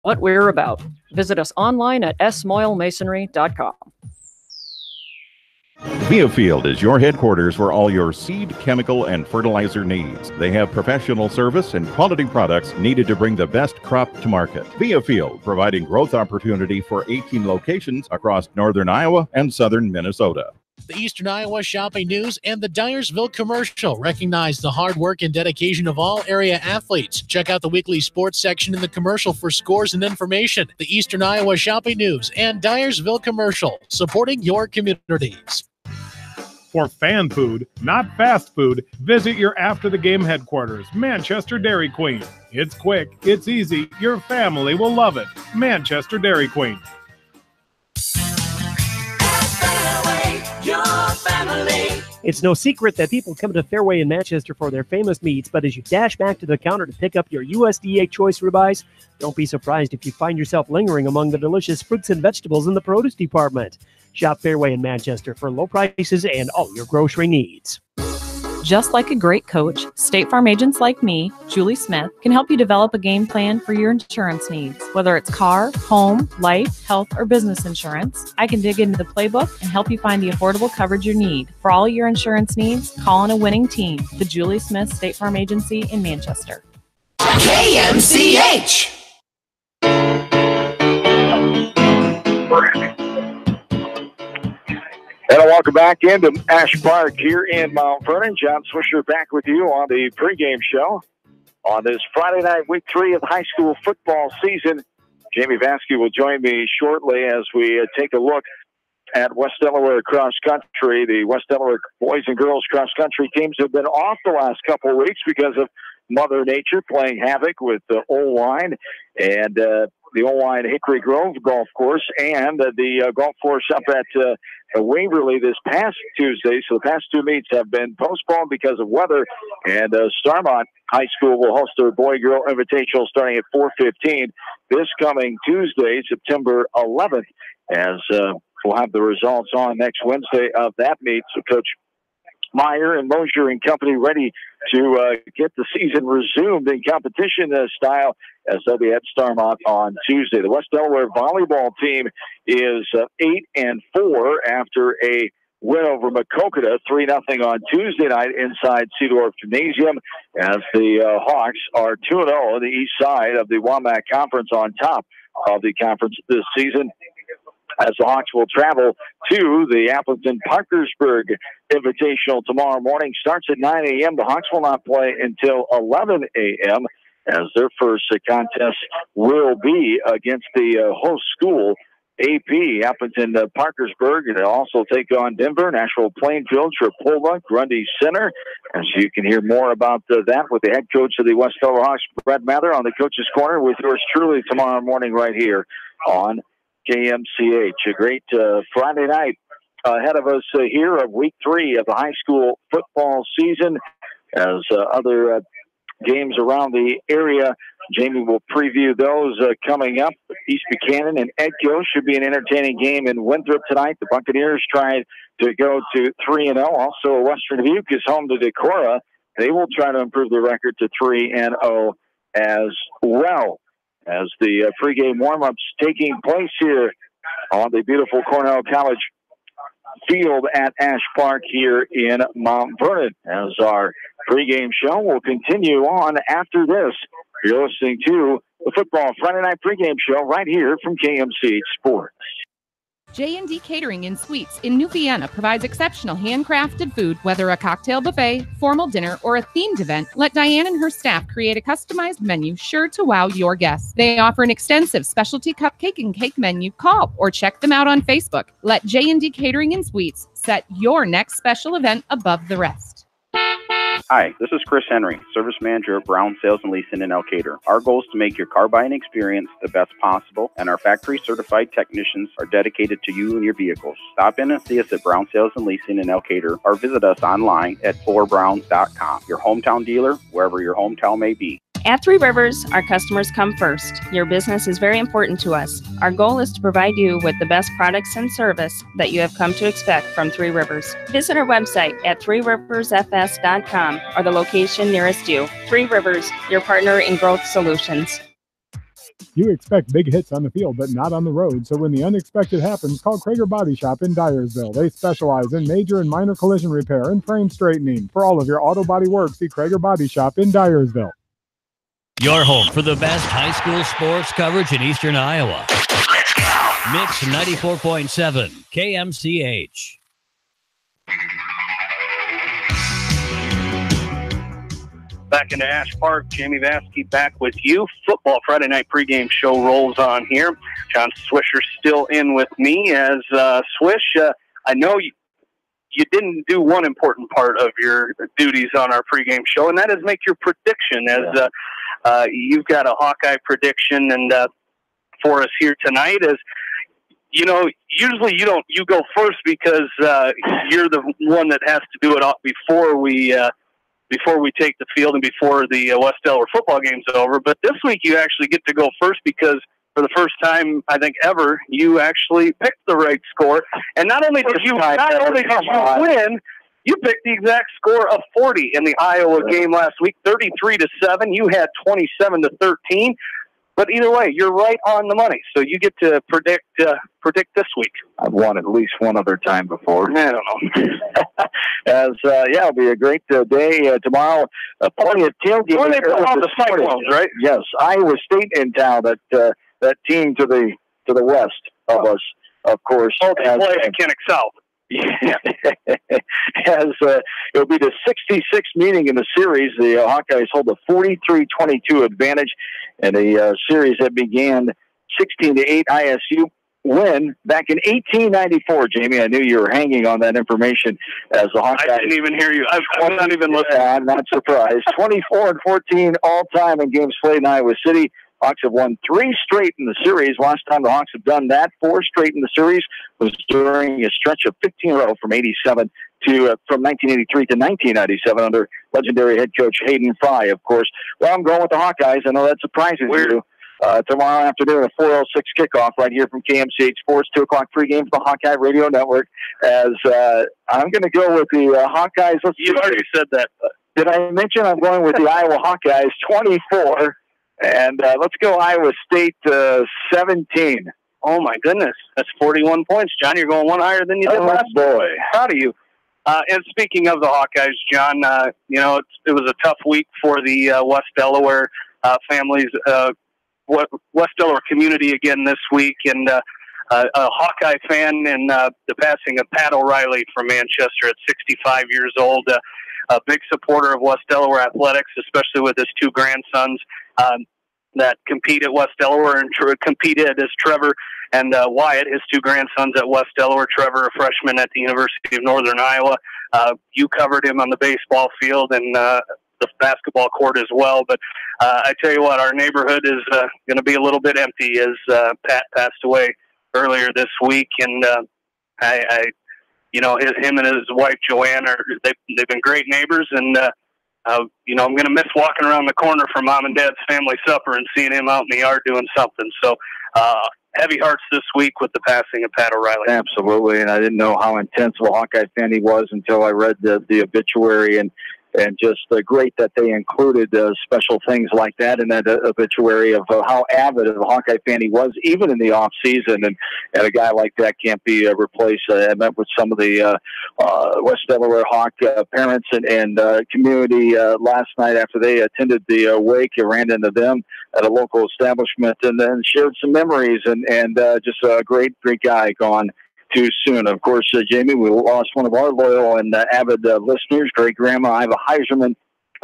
what we're about. Visit us online at smoylemasonry.com. Viafield is your headquarters for all your seed, chemical, and fertilizer needs. They have professional service and quality products needed to bring the best crop to market. Viafield, providing growth opportunity for 18 locations across northern Iowa and southern Minnesota. The Eastern Iowa Shopping News and the Dyersville Commercial recognize the hard work and dedication of all area athletes. Check out the weekly sports section in the commercial for scores and information. The Eastern Iowa Shopping News and Dyersville Commercial, supporting your communities. For fan food, not fast food, visit your after-the-game headquarters, Manchester Dairy Queen. It's quick, it's easy, your family will love it. Manchester Dairy Queen. Your family. It's no secret that people come to Fairway in Manchester for their famous meats, but as you dash back to the counter to pick up your USDA choice ribeyes, don't be surprised if you find yourself lingering among the delicious fruits and vegetables in the produce department. Shop Fairway in Manchester for low prices and all your grocery needs. Just like a great coach, State Farm agents like me, Julie Smith, can help you develop a game plan for your insurance needs. Whether it's car, home, life, health, or business insurance, I can dig into the playbook and help you find the affordable coverage you need. For all your insurance needs, call on a winning team. The Julie Smith State Farm Agency in Manchester. KMCH. And welcome back into Ash Park here in Mount Vernon. John Swisher back with you on the pregame show on this Friday night, week 3 of the high school football season. Jamie Vasky will join me shortly as we take a look at West Delaware cross country. The West Delaware boys and girls cross country teams have been off the last couple of weeks because of Mother Nature playing havoc with the O-line and the O-line Hickory Grove Golf Course and the golf course up at Waverly this past Tuesday. So the past 2 meets have been postponed because of weather. And Starmont High School will host their boy-girl invitational starting at 4:15 this coming Tuesday, September 11th, as we'll have the results on next Wednesday of that meet. So Coach Meyer and Mosier and company ready to get the season resumed in competition style as they'll be at Starmont on Tuesday. The West Delaware volleyball team is 8-4 after a win over Macokota, 3-0 on Tuesday night inside Seedorf Gymnasium, as the Hawks are 2-0 on the east side of the WAMAC Conference, on top of the conference this season, as the Hawks will travel to the Appleton-Parkersburg Invitational tomorrow morning. Starts at 9 a.m. The Hawks will not play until 11 a.m., as their first contest will be against the host school, AP, Appleton-Parkersburg. They'll also take on Denver, Nashville Plainfield, Tripova, Grundy Center. And so you can hear more about that with the head coach of the West Delaware Hawks, Brett Mather, on the Coach's Corner with yours truly tomorrow morning right here on KMCH. A great Friday night ahead of us here of week 3 of the high school football season, as other games around the area. Jamie will preview those coming up. East Buchanan and Edco should be an entertaining game in Winthrop tonight. The Buccaneers tried to go to 3-0. Also, Western Dubuque is home to Decorah. They will try to improve their record to 3-0 as well, as the pregame warm-ups taking place here on the beautiful Cornell College field at Ash Park here in Mount Vernon. As our pregame show will continue on after this. You're listening to the Football Friday Night pregame show right here from KMCH Sports. J&D Catering and Suites in New Vienna provides exceptional handcrafted food. Whether a cocktail buffet, formal dinner, or a themed event, let Diane and her staff create a customized menu sure to wow your guests. They offer an extensive specialty cupcake and cake menu. Call or check them out on Facebook. Let J&D Catering and Suites set your next special event above the rest. Hi, this is Chris Henry, Service Manager at Brown Sales and Leasing in Elkader. Our goal is to make your car buying experience the best possible, and our factory-certified technicians are dedicated to you and your vehicles. Stop in and see us at Brown Sales and Leasing in Elkader, or visit us online at forbrowns.com. Your hometown dealer, wherever your hometown may be. At Three Rivers, our customers come first. Your business is very important to us. Our goal is to provide you with the best products and service that you have come to expect from Three Rivers. Visit our website at threeriversfs.com or the location nearest you. Three Rivers, your partner in growth solutions. You expect big hits on the field, but not on the road. So when the unexpected happens, call Krager Body Shop in Dyersville. They specialize in major and minor collision repair and frame straightening. For all of your auto body work, see Krager Body Shop in Dyersville. Your home for the best high school sports coverage in Eastern Iowa. Mix 94.7 KMCH. Back into Ash Park, Jamie Vasky back with you. Football Friday night pregame show rolls on here. John Swisher still in with me as Swish. I know you didn't do one important part of your duties on our pregame show, and that is make your prediction. As you've got a Hawkeye prediction and for us here tonight. As you know, usually you go first because you're the one that has to do it before we take the field and before the West Delaware football game's over. But this week you actually get to go first because for the first time, I think ever, you actually picked the right score. And not only did you win, you picked the exact score of 40 in the Iowa game last week, 33-7. You had 27-13. But either way, you're right on the money. So you get to predict this week. I've won at least one other time before. I don't know. It'll be a great day tomorrow. Plenty of tailgating. When they pull out the Cyclones, right? Yes, Iowa State in town. That team to the west of us, of course. Oh, they play at Kinnick South. Yeah. It'll be the 66th meeting in the series. The Hawkeyes hold a 43-22 advantage in a series that began 16-8 ISU win back in 1894. Jamie, I knew you were hanging on that information as the Hawkeyes. I didn't even hear you. I'm not even listening. I'm not surprised. 24-14 all time in games played in Iowa City. Hawks have won 3 straight in the series. Last time the Hawks have done that, 4 straight in the series, was during a stretch of 15 in a row from 1983 to 1997 under legendary head coach Hayden Fry, of course. Well, I'm going with the Hawkeyes. I know that surprises you. Tomorrow afternoon, a 4:06 kickoff right here from KMCH Sports, 2 o'clock pregame for the Hawkeye Radio Network. As I'm going to go with the Hawkeyes. You already said that. Did I mention I'm going with the Iowa Hawkeyes, 24? And let's go Iowa State 17. Oh, my goodness. That's 41 points. John, you're going one higher than you did last boy. Proud of you. And speaking of the Hawkeyes, John, it was a tough week for the West Delaware families, West Delaware community again this week. And a Hawkeye fan in the passing of Pat O'Reilly from Manchester at 65 years old. A big supporter of West Delaware athletics, especially with his 2 grandsons that compete at West Delaware and competed as Trevor and Wyatt, his 2 grandsons at West Delaware. Trevor, a freshman at the University of Northern Iowa. You covered him on the baseball field and the basketball court as well. But I tell you what, our neighborhood is going to be a little bit empty as Pat passed away earlier this week. And him and his wife Joanne they've been great neighbors, and I'm going to miss walking around the corner from Mom and Dad's family supper and seeing him out in the yard doing something. So heavy hearts this week with the passing of Pat O'Reilly. Absolutely, and I didn't know how intense of a Hawkeye fan he was until I read the obituary, and just great that they included special things like that in that obituary of how avid of a Hawkeye fan he was, even in the off season. And a guy like that can't be replaced. I met with some of the West Delaware Hawk parents and community last night after they attended the wake. I ran into them at a local establishment and then shared some memories and just a great guy gone too soon. Of course, Jamie, we lost one of our loyal and avid listeners, great-grandma Iva Heiserman,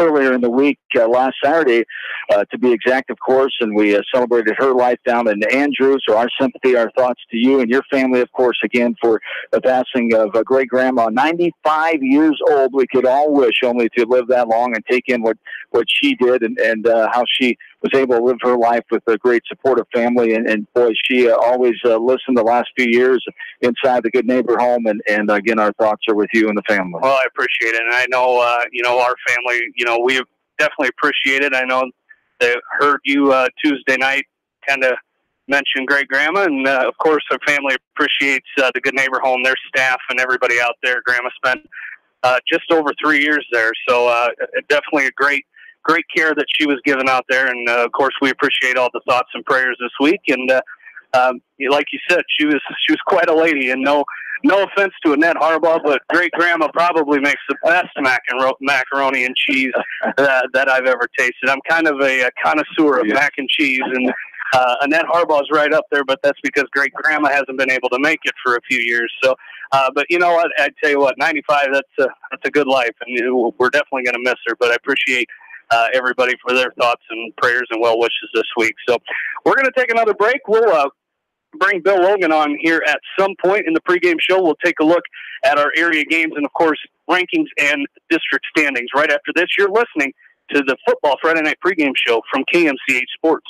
earlier in the week, last Saturday, to be exact, of course, and we celebrated her life down in Andrews. So our sympathy, our thoughts to you and your family, of course, again, for the passing of great-grandma, 95 years old. We could all wish only to live that long and take in what she did and how she was able to live her life with a great supportive family. And boy, she always listened the last few years inside the Good Neighbor home. And again, our thoughts are with you and the family. Well, I appreciate it. And I know, our family, we definitely appreciate it. I know they heard you Tuesday night kind of mention great grandma. And of course, our family appreciates the Good Neighbor home, their staff and everybody out there. Grandma spent just over 3 years there. So definitely a great great care that she was given out there. And, of course, we appreciate all the thoughts and prayers this week. And like you said, she was quite a lady. And no offense to Annette Harbaugh, but great-grandma probably makes the best macaroni and cheese that I've ever tasted. I'm kind of a connoisseur of mac and cheese, and Annette Harbaugh's right up there, but that's because great-grandma hasn't been able to make it for a few years. So, but you know what? I'd tell you what, 95, that's a good life, and we're definitely going to miss her, but I appreciate everybody for their thoughts and prayers and well wishes this week. So we're going to take another break. We'll bring Bill Logan on here at some point in the pregame show. We'll take a look at our area games and, of course, rankings and district standings. Right after this, you're listening to the Football Friday Night pregame show from KMCH Sports.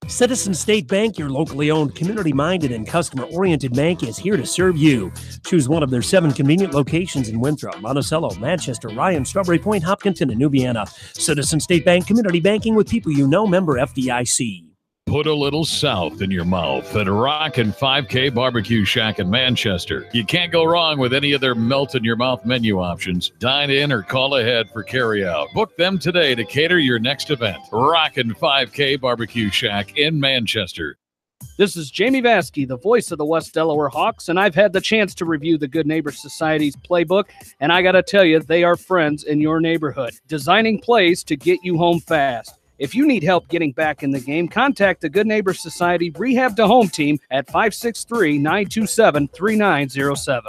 Citizen State Bank, your locally owned, community-minded, and customer-oriented bank, is here to serve you. Choose one of their 7 convenient locations in Winthrop, Monticello, Manchester, Ryan, Strawberry Point, Hopkinton, and New Vienna. Citizen State Bank, community banking with people you know, member FDIC. Put a little south in your mouth at Rockin' 5K Barbecue Shack in Manchester. You can't go wrong with any of their melt-in-your-mouth menu options. Dine in or call ahead for carry-out. Book them today to cater your next event. Rockin' 5K Barbecue Shack in Manchester. This is Jamie Vaskey, the voice of the West Delaware Hawks, and I've had the chance to review the Good Neighbor Society's playbook, and I got to tell you, they are friends in your neighborhood, designing plays to get you home fast. If you need help getting back in the game, contact the Good Neighbor Society Rehab to Home team at 563-927-3907.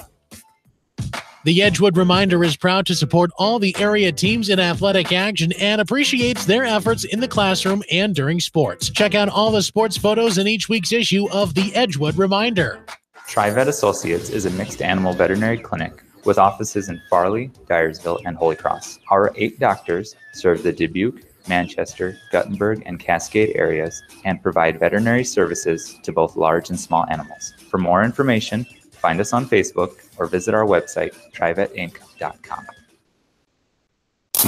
The Edgewood Reminder is proud to support all the area teams in athletic action and appreciates their efforts in the classroom and during sports. Check out all the sports photos in each week's issue of the Edgewood Reminder. TriVet Associates is a mixed animal veterinary clinic with offices in Farley, Dyersville, and Holy Cross. Our 8 doctors serve the Dubuque, Manchester, Guttenberg, and Cascade areas and provide veterinary services to both large and small animals. For more information, find us on Facebook or visit our website, trivetinc.com.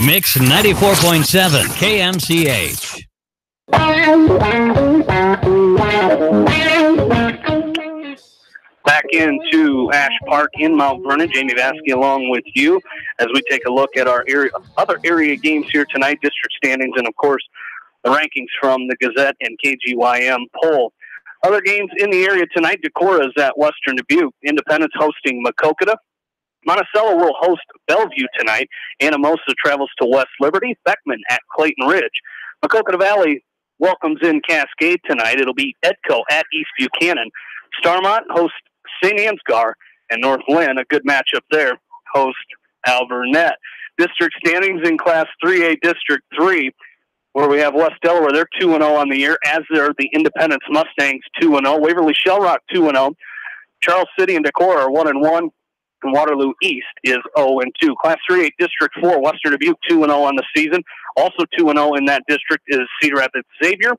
Mix 94.7 KMCH. Back into Ash Park in Mount Vernon. Jamie Vaskey along with you as we take a look at our other area games here tonight, district standings, and, of course, the rankings from the Gazette and KGYM poll. Other games in the area tonight, Decorah is at Western Dubuque. Independence hosting Macokota. Monticello will host Bellevue tonight. Anamosa travels to West Liberty. Beckman at Clayton Ridge. Macokota Valley welcomes in Cascade tonight. It'll be Edco at East Buchanan. Starmont hosts St. Ansgar, and North Lynn, a good matchup there, host Alvernet. District standings in Class 3A District 3, where we have West Delaware. They're 2-0 on the year, as are the Independence Mustangs 2-0. Waverly Shell Rock 2-0. Charles City and Decorah are 1-1, and Waterloo East is 0-2. Class 3A District 4, Western Dubuque 2-0 on the season. Also 2-0 in that district is Cedar Rapids Xavier.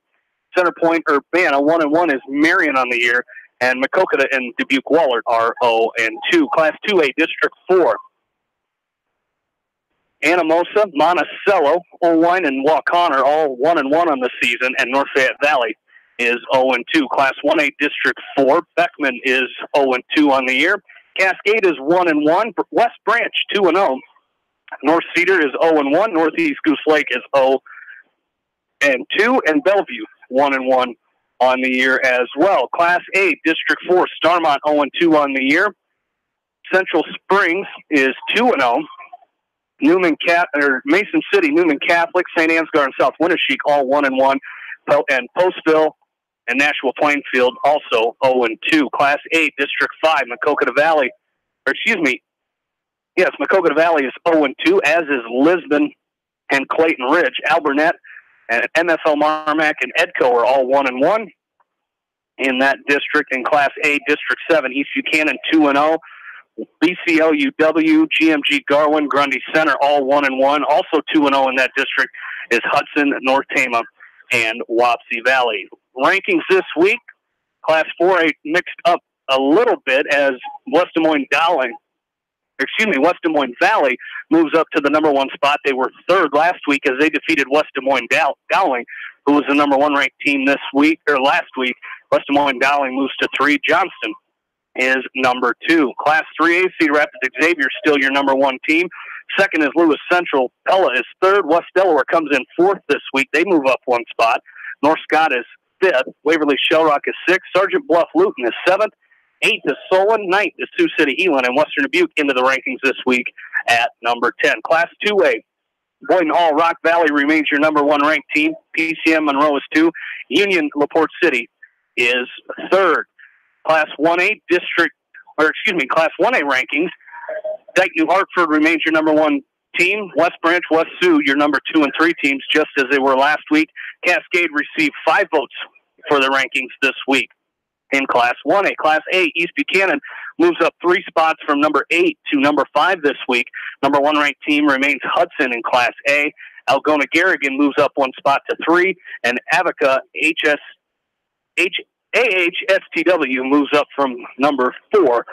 Center Point Urbana 1-1 is Marion on the year. And Macokota and Dubuque-Wahlert are 0-2. Class 2A, District 4. Anamosa, Monticello, Owine, and Waukon are all 1-1 on the season, and North Fayette Valley is 0-2. Class 1A, District 4. Beckman is 0-2 on the year. Cascade is 1-1. West Branch 2-0. North Cedar is 0-1. Northeast Goose Lake is 0-2. And Bellevue 1-1. On the year as well. Class A, District 4, Starmont 0-2 on the year. Central Springs is 2-0. Mason City, Newman Catholic, St. Ansgar, and South Winneshiek all 1-1. And Postville and Nashua Plainfield also 0-2. Class A, District 5, Macokota Valley. Macokota Valley is 0-2, as is Lisbon and Clayton Ridge. Albernet and MFL Marmac and Edco are all 1-1 in that district. In Class A, District 7, East Buchanan 2-0. BCL, UW, GMG Garwin, Grundy Center all 1-1. Also 2-0 in that district is Hudson, North Tama, and Wapsie Valley. Rankings this week, Class 4A mixed up a little bit as West Des Moines Valley moves up to the number 1 spot. They were 3rd last week as they defeated West Des Moines Dowling, who was the number 1 ranked team last week. West Des Moines Dowling moves to 3. Johnston is number 2. Class 3A, Cedar Rapids Xavier still your number 1 team. Second is Lewis Central. Pella is third. West Delaware comes in fourth this week. They move up one spot. North Scott is fifth. Waverly Shell Rock is sixth. Sergeant Bluff Luton is seventh. Eighth is Solon. Ninth is Sioux City Elon. And Western Dubuque into the rankings this week at number 10. Class 2A. Boynton Hall, Rock Valley remains your number one ranked team. PCM Monroe is 2. Union LaPorte City is third. Class 1A Class 1A rankings. Dyke New Hartford remains your number one team. West Branch, West Sioux, your number 2 and 3 teams, just as they were last week. Cascade received 5 votes for the rankings this week in Class 1A. Class A, East Buchanan moves up 3 spots from number 8 to number 5 this week. Number 1 ranked team remains Hudson in Class A. Algona Garrigan moves up 1 spot to 3, and Avica AHSTW moves up from number 4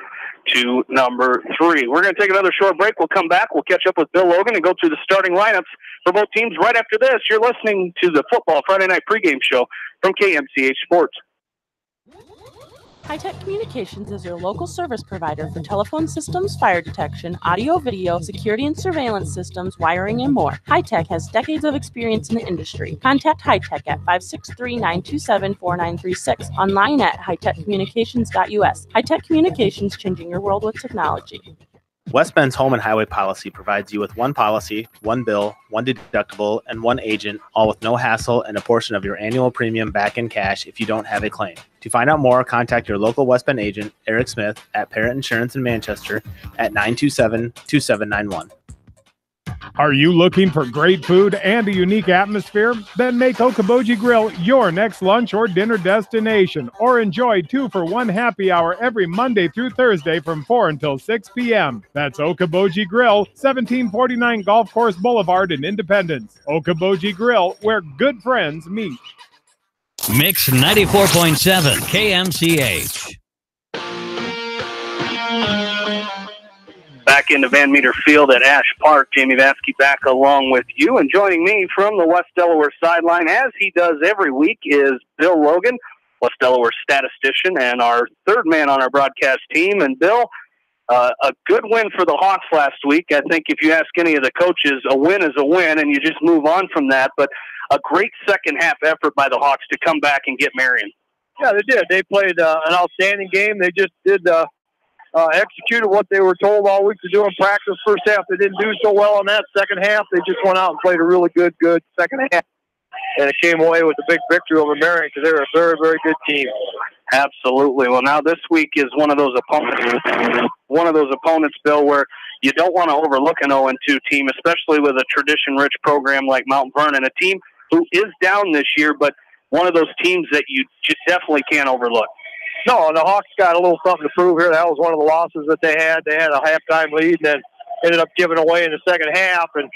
to number 3. We're going to take another short break. We'll come back. We'll catch up with Bill Logan and go through the starting lineups for both teams right after this. You're listening to the Football Friday Night Pregame Show from KMCH Sports. High-Tech Communications is your local service provider for telephone systems, fire detection, audio, video, security and surveillance systems, wiring, and more. High-Tech has decades of experience in the industry. Contact High-Tech at 563-927-4936, online at hightechcommunications.us. High-Tech Communications, changing your world with technology. West Bend's home and highway policy provides you with one policy, one bill, one deductible, and one agent, all with no hassle and a portion of your annual premium back in cash if you don't have a claim. To find out more, contact your local West Bend agent, Eric Smith, at Parrott Insurance in Manchester at 927-2791. Are you looking for great food and a unique atmosphere? Then make Okoboji Grill your next lunch or dinner destination, or enjoy 2-for-1 happy hour every Monday through Thursday from 4 until 6 p.m. That's Okoboji Grill, 1749 Golf Course Boulevard in Independence. Okoboji Grill, where good friends meet. Mix 94.7 KMCH. Back into Van Meter Field at Ash Park. Jamie Vaskey back along with you. And joining me from the West Delaware sideline, as he does every week, is Bill Logan, West Delaware statistician, and our third man on our broadcast team. And Bill, a good win for the Hawks last week. I think if you ask any of the coaches, a win is a win, and you just move on from that. But a great second-half effort by the Hawks to come back and get Marion. Yeah, they did. They played an outstanding game. They just did executed what they were told all week to do in practice. First half, they didn't do so well in that. Second half, they just went out and played a really good second half. And it came away with a big victory over Marion because they're a very, very good team. Absolutely. Well, now this week is one of those opponents, Bill, where you don't want to overlook an 0-2 team, especially with a tradition-rich program like Mount Vernon, a team who is down this year, but one of those teams that you just definitely can't overlook. No, and the Hawks got a little something to prove here. That was one of the losses that they had. They had a halftime lead and then ended up giving away in the second half. And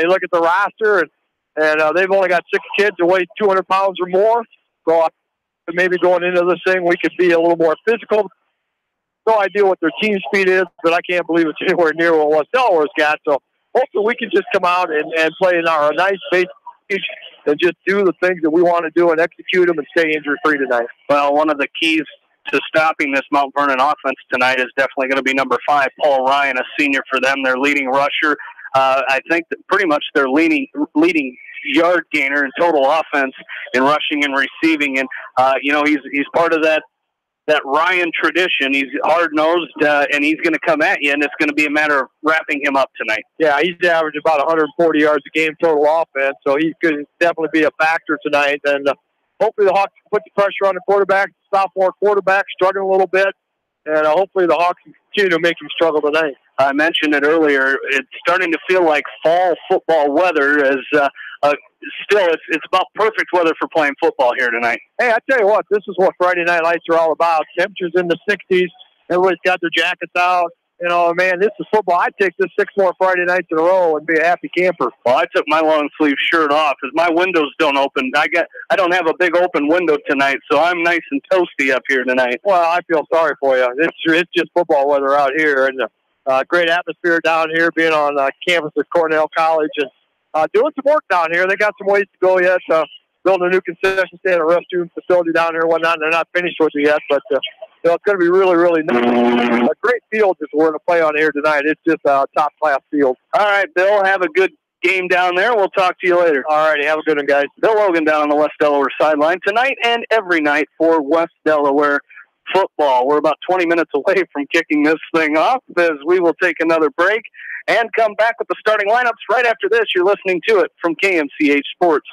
you look at the roster, and they've only got 6 kids who weigh 200 pounds or more. So maybe going into this thing, we could be a little more physical. No idea what their team speed is, but I can't believe it's anywhere near what West Delaware's got. So hopefully we can just come out and play in our nice base and just do the things that we want to do and execute them and stay injury-free tonight. Well, one of the keys to stopping this Mount Vernon offense tonight is definitely going to be number 5, Paul Ryan, a senior for them, their leading rusher. I think that pretty much their leading yard gainer in total offense in rushing and receiving. And, he's part of that Ryan tradition. He's hard-nosed, and he's going to come at you, and it's going to be a matter of wrapping him up tonight. Yeah, he's averaging about 140 yards a game total offense, so he could definitely be a factor tonight. And hopefully the Hawks can put the pressure on the quarterback, sophomore quarterback, struggling a little bit, and hopefully the Hawks can continue to make him struggle tonight. I mentioned it earlier. It's starting to feel like fall football weather as still, it's about perfect weather for playing football here tonight. Hey, I tell you what, this is what Friday Night Lights are all about. Temperatures in the 60s. Everybody's got their jackets out. Man, this is football. I'd take this 6 more Friday nights in a row and be a happy camper. Well, I took my long sleeve shirt off because my windows don't open. I don't have a big open window tonight, so I'm nice and toasty up here tonight. Well, I feel sorry for you. It's just football weather out here, and great atmosphere down here, being on campus at Cornell College, and doing some work down here. They got some ways to go yet. Building a new concession stand, a restroom facility down here and whatnot. They're not finished with it yet, but it's going to be really, really nice. A great field just we're going to play on here tonight. It's just a top-class field. All right, Bill, have a good game down there. We'll talk to you later. All righty, have a good one, guys. Bill Logan down on the West Delaware sideline tonight and every night for West Delaware football. We're about 20 minutes away from kicking this thing off as we will take another break and come back with the starting lineups right after this. You're listening to it from KMCH Sports.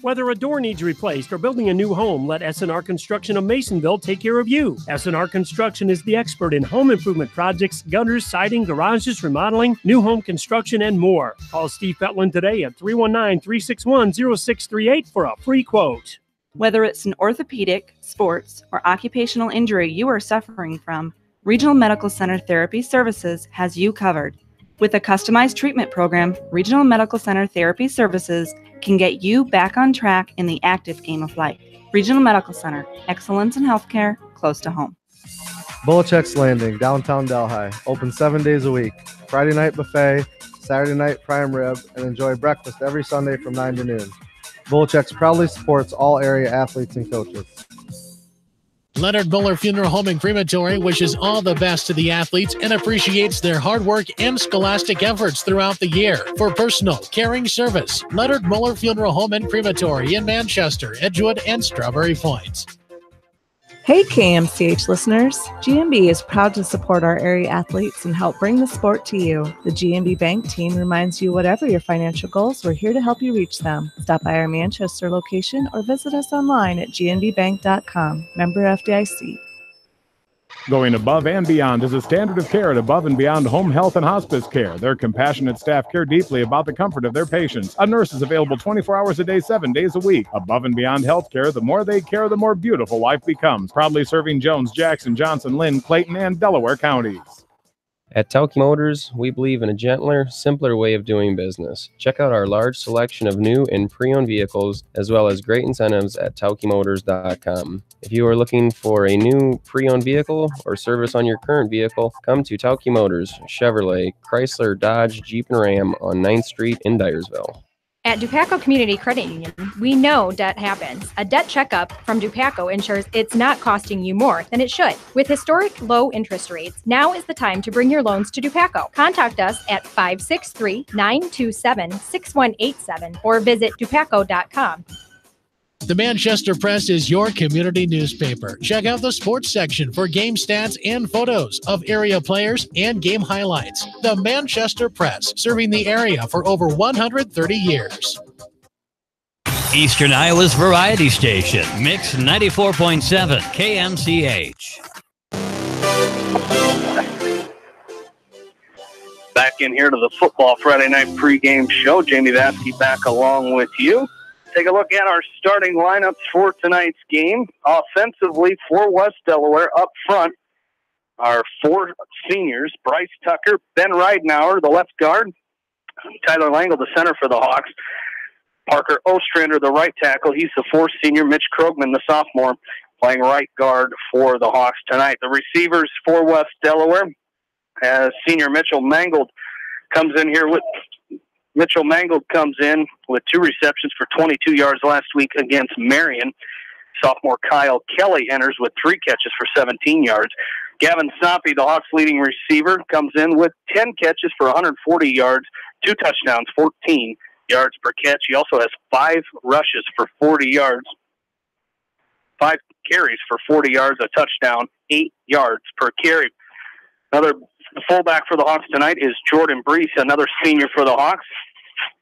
Whether a door needs replaced or building a new home, let S&R Construction of Masonville take care of you. S&R Construction is the expert in home improvement projects, gutters, siding, garages, remodeling, new home construction, and more. Call Steve Fetland today at 319-361-0638 for a free quote. Whether it's an orthopedic, sports, or occupational injury you are suffering from, Regional Medical Center Therapy Services has you covered. With a customized treatment program, Regional Medical Center Therapy Services can get you back on track in the active game of life. Regional Medical Center, excellence in healthcare, close to home. Bolichek's Landing, downtown Delhi, open 7 days a week. Friday night buffet, Saturday night prime rib, and enjoy breakfast every Sunday from 9 to noon. Bolichek's proudly supports all area athletes and coaches. Leonard Miller Funeral Home and Crematory wishes all the best to the athletes and appreciates their hard work and scholastic efforts throughout the year. For personal, caring service, Leonard Miller Funeral Home and Crematory in Manchester, Edgewood, and Strawberry Point. Hey KMCH listeners, GMB is proud to support our area athletes and help bring the sport to you. The GMB Bank team reminds you whatever your financial goals, we're here to help you reach them. Stop by our Manchester location or visit us online at gnbbank.com. Member FDIC. Going above and beyond is a standard of care at Above and Beyond Home Health and Hospice Care. Their compassionate staff care deeply about the comfort of their patients. A nurse is available 24 hours a day, 7 days a week. Above and Beyond Healthcare, the more they care, the more beautiful life becomes. Proudly serving Jones, Jackson, Johnson, Lynn, Clayton, and Delaware counties. At Tauke Motors, we believe in a gentler, simpler way of doing business. Check out our large selection of new and pre-owned vehicles, as well as great incentives at TaukeMotors.com. If you are looking for a new pre-owned vehicle or service on your current vehicle, come to Tauke Motors, Chevrolet, Chrysler, Dodge, Jeep, and Ram on 9th Street in Dyersville. At Dupaco Community Credit Union, we know debt happens. A debt checkup from Dupaco ensures it's not costing you more than it should. With historic low interest rates, now is the time to bring your loans to Dupaco. Contact us at 563-927-6187 or visit dupaco.com. The Manchester Press is your community newspaper. Check out the sports section for game stats and photos of area players and game highlights. The Manchester Press, serving the area for over 130 years. Eastern Iowa's variety station, Mix 94.7 KMCH. Back in here to the Football Friday Night pregame show. Jamie Vasky back along with you. Take a look at our starting lineups for tonight's game. Offensively for West Delaware, up front, our four seniors, Bryce Tucker, Ben Ridenauer, the left guard, Tyler Langle, the center for the Hawks, Parker Ostrander, the right tackle. He's the fourth senior. Mitch Krogman, the sophomore, playing right guard for the Hawks tonight. The receivers for West Delaware, as senior Mitchell Mangold comes in here with... Mitchell Mangold comes in with 2 receptions for 22 yards last week against Marion. Sophomore Kyle Kelly enters with 3 catches for 17 yards. Gavin Soppy, the Hawks' leading receiver, comes in with 10 catches for 140 yards, 2 touchdowns, 14 yards per catch. He also has 5 rushes for 40 yards, 5 carries for 40 yards, a touchdown, 8 yards per carry. Another fullback for the Hawks tonight is Jordan Brees, another senior for the Hawks.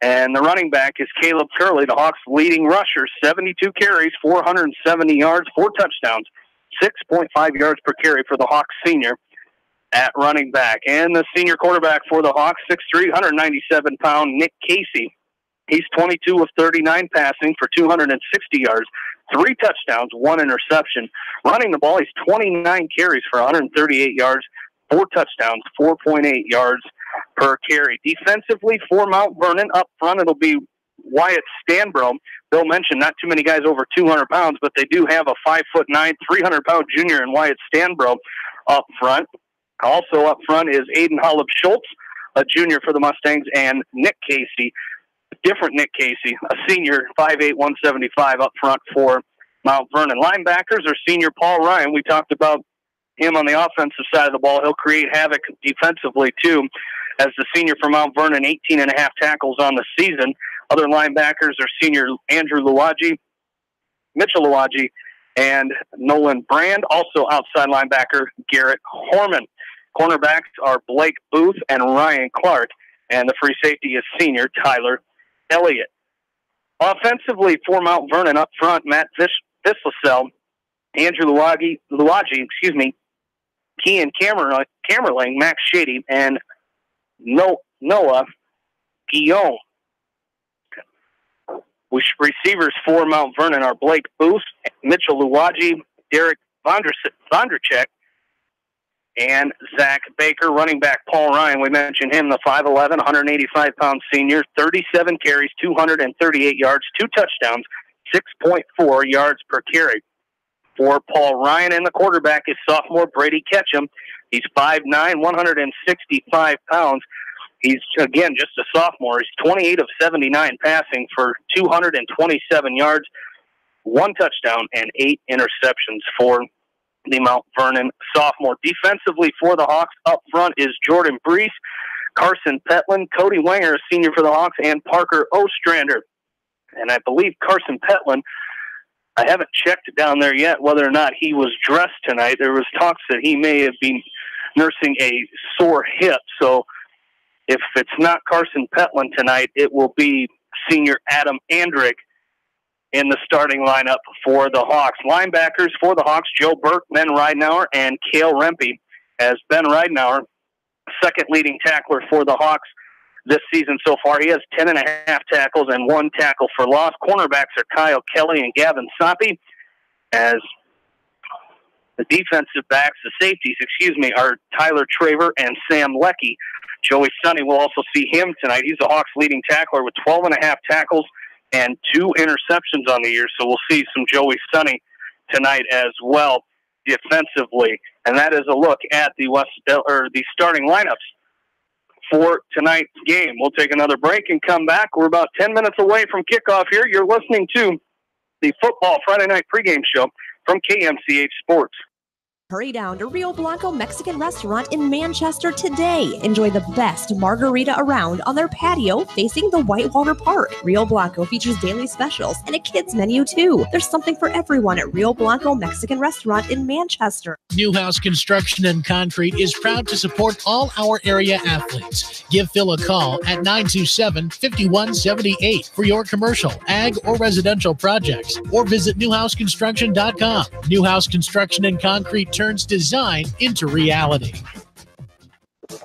And the running back is Caleb Curley, the Hawks' leading rusher, 72 carries, 470 yards, 4 touchdowns, 6.5 yards per carry for the Hawks senior at running back. And the senior quarterback for the Hawks, 6'3", 197-pound Nick Casey. He's 22 of 39 passing for 260 yards, 3 touchdowns, 1 interception. Running the ball, he's 29 carries for 138 yards, 4 touchdowns, 4.8 yards per carry. Defensively for Mount Vernon, up front, it'll be Wyatt Stanbro. Bill mentioned not too many guys over 200 pounds, but they do have a 5'9", 300-pound junior in Wyatt Stanbro up front. Also up front is Aiden Hollop-Schultz, a junior for the Mustangs, and Nick Casey, different Nick Casey, a senior, 5'8", 175 up front for Mount Vernon. Linebackers are senior Paul Ryan. We talked about him on the offensive side of the ball. He'll create havoc defensively, too, as the senior from Mount Vernon, 18.5 tackles on the season. Other linebackers are senior Andrew Luwaji, Mitchell Luwaji, and Nolan Brand. Also outside linebacker Garrett Horman. Cornerbacks are Blake Booth and Ryan Clark, and the free safety is senior Tyler Elliott. Offensively for Mount Vernon up front, Matt Vislasel, Andrew Luwaji, Kean Camerling, Max Shady, and Noah Guillaume. Receivers for Mount Vernon are Blake Booth, Mitchell Luwaji, Derek Vondracek, and Zach Baker. Running back Paul Ryan, we mentioned him, the 5'11", 185-pound senior, 37 carries, 238 yards, 2 touchdowns, 6.4 yards per carry. For Paul Ryan, and the quarterback is sophomore Brady Ketchum. He's 5'9", 165 pounds. He's, again, just a sophomore. He's 28 of 79 passing for 227 yards, 1 touchdown, and 8 interceptions for the Mount Vernon sophomore. Defensively for the Hawks, up front is Jordan Brees, Carson Petlin, Cody Wanger, a senior for the Hawks, and Parker Ostrander. And I believe Carson Petlin, I haven't checked down there yet whether or not he was dressed tonight. There was talks that he may have been nursing a sore hip, so if it's not Carson Petlin tonight, it will be senior Adam Andrick in the starting lineup for the Hawks. Linebackers for the Hawks, Joe Burke, Ben Ridenauer, and Cale Rempe, as Ben Ridenauer, second leading tackler for the Hawks this season so far. He has 10.5 tackles and 1 tackle for loss. Cornerbacks are Kyle Kelly and Gavin Soppy, as the defensive backs, the safeties, are Tyler Traver and Sam Leckie. Joey Sonny will also see him tonight. He's the Hawks' leading tackler with 12.5 tackles and 2 interceptions on the year. So we'll see some Joey Sonny tonight as well defensively. And that is a look at the the starting lineups for tonight's game. We'll take another break and come back. We're about 10 minutes away from kickoff here. You're listening to the Football Friday Night pregame show from KMCH Sports. Hurry down to Rio Blanco Mexican Restaurant in Manchester today. Enjoy the best margarita around on their patio facing the Whitewater Park. Rio Blanco features daily specials and a kids menu too. There's something for everyone at Rio Blanco Mexican Restaurant in Manchester. Newhouse Construction and Concrete is proud to support all our area athletes. Give Phil a call at 927-5178 for your commercial, ag, or residential projects, or visit newhouseconstruction.com. Newhouse Construction and Concrete turns design into reality.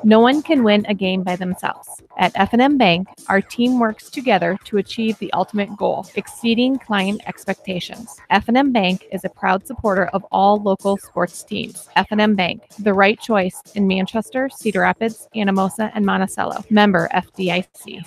No one can win a game by themselves. At F&M Bank, our team works together to achieve the ultimate goal, exceeding client expectations. F&M Bank is a proud supporter of all local sports teams. F&M Bank, the right choice in Manchester, Cedar Rapids, Anamosa, and Monticello. Member FDIC.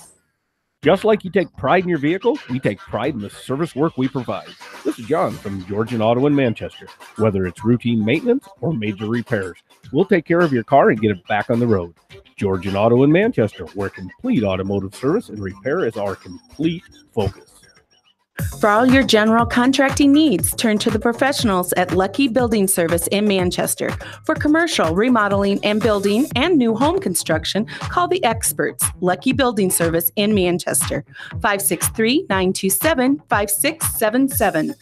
Just like you take pride in your vehicle, we take pride in the service work we provide. This is John from Georgian Auto in Manchester. Whether it's routine maintenance or major repairs, we'll take care of your car and get it back on the road. Georgian Auto in Manchester, where complete automotive service and repair is our complete focus. For all your general contracting needs, turn to the professionals at Lucky Building Service in Manchester. For commercial, remodeling, and building and new home construction, call the experts. Lucky Building Service in Manchester. 563-927-5677.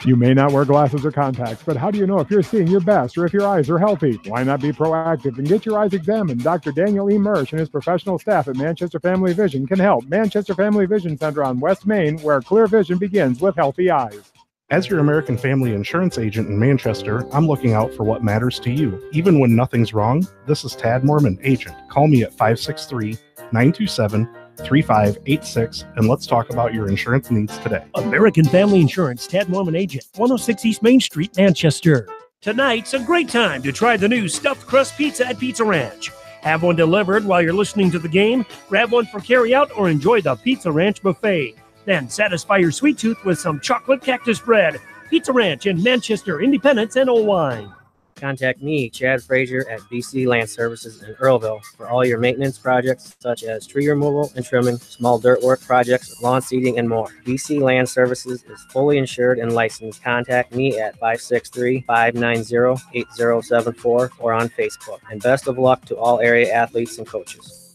You may not wear glasses or contacts, but how do you know if you're seeing your best or if your eyes are healthy? Why not be proactive and get your eyes examined? Dr. Daniel E. Mersch and his professional staff at Manchester Family Vision can help. Manchester Family Vision Center on West Main, where clear vision begins with healthy eyes. As your American Family Insurance agent in Manchester, I'm looking out for what matters to you. Even when nothing's wrong, this is Tad Mormon, agent. Call me at 563-927-3586, and let's talk about your insurance needs today. American Family Insurance, Tad Mormon Agent, 106 East Main Street, Manchester. Tonight's a great time to try the new stuffed crust pizza at Pizza Ranch. Have one delivered while you're listening to the game, grab one for carryout, or enjoy the Pizza Ranch buffet. Then satisfy your sweet tooth with some chocolate cactus bread. Pizza Ranch in Manchester, Independence, and Old Wine. Contact me, Chad Frazier, at BC Land Services in Earlville for all your maintenance projects such as tree removal and trimming, small dirt work projects, lawn seeding, and more. BC Land Services is fully insured and licensed. Contact me at 563-590-8074 or on Facebook. And best of luck to all area athletes and coaches.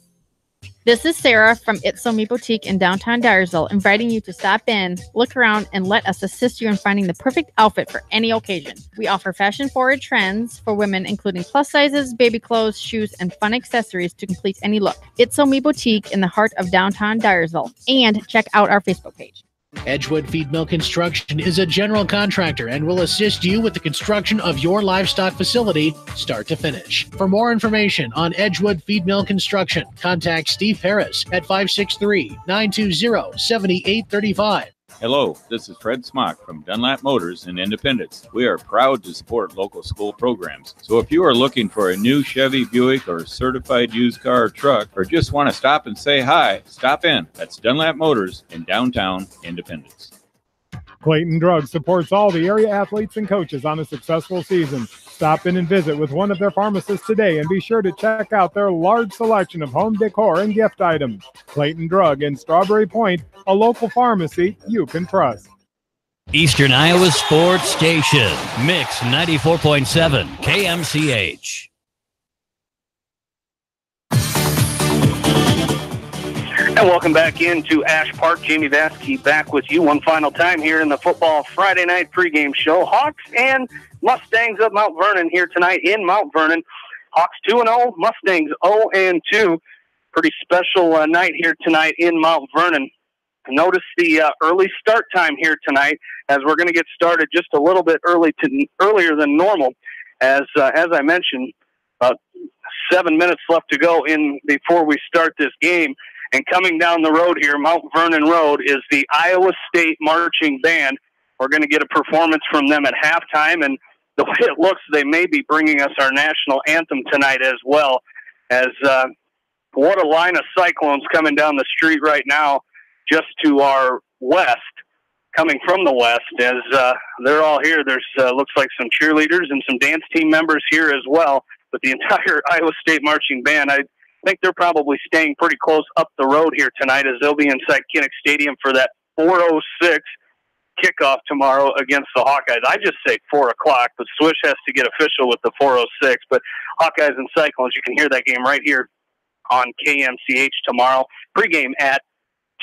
This is Sarah from It's So Me Boutique in downtown Dyersville, inviting you to stop in, look around, and let us assist you in finding the perfect outfit for any occasion. We offer fashion-forward trends for women, including plus sizes, baby clothes, shoes, and fun accessories to complete any look. It's So Me Boutique in the heart of downtown Dyersville. And check out our Facebook page. Edgewood Feed Mill Construction is a general contractor and will assist you with the construction of your livestock facility start to finish. For more information on Edgewood Feed Mill Construction, contact Steve Harris at 563-920-7835. Hello, this is Fred Smock from Dunlap Motors in Independence. We are proud to support local school programs. So if you are looking for a new Chevy, Buick, or certified used car or truck, or just want to stop and say hi, stop in. That's Dunlap Motors in downtown Independence. Clayton Drug supports all the area athletes and coaches on a successful season. Stop in and visit with one of their pharmacists today and be sure to check out their large selection of home decor and gift items. Clayton Drug in Strawberry Point, a local pharmacy you can trust. Eastern Iowa Sports Station, Mix 94.7 KMCH. And welcome back into Ash Park. Jamie Vasky back with you one final time here in the football Friday night pregame show. Hawks and Mustangs of Mount Vernon here tonight in Mount Vernon. Hawks 2-0, Mustangs 0-2. Pretty special night here tonight in Mount Vernon. Notice the early start time here tonight, as we're going to get started just a little bit earlier than normal. As I mentioned, 7 minutes left to go before we start this game. And coming down the road here, Mount Vernon Road, is the Iowa State Marching Band. We're going to get a performance from them at halftime, and the way it looks, they may be bringing us our national anthem tonight as well. As what a line of Cyclones coming down the street right now, just to our west, coming from the west, as they're all here. There's looks like some cheerleaders and some dance team members here as well. But the entire Iowa State Marching Band, I think they're probably staying pretty close up the road here tonight, as they'll be inside Kinnick Stadium for that 4:06 kickoff tomorrow against the Hawkeyes. I just say 4 o'clock, but Swish has to get official with the 4:06. But Hawkeyes and Cyclones, you can hear that game right here on KMCH tomorrow. Pregame at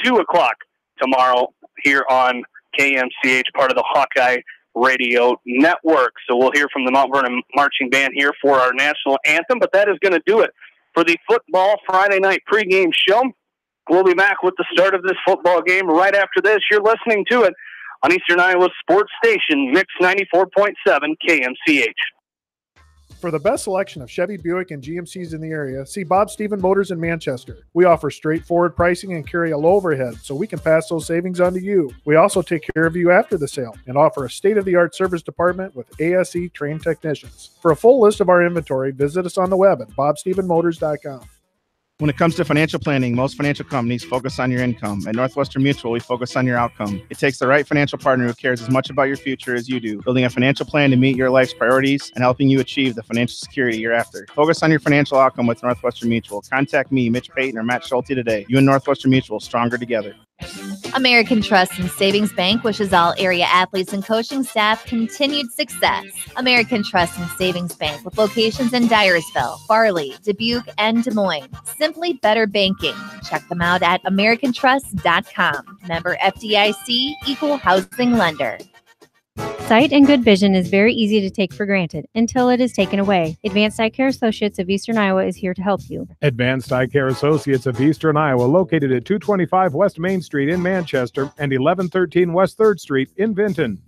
2 o'clock tomorrow here on KMCH, part of the Hawkeye Radio Network. So we'll hear from the Mount Vernon Marching Band here for our national anthem, but that is going to do it for the football Friday night pregame show. We'll be back with the start of this football game right after this. You're listening to it on Eastern Iowa Sports Station, Mix 94.7 KMCH. For the best selection of Chevy, Buick, and GMCs in the area, see Bob Stephen Motors in Manchester. We offer straightforward pricing and carry a low overhead, so we can pass those savings on to you. We also take care of you after the sale and offer a state-of-the-art service department with ASE trained technicians. For a full list of our inventory, visit us on the web at bobstephenmotors.com. When it comes to financial planning, most financial companies focus on your income. At Northwestern Mutual, we focus on your outcome. It takes the right financial partner who cares as much about your future as you do, building a financial plan to meet your life's priorities and helping you achieve the financial security you're after. Focus on your financial outcome with Northwestern Mutual. Contact me, Mitch Payton, or Matt Schulte today. You and Northwestern Mutual, stronger together. American Trust and Savings Bank wishes all area athletes and coaching staff continued success. American Trust and Savings Bank, with locations in Dyersville, Farley, Dubuque, and Des Moines. Simply better banking. Check them out at americantrust.com. Member FDIC, equal housing lender. Sight and good vision is very easy to take for granted until it is taken away. Advanced Eye Care Associates of Eastern Iowa is here to help you. Advanced Eye Care Associates of Eastern Iowa, located at 225 West Main Street in Manchester and 1113 West 3rd Street in Vinton.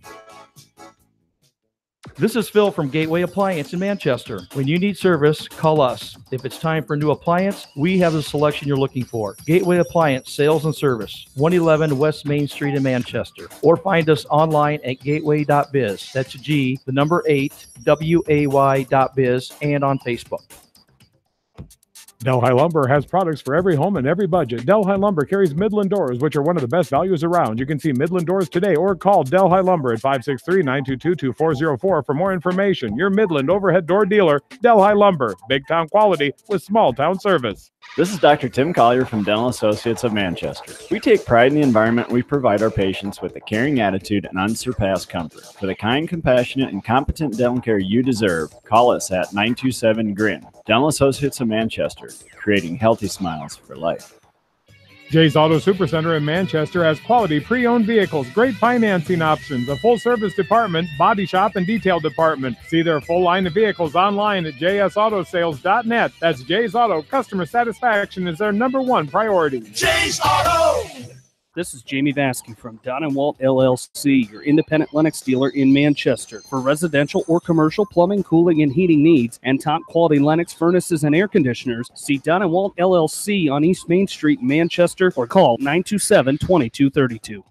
This is Phil from Gateway Appliance in Manchester. When you need service, call us. If it's time for a new appliance, we have the selection you're looking for. Gateway Appliance Sales and Service, 111 West Main Street in Manchester. Or find us online at gateway.biz. That's G, the number 8, WAY.biz, and on Facebook. Delhi Lumber has products for every home and every budget. Delhi Lumber carries Midland doors, which are one of the best values around. You can see Midland doors today or call Delhi Lumber at 563-922-2404 for more information. Your Midland overhead door dealer, Delhi Lumber. Big town quality with small town service. This is Dr. Tim Collier from Dental Associates of Manchester. We take pride in the environment we provide our patients with a caring attitude and unsurpassed comfort. For the kind, compassionate, and competent dental care you deserve, call us at 927-GRIN. Dental Associates of Manchester, creating healthy smiles for life. Jay's Auto Supercenter in Manchester has quality pre-owned vehicles, great financing options, a full-service department, body shop, and detail department. See their full line of vehicles online at jsautosales.net. That's Jay's Auto. Customer satisfaction is their #1 priority. Jay's Auto! This is Jamie Vasky from Don & Walt LLC, your independent Lennox dealer in Manchester. For residential or commercial plumbing, cooling, and heating needs, and top-quality Lennox furnaces and air conditioners, see Don & Walt LLC on East Main Street, Manchester, or call 927-2232.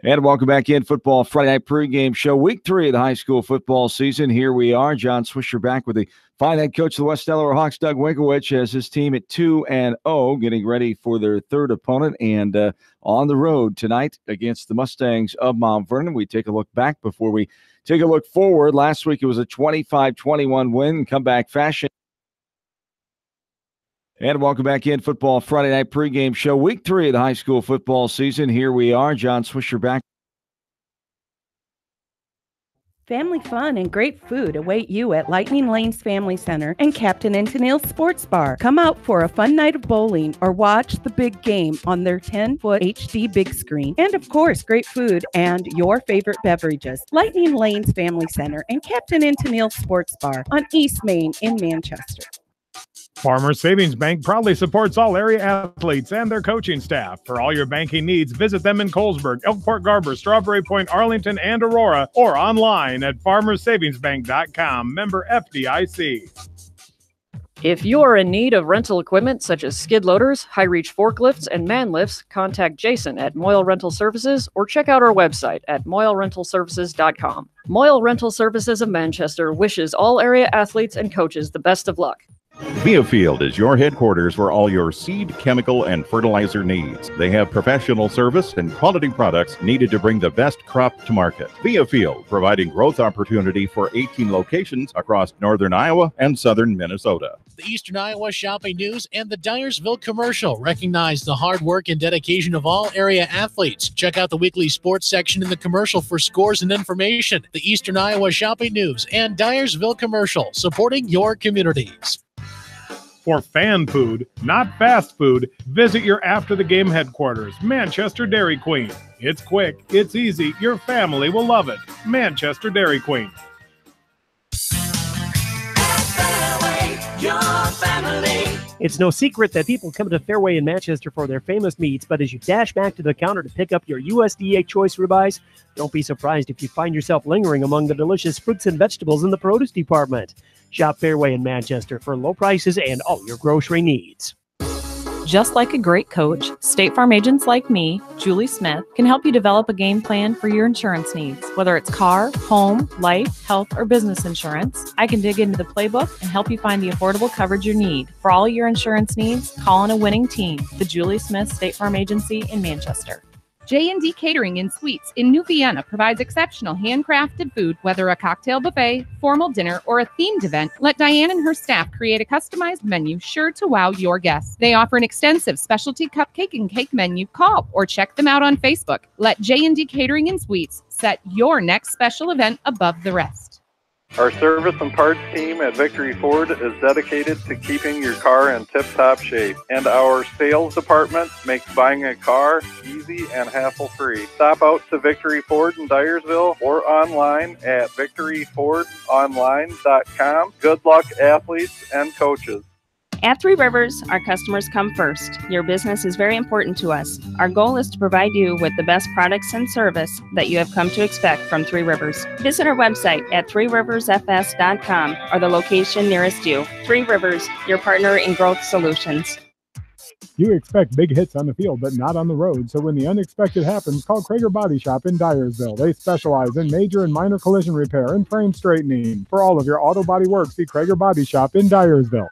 And welcome back in Football Friday Night Pregame Show, Week 3 of the high school football season. Here we are, John Swisher back with the fine head coach of the West Delaware Hawks, Doug Winkowicz, has his team at 2-0, getting ready for their third opponent and on the road tonight against the Mustangs of Mount Vernon. We take a look back before we take a look forward. Last week it was a 25-21 win, comeback fashion. And welcome back in Football Friday Night Pregame Show, Week 3 of the high school football season. Here we are, John Swisher back. Family fun and great food await you at Lightning Lanes Family Center and Captain and Tennille's Sports Bar. Come out for a fun night of bowling or watch the big game on their 10-foot HD big screen. And of course, great food and your favorite beverages. Lightning Lanes Family Center and Captain and Tennille's Sports Bar on East Main in Manchester. Farmers Savings Bank proudly supports all area athletes and their coaching staff. For all your banking needs, visit them in Colesburg, Elkport Garber, Strawberry Point, Arlington, and Aurora, or online at farmersavingsbank.com. Member FDIC. If you are in need of rental equipment such as skid loaders, high-reach forklifts, and man lifts, contact Jason at Moyle Rental Services or check out our website at moylerentalservices.com. Moyle Rental Services of Manchester wishes all area athletes and coaches the best of luck. Viafield is your headquarters for all your seed, chemical, and fertilizer needs. They have professional service and quality products needed to bring the best crop to market. Viafield, providing growth opportunity for 18 locations across northern Iowa and southern Minnesota. The Eastern Iowa Shopping News and the Dyersville Commercial recognize the hard work and dedication of all area athletes. Check out the weekly sports section in the commercial for scores and information. The Eastern Iowa Shopping News and Dyersville Commercial, supporting your communities. For fan food, not fast food, visit your after-the-game headquarters, Manchester Dairy Queen. It's quick, it's easy, your family will love it. Manchester Dairy Queen. It's no secret that people come to Fairway in Manchester for their famous meats, but as you dash back to the counter to pick up your USDA choice ribeyes, don't be surprised if you find yourself lingering among the delicious fruits and vegetables in the produce department. Shop Fairway in Manchester for low prices and all your grocery needs. Just like a great coach, State Farm agents like me, Julie Smith, can help you develop a game plan for your insurance needs. Whether it's car, home, life, health, or business insurance, I can dig into the playbook and help you find the affordable coverage you need. For all your insurance needs, call on a winning team, the Julie Smith State Farm Agency in Manchester. J&D Catering and Suites in New Vienna provides exceptional handcrafted food, whether a cocktail buffet, formal dinner, or a themed event. Let Diane and her staff create a customized menu sure to wow your guests. They offer an extensive specialty cupcake and cake menu. Call or check them out on Facebook. Let J&D Catering and Suites set your next special event above the rest. Our service and parts team at Victory Ford is dedicated to keeping your car in tip-top shape. And our sales department makes buying a car easy and hassle-free. Stop out to Victory Ford in Dyersville or online at victoryfordonline.com. Good luck, athletes and coaches. At Three Rivers, our customers come first. Your business is very important to us. Our goal is to provide you with the best products and service that you have come to expect from Three Rivers. Visit our website at threeriversfs.com or the location nearest you. Three Rivers, your partner in growth solutions. You expect big hits on the field, but not on the road. So when the unexpected happens, call Krager Body Shop in Dyersville. They specialize in major and minor collision repair and frame straightening. For all of your auto body work, see Krager Body Shop in Dyersville.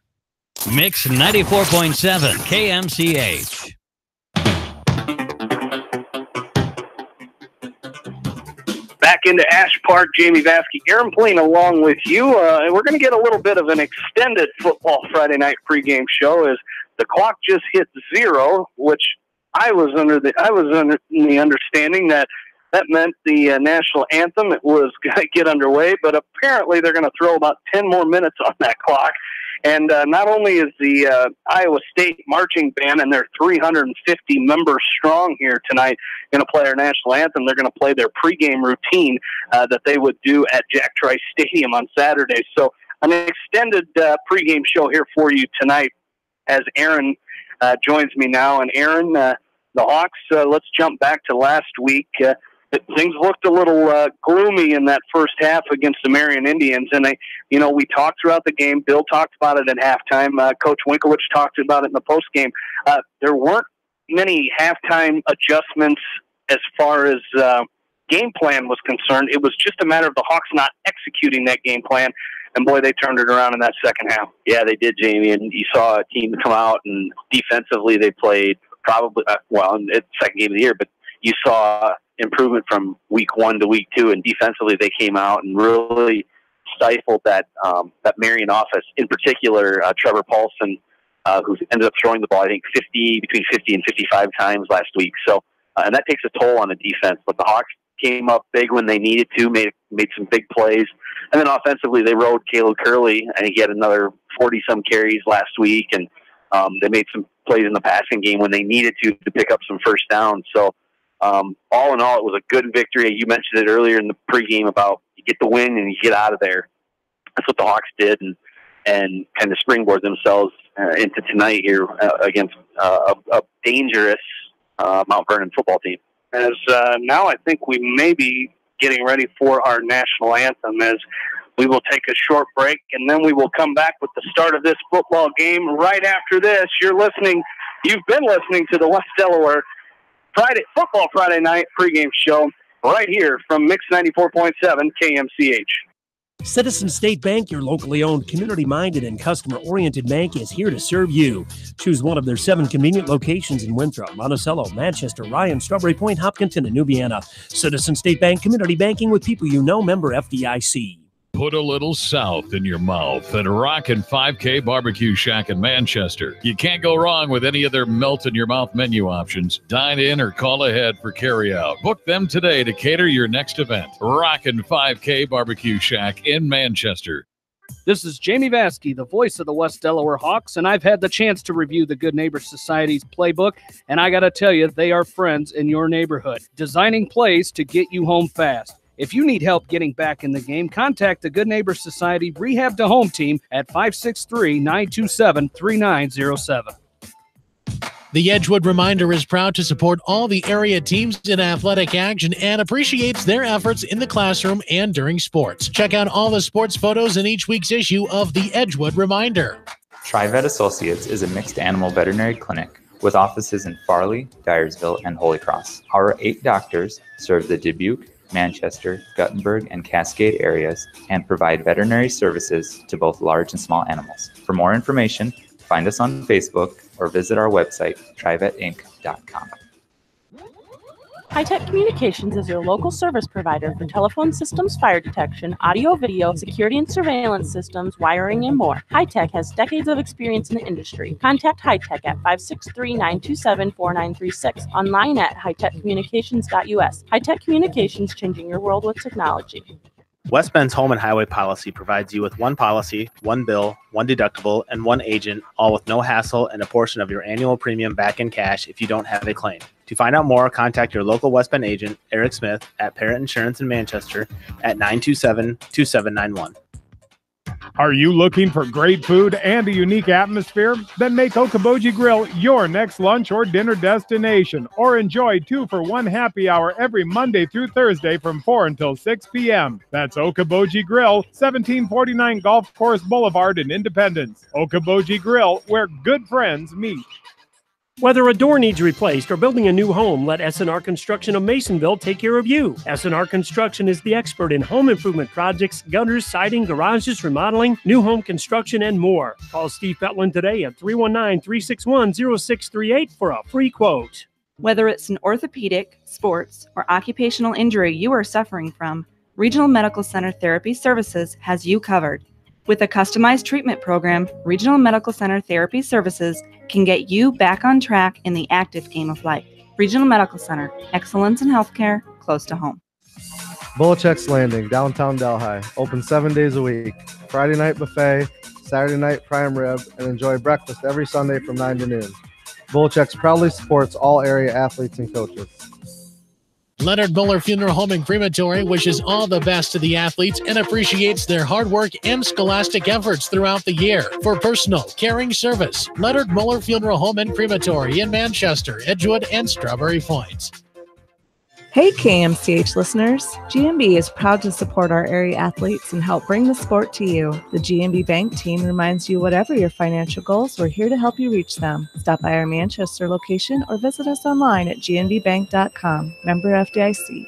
Mix 94.7 KMCH. Back into Ash Park, Jamie Vaskey, Aaron playing along with you. And we're going to get a little bit of an extended football Friday night pregame show as the clock just hit 0, which I was under the understanding that meant the national anthem was going to get underway, but apparently they're going to throw about 10 more minutes on that clock. And not only is the Iowa State marching band, and they're 350 members strong here tonight, going to play our national anthem, they're going to play their pregame routine that they would do at Jack Trice Stadium on Saturday. So an extended pregame show here for you tonight as Aaron joins me now. And Aaron, the Hawks, let's jump back to last week. Things looked a little gloomy in that first half against the Marion Indians. And, we talked throughout the game. Bill talked about it at halftime. Coach Winkowicz talked about it in the postgame. There weren't many halftime adjustments as far as game plan was concerned. It was just a matter of the Hawks not executing that game plan. And, boy, they turned it around in that second half. Yeah, they did, Jamie. And you saw a team come out, and defensively they played probably, it's the second game of the year, but you saw improvement from week 1 to week 2, and defensively they came out and really stifled that Marion offense. In particular, Trevor Paulson, who ended up throwing the ball, I think, between 50 and 55 times last week. So, and that takes a toll on the defense. But the Hawks came up big when they needed to, made some big plays. And then offensively, they rode Caleb Curley, and he had another 40-some carries last week. And they made some plays in the passing game when they needed to pick up some first downs. So, all in all, it was a good victory. You mentioned it earlier in the pregame about you get the win and you get out of there. That's what the Hawks did, and kind of springboard themselves into tonight here against a dangerous Mount Vernon football team. As now I think we may be getting ready for our national anthem, as we will take a short break, and then we will come back with the start of this football game right after this. You've been listening to the West Delaware Football Friday night pregame show right here from Mix 94.7 KMCH. Citizen State Bank, your locally owned, community-minded, and customer-oriented bank, is here to serve you. Choose one of their 7 convenient locations in Winthrop, Monticello, Manchester, Ryan, Strawberry Point, Hopkinton, and New Vienna. Citizen State Bank, community banking with people you know, member FDIC. Put a little south in your mouth at Rockin' 5K Barbecue Shack in Manchester. You can't go wrong with any of their melt-in-your-mouth menu options. Dine in or call ahead for carry-out. Book them today to cater your next event. Rockin' 5K Barbecue Shack in Manchester. This is Jamie Vaskey, the voice of the West Delaware Hawks, and I've had the chance to review the Good Neighbor Society's playbook, and I got to tell you, they are friends in your neighborhood, designing plays to get you home fast. If you need help getting back in the game, contact the Good Neighbor Society Rehab to Home team at 563-927-3907. The Edgewood Reminder is proud to support all the area teams in athletic action and appreciates their efforts in the classroom and during sports. Check out all the sports photos in each week's issue of the Edgewood Reminder. TriVet Associates is a mixed animal veterinary clinic with offices in Farley, Dyersville, and Holy Cross. Our 8 doctors serve the Dubuque, Manchester, Guttenberg, and Cascade areas and provide veterinary services to both large and small animals. For more information, find us on Facebook or visit our website, trivetinc.com. High-Tech Communications is your local service provider for telephone systems, fire detection, audio, video, security and surveillance systems, wiring, and more. High-Tech has decades of experience in the industry. Contact High-Tech at 563-927-4936, online at hightechcommunications.us. High-Tech Communications, changing your world with technology. West Bend's home and highway policy provides you with one policy, one bill, one deductible, and one agent, all with no hassle and a portion of your annual premium back in cash if you don't have a claim. To find out more, contact your local West Bend agent, Eric Smith, at Parrott Insurance in Manchester at 927-2791. Are you looking for great food and a unique atmosphere? Then make Okoboji Grill your next lunch or dinner destination, or enjoy 2-for-1 happy hour every Monday through Thursday from 4 until 6 p.m. That's Okoboji Grill, 1749 Golf Course Boulevard in Independence. Okoboji Grill, where good friends meet. Whether a door needs replaced or building a new home, let S&R Construction of Masonville take care of you. S&R Construction is the expert in home improvement projects, gutters, siding, garages, remodeling, new home construction, and more. Call Steve Fetland today at 319-361-0638 for a free quote. Whether it's an orthopedic, sports, or occupational injury you are suffering from, Regional Medical Center Therapy Services has you covered. With a customized treatment program, Regional Medical Center Therapy Services can get you back on track in the active game of life. Regional Medical Center, excellence in healthcare, close to home. Bolichek's Landing, downtown Delhi, open 7 days a week. Friday night buffet, Saturday night prime rib, and enjoy breakfast every Sunday from 9 to noon. Bolichek's proudly supports all area athletes and coaches. Leonard Muller Funeral Home and Crematory wishes all the best to the athletes and appreciates their hard work and scholastic efforts throughout the year. For personal, caring service, Leonard Muller Funeral Home and Crematory in Manchester, Edgewood, and Strawberry Point. Hey KMCH listeners, GMB is proud to support our area athletes and help bring the sport to you. The GMB Bank team reminds you whatever your financial goals, we're here to help you reach them. Stop by our Manchester location or visit us online at gnbbank.com. Member FDIC.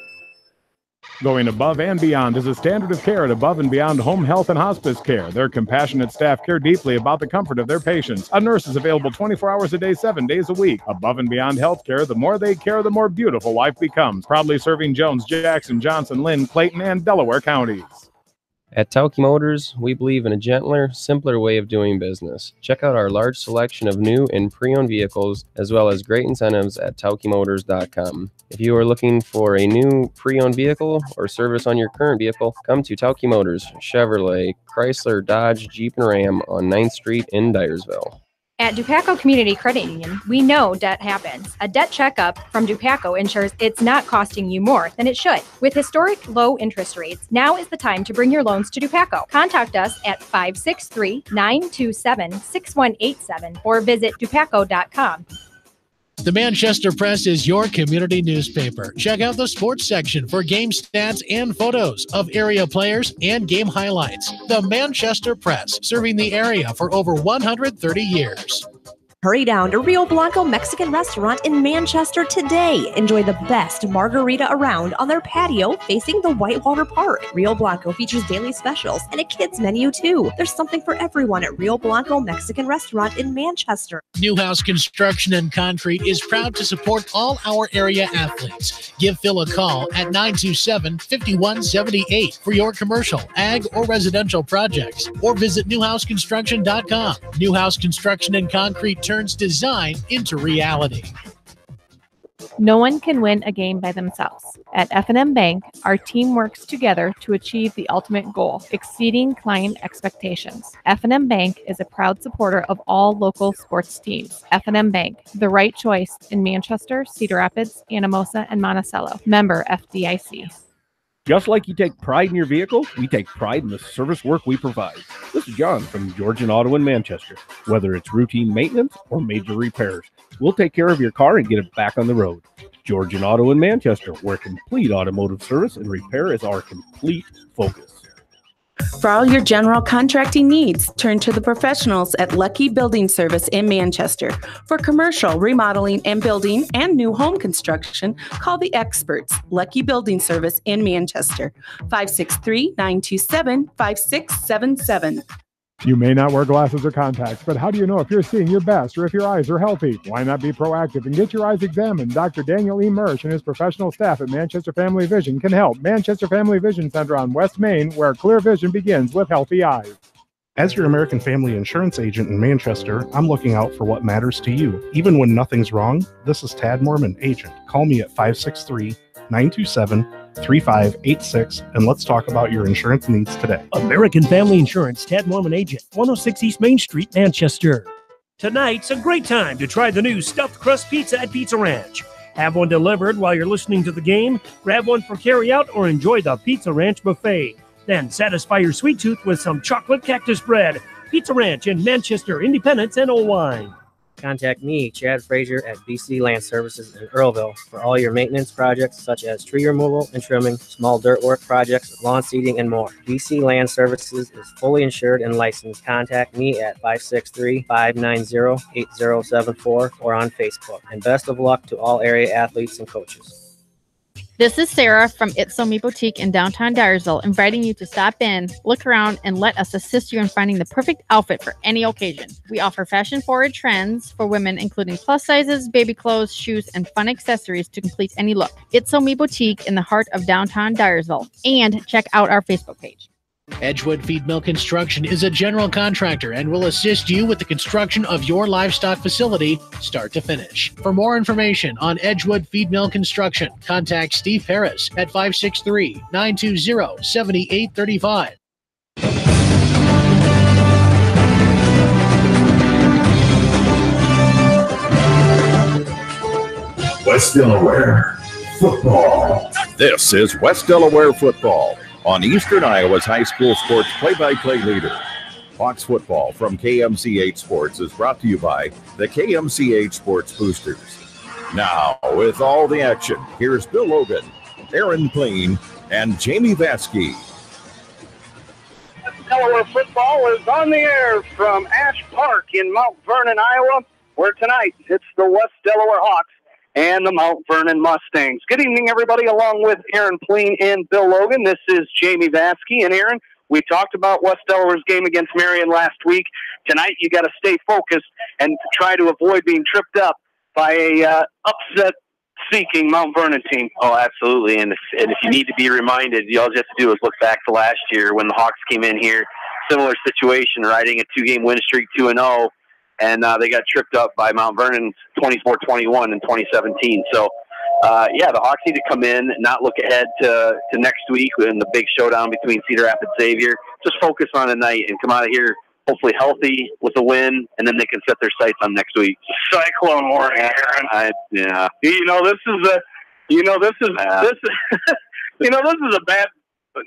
Going above and beyond is a standard of care at Above and Beyond Home Health and Hospice Care. Their compassionate staff care deeply about the comfort of their patients. A nurse is available 24 hours a day, 7 days a week. Above and Beyond Healthcare, the more they care, the more beautiful life becomes. Proudly serving Jones, Jackson, Johnson, Lynn, Clayton, and Delaware counties. At Tauke Motors, we believe in a gentler, simpler way of doing business. Check out our large selection of new and pre-owned vehicles, as well as great incentives at taukemotors.com. If you are looking for a new pre-owned vehicle or service on your current vehicle, come to Tauke Motors, Chevrolet, Chrysler, Dodge, Jeep, and Ram on 9th Street in Dyersville. At Dupaco Community Credit Union, we know debt happens. A debt checkup from Dupaco ensures it's not costing you more than it should. With historic low interest rates, now is the time to bring your loans to Dupaco. Contact us at 563-927-6187 or visit dupaco.com. The Manchester Press is your community newspaper. Check out the sports section for game stats and photos of area players and game highlights. The Manchester Press, serving the area for over 130 years. Hurry down to Rio Blanco Mexican Restaurant in Manchester today. Enjoy the best margarita around on their patio facing the Whitewater Park. Rio Blanco features daily specials and a kids menu too. There's something for everyone at Rio Blanco Mexican Restaurant in Manchester. Newhouse Construction and Concrete is proud to support all our area athletes. Give Phil a call at 927-5178 for your commercial, ag, or residential projects, or visit newhouseconstruction.com. Newhouse Construction and Concrete turns design into reality. No one can win a game by themselves. At F&M Bank, our team works together to achieve the ultimate goal, exceeding client expectations. F&M Bank is a proud supporter of all local sports teams. F&M Bank, the right choice in Manchester, Cedar Rapids, Anamosa, and Monticello. Member FDIC. Just like you take pride in your vehicle, we take pride in the service work we provide. This is John from Georgian Auto in Manchester. Whether it's routine maintenance or major repairs, we'll take care of your car and get it back on the road. Georgian Auto in Manchester, where complete automotive service and repair is our complete focus. For all your general contracting needs, turn to the professionals at Lucky Building Service in Manchester. For commercial, remodeling, and building and new home construction, call the experts, Lucky Building Service in Manchester, 563-927-5677. You may not wear glasses or contacts, but how do you know if you're seeing your best or if your eyes are healthy? Why not be proactive and get your eyes examined? Dr. Daniel E. Mersch and his professional staff at Manchester Family Vision can help. Manchester Family Vision Center on West Main, where clear vision begins with healthy eyes. As your American Family Insurance agent in Manchester, I'm looking out for what matters to you. Even when nothing's wrong, this is Tad Mormon, agent. Call me at 563-927-3586 and let's talk about your insurance needs today. American Family Insurance, Tad Mormon Agent, 106 East Main Street, Manchester. Tonight's a great time to try the new stuffed crust pizza at Pizza Ranch. Have one delivered while you're listening to the game, grab one for carryout, or enjoy the Pizza Ranch buffet. Then satisfy your sweet tooth with some chocolate cactus bread. Pizza Ranch in Manchester, Independence, and Old Wine. contact me, Chad Frazier, at BC Land Services in Earlville for all your maintenance projects such as tree removal and trimming, small dirt work projects, lawn seeding, and more. BC Land Services is fully insured and licensed. Contact me at 563-590-8074 or on Facebook. And best of luck to all area athletes and coaches. This is Sarah from It's So Me Boutique in downtown Dyersville, inviting you to stop in, look around, and let us assist you in finding the perfect outfit for any occasion. We offer fashion-forward trends for women, including plus sizes, baby clothes, shoes, and fun accessories to complete any look. It's So Me Boutique in the heart of downtown Dyersville. And check out our Facebook page. Edgewood Feed Mill Construction is a general contractor and will assist you with the construction of your livestock facility start to finish. For more information on Edgewood Feed Mill Construction, contact Steve Harris at 563-920-7835. West Delaware football. This is West Delaware football on Eastern Iowa's high school sports play-by-play leader. Hawks football from KMCH Sports is brought to you by the KMCH Sports Boosters. Now, with all the action, here's Bill Logan, Aaron Pleen, and Jamie Vasky. Delaware football is on the air from Ash Park in Mount Vernon, Iowa, where tonight it's the West Delaware Hawks and the Mount Vernon Mustangs. Good evening, everybody, along with Aaron Pleen and Bill Logan. This is Jamie Vasky. And Aaron, we talked about West Delaware's game against Marion last week. Tonight, you got to stay focused and try to avoid being tripped up by a upset-seeking Mount Vernon team. Oh, absolutely. And if you need to be reminded, all you have to do is look back to last year when the Hawks came in here. Similar situation, riding a two-game win streak, 2-0. And they got tripped up by Mount Vernon 24-21 in 2017. So, the Hawks need to come in and not look ahead to next week in the big showdown between Cedar Rapids Xavier. Just focus on tonight and come out of here hopefully healthy with a win, and then they can set their sights on next week. Cyclone warning, Aaron. Yeah. This is a bad,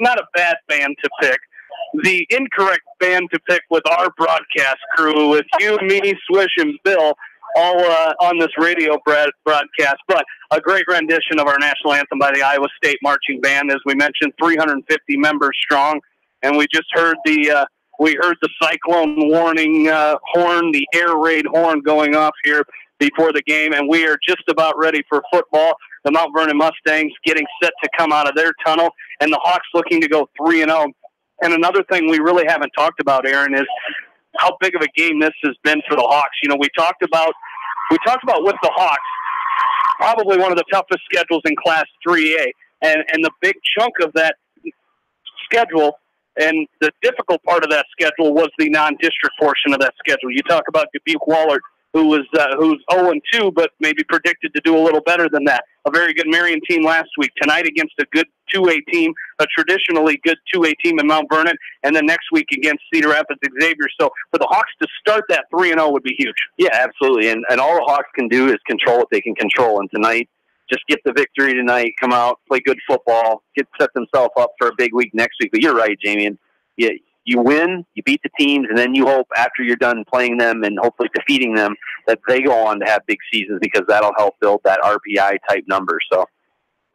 not a bad band to pick. The incorrect band to pick with our broadcast crew, with you, me, Swish, and Bill, all on this radio broadcast. But a great rendition of our national anthem by the Iowa State Marching Band, as we mentioned, 350 members strong. And we just heard the cyclone warning horn, the air raid horn going off here before the game, and we are just about ready for football. The Mount Vernon Mustangs getting set to come out of their tunnel, and the Hawks looking to go 3-0. And another thing we really haven't talked about, Aaron, is how big of a game this has been for the Hawks. You know, we talked about with the Hawks, probably one of the toughest schedules in Class 3A. And the big chunk of that schedule and the difficult part of that schedule was the non-district portion of that schedule. You talk about Dubuque-Wahlert, who's 0-2, but maybe predicted to do a little better than that. A very good Marion team last week. Tonight against a good 2A team, a traditionally good 2A team in Mount Vernon, and then next week against Cedar Rapids Xavier. So for the Hawks to start that 3-0 would be huge. Yeah, absolutely. And all the Hawks can do is control what they can control. And tonight, just get the victory tonight, come out, play good football, set themselves up for a big week next week. But you're right, Jamie. And you win, you beat the teams, and then you hope after you're done playing them and hopefully defeating them that they go on to have big seasons, because that'll help build that RPI-type number. So,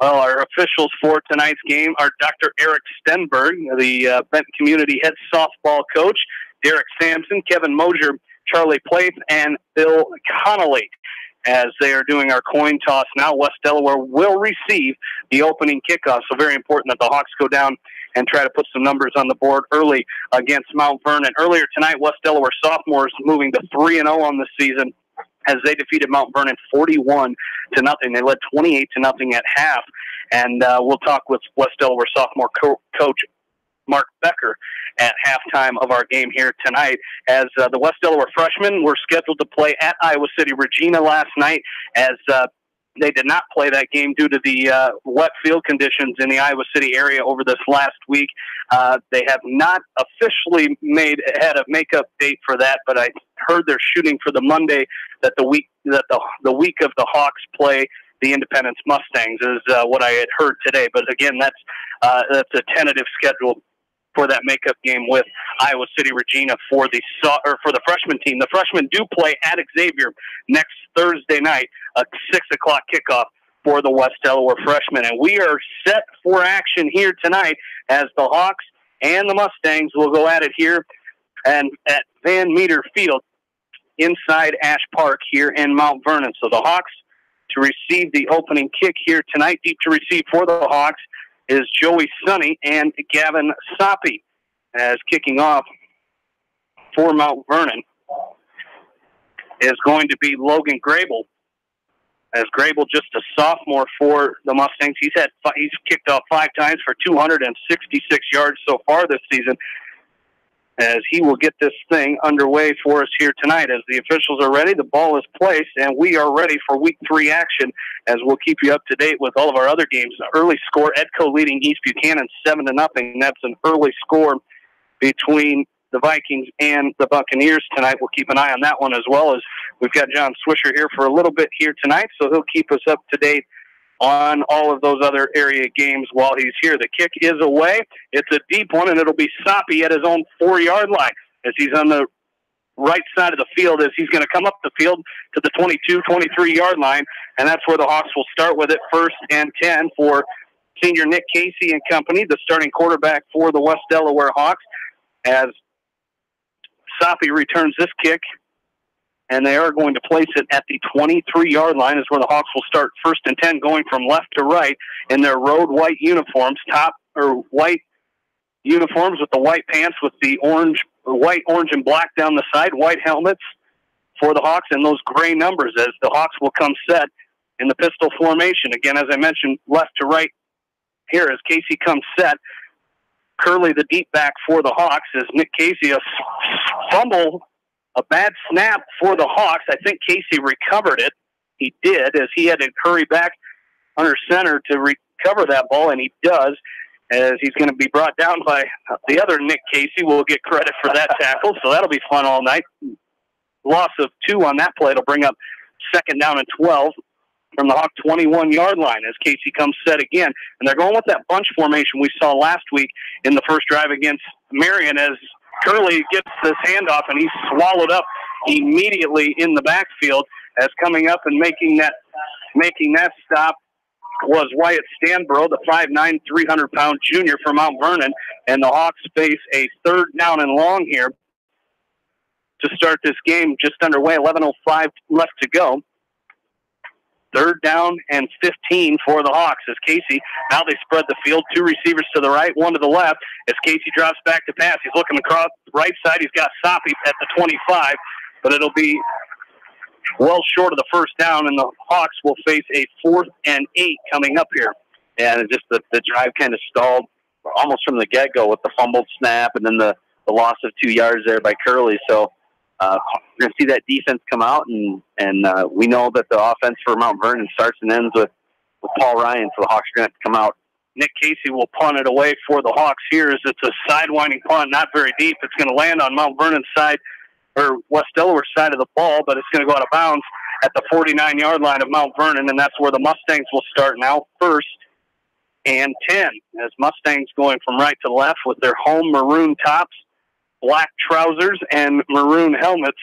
well, our officials for tonight's game are Dr. Eric Stenberg, the Benton Community head softball coach, Derek Sampson, Kevin Mosier, Charlie Plath, and Bill Connolly. As they are doing our coin toss now, West Delaware will receive the opening kickoff. So very important that the Hawks go down and try to put some numbers on the board early against Mount Vernon. Earlier tonight, West Delaware sophomores moving to 3-0 on the season as they defeated Mount Vernon 41-0. They led 28-0 at half. And we'll talk with West Delaware sophomore coach Mark Becker at halftime of our game here tonight, as the West Delaware freshmen were scheduled to play at Iowa City Regina last night, as they did not play that game due to the wet field conditions in the Iowa City area over this last week. They have not officially had a makeup date for that, but I heard they're shooting for the Monday that the week of the Hawks play the Independence Mustangs, is what I had heard today. But again, that's a tentative schedule for that makeup game with Iowa City Regina for the freshman team. The freshmen do play at Xavier next Thursday night, a 6 o'clock kickoff for the West Delaware freshmen. And we are set for action here tonight as the Hawks and the Mustangs will go at it here and at Van Meter Field inside Ash Park here in Mount Vernon. So the Hawks to receive the opening kick here tonight. Deep to receive for the Hawks is Joey Sonny and Gavin Soppy, as kicking off for Mount Vernon is going to be Logan Grable. As Grable, just a sophomore for the Mustangs, he's kicked off 5 times for 266 yards so far this season, as he will get this thing underway for us here tonight. As the officials are ready, the ball is placed, and we are ready for Week 3 action, as we'll keep you up to date with all of our other games. The early score, Edco leading East Buchanan 7-0. That's an early score between the Vikings and the Buccaneers tonight. We'll keep an eye on that one, as well as we've got John Swisher here for a little bit here tonight, so he'll keep us up to date on all of those other area games while he's here. The kick is away. It's a deep one, and it'll be Soppy at his own 4-yard line, as he's on the right side of the field, as he's going to come up the field to the 22, 23-yard line, and that's where the Hawks will start with it, 1st and 10 for senior Nick Casey and company, the starting quarterback for the West Delaware Hawks, as Soppy returns this kick, and they are going to place it at the 23-yard line, is where the Hawks will start 1st and 10, going from left to right in their road white uniforms, white uniforms with the white pants with the white, orange, and black down the side, white helmets for the Hawks, and those gray numbers, as the Hawks will come set in the pistol formation. Again, as I mentioned, left to right here as Casey comes set. Curley, the deep back for the Hawks, as Nick Casey, a fumble, a bad snap for the Hawks. I think Casey recovered it. He did, as he had to hurry back under center to recover that ball, and he does, as he's going to be brought down by the other Nick Casey. We'll get credit for that tackle, so that'll be fun all night. Loss of 2 on that play. It'll bring up 2nd down and 12 from the Hawk 21-yard line as Casey comes set again. And they're going with that bunch formation we saw last week in the first drive against Marion, as Curley gets this handoff, and he's swallowed up immediately in the backfield, as coming up and making that stop was Wyatt Stanborough, the 5'9", 300-pound junior from Mount Vernon. And the Hawks face a 3rd down and long here to start this game, just underway, 11:05 left to go. 3rd down and 15 for the Hawks as Casey, now they spread the field, 2 receivers to the right, 1 to the left, as Casey drops back to pass. He's looking across the right side. He's got Soppy at the 25, but it'll be well short of the 1st down, and the Hawks will face a 4th and 8 coming up here. And just the drive kind of stalled almost from the get-go with the fumbled snap and then the loss of 2 yards there by Curley. So we're going to see that defense come out, and we know that the offense for Mount Vernon starts and ends with Paul Ryan, so the Hawks are going to have to come out. Nick Casey will punt it away for the Hawks here, as it's a sidewinding punt, not very deep. It's going to land on Mount Vernon's side, or West Delaware side of the ball, but it's going to go out of bounds at the 49-yard line of Mount Vernon, and that's where the Mustangs will start now, 1st and 10, as Mustangs going from right to left with their home maroon tops, black trousers, and maroon helmets.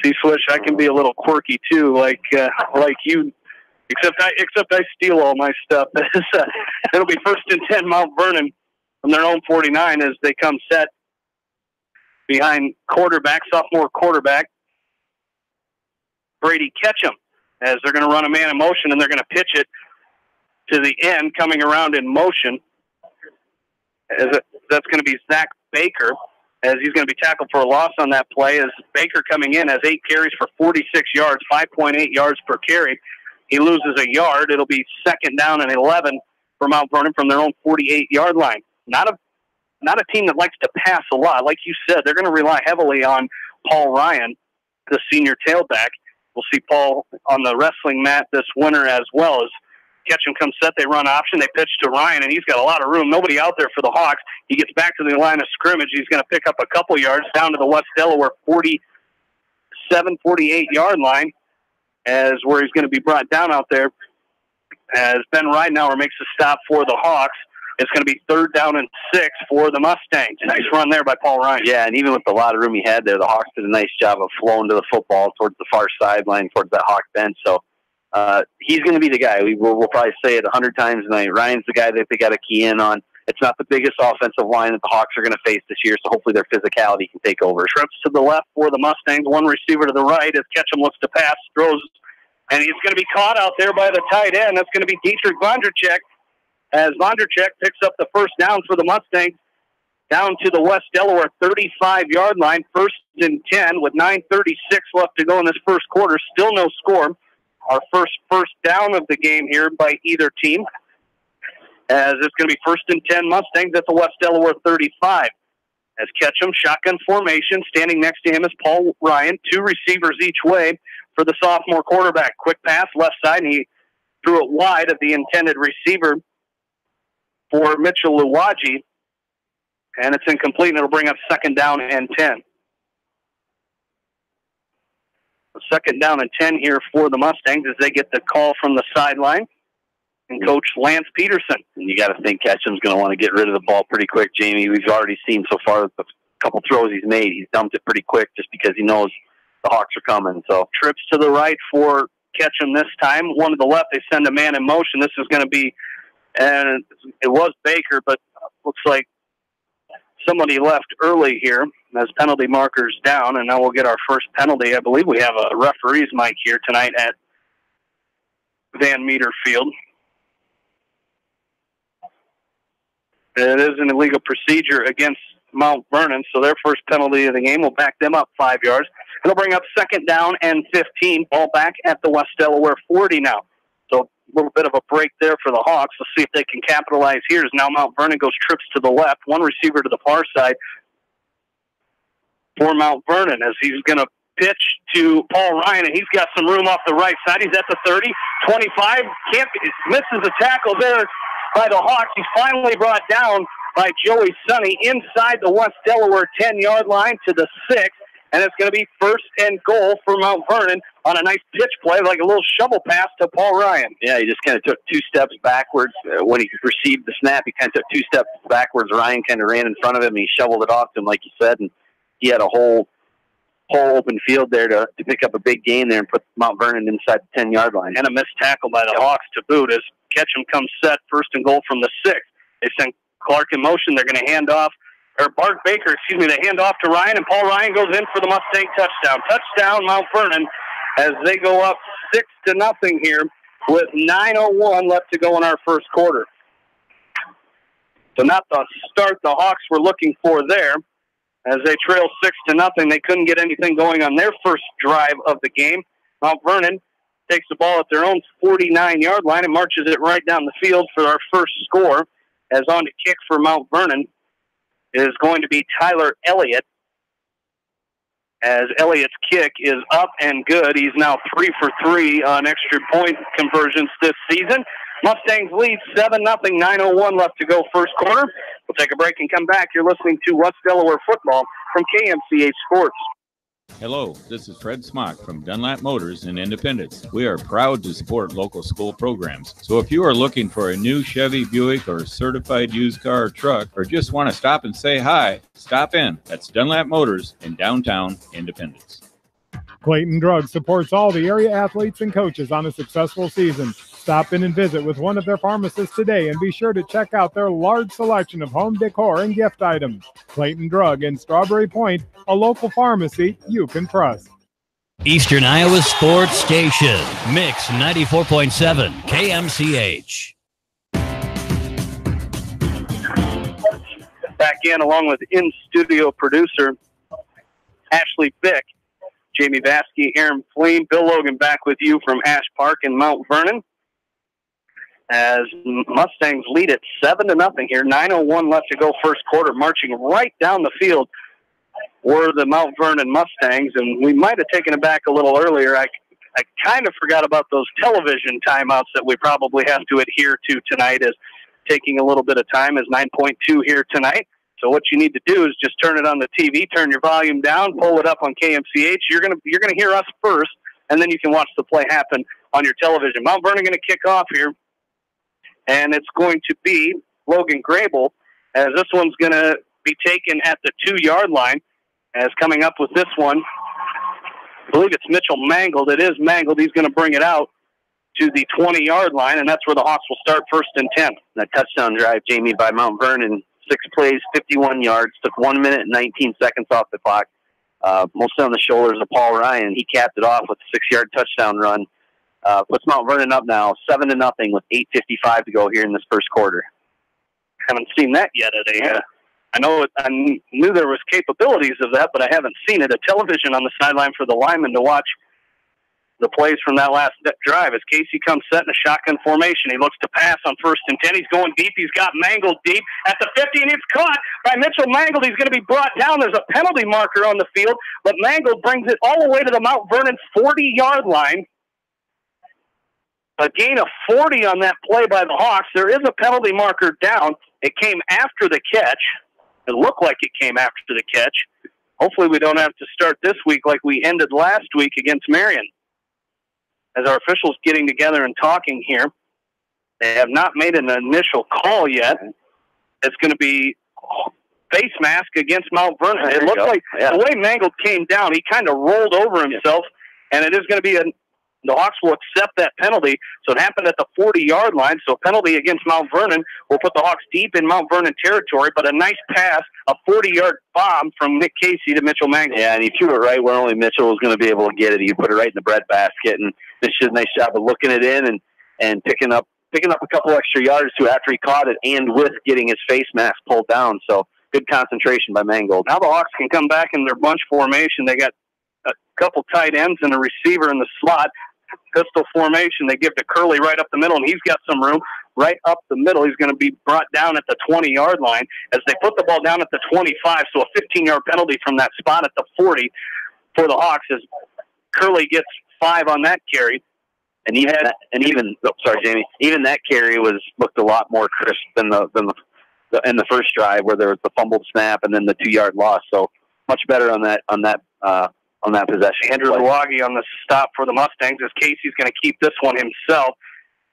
See, Swish, I can be a little quirky too, like you, except I steal all my stuff. It'll be 1st and 10 Mount Vernon from their own 49 as they come set behind sophomore quarterback Brady Ketchum, as they're going to run a man in motion, and they're going to pitch it to the end, coming around in motion. That's going to be Zach Baker, as he's going to be tackled for a loss on that play, as Baker coming in has 8 carries for 46 yards, 5.8 yards per carry. He loses a yard. It'll be 2nd down and 11 for Mount Vernon from their own 48-yard line. Not a team that likes to pass a lot. Like you said, they're going to rely heavily on Paul Ryan, the senior tailback. We'll see Paul on the wrestling mat this winter as well. As Ketchum comes set, they run option, they pitch to Ryan, and he's got a lot of room. Nobody out there for the Hawks. He gets back to the line of scrimmage. He's going to pick up a couple yards down to the West Delaware 47, 48-yard line, as where he's going to be brought down out there, as Ben Ridenauer makes a stop for the Hawks It's going to be 3rd down and 6 for the Mustangs. Nice run there by Paul Ryan. Yeah, and even with the lot of room he had there, the Hawks did a nice job of flowing to the football towards the far sideline, towards that Hawk bench. So he's going to be the guy. We'll probably say it 100 times tonight. Ryan's the guy that they got to key in on. It's not the biggest offensive line that the Hawks are going to face this year, so hopefully their physicality can take over. Trips to the left for the Mustangs, one receiver to the right as Ketchum looks to pass, throws, and he's going to be caught out there by the tight end. That's going to be Dietrich Vondracek, as Vondracek picks up the first down for the Mustangs down to the West Delaware 35-yard line, 1st and 10 with 9:36 left to go in this first quarter. Still no score. Our first down of the game here by either team, as it's going to be 1st and 10 Mustangs at the West Delaware 35. As Ketchum, shotgun formation, standing next to him is Paul Ryan, 2 receivers each way for the sophomore quarterback. Quick pass, left side, and he threw it wide of the intended receiver for Mitchell Luwaji, and it's incomplete, and it'll bring up 2nd down and 10. 2nd down and 10 here for the Mustangs as they get the call from the sideline. And Coach Lance Peterson. And you got to think Ketchum's going to want to get rid of the ball pretty quick, Jamie. We've already seen so far the couple throws he's made. He's dumped it pretty quick just because he knows the Hawks are coming. So trips to the right for Ketchum this time. One to the left, they send a man in motion. This is going to be, and it was Baker, but looks like somebody left early here as penalty markers down, and now we'll get our first penalty. I believe we have a referee's mic here tonight at Van Meter Field. It is an illegal procedure against Mount Vernon, so their first penalty of the game will back them up 5 yards. It'll bring up 2nd down and 15. Ball back at the West Delaware 40 now. So a little bit of a break there for the Hawks. Let's see if they can capitalize here as now Mount Vernon goes trips to the left. One receiver to the far side for Mount Vernon as he's going to pitch to Paul Ryan, and he's got some room off the right side. He's at the 30, 25, misses a tackle there by the Hawks. He's finally brought down by Joey Sonny inside the West Delaware 10-yard line to the 6, and it's going to be 1st and goal for Mount Vernon on a nice pitch play, like a little shovel pass to Paul Ryan. Yeah, he just kind of took 2 steps backwards. When he received the snap, he kind of took 2 steps backwards. Ryan kind of ran in front of him, and he shoveled it off to him, like you said, and he had a whole open field there to pick up a big gain there and put Mount Vernon inside the 10-yard line. And a missed tackle by the Hawks to boot as Ketchum comes set, 1st and goal from the 6. They send Clark in motion. They're going to hand off, or Bart Baker, they hand off to Ryan, and Paul Ryan goes in for the Mustang touchdown. Touchdown, Mount Vernon, as they go up 6-0 here with 9:01 left to go in our first quarter. So not the start the Hawks were looking for there. As they trail 6-0, they couldn't get anything going on their first drive of the game. Mount Vernon takes the ball at their own 49-yard line and marches it right down the field for our first score. As on to kick for Mount Vernon is going to be Tyler Elliott. As Elliott's kick is up and good. He's now 3 for 3 on extra point conversions this season. Mustangs lead 7-0, 9:01 left to go first quarter. We'll take a break and come back. You're listening to West Delaware Football from KMCH Sports. Hello, this is Fred Smock from Dunlap Motors in Independence. We are proud to support local school programs. So if you are looking for a new Chevy, Buick, or certified used car or truck, or just want to stop and say hi, stop in. That's Dunlap Motors in downtown Independence. Clayton Drug supports all the area athletes and coaches on a successful season. Stop in and visit with one of their pharmacists today and be sure to check out their large selection of home decor and gift items. Clayton Drug in Strawberry Point, a local pharmacy you can trust. Eastern Iowa Sports Station, Mix 94.7, KMCH. Back in along with in-studio producer Ashley Bick, Jamie Vaskey, Aaron Fleem, Bill Logan back with you from Ash Park in Mount Vernon. As Mustangs lead it 7-0 here, 9:01 left to go first quarter, marching right down the field were the Mount Vernon Mustangs, and we might have taken it back a little earlier. I kind of forgot about those television timeouts that we probably have to adhere to tonight, as taking a little bit of time, as 9.2 here tonight. So what you need to do is just turn it on the TV, turn your volume down, pull it up on KMCH. You're gonna hear us first, and then you can watch the play happen on your television. Mount Vernon going to kick off here, and it's going to be Logan Grable, as this one's going to be taken at the 2-yard line. As coming up with this one, I believe it's Mitchell Mangold. It is Mangold. He's going to bring it out to the 20-yard line, and that's where the Hawks will start 1st and 10. That touchdown drive, Jamie, by Mount Vernon, 6 plays, 51 yards, took 1 minute and 19 seconds off the clock. Mostly on the shoulders of Paul Ryan. He capped it off with a 6-yard touchdown run. Puts Mount Vernon up now 7-0 with 8:55 to go here in this first quarter. Haven't seen that yet at a. I knew there was capabilities of that, but I haven't seen it. A television on the sideline for the linemen to watch the plays from that last drive as Casey comes set in a shotgun formation. He looks to pass on 1st and 10. He's going deep. He's got Mangold deep at the 50, and it's caught by Mitchell Mangold. He's going to be brought down. There's a penalty marker on the field, but Mangold brings it all the way to the Mount Vernon 40-yard line. A gain of 40 on that play by the Hawks. There is a penalty marker down. It came after the catch. It looked like it came after the catch. Hopefully we don't have to start this week like we ended last week against Marion. As our officials getting together and talking here, they have not made an initial call yet. It's going to be face mask against Mount Vernon. It looked like the way Mangold came down, he kind of rolled over himself, and it is going to be the Hawks will accept that penalty. So it happened at the 40-yard line. So a penalty against Mount Vernon will put the Hawks deep in Mount Vernon territory, but a nice pass, a 40-yard bomb from Nick Casey to Mitchell Mangold. Yeah, and he threw it right where only Mitchell was going to be able to get it. He put it right in the breadbasket, and this did a nice job of looking it in and picking up a couple extra yards too after he caught it and with getting his face mask pulled down. So good concentration by Mangold. Now the Hawks can come back in their bunch formation. They got a couple tight ends and a receiver in the slot. Pistol formation. They give to Curley right up the middle, and he's got some room right up the middle. He's going to be brought down at the 20-yard line as they put the ball down at the 25, so a 15-yard penalty from that spot at the 40 for the Hawks as Curley gets 5 on that carry. And even that carry looked a lot more crisp than in the first drive where there was the fumbled snap and then the 2-yard loss. So much better on that possession. Andrew Luagi on the stop for the Mustangs as Casey's going to keep this one himself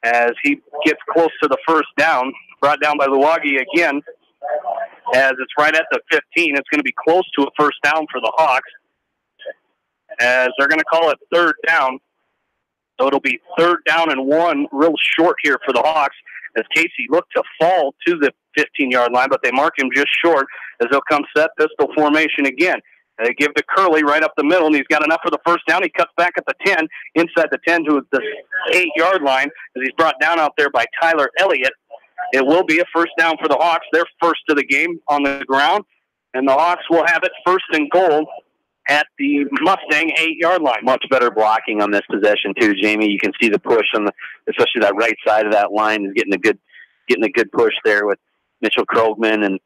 as he gets close to the first down. Brought down by Luagi again as it's right at the 15. It's going to be close to a first down for the Hawks as they're going to call it 3rd down. So it'll be 3rd down and 1, real short here for the Hawks as Casey looked to fall to the 15-yard line, but they mark him just short as they'll come set pistol formation again. They give to Curley right up the middle, and he's got enough for the first down. He cuts back at the 10, inside the 10 to the 8-yard line as he's brought down out there by Tyler Elliott. It will be a first down for the Hawks. They're first of the game on the ground, and the Hawks will have it 1st and goal at the Mustang 8-yard line. Much better blocking on this possession too, Jamie. You can see the push on especially that right side of that line is getting a good push there with Mitchell Krogman and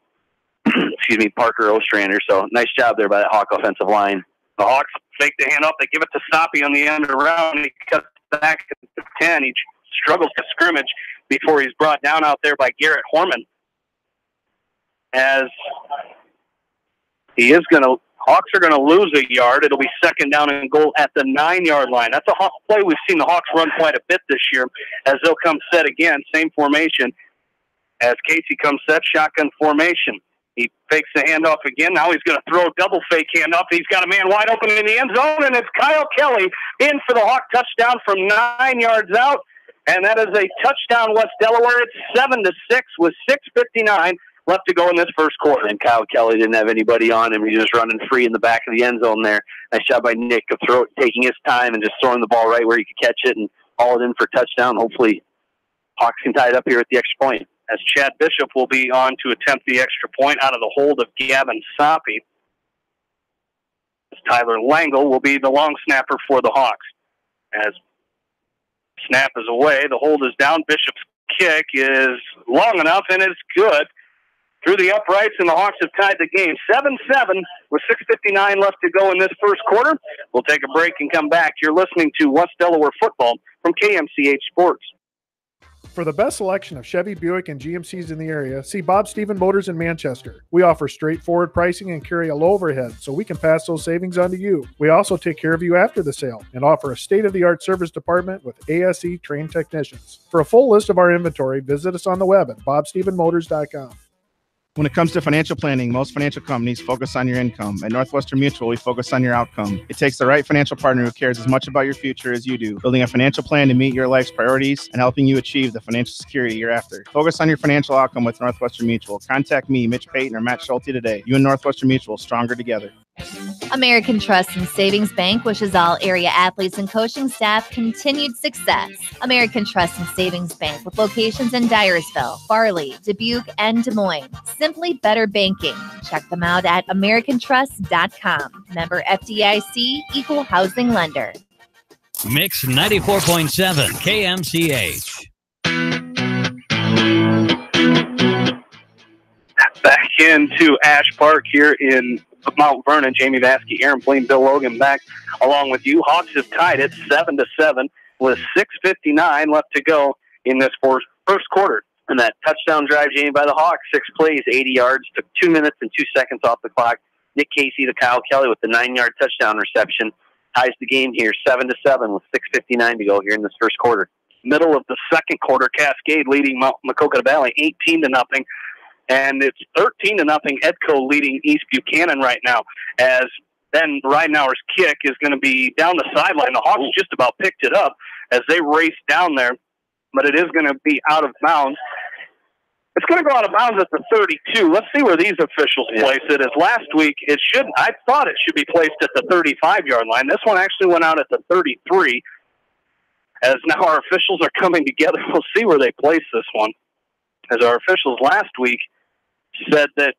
Parker Ostrander. So nice job there by that Hawk offensive line. The Hawks fake the handoff. They give it to Soppy on the end around. He cuts back at the 10. He struggles to scrimmage before he's brought down out there by Garrett Horman. As Hawks are going to lose a yard. It'll be 2nd down and goal at the 9-yard line. That's a Hawk play we've seen the Hawks run quite a bit this year as they'll come set again. Same formation as Casey comes set, shotgun formation. He fakes the handoff again. Now he's going to throw a double fake handoff. He's got a man wide open in the end zone, and it's Kyle Kelly in for the Hawk touchdown from 9 yards out. And that is a touchdown, West Delaware. It's 7-6 with 6:59 left to go in this first quarter. And Kyle Kelly didn't have anybody on him. He was just running free in the back of the end zone there. Nice job by Nick of taking his time and just throwing the ball right where he could catch it and haul it in for a touchdown. Hopefully Hawks can tie it up here at the extra point. As Chad Bishop will be on to attempt the extra point out of the hold of Gavin Soppy. As Tyler Langle will be the long snapper for the Hawks. As snap is away, the hold is down. Bishop's kick is long enough, and it's good. Through the uprights, and the Hawks have tied the game 7-7 with 6:59 left to go in this first quarter. We'll take a break and come back. You're listening to West Delaware football from KMCH Sports. For the best selection of Chevy, Buick, and GMCs in the area, see Bob Stephen Motors in Manchester. We offer straightforward pricing and carry a low overhead, so we can pass those savings on to you. We also take care of you after the sale and offer a state-of-the-art service department with ASE trained technicians. For a full list of our inventory, visit us on the web at bobstephenmotors.com. When it comes to financial planning, most financial companies focus on your income. At Northwestern Mutual, we focus on your outcome. It takes the right financial partner who cares as much about your future as you do, building a financial plan to meet your life's priorities and helping you achieve the financial security you're after. Focus on your financial outcome with Northwestern Mutual. Contact me, Mitch Payton, or Matt Schulte today. You and Northwestern Mutual, stronger together. American Trust and Savings Bank wishes all area athletes and coaching staff continued success. American Trust and Savings Bank with locations in Dyersville, Farley, Dubuque, and Des Moines. Simply better banking. Check them out at americantrust.com. Member FDIC, equal housing lender. Mix 94.7 KMCH. Back into Ash Park here in Mount Vernon. Jamie Vaskey, Aaron Blaine, Bill Logan back along with you. Hawks have tied it 7-7 with 6:59 left to go in this first quarter. And that touchdown drive, Jamie, by the Hawks, 6 plays, 80 yards, took 2 minutes and 2 seconds off the clock. Nick Casey to Kyle Kelly with the 9-yard touchdown reception ties the game here 7-7 with 6:59 to go here in this first quarter. Middle of the second quarter, Cascade leading Maquoketa Valley 18-0. And it's 13-0 Edco leading East Buchanan right now, as Ben Ridenour's kick is going to be down the sideline. The Hawks just about picked it up as they race down there, but it is going to be out of bounds. It's going to go out of bounds at the 32. Let's see where these officials place it. As last week, I thought it should be placed at the 35-yard line. This one actually went out at the 33. As now our officials are coming together, we'll see where they place this one. As our officials last week said that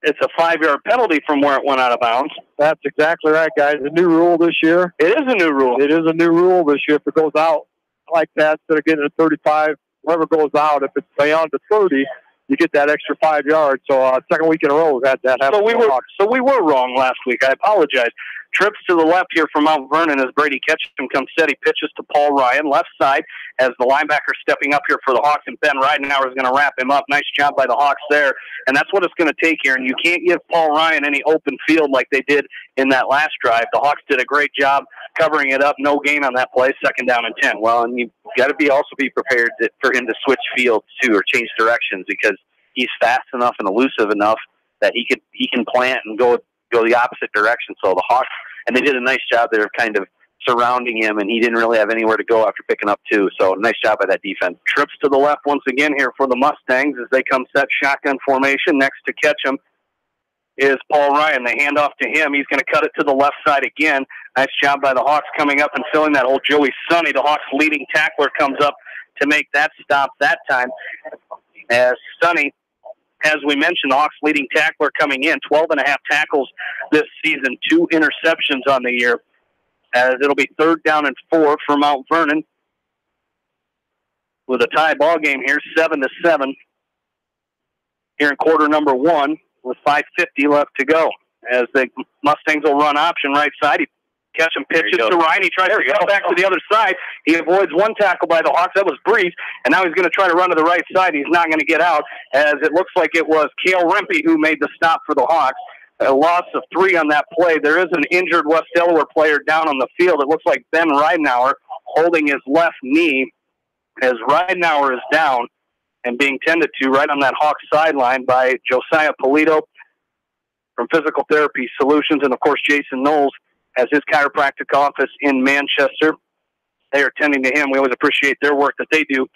it's a 5-yard penalty from where it went out of bounds. That's exactly right, guys. The new rule this year. It is a new rule. It is a new rule this year. If it goes out like that, instead of getting a 35, whoever goes out, if it's beyond the 30, you get that extra 5 yards. So second week in a row we've had that happen. So we were wrong last week. I apologize. Trips to the left here from Mount Vernon as Brady Ketchum comes set. He pitches to Paul Ryan, left side, as the linebacker stepping up here for the Hawks, and Ben Ridenour is going to wrap him up. Nice job by the Hawks there, and that's what it's going to take here. And you can't give Paul Ryan any open field like they did in that last drive. The Hawks did a great job covering it up. No gain on that play, 2nd down and 10. Well, and you got to also be prepared for him to switch fields too, or change directions, because he's fast enough and elusive enough that he can plant and go the opposite direction. So the Hawks, and they did a nice job there of kind of surrounding him, and he didn't really have anywhere to go after picking up 2. So nice job by that defense. Trips to the left once again here for the Mustangs as they come set shotgun formation. Next to Ketchum is Paul Ryan. They hand off to him. He's going to cut it to the left side again. Nice job by the Hawks coming up and filling that hole. Joey Sonny, the Hawks leading tackler, comes up to make that stop that time. As Sonny, as we mentioned, the Hawks leading tackler coming in, 12.5 tackles this season, 2 interceptions on the year. As it'll be 3rd down and 4 for Mount Vernon with a tie ball game here, 7-7 here in quarter number 1 with 5:50 left to go. As the Mustangs will run option right side. He Ketchum pitches to Ryan. He tries to go back to the other side. He avoids one tackle by the Hawks. That was Breeze. And now he's going to try to run to the right side. He's not going to get out, as it looks like it was Cale Rempe who made the stop for the Hawks. A loss of 3 on that play. There is an injured West Delaware player down on the field. It looks like Ben Ridenour holding his left knee, as Ridenour is down and being tended to right on that Hawks sideline by Josiah Polito from Physical Therapy Solutions, and of course Jason Knowles has his chiropractic office in Manchester. They are tending to him. We always appreciate their work that they do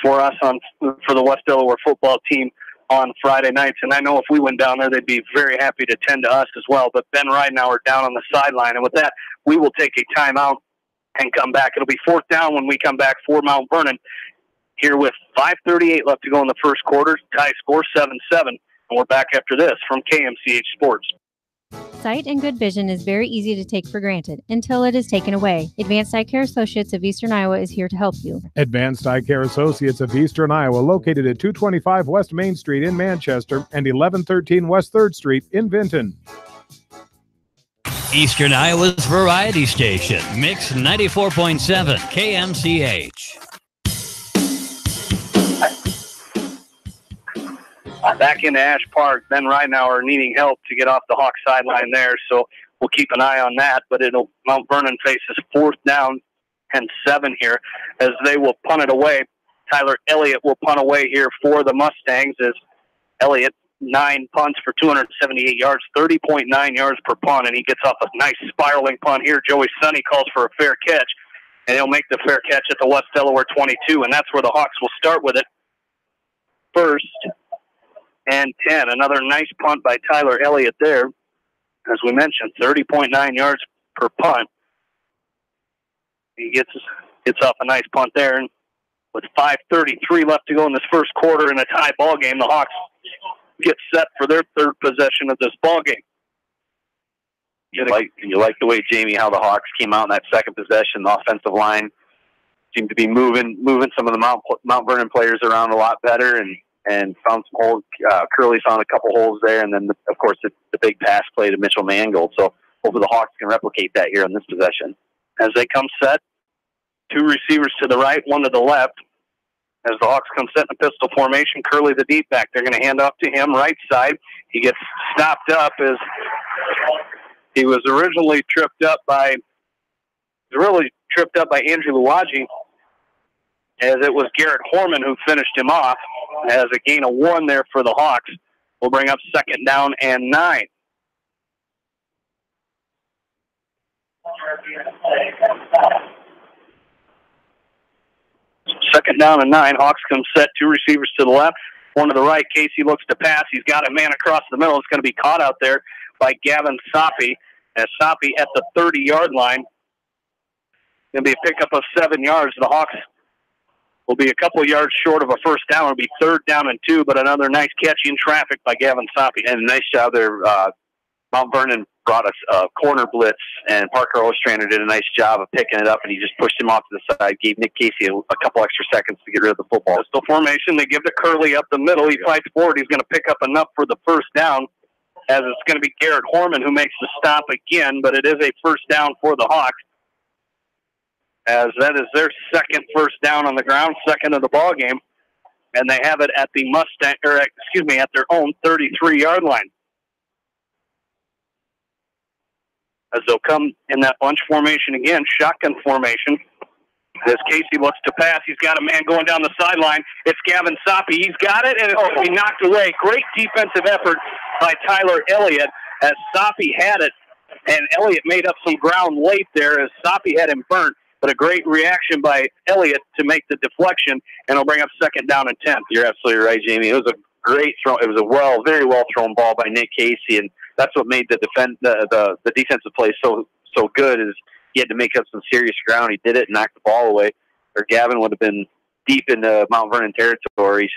for us for the West Delaware football team on Friday nights. And I know if we went down there, they'd be very happy to tend to us as well. But Ben Ridenour down on the sideline. And with that, we will take a timeout and come back. It'll be 4th down when we come back for Mount Vernon here with 5:38 left to go in the first quarter. Tie score 7-7. And we're back after this from KMCH Sports. Sight and good vision is very easy to take for granted until it is taken away. Advanced Eye Care Associates of Eastern Iowa is here to help you. Advanced Eye Care Associates of Eastern Iowa, located at 225 West Main Street in Manchester and 1113 West 3rd Street in Vinton. Eastern Iowa's variety station, Mix 94.7 KMCH. back into Ash Park. Ben Ridenauer needing help to get off the Hawk sideline there, so we'll keep an eye on that. But Mount Vernon faces 4th down and 7 here as they will punt it away. Tyler Elliott will punt away here for the Mustangs as Elliott 9 punts for 278 yards, 30.9 yards per punt, and he gets off a nice spiraling punt here. Joey Sonny calls for a fair catch, and he'll make the fair catch at the West Delaware 22, and that's where the Hawks will start with it. 1st and 10. Another nice punt by Tyler Elliott there. As we mentioned, 30.9 yards per punt. He gets off a nice punt there, and with 5:33 left to go in this first quarter in a tie ball game, the Hawks get set for their 3rd possession of this ball game. You like the way, Jamie, how the Hawks came out in that 2nd possession. The offensive line seemed to be moving some of the Mount Vernon players around a lot better, and found some holes. Curley found a couple holes there, and then of course the big pass play to Mitchell Mangold. So hopefully the Hawks can replicate that here in this possession. As they come set, 2 receivers to the right, 1 to the left. As the Hawks come set in a pistol formation, Curley the deep back. They're going to hand off to him, right side. He gets stopped up as he was originally tripped up by Andrew Luwaji, as it was Garrett Horman who finished him off. As a gain of 1 there for the Hawks, will bring up 2nd down and 9. Second down and 9. Hawks come set. 2 receivers to the left, 1 to the right. Casey looks to pass. He's got a man across the middle. It's going to be caught out there by Gavin Soppe. As Soppe at the 30-yard line. Going to be a pickup of 7 yards. The Hawks will be a couple yards short of a first down. It'll be 3rd down and 2, but another nice catch in traffic by Gavin Soppe. And a nice job there. Mount Vernon brought us a corner blitz, and Parker Ostrander did a nice job of picking it up, and he just pushed him off to the side, gave Nick Casey a couple extra seconds to get rid of the football. Pistol formation, they give to Curley up the middle. He fights forward. He's going to pick up enough for the first down, as it's going to be Garrett Horman who makes the stop again, but it is a first down for the Hawks, as that is their 2nd first down on the ground, 2nd of the ball game, and they have it at the at their own 33-yard line. As they'll come in that bunch formation again, shotgun formation. As Casey looks to pass, he's got a man going down the sideline. It's Gavin Soppe. He's got it, and he knocked away. Great defensive effort by Tyler Elliott as Soppe had it, and Elliott made up some ground late there as Soppe had him burnt. But a great reaction by Elliott to make the deflection, and it'll bring up 2nd down and 10. You're absolutely right, Jamie. It was a great throw. It was a very well thrown ball by Nick Casey, and that's what made the defensive play so good. Is he had to make up some serious ground. He did it and knocked the ball away, or Gavin would have been deep into Mount Vernon territory.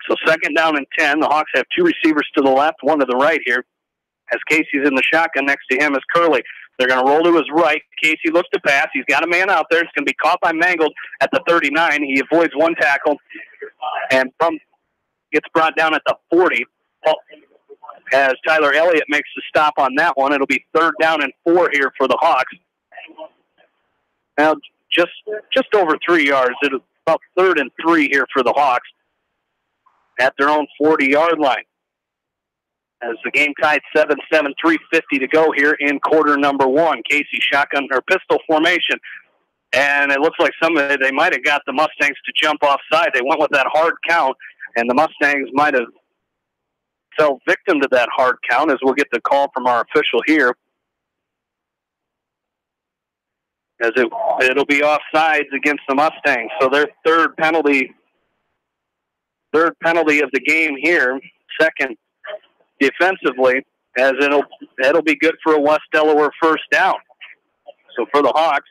So 2nd down and 10. The Hawks have 2 receivers to the left, 1 to the right here. As Casey's in the shotgun, next to him is Curley. They're going to roll to his right. Casey looks to pass. He's got a man out there. It's going to be caught by Mangold at the 39. He avoids 1 tackle and gets brought down at the 40. As Tyler Elliott makes the stop on that one, it'll be 3rd down and 4 here for the Hawks. Now, just over 3 yards. It's about 3rd and 3 here for the Hawks at their own 40-yard line. As the game tied 7-7, 3:50 to go here in quarter number 1. Casey shotgun or pistol formation. And it looks like they might have got the Mustangs to jump offside. They went with that hard count, and the Mustangs might have fell victim to that hard count, as we'll get the call from our official here. As it'll be offsides against the Mustangs. So their third penalty of the game here, 2nd defensively, as it'll be good for a West Delaware first down. So for the Hawks,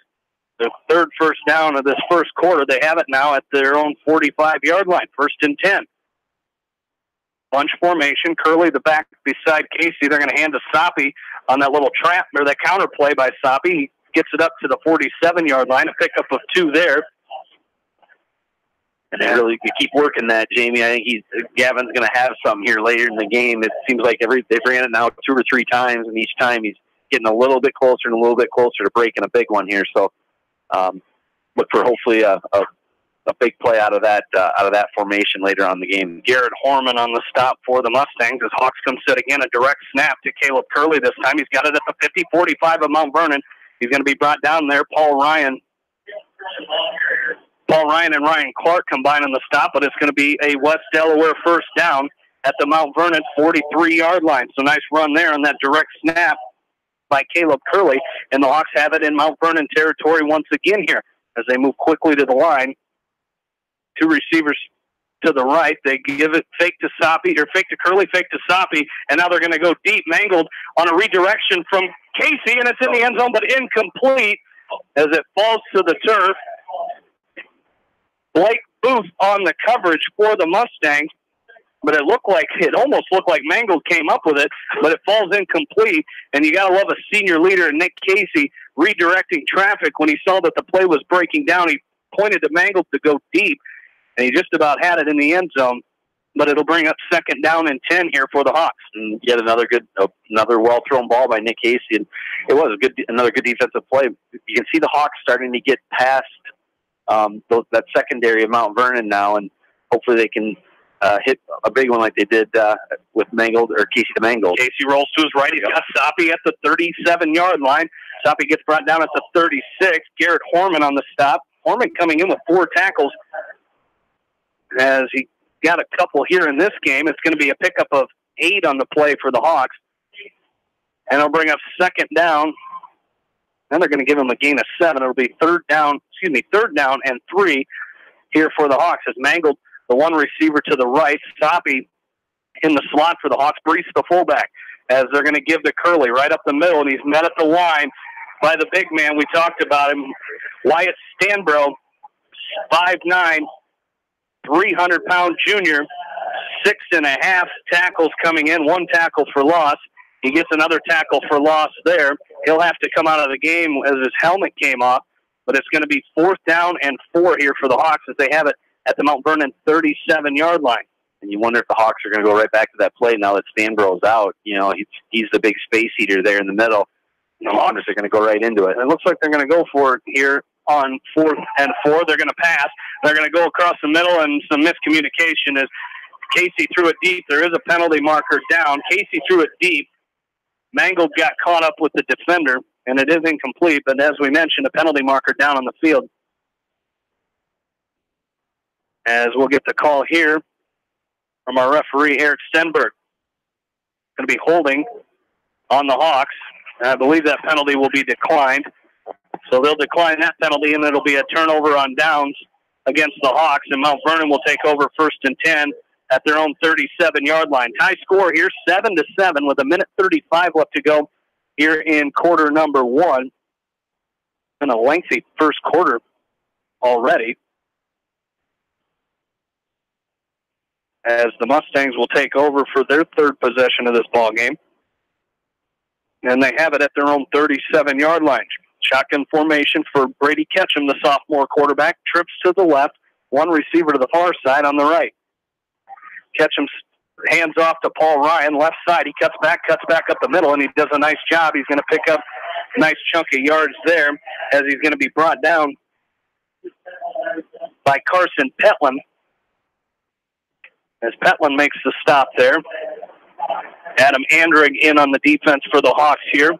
their 3rd first down of this first quarter, they have it now at their own 45-yard line, 1st and 10. Bunch formation, Curley the back beside Casey. They're going to hand to Soppe on that little trap, or that counter play by Soppe. He gets it up to the 47-yard line, a pickup of 2 there. And they really keep working that, Jamie. I think Gavin's going to have something here later in the game. It seems like they've ran it now 2 or 3 times, and each time he's getting a little bit closer and a little bit closer to breaking a big one here. So look for hopefully a a big play out of that formation later on in the game. Garrett Horman on the stop for the Mustangs as Hawks come set again. A direct snap to Caleb Curley this time. He's got it at the 50-45 of Mount Vernon. He's going to be brought down there. Paul Ryan and Ryan Clark combine on the stop, but it's going to be a West Delaware first down at the Mount Vernon 43-yard line. So nice run there on that direct snap by Caleb Curley, and the Hawks have it in Mount Vernon territory once again here as they move quickly to the line. Two receivers to the right. They give it fake to Soppy, or fake to Curley, fake to Soppy, and now they're going to go deep. Mangled on a redirection from Casey, and it's in the end zone, but incomplete as it falls to the turf. Blake Booth on the coverage for the Mustangs, but it almost looked like Mangled came up with it, but it falls incomplete, and you got to love a senior leader, Nick Casey, redirecting traffic. When he saw that the play was breaking down, he pointed to Mangled to go deep, and he just about had it in the end zone, but it'll bring up second down and 10 here for the Hawks. And yet another well-thrown ball by Nick Casey, and it was another good defensive play. You can see the Hawks starting to get past that secondary of Mount Vernon now, and hopefully they can hit a big one like they did with Mangled, or Casey to Mangled. Casey rolls to his right. He's got Soppy at the 37-yard line. Soppy gets brought down at the 36. Garrett Horman on the stop. Horman coming in with 4 tackles as he got a couple here in this game. It's going to be a pickup of 8 on the play for the Hawks. And it'll bring up second down. Then they're going to give him a gain of 7. It'll be third down and 3 here for the Hawks as Mangled, the one receiver to the right. Soppy in the slot for the Hawks. Brees, the fullback, as they're going to give to Curley right up the middle, and he's met at the line by the big man. We talked about him, Wyatt Stanbro, 5'9", 300-pound junior, 6.5 tackles coming in, 1 tackle for loss. He gets another tackle for loss there. He'll have to come out of the game as his helmet came off, but it's going to be 4th down and 4 here for the Hawks as they have it at the Mount Vernon 37-yard line. And you wonder if the Hawks are going to go right back to that play now that Stanbro's out. You know, he's the big space eater there in the middle. The Hawks are going to go right into it. It looks like they're going to go for it here on 4th and 4. They're going to pass. They're going to go across the middle, and some miscommunication as Casey threw it deep. There is a penalty marker down. Casey threw it deep. Mangled got caught up with the defender, and it is incomplete. But as we mentioned, a penalty marker down on the field. As we'll get the call here from our referee, Eric Stenberg. Going to be holding on the Hawks. I believe that penalty will be declined. So they'll decline that penalty, and it'll be a turnover on downs against the Hawks, and Mount Vernon will take over 1st and 10 at their own 37-yard line. Tie score here, 7-7, with 1:35 left to go here in quarter number 1. And a lengthy first quarter already, as the Mustangs will take over for their 3rd possession of this ball game. And they have it at their own 37-yard line. Shotgun formation for Brady Ketchum, the sophomore quarterback. Trips to the left, one receiver to the far side on the right. Ketchum hands off to Paul Ryan, left side. He cuts back up the middle, and he does a nice job. He's going to pick up a nice chunk of yards there as he's going to be brought down by Carson Petlin. As Petlin makes the stop there. Adam Andrig in on the defense for the Hawks here.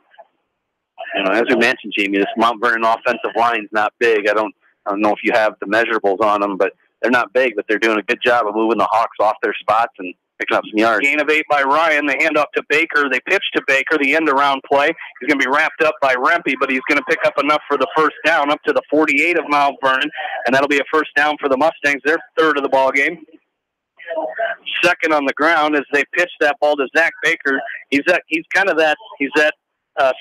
You know, as we mentioned, Jamie, this Mount Vernon offensive line is not big. I don't know if you have the measurables on them, but they're not big, but they're doing a good job of moving the Hawks off their spots and picking up some yards. Gain of 8 by Ryan. They hand off to Baker. They pitch to Baker, the end-around play. He's going to be wrapped up by Rempe, but he's going to pick up enough for the first down up to the 48 of Mount Vernon, and that'll be a first down for the Mustangs, their 3rd of the ball game. Second on the ground as they pitch that ball to Zach Baker. He's that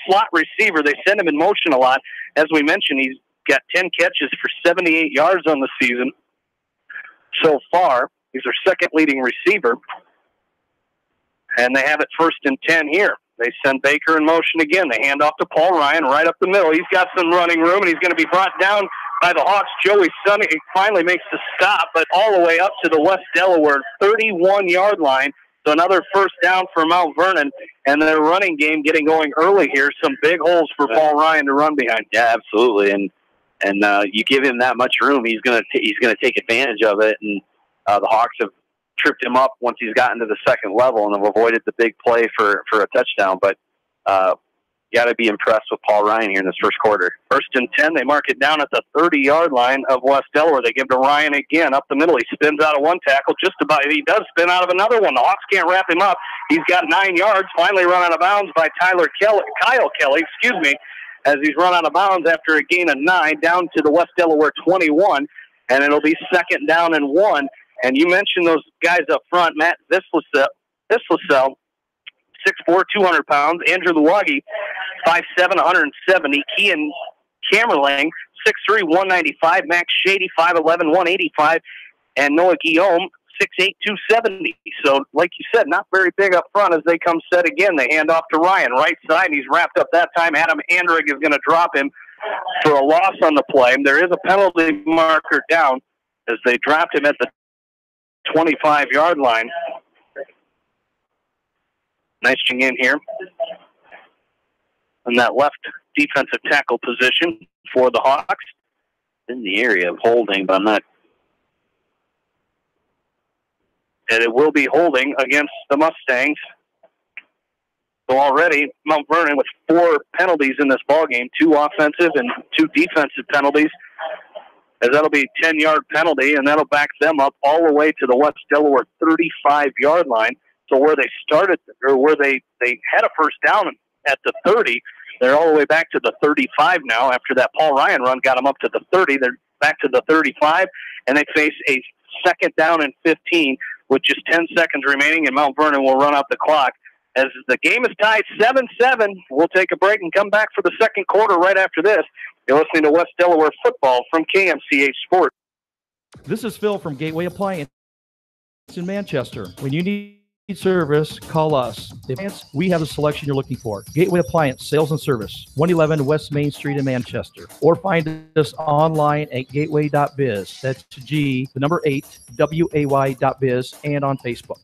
slot receiver. They send him in motion a lot. As we mentioned, he's got 10 catches for 78 yards on the season so far. He's their 2nd leading receiver. And they have it 1st and 10 here. They send Baker in motion again. They hand off to Paul Ryan right up the middle. He's got some running room, and he's going to be brought down by the Hawks. Joey Sonny finally makes the stop, but all the way up to the West Delaware 31-yard line. So another first down for Mount Vernon, and their running game getting going early here. Some big holes for Paul Ryan to run behind. Yeah, absolutely. And And you give him that much room, he's gonna take advantage of it. And the Hawks have tripped him up once he's gotten to the second level and have avoided the big play for a touchdown. But you got to be impressed with Paul Ryan here in this first quarter. 1st and 10, they mark it down at the 30-yard line of West Delaware. They give to Ryan again up the middle. He spins out of one tackle, just about. He does spin out of another one. The Hawks can't wrap him up. He's got 9 yards, finally run out of bounds by Kyle Kelly, as he's run out of bounds after a gain of 9 down to the West Delaware 21, and it'll be 2nd down and 1. And you mentioned those guys up front, Matt Vislasel, 6'4", 200 pounds. Andrew Luwagi, 5'7", 170. Kean Camerling, 6'3", 195. Max Shady, 5'11", 185. And Noah Guillaume, 6'8", 270. So, like you said, not very big up front as they come set again. They hand off to Ryan, right side, and he's wrapped up that time. Adam Andrig is going to drop him for a loss on the play. There is a penalty marker down as they dropped him at the 25-yard line. Nice thing in here in that left defensive tackle position for the Hawks. In the area of holding, but I'm not. And it will be holding against the Mustangs. So already, Mount Vernon with 4 penalties in this ballgame, 2 offensive and 2 defensive penalties, as that'll be a 10-yard penalty, and that'll back them up all the way to the West Delaware 35-yard line. So where they started, or where they had a first down at the 30, they're all the way back to the 35 now. After that Paul Ryan run got them up to the 30, they're back to the 35, and they face a 2nd down and 15 with just 10 seconds remaining, and Mount Vernon will run out the clock. As the game is tied 7-7, we'll take a break and come back for the second quarter right after this. You're listening to West Delaware football from KMCH Sports. This is Phil from Gateway Appliance in Manchester. When you need service, call us. We have the selection you're looking for. Gateway Appliance Sales and Service, 111 West Main Street in Manchester. Or find us online at gateway.biz. That's G, the number 8, WAY.biz, and on Facebook.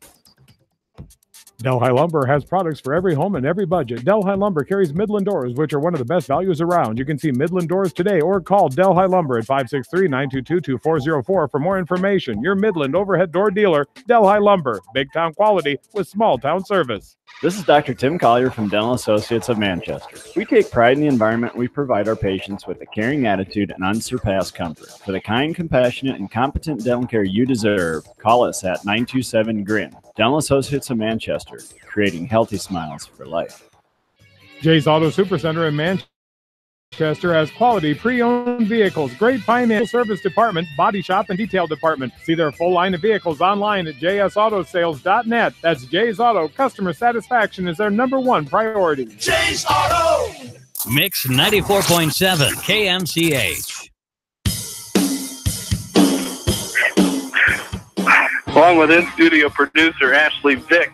Delhi Lumber has products for every home and every budget. Delhi Lumber carries Midland doors, which are one of the best values around. You can see Midland doors today or call Delhi Lumber at 563-922-2404 for more information. Your Midland overhead door dealer, Delhi Lumber. Big town quality with small town service. This is Dr. Tim Collier from Dental Associates of Manchester. We take pride in the environment we provide our patients with a caring attitude and unsurpassed comfort. For the kind, compassionate, and competent dental care you deserve, call us at 927-GRIN. Dental Associates of Manchester, creating healthy smiles for life. Jay's Auto Supercenter in Manchester has quality pre-owned vehicles, great financial service department, body shop, and detail department. See their full line of vehicles online at jsautosales.net. That's Jay's Auto. Customer satisfaction is their #1 priority. Jay's Auto! Mix 94.7 KMCH. Along with in-studio producer Ashley Vick,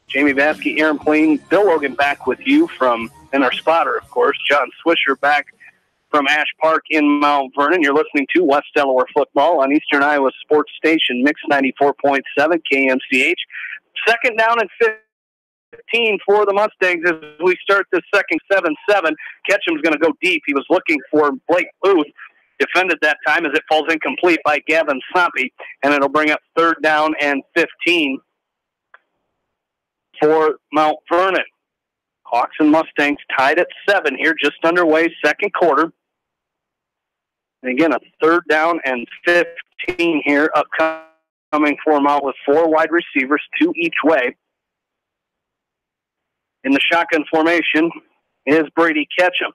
Jamie Vasky, Aaron Plain, Bill Logan back with you and our spotter, of course, John Swisher back from Ash Park in Mount Vernon. You're listening to West Delaware football on Eastern Iowa Sports Station, Mix 94.7 KMCH. 2nd down and 15 for the Mustangs as we start this second 7-7. Ketchum's going to go deep. He was looking for Blake Booth. Defended that time as it falls incomplete by Gavin Soppy, and it'll bring up 3rd down and 15 for Mount Vernon. Hawks and Mustangs tied at 7 here, just underway, second quarter. And again, a 3rd down and 15 here, upcoming for Mount with 4 wide receivers, 2 each way. In the shotgun formation is Brady Ketchum.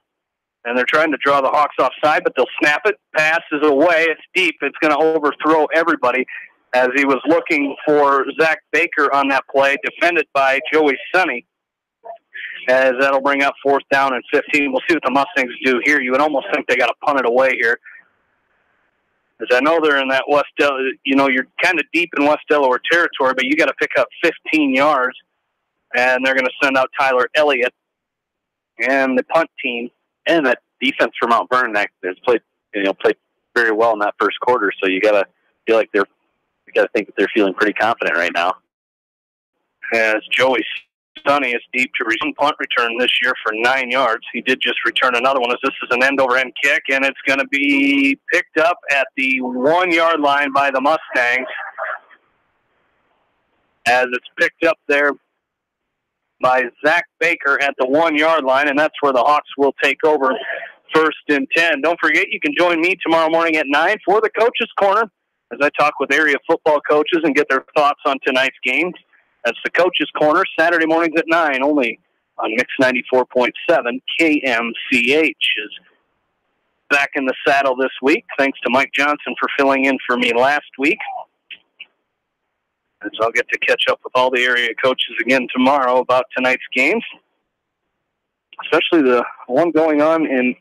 And they're trying to draw the Hawks offside, but they'll snap it. Pass is away. It's deep. It's going to overthrow everybody as he was looking for Zach Baker on that play, defended by Joey Sonny. As that'll bring up 4th down and 15. We'll see what the Mustangs do here. You would almost think they got to punt it away here. As I know they're in that West Delaware, you're kind of deep in West Delaware territory, but you got to pick up 15 yards. And they're going to send out Tyler Elliott and the punt team. And that defense for Mount Vernon has played very well in that first quarter. So you gotta feel like you gotta think that they're feeling pretty confident right now. As Joey Sonny is deep to resume punt return this year for 9 yards. He did just return another one as this is an end-over-end kick, and it's going to be picked up at the 1-yard line by the Mustangs. As it's picked up there by Zach Baker at the 1-yard line, and that's where the Hawks will take over 1st and 10. Don't forget, you can join me tomorrow morning at 9 for the Coach's Corner as I talk with area football coaches and get their thoughts on tonight's games. That's the Coach's Corner, Saturday mornings at 9, only on Mix 94.7. KMCH is back in the saddle this week, thanks to Mike Johnson for filling in for me last week. And so I'll get to catch up with all the area coaches again tomorrow about tonight's games, especially the one going on in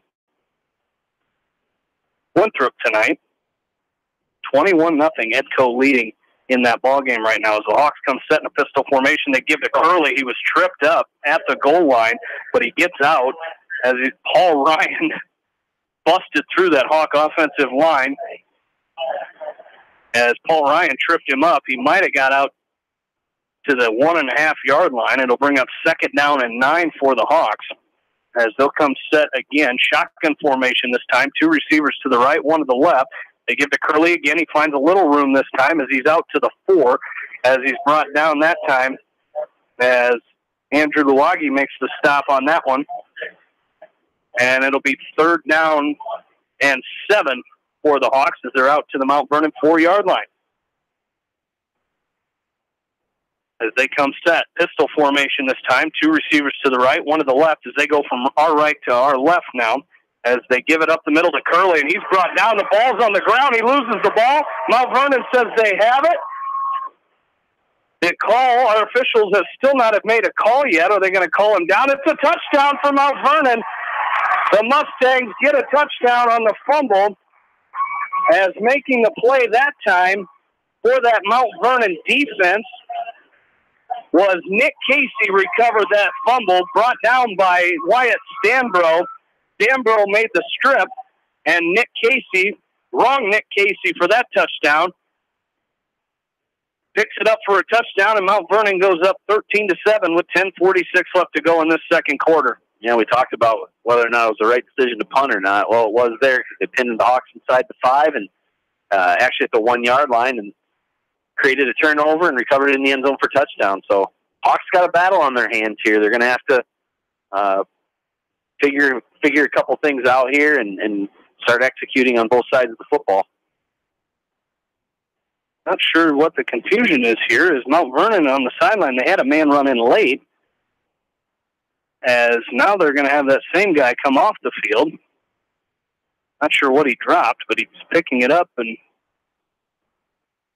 Winthrop tonight. 21-0, Edco leading in that ball game right now as the Hawks come set in a pistol formation. They give to Curley. He was tripped up at the goal line, but he gets out as Paul Ryan busted through that Hawk offensive line. As Paul Ryan tripped him up, he might have got out to the 1.5-yard line. It'll bring up 2nd down and 9 for the Hawks as they'll come set again. Shotgun formation this time. 2 receivers to the right, 1 to the left. They give to Curley again. He finds a little room this time as he's out to the 4 as he's brought down that time as Andrew Luagi makes the stop on that one. And it'll be 3rd down and 7 for the Hawks as they're out to the Mount Vernon 4-yard line. As they come set, pistol formation this time. 2 receivers to the right, 1 to the left as they go from our right to our left now. As they give it up the middle to Curley, and he's brought down. The ball's on the ground. He loses the ball. Mount Vernon says they have it. The call, our officials have still not have made a call yet. Are they going to call him down? It's a touchdown for Mount Vernon. The Mustangs get a touchdown on the fumble, as making the play that time for that Mount Vernon defense was Nick Casey. Recovered that fumble, brought down by Wyatt Stanbro. Stanbro made the strip, and Nick Casey, wrong Nick Casey for that touchdown, picks it up for a touchdown, and Mount Vernon goes up 13-7 with 10:46 left to go in this second quarter. Yeah, we talked about whether or not it was the right decision to punt or not. Well, it was there because they pinned the Hawks inside the 5 and actually at the 1-yard line and created a turnover and recovered it in the end zone for touchdown. So Hawks got a battle on their hands here. They're going to have to figure a couple things out here and start executing on both sides of the football. Not sure what the confusion is here. Is Mount Vernon on the sideline? They had a man run in late, as now they're going to have that same guy come off the field. Not sure what he dropped, but he's picking it up, and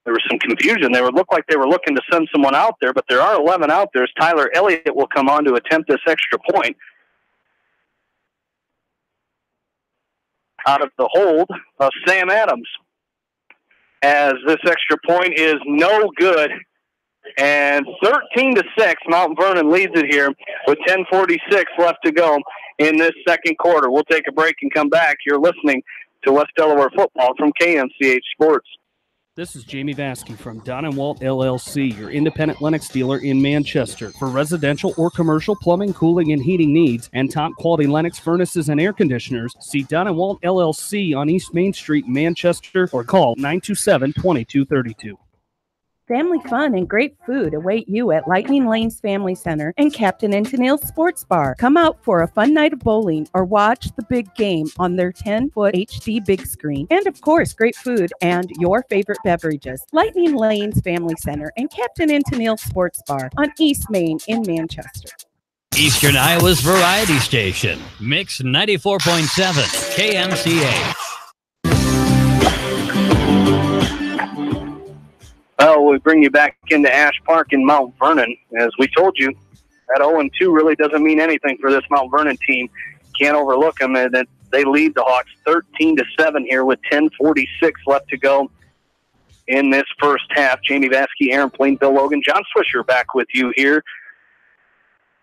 there was some confusion. They would look like they were looking to send someone out there, but there are 11 out there. Tyler Elliott will come on to attempt this extra point. Out of the hold of Sam Adams, as this extra point is no good. And 13-6, Mount Vernon leads it here with 10:46 left to go in this second quarter. We'll take a break and come back. You're listening to West Delaware Football from KMCH Sports. This is Jamie Vasky from Don & Walt LLC, your independent Lennox dealer in Manchester. For residential or commercial plumbing, cooling, and heating needs, and top-quality Lennox furnaces and air conditioners, see Don & Walt LLC on East Main Street, Manchester, or call 927-2232. Family fun and great food await you at Lightning Lanes Family Center and Captain and Tennille's Sports Bar. Come out for a fun night of bowling or watch the big game on their 10-foot HD big screen. And of course, great food and your favorite beverages. Lightning Lanes Family Center and Captain and Tennille's Sports Bar on East Main in Manchester. Eastern Iowa's variety station, Mix 94.7 KMCH. Well, we bring you back into Ash Park in Mount Vernon. As we told you, that 0-2 really doesn't mean anything for this Mount Vernon team. Can't overlook them, and that they lead the Hawks 13-7 here with 10:46 left to go in this first half. Jamie Vasky, Aaron Plain, Bill Logan, John Swisher back with you here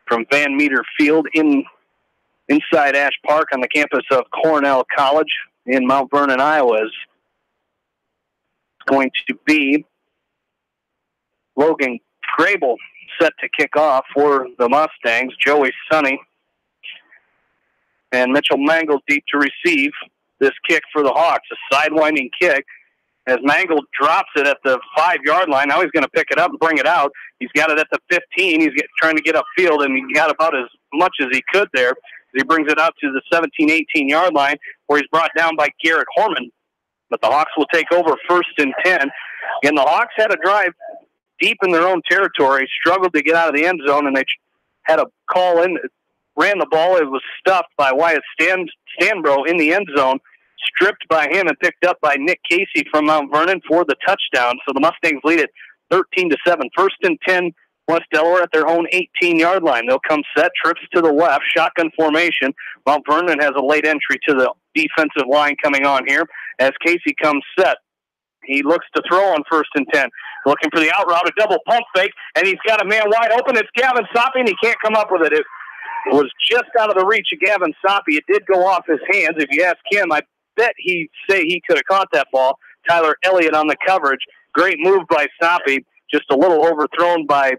from Van Meter Field inside Ash Park on the campus of Cornell College in Mount Vernon, Iowa. It's going to be Logan Grable set to kick off for the Mustangs. Joey Sonny and Mitchell Mangold deep to receive this kick for the Hawks. A sidewinding kick as Mangold drops it at the 5-yard line. Now he's going to pick it up and bring it out. He's got it at the 15. He's trying to get upfield, and he got about as much as he could there. He brings it out to the 17, 18-yard line, where he's brought down by Garrett Horman. But the Hawks will take over 1st and 10. And the Hawks had a drive deep in their own territory, struggled to get out of the end zone, and they had a call in, ran the ball. It was stuffed by Wyatt Stanbro in the end zone, stripped by him and picked up by Nick Casey from Mount Vernon for the touchdown. So the Mustangs lead it 13-7. 1st and 10, West Delaware at their own 18-yard line. They'll come set, trips to the left, shotgun formation. Mount Vernon has a late entry to the defensive line coming on here as Casey comes set. He looks to throw on 1st and 10. Looking for the out route, a double pump fake, and he's got a man wide open. It's Gavin Soppe, and he can't come up with it. It was just out of the reach of Gavin Soppe. It did go off his hands. If you ask him, I bet he'd say he could have caught that ball. Tyler Elliott on the coverage. Great move by Soppe, just a little overthrown by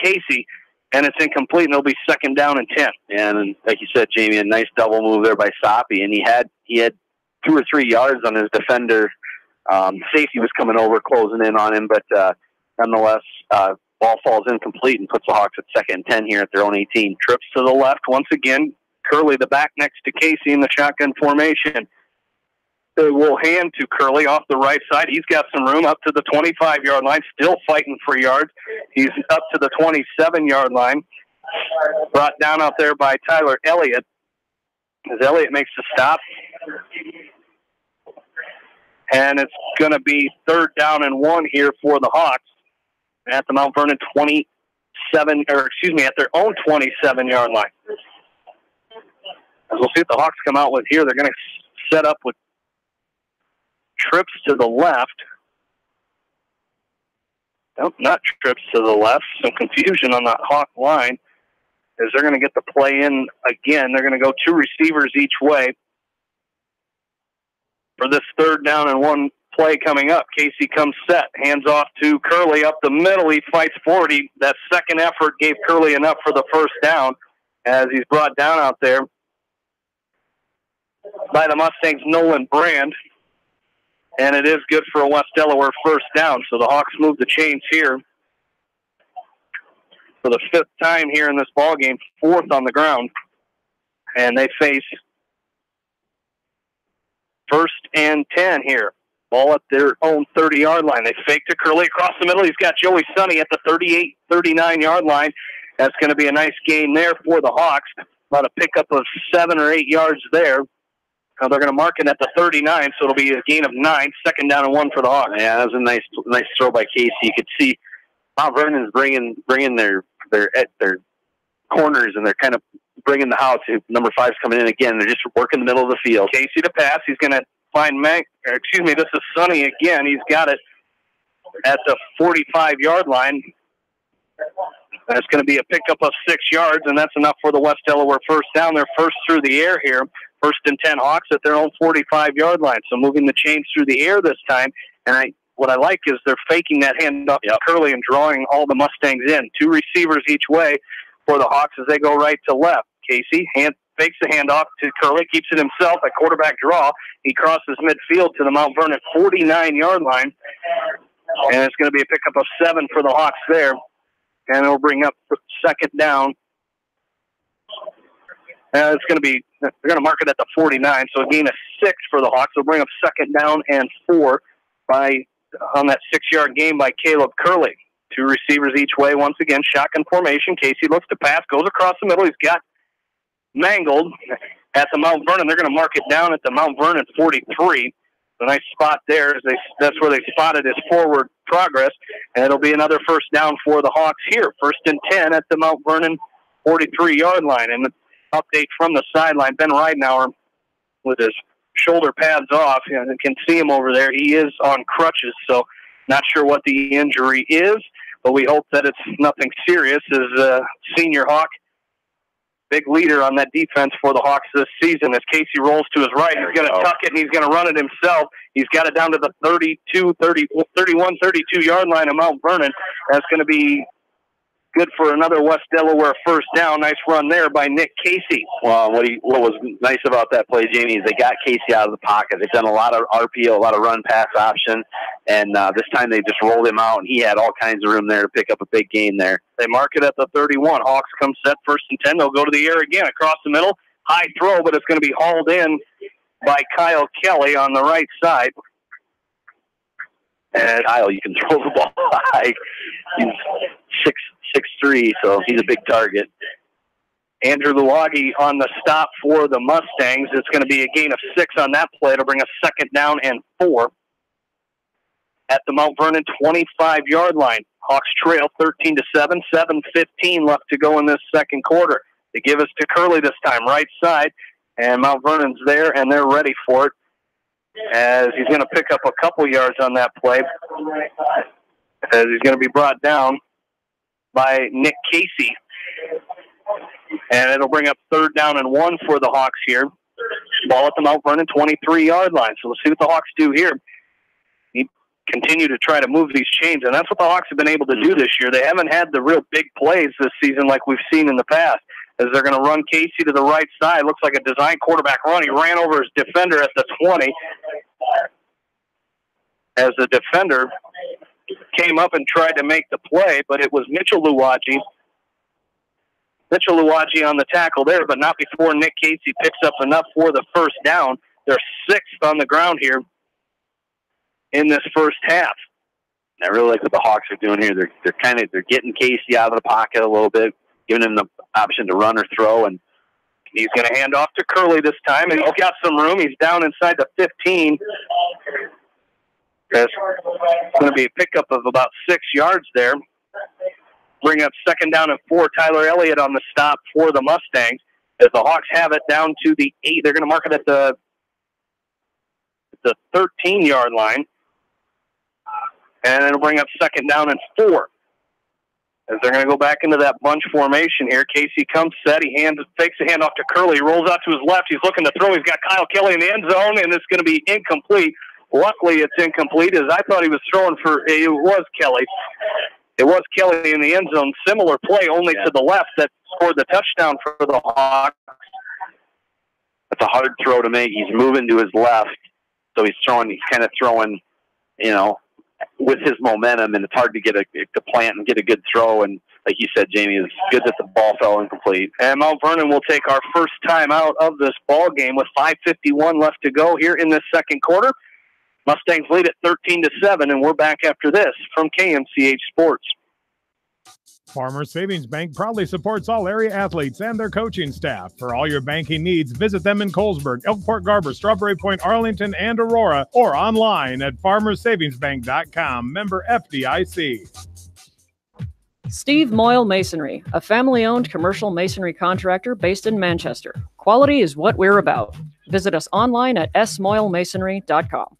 Casey, and it's incomplete, and it'll be 2nd down and 10. And like you said, Jamie, a nice double move there by Soppe, and he had 2 or 3 yards on his defender. Safety was coming over, closing in on him, but nonetheless, ball falls incomplete and puts the Hawks at 2nd and 10 here at their own 18. Trips to the left once again. Curley, the back next to Casey in the shotgun formation. Will hand to Curley off the right side. He's got some room up to the 25-yard line, still fighting for yards. He's up to the 27-yard line. Brought down out there by Tyler Elliott. As Elliott makes the stop. And it's going to be 3rd down and 1 here for the Hawks at the Mount Vernon at their own 27-yard line. As we'll see what the Hawks come out with here. They're going to set up with trips to the left. Nope, not trips to the left. Some confusion on that Hawk line as they're going to get the play in again. They're going to go 2 receivers each way for this 3rd down and 1 play coming up. Casey comes set, hands off to Curley up the middle. He fights forward. That second effort gave Curley enough for the 1st down as he's brought down out there by the Mustangs' Nolan Brand. And it is good for a West Delaware 1st down. So the Hawks move the chains here for the 5th time here in this ballgame, 4th on the ground. And they face 1st and 10 here. Ball at their own 30-yard line. They fake to Curley across the middle. He's got Joey Sonny at the 38, 39-yard line. That's going to be a nice gain there for the Hawks. About a pickup of 7 or 8 yards there. They're going to mark it at the 39, so it'll be a gain of 9. 2nd down and 1 for the Hawks. Yeah, that was a nice throw by Casey. You could see Mount Vernon's bringing their corners, and they're kind of bringing the house. Number 5's coming in again. They're just working the middle of the field. Casey to pass. He's going to find this is Sonny again. He's got it at the 45-yard line. That's going to be a pickup of 6 yards, and that's enough for the West Delaware 1st down. They're first through the air here. 1st and 10 Hawks at their own 45-yard line. So moving the chains through the air this time. And what I like is they're faking that handoff to Curley and drawing all the Mustangs in. 2 receivers each way for the Hawks as they go right to left. Casey fakes the handoff to Curley, keeps it himself at quarterback draw. He crosses midfield to the Mount Vernon 49-yard line. And it's going to be a pickup of 7 for the Hawks there. And it'll bring up 2nd down. It's going to be, they're going to mark it at the 49, so a gain of 6 for the Hawks. They'll bring up 2nd down and 4 on that 6-yard gain by Caleb Curley. 2 receivers each way. Once again, shotgun formation. Casey looks to pass, goes across the middle. He's got Mangold at the Mount Vernon. They're going to mark it down at the Mount Vernon 43. A nice spot there. That's where they spotted his forward progress, and it'll be another 1st down for the Hawks here. 1st and 10 at the Mount Vernon 43-yard line. And update from the sideline, Ben Ridenauer with his shoulder pads off. You can see him over there. He is on crutches, so not sure what the injury is, but we hope that it's nothing serious. As senior Hawk, big leader on that defense for the Hawks this season. As Casey rolls to his right, he's going to tuck it, and he's going to run it himself. He's got it down to the 31, 32-yard line of Mount Vernon. That's going to be good for another West Delaware first down. Nice run there by Nick Casey. Well, what was nice about that play, Jamie, is they got Casey out of the pocket. They've done a lot of RPO, a lot of run-pass option, and this time they just rolled him out, and he had all kinds of room there to pick up a big gain there. They mark it at the 31. Hawks come set, 1st and 10. They'll go to the air again across the middle. High throw, but it's going to be hauled in by Kyle Kelly on the right side. And Kyle, you can throw the ball high. He's 6'3", so he's a big target. Andrew Luagi on the stop for the Mustangs. It's going to be a gain of 6 on that play. It'll bring a 2nd down and 4 at the Mount Vernon 25-yard line. Hawks trail 13-7, 7:15 left to go in this second quarter. They give us to Curley this time, right side, and Mount Vernon's there, and they're ready for it, as he's going to pick up a couple yards on that play, as he's going to be brought down by Nick Casey. And it'll bring up 3rd down and 1 for the Hawks here. Ball at the Mount Vernon 23-yard line. So let's see what the Hawks do here. He continue to try to move these chains, and that's what the Hawks have been able to do this year. They haven't had the real big plays this season like we've seen in the past, as they're going to run Casey to the right side. Looks like a design quarterback run. He ran over his defender at the 20, as the defender came up and tried to make the play, but it was Mitchell Luagi. Mitchell Luagi on the tackle there, but not before Nick Casey picks up enough for the first down. They're 6th on the ground here in this first half. I really like what the Hawks are doing here. They're getting Casey out of the pocket a little bit, giving him the option to run or throw, and he's going to hand off to Curley this time, and he's got some room. He's down inside the 15. It's going to be a pickup of about 6 yards there. Bring up 2nd down and 4. Tyler Elliott on the stop for the Mustangs, as the Hawks have it down to the 8. They're going to mark it at the 13-yard line, and it'll bring up 2nd down and 4. As they're going to go back into that bunch formation here. Casey comes set. He fakes the handoff to Curley. He rolls out to his left. He's looking to throw. He's got Kyle Kelly in the end zone, and it's going to be incomplete. Luckily, it's incomplete, as I thought he was throwing for – it was Kelly. It was Kelly in the end zone. Similar play, only to the left, that scored the touchdown for the Hawks. That's a hard throw to make. He's moving to his left, so he's kind of throwing, with his momentum, and it's hard to get to plant and get a good throw. And like you said, Jamie, it's good that the ball fell incomplete. And Mount Vernon will take our first time out of this ball game with 5:51 left to go here in this second quarter. Mustangs lead at 13-7, and we're back after this from KMCH Sports. Farmers Savings Bank proudly supports all area athletes and their coaching staff. For all your banking needs, visit them in Colesburg, Elkport Garber, Strawberry Point, Arlington, and Aurora, or online at farmersavingsbank.com. Member FDIC. Steve Moyle Masonry, a family-owned commercial masonry contractor based in Manchester. Quality is what we're about. Visit us online at smoylemasonry.com.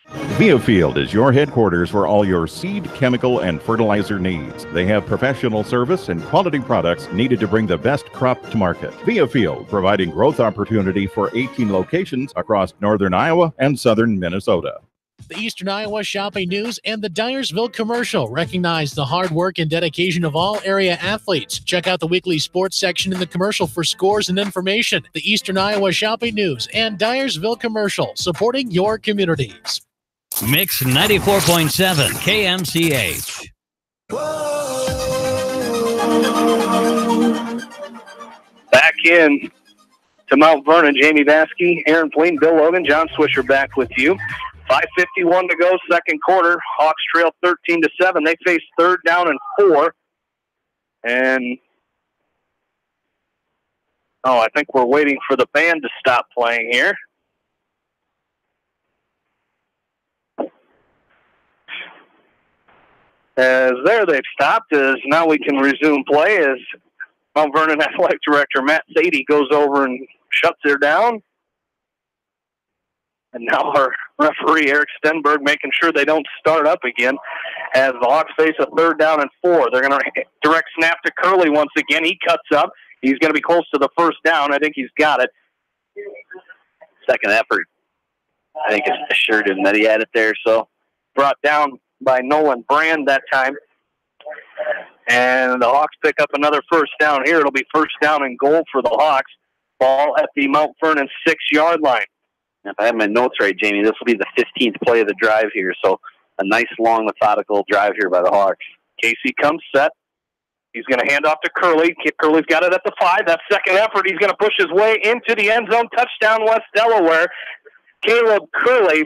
Viafield is your headquarters for all your seed, chemical, and fertilizer needs. They have professional service and quality products needed to bring the best crop to market. Viafield, providing growth opportunity for 18 locations across northern Iowa and southern Minnesota. The Eastern Iowa Shopping News and the Dyersville Commercial recognize the hard work and dedication of all area athletes. Check out the weekly sports section in the commercial for scores and information. The Eastern Iowa Shopping News and Dyersville Commercial, supporting your communities. Mix 94.7 KMCH. Back in to Mount Vernon, Jamie Vaskey, Aaron Pleen, Bill Logan, John Swisher back with you. 5:51 to go, second quarter. Hawks trail 13-7. They face 3rd down and 4. And I think we're waiting for the band to stop playing here. As they've stopped, as now we can resume play as Mount Vernon Athletic Director Matt Sadie goes over and shuts her down. And now our referee, Eric Stenberg, making sure they don't start up again as the Hawks face a 3rd down and 4. They're going to direct snap to Curley once again. He cuts up. He's going to be close to the first down. I think he's got it. Second effort, I think it's assured him that he had it there. So brought down by Nolan Brand that time. And the Hawks pick up another first down here. It'll be first down and goal for the Hawks. Ball at the Mount Vernon 6-yard line. If I have my notes right, Jamie, this will be the 15th play of the drive here. So a nice, long, methodical drive here by the Hawks. Casey comes set. He's going to hand off to Curley. Curley's got it at the 5. That second effort, he's going to push his way into the end zone. Touchdown, West Delaware. Caleb Curley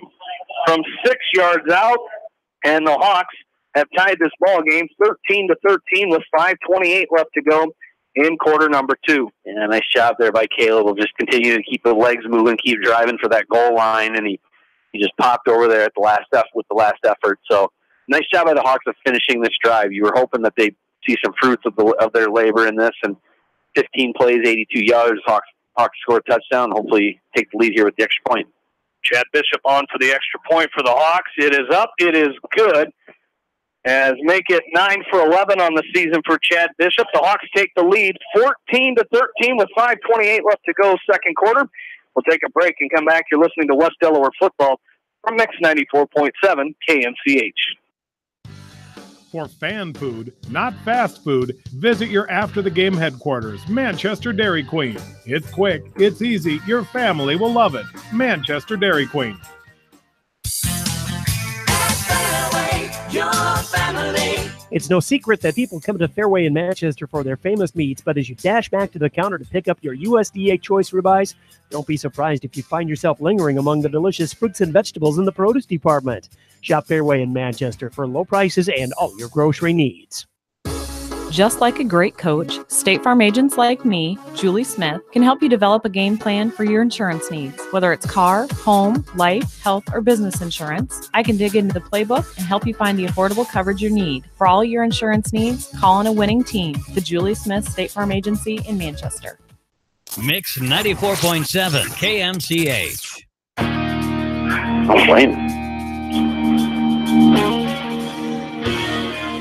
from 6 yards out. And the Hawks have tied this ball game 13-13 with 5:28 left to go in quarter number 2. Yeah, nice job there by Caleb. Will just continue to keep the legs moving, keep driving for that goal line, and he just popped over there at the last effort. So nice job by the Hawks of finishing this drive. You were hoping that they'd see some fruits of their labor in this, and 15 plays, 82 yards. Hawks score a touchdown. Hopefully take the lead here with the extra point. Chad Bishop on for the extra point for the Hawks. It is up. It is good. As make it 9 for 11 on the season for Chad Bishop. The Hawks take the lead 14-13 with 5:28 left to go second quarter. We'll take a break and come back. You're listening to West Delaware football from Mix 94.7 KMCH. For fan food, not fast food, visit your after-the-game headquarters, Manchester Dairy Queen. It's quick, it's easy, your family will love it. Manchester Dairy Queen. It's no secret that people come to Fairway in Manchester for their famous meats, but as you dash back to the counter to pick up your USDA choice ribeyes, don't be surprised if you find yourself lingering among the delicious fruits and vegetables in the produce department. Shop Fairway in Manchester for low prices and all your grocery needs. Just like a great coach, State Farm agents like me, Julie Smith, can help you develop a game plan for your insurance needs. Whether it's car, home, life, health, or business insurance, I can dig into the playbook and help you find the affordable coverage you need. For all your insurance needs, call on a winning team. The Julie Smith State Farm Agency in Manchester. Mix 94.7 KMCH.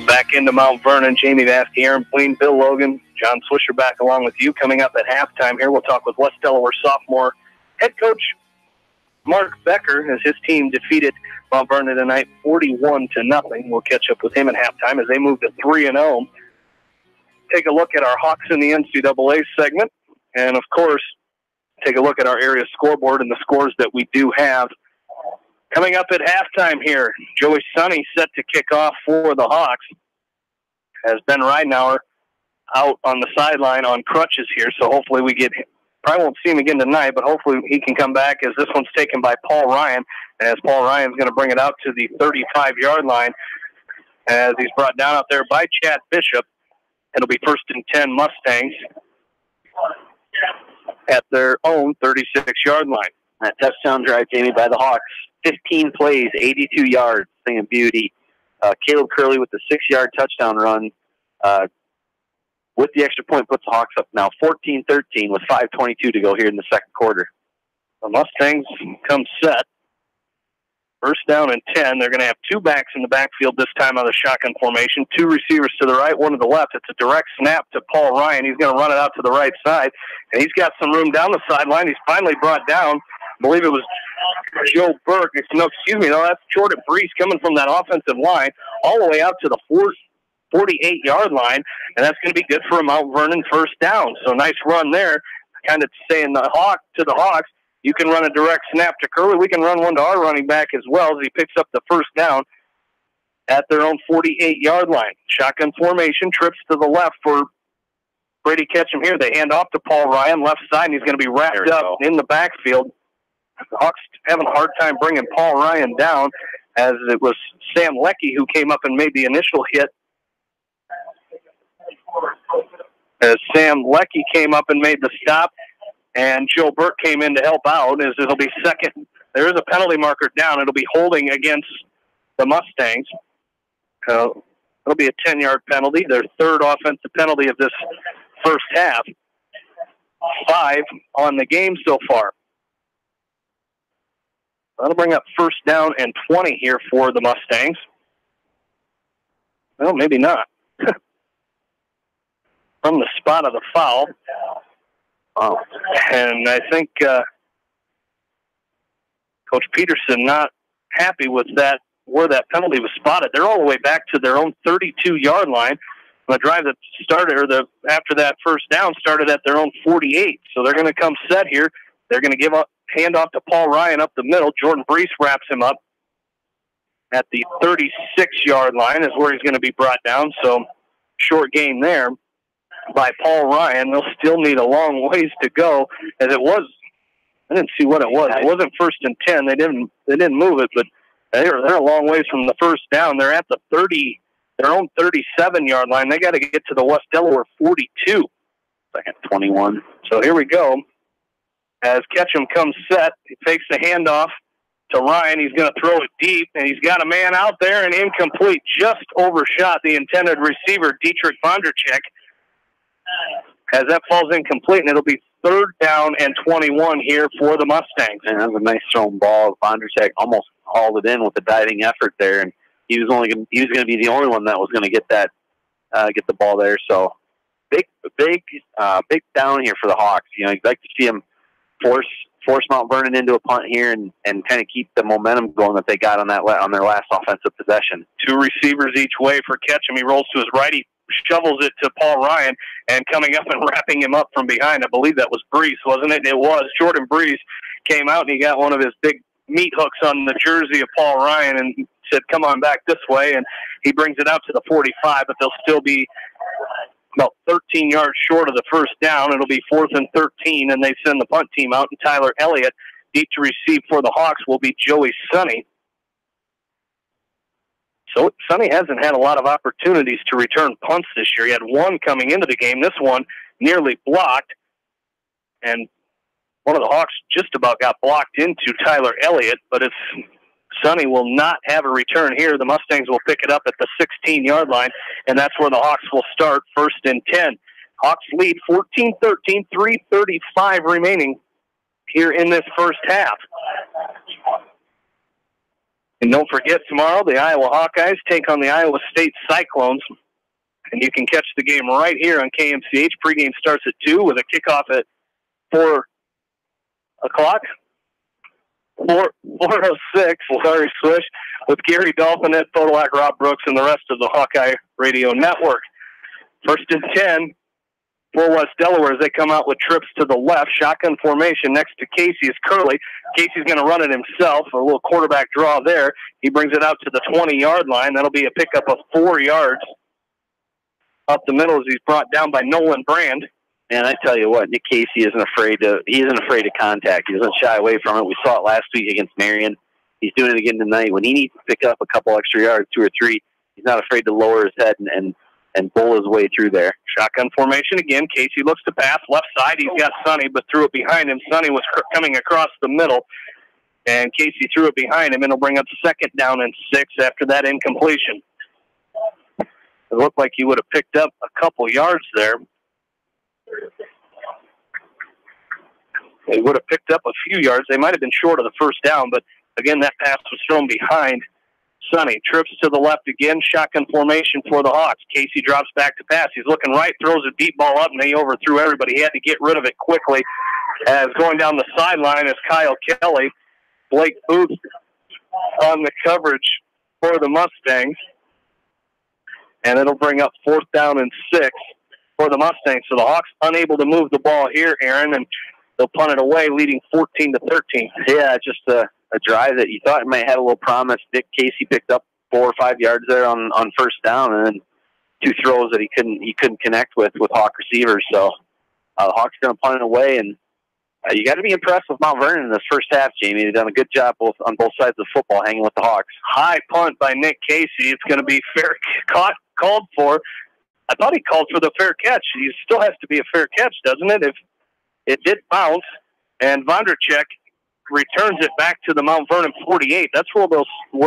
Back into Mount Vernon, Jamie Vasky, Aaron Pleen, Bill Logan, John Swisher back along with you. Coming up at halftime here, we'll talk with West Delaware sophomore head coach Mark Becker as his team defeated Mount Vernon tonight 41-0. We'll catch up with him at halftime as they move to 3-0. Take a look at our Hawks in the NCAA segment, and of course, take a look at our area scoreboard and the scores that we do have. Coming up at halftime here, Joey Sonny set to kick off for the Hawks. As Ben Ridenauer out on the sideline on crutches here, so hopefully we get him. Probably won't see him again tonight, but hopefully he can come back as this one's taken by Paul Ryan, as Paul Ryan's going to bring it out to the 35-yard line as he's brought down out there by Chad Bishop. It'll be 1st and 10 Mustangs at their own 36-yard line. That touchdown drive, Jamie, by the Hawks. 15 plays, 82 yards, thing of beauty. Caleb Curley with the 6-yard touchdown run with the extra point puts the Hawks up now 14-13 with 5:22 to go here in the second quarter. The Mustangs come set. 1st down and 10. They're going to have 2 backs in the backfield this time on the shotgun formation. 2 receivers to the right, 1 to the left. It's a direct snap to Paul Ryan. He's going to run it out to the right side, and he's got some room down the sideline. He's finally brought down. I believe it was Joe Burke. No, that's Jordan Brees coming from that offensive line all the way out to the 48-yard line, and that's going to be good for a Mount Vernon 1st down. So nice run there, kind of saying the Hawks, you can run a direct snap to Curley. We can run one to our running back as well as he picks up the 1st down at their own 48-yard line. Shotgun formation, trips to the left for Brady Ketchum here. They hand off to Paul Ryan, left side, and he's going to be wrapped up in the backfield. The Hawks having a hard time bringing Paul Ryan down, as it was Sam Leckie who came up and made the initial hit. As Sam Leckie came up and made the stop, and Joe Burke came in to help out, as it'll be second. There is a penalty marker down. It'll be holding against the Mustangs. It'll be a 10-yard penalty, their 3rd offensive penalty of this first half. 5 on the game so far. That'll bring up 1st down and 20 here for the Mustangs. Well, maybe not. From the spot of the foul. And I think Coach Peterson not happy with that where that penalty was spotted. They're all the way back to their own 32-yard line. The drive that started, or after that first down, started at their own 48. So they're going to come set here. They're going to give up handoff to Paul Ryan up the middle. Jordan Brees wraps him up at the 36-yard line is where he's going to be brought down. So short gain there by Paul Ryan. They'll still need a long ways to go, as it was. I didn't see what it was. It wasn't 1st and 10. They didn't move it, but they're a long ways from the first down. They're at the 30. Their own 37-yard line. They got to get to the West Delaware 42. Second 21. So here we go. As Ketchum comes set, he fakes the handoff to Ryan. He's going to throw it deep, and he's got a man out there and incomplete. Just overshot the intended receiver, Dietrich Vondercheck. As that falls incomplete, and it'll be 3rd down and 21 here for the Mustangs. And that was a nice thrown ball. Vondercheck almost hauled it in with a diving effort there, and he was going to be the only one that was going to get the ball there. So big down here for the Hawks. You know, you'd like to see them force Mount Vernon into a punt here and kind of keep the momentum going that they got on their last offensive possession. 2 receivers each way for Ketchum. He rolls to his right. He shovels it to Paul Ryan, and coming up and wrapping him up from behind. I believe that was Brees, wasn't it? It was. Jordan Brees came out, and he got one of his big meat hooks on the jersey of Paul Ryan and said, come on back this way, and he brings it out to the 45, but they'll still be about 13 yards short of the first down. It'll be 4th and 13, and they send the punt team out, and Tyler Elliott, deep to receive for the Hawks, will be Joey Sonny. So Sonny hasn't had a lot of opportunities to return punts this year. He had one coming into the game. This one nearly blocked, and one of the Hawks just about got blocked into Tyler Elliott, but Sonny will not have a return here. The Mustangs will pick it up at the 16-yard line, and that's where the Hawks will start, 1st and 10. Hawks lead 14-13, 3:35 remaining here in this first half. And don't forget, tomorrow the Iowa Hawkeyes take on the Iowa State Cyclones. And you can catch the game right here on KMCH. Pregame starts at 2 with a kickoff at 4 o'clock. 4:06, sorry, Swish, with Gary Dolphin, Ed Podolak, Rob Brooks, and the rest of the Hawkeye Radio Network. 1st and 10 for West Delaware as they come out with trips to the left. Shotgun formation next to Casey is Curley. Casey's going to run it himself. A little quarterback draw there. He brings it out to the 20-yard line. That'll be a pickup of 4 yards up the middle as he's brought down by Nolan Brand. And I tell you what, Nick Casey isn't afraid of contact. He doesn't shy away from it. We saw it last week against Marion. He's doing it again tonight. When he needs to pick up a couple extra yards, 2 or 3, he's not afraid to lower his head and bowl his way through there. Shotgun formation again. Casey looks to pass. Left side, he's got Sonny, but threw it behind him. Sonny was coming across the middle, and Casey threw it behind him, and it'll bring up 2nd down and 6 after that incompletion. It looked like he would have picked up a couple yards there. They would have picked up a few yards. They might have been short of the first down, but again, that pass was thrown behind Sonny. Trips to the left again. Shotgun formation for the Hawks. Casey drops back to pass. He's looking right, throws a deep ball up, and he overthrew everybody. He had to get rid of it quickly. As going down the sideline is Kyle Kelly. Blake Booth on the coverage for the Mustangs. And it'll bring up 4th down and 6 for the Mustangs. So the Hawks unable to move the ball here, Aaron, and they'll punt it away, leading 14-13. Yeah, just a drive that you thought might have a little promise. Nick Casey picked up 4 or 5 yards there on first down, and then 2 throws that he couldn't connect with Hawk receivers. So the Hawks going to punt it away, and you got to be impressed with Mount Vernon in this first half, Jamie. They've done a good job on both sides of football, hanging with the Hawks. High punt by Nick Casey. It's going to be fair called for. I thought he called for the fair catch. He still has to be a fair catch, doesn't it? If it did bounce, and Vondercheck returns it back to the Mount Vernon 48. That's where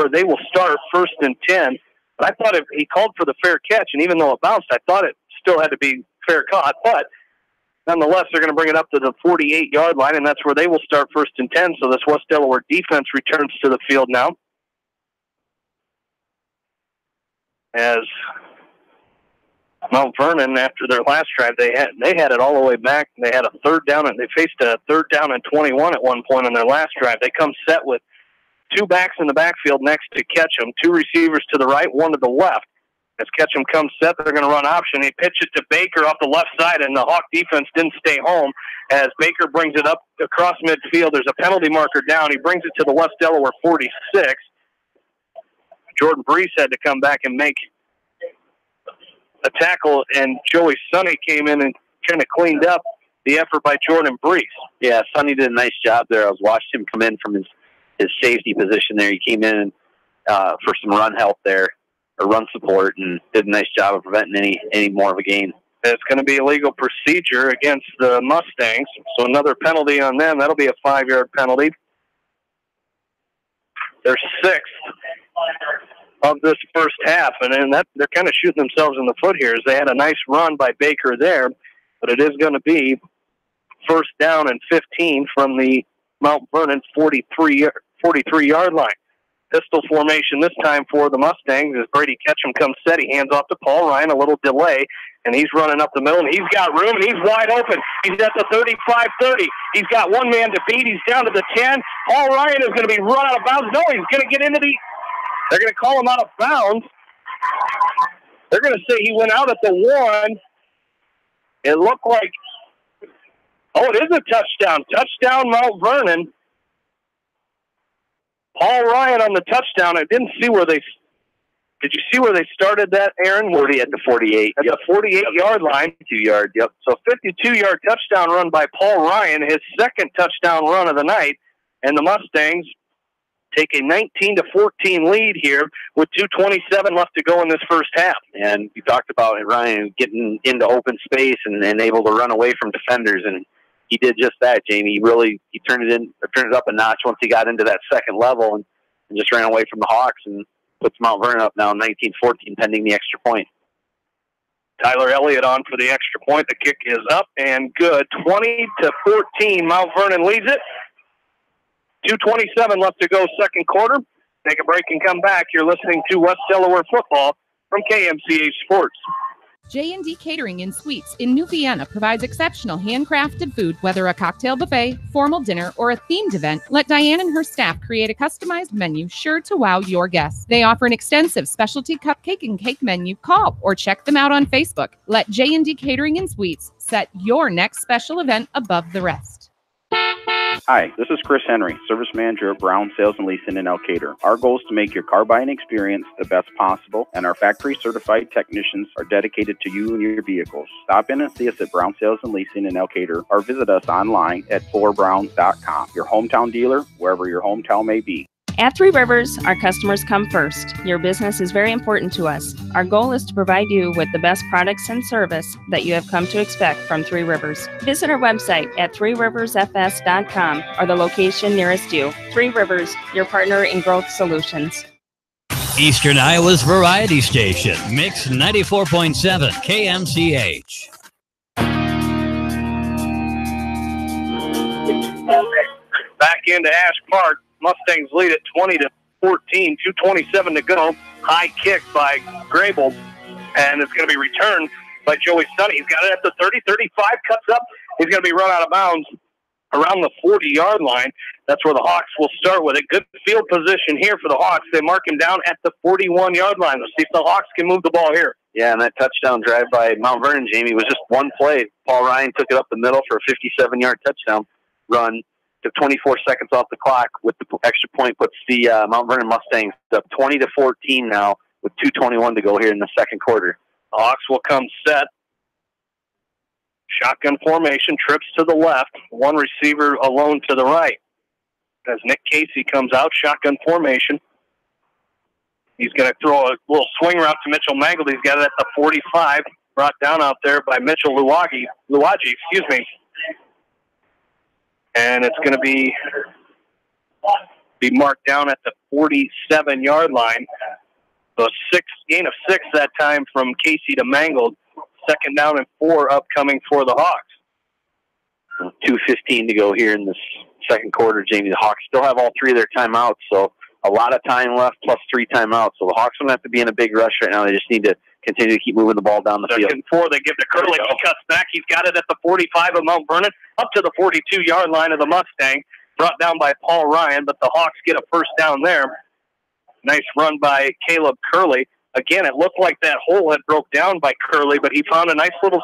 they will start, 1st and 10. But I thought he called for the fair catch, and even though it bounced, I thought it still had to be fair caught. But nonetheless, they're going to bring it up to the 48-yard line, and that's where they will start, 1st and 10. So this West Delaware defense returns to the field now. As Mount Vernon, after their last drive, they had it all the way back. They had a 3rd down, and they faced a 3rd down and 21 at one point on their last drive. They come set with two backs in the backfield next to Ketchum, two receivers to the right, one to the left. As Ketchum comes set, they're going to run option. They pitch it to Baker off the left side, and the Hawk defense didn't stay home. As Baker brings it up across midfield, there's a penalty marker down. He brings it to the West Delaware 46. Jordan Brees had to come back and make a tackle, and Joey Sonny came in and kind of cleaned up the effort by Jordan Brees. Yeah, Sonny did a nice job there. I was watching him come in from his safety position there. He came in for some run help there, or run support, and did a nice job of preventing any more of a gain. It's going to be illegal procedure against the Mustangs, so another penalty on them. That'll be a 5-yard penalty. They're sixth of this first half, and then they're kind of shooting themselves in the foot here, as they had a nice run by Baker there, but it is going to be first down and 15 from the Mount Vernon 43-yard line. Pistol formation this time for the Mustangs as Brady Ketchum comes set. He hands off to Paul Ryan, a little delay, and he's running up the middle, and he's got room, and he's wide open. He's at the 35-30. He's got one man to beat. He's down to the 10. Paul Ryan is going to be run out of bounds. No, he's going to get into the... They're going to call him out of bounds. They're going to say he went out at the 1. It looked like... Oh, it is a touchdown. Touchdown, Mount Vernon. Paul Ryan on the touchdown. I didn't see where they... Did you see where they started that, Aaron? 40 at the 48. At the 48-yard line. 2 yard, yep. So 52-yard touchdown run by Paul Ryan, his second touchdown run of the night. And the Mustangs take a 19-14 lead here with 2:27 left to go in this first half. And you talked about Ryan getting into open space and able to run away from defenders, and he did just that, Jamie. He turned it up a notch once he got into that second level and just ran away from the Hawks and puts Mount Vernon up now 19-14 pending the extra point. Tyler Elliott on for the extra point. The kick is up and good. 20-14. Mount Vernon leads it. 2:27 left to go second quarter. Take a break and come back. You're listening to West Delaware football from KMCH Sports. J&D Catering and Suites in New Vienna provides exceptional handcrafted food, whether a cocktail buffet, formal dinner, or a themed event. Let Diane and her staff create a customized menu sure to wow your guests. They offer an extensive specialty cupcake and cake menu. Call or check them out on Facebook. Let J&D Catering and Suites set your next special event above the rest. Hi, this is Chris Henry, Service Manager of Brown Sales and Leasing in Elkader. Our goal is to make your car buying experience the best possible, and our factory-certified technicians are dedicated to you and your vehicles. Stop in and see us at Brown Sales and Leasing in Elkader, or visit us online at ForBrown.com. Your hometown dealer, wherever your hometown may be. At Three Rivers, our customers come first. Your business is very important to us. Our goal is to provide you with the best products and service that you have come to expect from Three Rivers. Visit our website at threeriversfs.com or the location nearest you. Three Rivers, your partner in growth solutions. Eastern Iowa's variety station, Mix 94.7 KMCH. Back into Ash Park. Mustangs lead at 20-14, 2:27 to go. High kick by Grable, and it's going to be returned by Joey Sonny. He's got it at the 30, 35, cuts up. He's going to be run out of bounds around the 40-yard line. That's where the Hawks will start with it. Good field position here for the Hawks. They mark him down at the 41-yard line. Let's see if the Hawks can move the ball here. Yeah, and that touchdown drive by Mount Vernon, Jamie, was just one play. Paul Ryan took it up the middle for a 57-yard touchdown run. Took 24 seconds off the clock with the extra point, puts the Mount Vernon Mustangs up 20-14 now with 2:21 to go here in the second quarter. The Hawks will come set. Shotgun formation, trips to the left, one receiver alone to the right. As Nick Casey comes out, shotgun formation. He's going to throw a little swing route to Mitchell Mangold. He's got it at the 45, brought down out there by Mitchell Luwaji, and it's going to be marked down at the 47-yard line. So gain of 6 that time from Casey to Mangold. Second down and 4 upcoming for the Hawks. 2:15 to go here in this second quarter, Jamie. The Hawks still have all 3 of their timeouts, so a lot of time left plus 3 timeouts. So the Hawks don't have to be in a big rush right now. They just need to continue to keep moving the ball down the field. Second 4, they give to Curley. He cuts back. He's got it at the 45 of Mount Vernon, up to the 42-yard line of the Mustang. brought down by Paul Ryan, but the Hawks get a first down there. Nice run by Caleb Curley. Again, it looked like that hole had broke down by Curley, but he found a nice little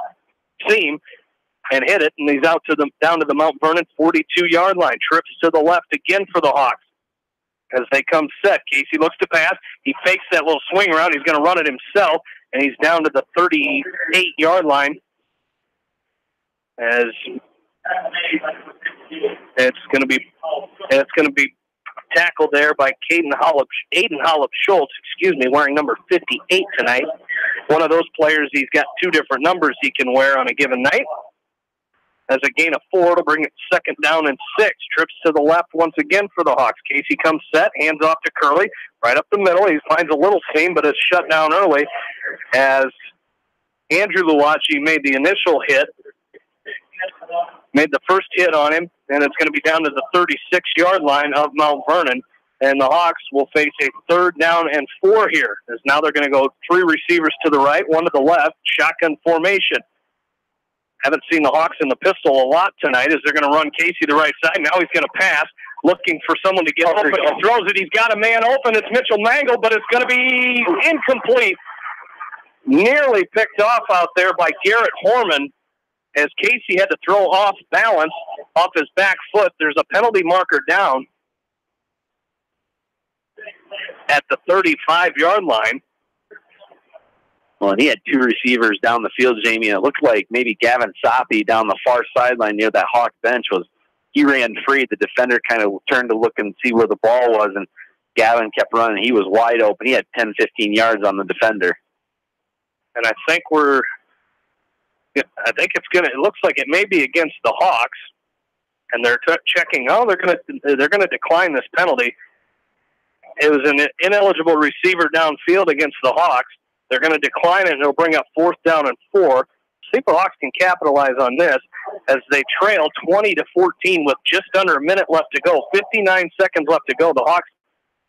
seam and hit it, and he's down to the Mount Vernon 42-yard line. Trips to the left again for the Hawks. As they come set, Casey looks to pass. He fakes that little swing around. He's going to run it himself, and he's down to the 38-yard line. As it's going to be tackled there by Aiden Hollop Schultz, wearing number 58 tonight. One of those players, he's got two different numbers he can wear on a given night. As a gain of 4, it'll bring it second down and 6. Trips to the left once again for the Hawks. Casey comes set, hands off to Curley, right up the middle. He finds a little seam, but it's shut down early as Andrew Luwachi made the initial hit, made the first hit on him, and it's going to be down to the 36-yard line of Mount Vernon. And the Hawks will face a third down and 4 here, as now they're going to go 3 receivers to the right, 1 to the left, shotgun formation. Haven't seen the Hawks in the pistol a lot tonight as they're going to run Casey the right side. Now he's going to pass, looking for someone to get open. He throws it. He's got a man open. It's Mitchell Mangle, but it's going to be incomplete. Nearly picked off out there by Garrett Horman as Casey had to throw off balance off his back foot. There's a penalty marker down at the 35-yard line. Well, and he had 2 receivers down the field, Jamie, and it looked like maybe Gavin Soppy down the far sideline near that Hawk bench he ran free. The defender kind of turned to look and see where the ball was, and Gavin kept running. He was wide open. He had 10, 15 yards on the defender. And I think it looks like it may be against the Hawks, and they're checking. They're going to decline this penalty. It was an ineligible receiver downfield against the Hawks. They're going to decline it, and it'll bring up 4th down and 4. See if the Hawks can capitalize on this as they trail 20-14 with just under a minute left to go. 59 seconds left to go. The Hawks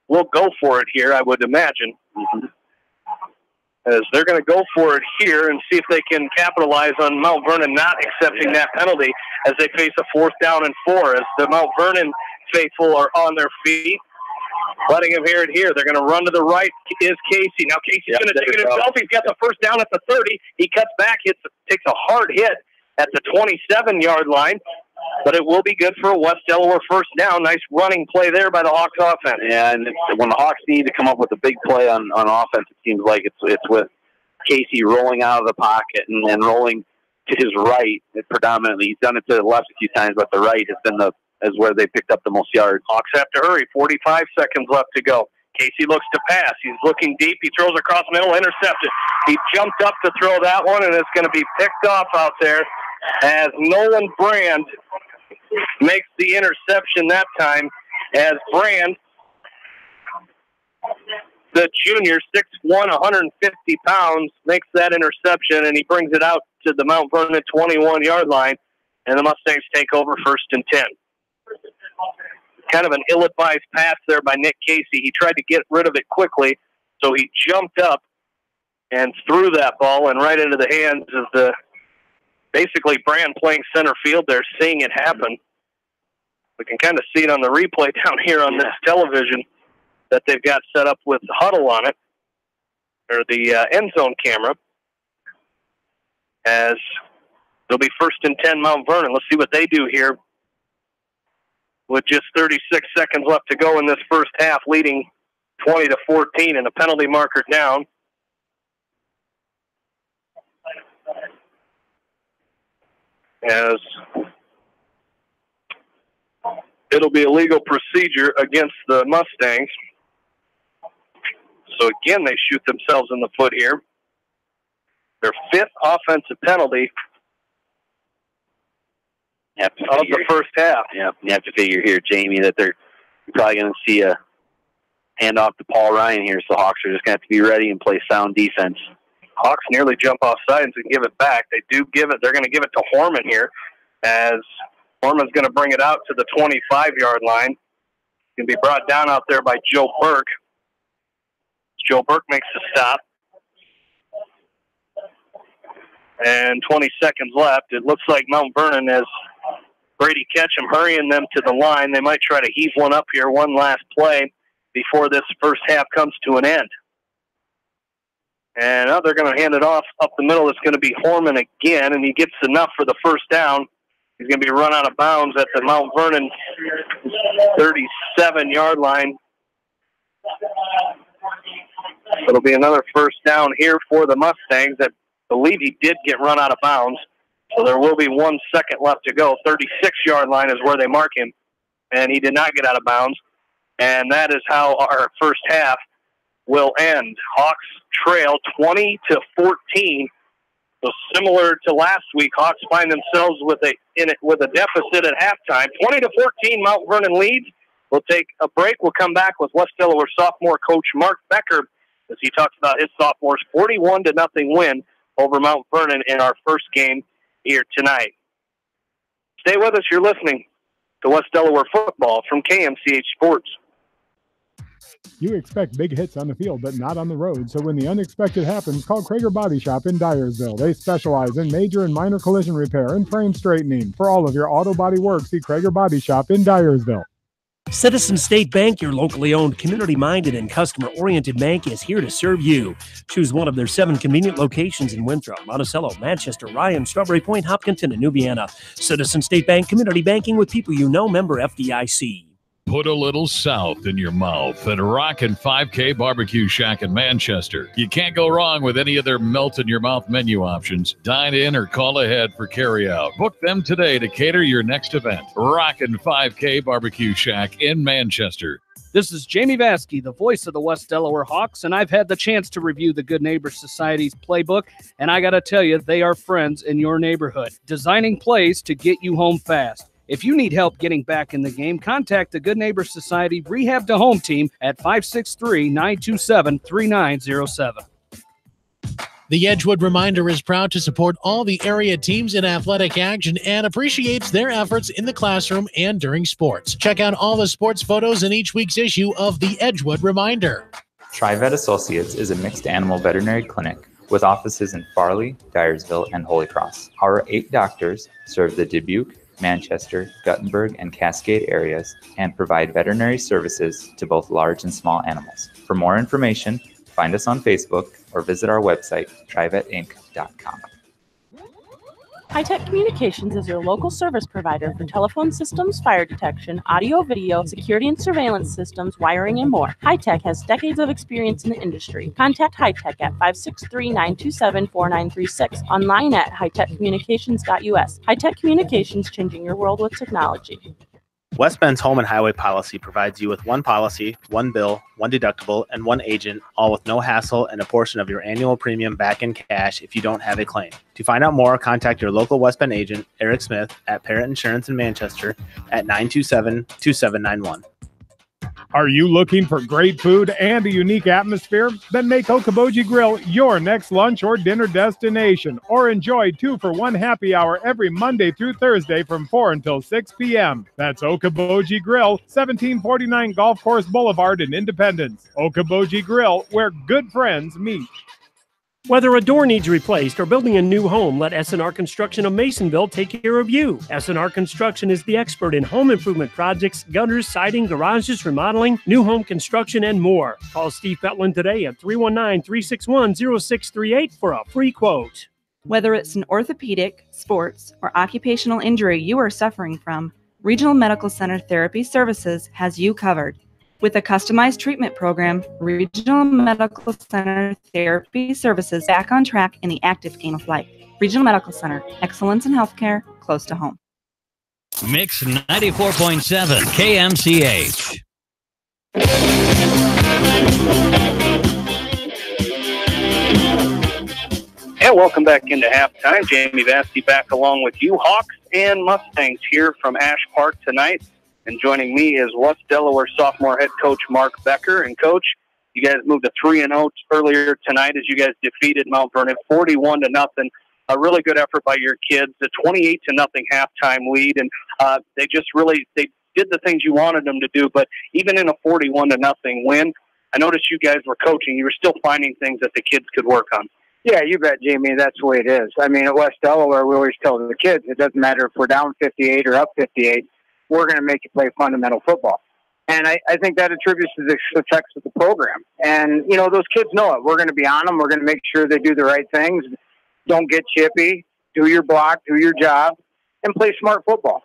will go for it here, I would imagine. As they're going to go for it here and see if they can capitalize on Mount Vernon not accepting that penalty as they face a 4th down and 4. As the Mount Vernon faithful are on their feet, letting him hear it here. They're going to run to the right is Casey. Now Casey's going to take it himself. He's got the first down at the 30. He cuts back, takes a hard hit at the 27-yard line, but it will be good for a West Delaware first down. Nice running play there by the Hawks offense. Yeah, and when the Hawks need to come up with a big play on offense, it seems like it's with Casey rolling out of the pocket and rolling to his right. Predominantly, he's done it to the left a few times, but the right has been where they picked up the most yards. Hawks have to hurry. 45 seconds left to go. Casey looks to pass. He's looking deep. He throws across the middle, intercepted. He jumped up to throw that one, and it's going to be picked off out there as Nolan Brand makes the interception that time. As Brand, the junior, 6'1", 150 pounds, makes that interception, and he brings it out to the Mount Vernon 21-yard line, and the Mustangs take over 1st and 10. Kind of an ill-advised pass there by Nick Casey. He tried to get rid of it quickly, so he jumped up and threw that ball and right into the hands of basically Brand playing center field there, seeing it happen. We can kind of see it on the replay down here on this television that they've got set up with Huddle on it, or the end zone camera, as it'll be 1st and 10 Mount Vernon. Let's see what they do here with just 36 seconds left to go in this first half, leading 20-14 and a penalty marker down. As it'll be a legal procedure against the Mustangs. So again, they shoot themselves in the foot here. Their 5th offensive penalty of the first half. Yeah, you have to figure here, Jamie, that they're probably going to see a handoff to Paul Ryan here, so Hawks are just going to have to be ready and play sound defense. Hawks nearly jump off sides and give it back. They do give it. They're going to give it to Horman here, as Horman's going to bring it out to the 25-yard line. It's going to be brought down out there by Joe Burke. Joe Burke makes the stop. And 20 seconds left. It looks like Mount Vernon has Brady Ketchum hurrying them to the line. They might try to heave one up here, one last play before this first half comes to an end. And now they're going to hand it off up the middle. It's going to be Horman again, and he gets enough for the first down. He's going to be run out of bounds at the Mount Vernon 37-yard line. It'll be another first down here for the Mustangs. I believe he did get run out of bounds, so there will be 1 second left to go. 36-yard line is where they mark him, and he did not get out of bounds. And that is how our first half will end. Hawks trail 20-14. So similar to last week, Hawks find themselves with a deficit at halftime. 20-14, Mount Vernon leads. We'll take a break. We'll come back with West Delaware sophomore coach Mark Becker as he talks about his sophomores' 41-0 win over Mount Vernon in our first game here tonight. Stay with us. You're listening to West Delaware football from KMCH Sports. You expect big hits on the field, but not on the road. So when the unexpected happens, call Krager Body Shop in Dyersville. They specialize in major and minor collision repair and frame straightening. For all of your auto body work, see Krager Body Shop in Dyersville. Citizen State Bank, your locally owned, community-minded, and customer-oriented bank, is here to serve you. Choose one of their 7 convenient locations in Winthrop, Monticello, Manchester, Ryan, Strawberry Point, Hopkinton, and New Vienna. Citizen State Bank, community banking with people you know, member FDIC. Put a little south in your mouth at Rockin' 5K Barbecue Shack in Manchester. You can't go wrong with any of their melt-in-your-mouth menu options. Dine in or call ahead for carry-out. Book them today to cater your next event. Rockin' 5K Barbecue Shack in Manchester. This is Jamie Vaskey, the voice of the West Delaware Hawks, and I've had the chance to review the Good Neighbor Society's playbook, and I got to tell you, they are friends in your neighborhood, designing plays to get you home fast. If you need help getting back in the game, contact the Good Neighbor Society Rehab to Home team at 563-927-3907. The Edgewood Reminder is proud to support all the area teams in athletic action and appreciates their efforts in the classroom and during sports. Check out all the sports photos in each week's issue of the Edgewood Reminder. TriVet Associates is a mixed animal veterinary clinic with offices in Farley, Dyersville, and Holy Cross. Our 8 doctors serve the Dubuque, Manchester, Guttenberg, and Cascade areas and provide veterinary services to both large and small animals. For more information, find us on Facebook or visit our website, trivetinc.com. High-Tech Communications is your local service provider for telephone systems, fire detection, audio, video, security and surveillance systems, wiring, and more. High-Tech has decades of experience in the industry. Contact High-Tech at 563-927-4936, online at hightechcommunications.us. High-Tech Communications, changing your world with technology. West Bend's home and highway policy provides you with one policy, one bill, one deductible, and one agent, all with no hassle and a portion of your annual premium back in cash if you don't have a claim. To find out more, contact your local West Bend agent, Eric Smith, at Parrott Insurance in Manchester at 927-2791. Are you looking for great food and a unique atmosphere? Then make Okoboji Grill your next lunch or dinner destination, or enjoy 2-for-1 happy hour every Monday through Thursday from 4 until 6 p.m. That's Okoboji Grill, 1749 Golf Course Boulevard in Independence. Okoboji Grill, where good friends meet. Whether a door needs replaced or building a new home, let S&R Construction of Masonville take care of you. S&R Construction is the expert in home improvement projects, gutters, siding, garages, remodeling, new home construction, and more. Call Steve Petland today at 319-361-0638 for a free quote. Whether it's an orthopedic, sports, or occupational injury you are suffering from, Regional Medical Center Therapy Services has you covered. With a customized treatment program, Regional Medical Center Therapy Services back on track in the active game of life. Regional Medical Center, excellence in healthcare, close to home. Mix 94.7 KMCH. And welcome back into halftime. Jamie Vaskey back along with you. Hawks and Mustangs here from Ash Park tonight. And joining me is West Delaware sophomore head coach Mark Becker. And, Coach, you guys moved to 3-0 earlier tonight as you guys defeated Mount Vernon 41-0. A really good effort by your kids. The 28-0 halftime lead, and they did the things you wanted them to do. But even in a 41-0 win, I noticed you guys were coaching. You were still finding things that the kids could work on. Yeah, you bet, Jamie. That's the way it is. I mean, at West Delaware, we always tell the kids, it doesn't matter if we're down 58 or up 58, we're going to make you play fundamental football. And I think that attributes to the success of the program. And, you know, those kids know it. We're going to be on them. We're going to make sure they do the right things. Don't get chippy. Do your block. Do your job. And play smart football.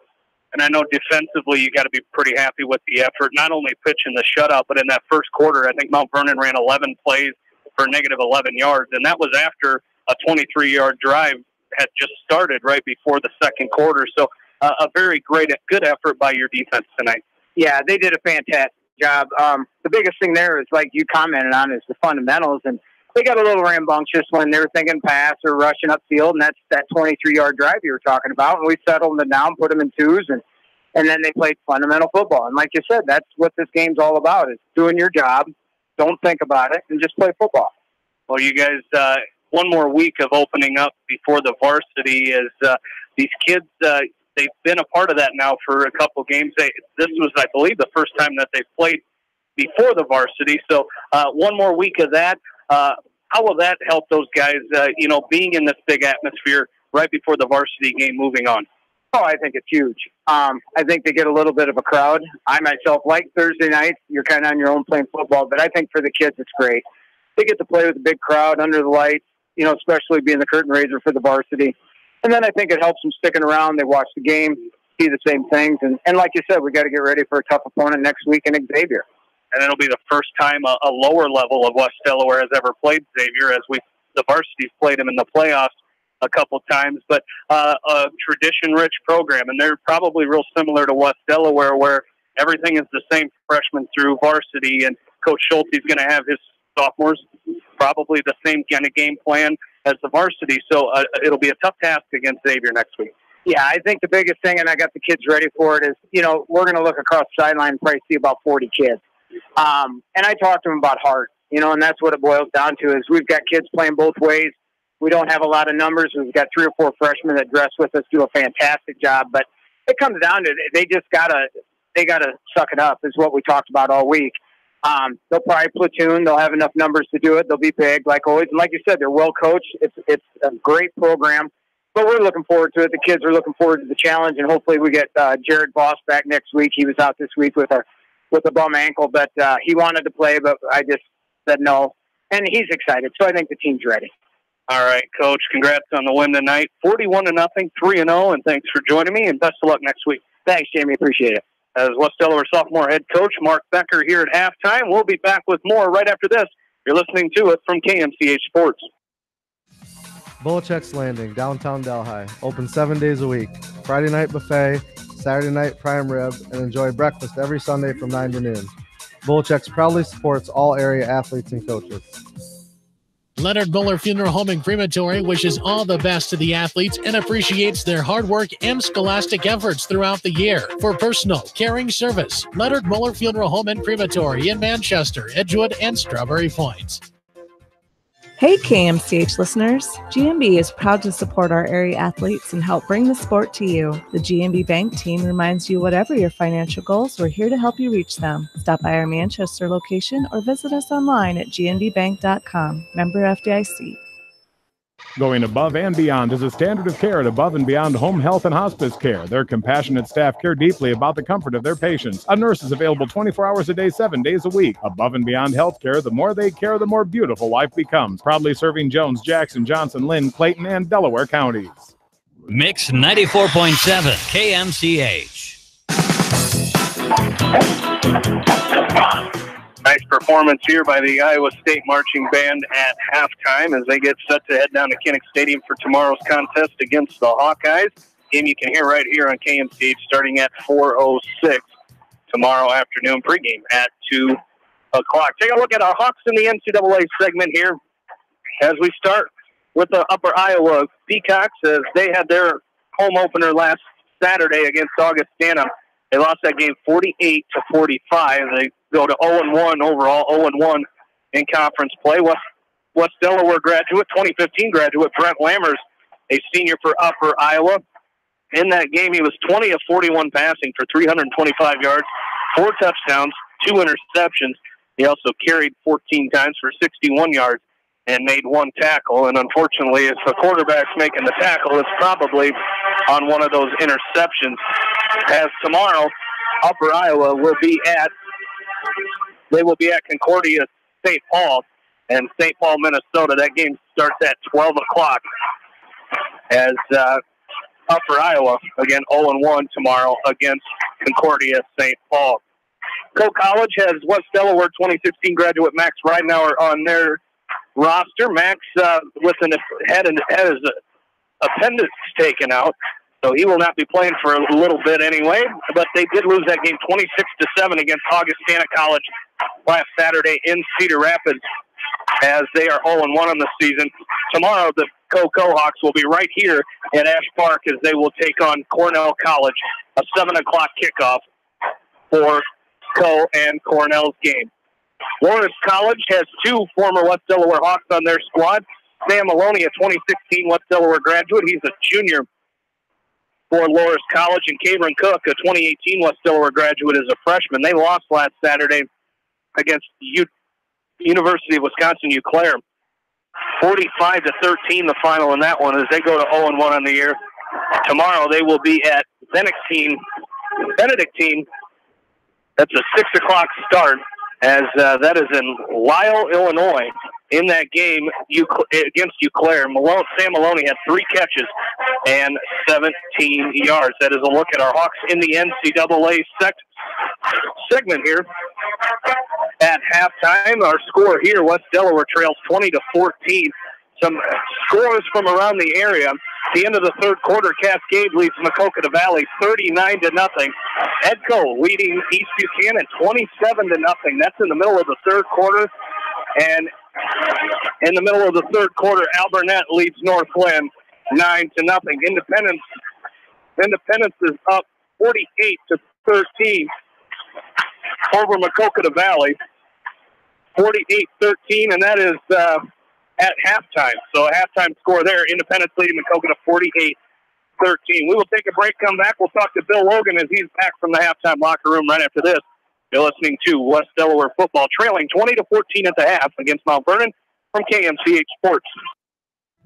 And I know defensively you got to be pretty happy with the effort, not only pitching the shutout, but in that first quarter, I think Mount Vernon ran 11 plays for negative 11 yards, and that was after a 23-yard drive had just started right before the second quarter. So a very good effort by your defense tonight. Yeah, they did a fantastic job. The biggest thing there is, like you commented on, is the fundamentals, and they got a little rambunctious when they were thinking pass or rushing upfield, and that's that 23-yard drive you were talking about, and we settled them down, put them in twos, and then they played fundamental football. And like you said, that's what this game's all about, is doing your job, don't think about it, and just play football. Well, you guys, one more week of opening up before the varsity is these kids, they've been a part of that now for a couple games. This was, I believe, the first time that they've played before the varsity. So one more week of that. How will that help those guys, being in this big atmosphere right before the varsity game moving on? Oh, I think it's huge. I think they get a little bit of a crowd. I myself like Thursday nights. You're kind of on your own playing football, but I think for the kids it's great. They get to play with a big crowd under the lights, especially being the curtain raiser for the varsity. And then I think it helps them sticking around. They watch the game, see the same things. And like you said, we got to get ready for a tough opponent next week in Xavier. And it'll be the first time a lower level of West Delaware has ever played Xavier, as the varsity's played them in the playoffs a couple times. But a tradition-rich program, and they're probably real similar to West Delaware, where everything is the same freshman through varsity, and Coach Schulte is going to have his sophomores probably the same kind of game plan as the varsity. So it'll be a tough task against Xavier next week. Yeah, I think the biggest thing, and I got the kids ready for it, is, we're going to look across the sideline and probably see about 40 kids. And I talked to them about heart, and that's what it boils down to, is we've got kids playing both ways. We don't have a lot of numbers. We've got 3 or 4 freshmen that dress with us, do a fantastic job. But it comes down to they just gotta suck it up, is what we talked about all week. They'll probably platoon. They'll have enough numbers to do it. They'll be big, like always. And like you said, they're well coached. It's a great program. But we're looking forward to it. The kids are looking forward to the challenge, and hopefully we get Jared Voss back next week. He was out this week with a bum ankle, but he wanted to play, but I just said no. And he's excited, so I think the team's ready. All right, Coach, congrats on the win tonight. 41-0, 3-0, and thanks for joining me, and best of luck next week. Thanks, Jamie. Appreciate it. As West Delaware sophomore head coach Mark Becker here at halftime. We'll be back with more right after this. You're listening to it from KMCH Sports. Bolichek's Landing, downtown Delhi. Open 7 days a week. Friday night buffet, Saturday night prime rib, and enjoy breakfast every Sunday from 9 to noon. Bolichek's proudly supports all area athletes and coaches. Leonard Muller Funeral Home and Crematory wishes all the best to the athletes and appreciates their hard work and scholastic efforts throughout the year. For personal, caring service, Leonard Muller Funeral Home and Crematory in Manchester, Edgewood, and Strawberry Points. Hey KMCH listeners, GMB is proud to support our area athletes and help bring the sport to you. The GMB Bank team reminds you whatever your financial goals, we're here to help you reach them. Stop by our Manchester location or visit us online at gnbbank.com. Member FDIC. Going above and beyond is a standard of care at Above and Beyond Home Health and Hospice Care. Their compassionate staff care deeply about the comfort of their patients. A nurse is available 24 hours a day, 7 days a week. Above and Beyond Healthcare, the more they care, the more beautiful life becomes. Proudly serving Jones, Jackson, Johnson, Lynn, Clayton, and Delaware counties. Mix 94.7 KMCH. Nice performance here by the Iowa State Marching Band at halftime as they get set to head down to Kinnick Stadium for tomorrow's contest against the Hawkeyes. Game you can hear right here on KMCH starting at 4:06 tomorrow afternoon. Pregame at 2 o'clock. Take a look at our Hawks in the NCAA segment here as we start with the Upper Iowa Peacocks as they had their home opener last Saturday against Augustana. They lost that game 48-45. They go to 0-1 overall, 0-1 in conference play. West Delaware graduate, 2015 graduate, Brent Lammers, a senior for Upper Iowa. In that game, he was 20 of 41 passing for 325 yards, 4 touchdowns, 2 interceptions. He also carried 14 times for 61 yards. and made one tackle. And unfortunately, if the quarterback's making the tackle, it's probably on one of those interceptions. As tomorrow, Upper Iowa will be at Concordia St. Paul and St. Paul, Minnesota. That game starts at 12 o'clock as Upper Iowa, again, 0-1 tomorrow against Concordia St. Paul. Coe College has West Delaware 2016 graduate Max Ridenauer on their roster. Max had his appendix taken out, so he will not be playing for a little bit anyway. But they did lose that game 26-7 against Augustana College last Saturday in Cedar Rapids, as they are 0-1 on the season. Tomorrow, the Coe Hawks will be right here at Ash Park as they will take on Cornell College, a 7 o'clock kickoff for Coe and Cornell's game. Loras College has 2 former West Delaware Hawks on their squad. Sam Maloney, a 2016 West Delaware graduate. He's a junior for Loras College. And Cameron Cook, a 2018 West Delaware graduate, is a freshman. They lost last Saturday against University of Wisconsin-Eau Claire. 45-13 the final in that one as they go to 0-1 on the year. Tomorrow they will be at Benedictine. That's a 6 o'clock start, as that is in Lisle, Illinois. In that game against Eau Claire, Sam Maloney had 3 catches and 17 yards. That is a look at our Hawks in the NCAA segment here. At halftime, our score here, West Delaware trails 20-14. Some scores from around the area. At the end of the third quarter, Cascade leads Maquoketa Valley 39-0. Edco leading East Buchanan 27-0. That's in the middle of the third quarter. And in the middle of the third quarter, Alburnett leads Northland 9-0. Independence is up 48-13 over Maquoketa Valley. 48-13, and that is at halftime. So a halftime score there. Independence leading Maquoketa 48-13. We will take a break, come back. We'll talk to Bill Logan as he's back from the halftime locker room right after this. You're listening to West Delaware football, trailing 20-14 at the half against Mount Vernon from KMCH Sports.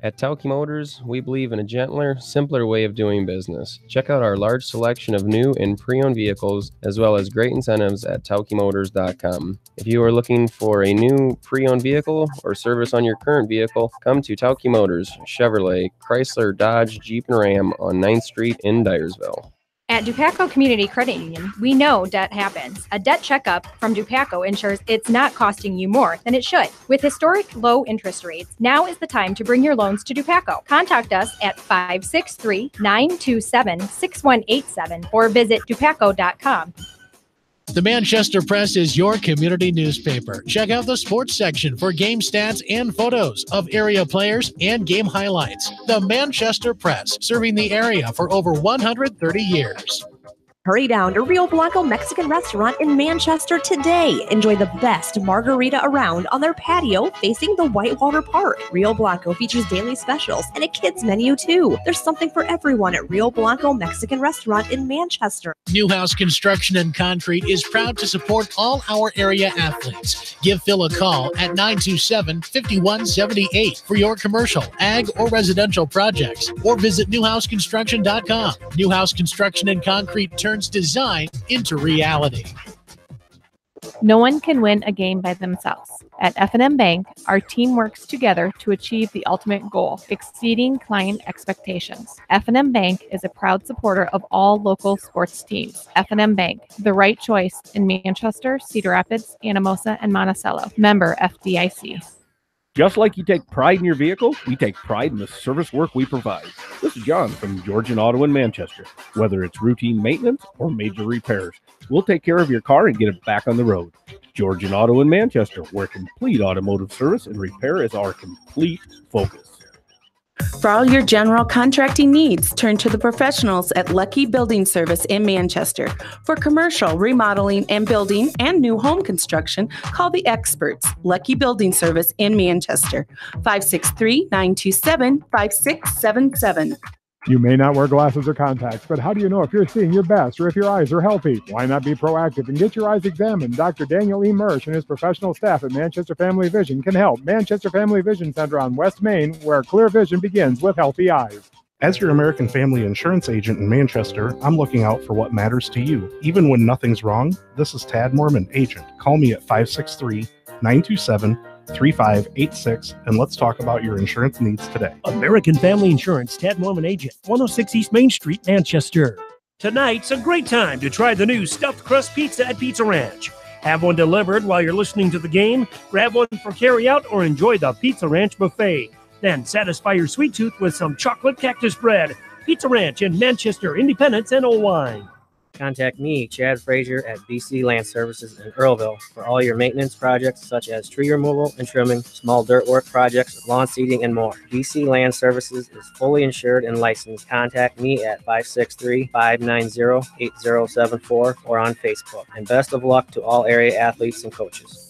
At Tauke Motors, we believe in a gentler, simpler way of doing business. Check out our large selection of new and pre-owned vehicles, as well as great incentives at taukemotors.com. If you are looking for a new pre-owned vehicle or service on your current vehicle, come to Tauke Motors, Chevrolet, Chrysler, Dodge, Jeep, and Ram on 9th Street in Dyersville. At Dupaco Community Credit Union, we know debt happens. A debt checkup from Dupaco ensures it's not costing you more than it should. With historic low interest rates, now is the time to bring your loans to Dupaco. Contact us at 563-927-6187 or visit dupaco.com. The Manchester Press is your community newspaper. Check out the sports section for game stats and photos of area players and game highlights. The Manchester Press, serving the area for over 130 years. Hurry down to Rio Blanco Mexican Restaurant in Manchester today. Enjoy the best margarita around on their patio facing the Whitewater Park. Rio Blanco features daily specials and a kids menu too. There's something for everyone at Rio Blanco Mexican Restaurant in Manchester. Newhouse Construction and Concrete is proud to support all our area athletes. Give Phil a call at 927-5178 for your commercial, ag, or residential projects, or visit newhouseconstruction.com. Newhouse Construction and Concrete turns design into reality. No one can win a game by themselves. At F&M Bank, our team works together to achieve the ultimate goal, exceeding client expectations. F&M Bank is a proud supporter of all local sports teams. F&M Bank, the right choice in Manchester, Cedar Rapids, Anamosa, and Monticello. Member FDIC. Just like you take pride in your vehicle, we take pride in the service work we provide. This is John from Georgian Auto in Manchester. Whether it's routine maintenance or major repairs, we'll take care of your car and get it back on the road. Georgian Auto in Manchester, where complete automotive service and repair is our complete focus. For all your general contracting needs, turn to the professionals at Lucky Building Service in Manchester. For commercial, remodeling, and building and new home construction, call the experts, Lucky Building Service in Manchester, 563-927-5677. You may not wear glasses or contacts, but how do you know if you're seeing your best or if your eyes are healthy? Why not be proactive and get your eyes examined? Dr. Daniel E. Mersch and his professional staff at Manchester Family Vision can help. Manchester Family Vision Center on West Main, where clear vision begins with healthy eyes. As your American Family Insurance agent in Manchester, I'm looking out for what matters to you. Even when nothing's wrong, this is Tad Mormon, agent. Call me at 563-927-3586, and let's talk about your insurance needs today. American Family Insurance, Tad Mormon agent, 106 East Main Street, Manchester. Tonight's a great time to try the new stuffed crust pizza at Pizza Ranch. Have one delivered while you're listening to the game, grab one for carryout, or enjoy the Pizza Ranch buffet. Then satisfy your sweet tooth with some chocolate cactus bread. Pizza Ranch in Manchester, Independence, and Owine. Contact me, Chad Frazier, at BC Land Services in Earlville for all your maintenance projects such as tree removal and trimming, small dirt work projects, lawn seeding, and more. BC Land Services is fully insured and licensed. Contact me at 563-590-8074 or on Facebook. And best of luck to all area athletes and coaches.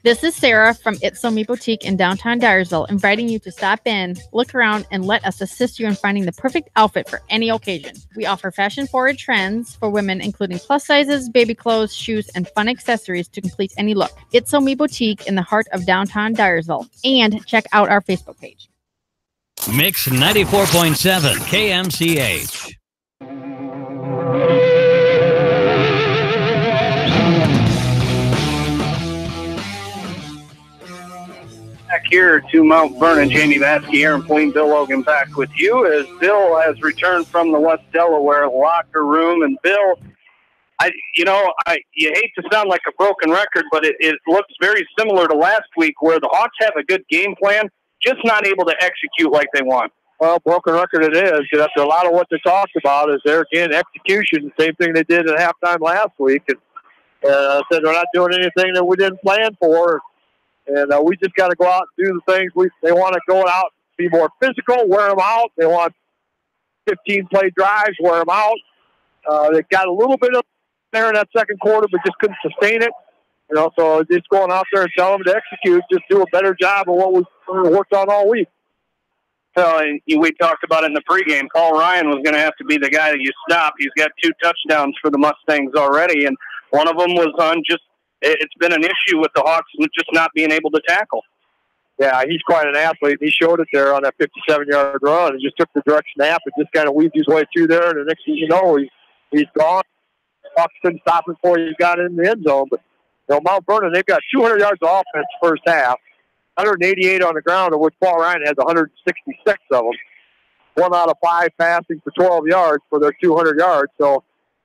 This is Sarah from It's So Me Boutique in downtown Dyersville, inviting you to stop in, look around, and let us assist you in finding the perfect outfit for any occasion. We offer fashion-forward trends for women, including plus sizes, baby clothes, shoes, and fun accessories to complete any look. It's So Me Boutique in the heart of downtown Dyersville. And check out our Facebook page. Mix 94.7 KMCH. Back here to Mount Vernon, Jamie Vaskey, Aaron Plain, Bill Logan back with you as Bill has returned from the West Delaware locker room. And Bill, you hate to sound like a broken record, but it looks very similar to last week where the Hawks have a good game plan, just not able to execute like they want. Well, broken record it is. That's a lot of what they talked about is there again execution. Same thing they did at halftime last week, and said they're not doing anything that we didn't plan for. And we just got to go out and do the things they want to go out, be more physical, wear them out. They want 15-play drives, wear them out. They got a little bit of there in that second quarter, but just couldn't sustain it. So just going out there and telling them to execute, just do a better job of what we worked on all week. Well, and we talked about it in the pregame. Paul Ryan was going to have to be the guy that you stop. He's got 2 touchdowns for the Mustangs already, and one of them was on just. It's been an issue with the Hawks with just not being able to tackle. Yeah, he's quite an athlete. He showed it there on that 57-yard run. He just took the direct snap and just kind of weaved his way through there. And the next thing you know, he's gone. Hawks couldn't stop him before he got in the end zone. But Mount Vernon, they've got 200 yards of offense first half, 188 on the ground, of which Paul Ryan has 166 of them. 1 out of 5 passing for 12 yards for their 200 yards. So,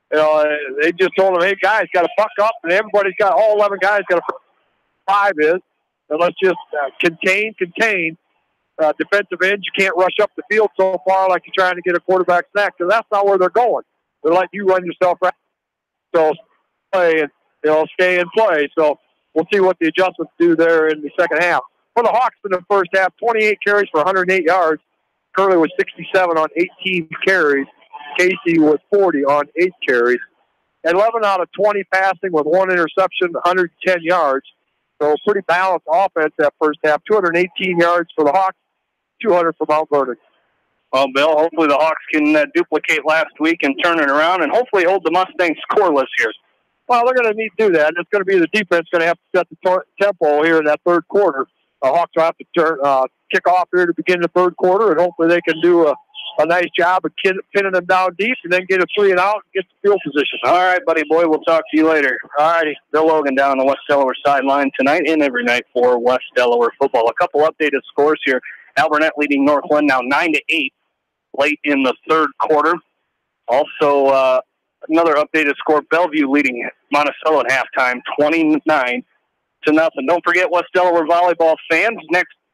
they just told him, hey, guys, got to buck up, and all 11 guys got to 5 is, and let's just contain. Defensive ends, you can't rush up the field so far like you're trying to get a quarterback snack, because that's not where they're going. They're letting you run yourself right. So play and stay and play. So we'll see what the adjustments do there in the second half. For the Hawks in the first half, 28 carries for 108 yards. Curley was 67 on 18 carries. Casey was 40 on 8 carries. 11 out of 20 passing with 1 interception, 110 yards. So pretty balanced offense that first half. 218 yards for the Hawks, 200 for Mount Vernon. Well, Bill, hopefully the Hawks can duplicate last week and turn it around and hopefully hold the Mustangs scoreless here. Well, they're going to need to do that. It's going to be the defense going to have to set the tempo here in that third quarter. The Hawks will have to kick off here to begin the third quarter, and hopefully they can do a nice job of pinning them down deep and then get a 3 and out and get the field position. All right, buddy boy, we'll talk to you later. All righty, Bill Logan down on the West Delaware sideline tonight and every night for West Delaware football. A couple updated scores here. Alburnett leading Northland now 9-8 late in the third quarter. Also, another updated score, Bellevue leading Monticello at halftime, 29-0. Don't forget, West Delaware volleyball fans,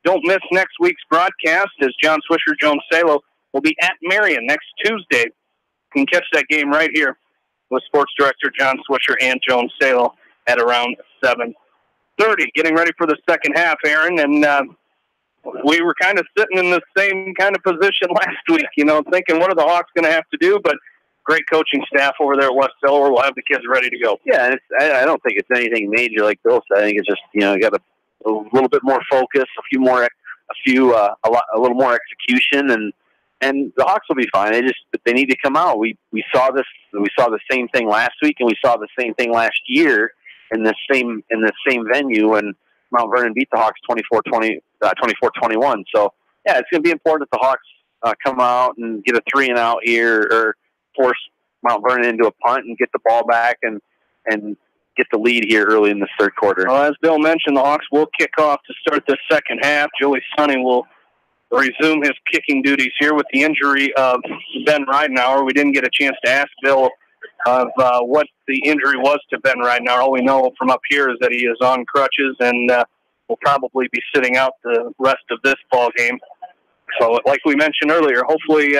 don't miss next week's broadcast as John Swisher, Joan Salo will be at Marion next Tuesday. You can catch that game right here with Sports Director John Swisher and Joan Salo at around 7:30. Getting ready for the second half, Aaron, and we were kind of sitting in the same kind of position last week, thinking what are the Hawks going to have to do, but great coaching staff over there at West Delaware will have the kids ready to go. Yeah, and I don't think it's anything major like Bill said. I think it's just, got a little bit more focus, a little more execution, and and the Hawks will be fine. They need to come out. We saw this. We saw the same thing last week, and we saw the same thing last year in the same venue when Mount Vernon beat the Hawks 24-21. So yeah, it's going to be important that the Hawks come out and get a 3-and-out here, or force Mount Vernon into a punt and get the ball back and get the lead here early in the third quarter. Well, as Bill mentioned, the Hawks will kick off to start the second half. Joey Sonny will resume his kicking duties here with the injury of Ben Ridenauer. We didn't get a chance to ask Bill of what the injury was to Ben Ridenauer. All we know from up here is that he is on crutches and will probably be sitting out the rest of this ball game. So like we mentioned earlier, hopefully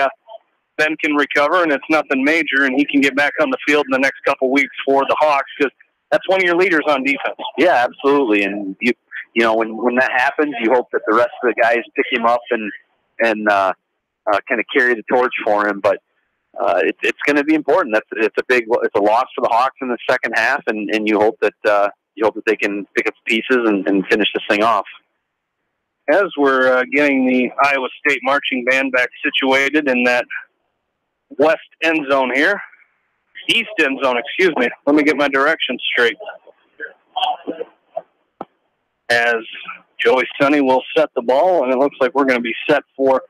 Ben can recover and it's nothing major and he can get back on the field in the next couple weeks for the Hawks, because that's one of your leaders on defense. Yeah, absolutely. And you know, when that happens, you hope that the rest of the guys pick him up and kind of carry the torch for him. But it's going to be important. It's a loss for the Hawks in the second half, and you hope that they can pick up pieces and finish this thing off. As we're getting the Iowa State marching band back situated in that west end zone here, east end zone, excuse me. Let me get my directions straight. As Joey Sonny will set the ball, and it looks like we're going to be set for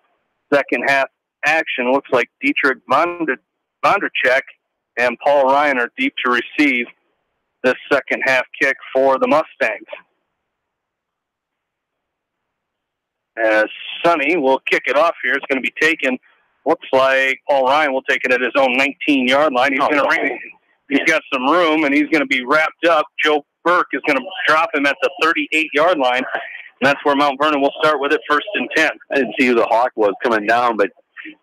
second half action. It looks like Dietrich Vonderchek and Paul Ryan are deep to receive this second half kick for the Mustangs. As Sonny will kick it off here, it's going to be taken. Looks like Paul Ryan will take it at his own 19-yard line. He's got some room, and he's going to be wrapped up. Joe Burke is going to drop him at the 38-yard line, and that's where Mount Vernon will start with it, 1st and 10. I didn't see who the Hawk was coming down, but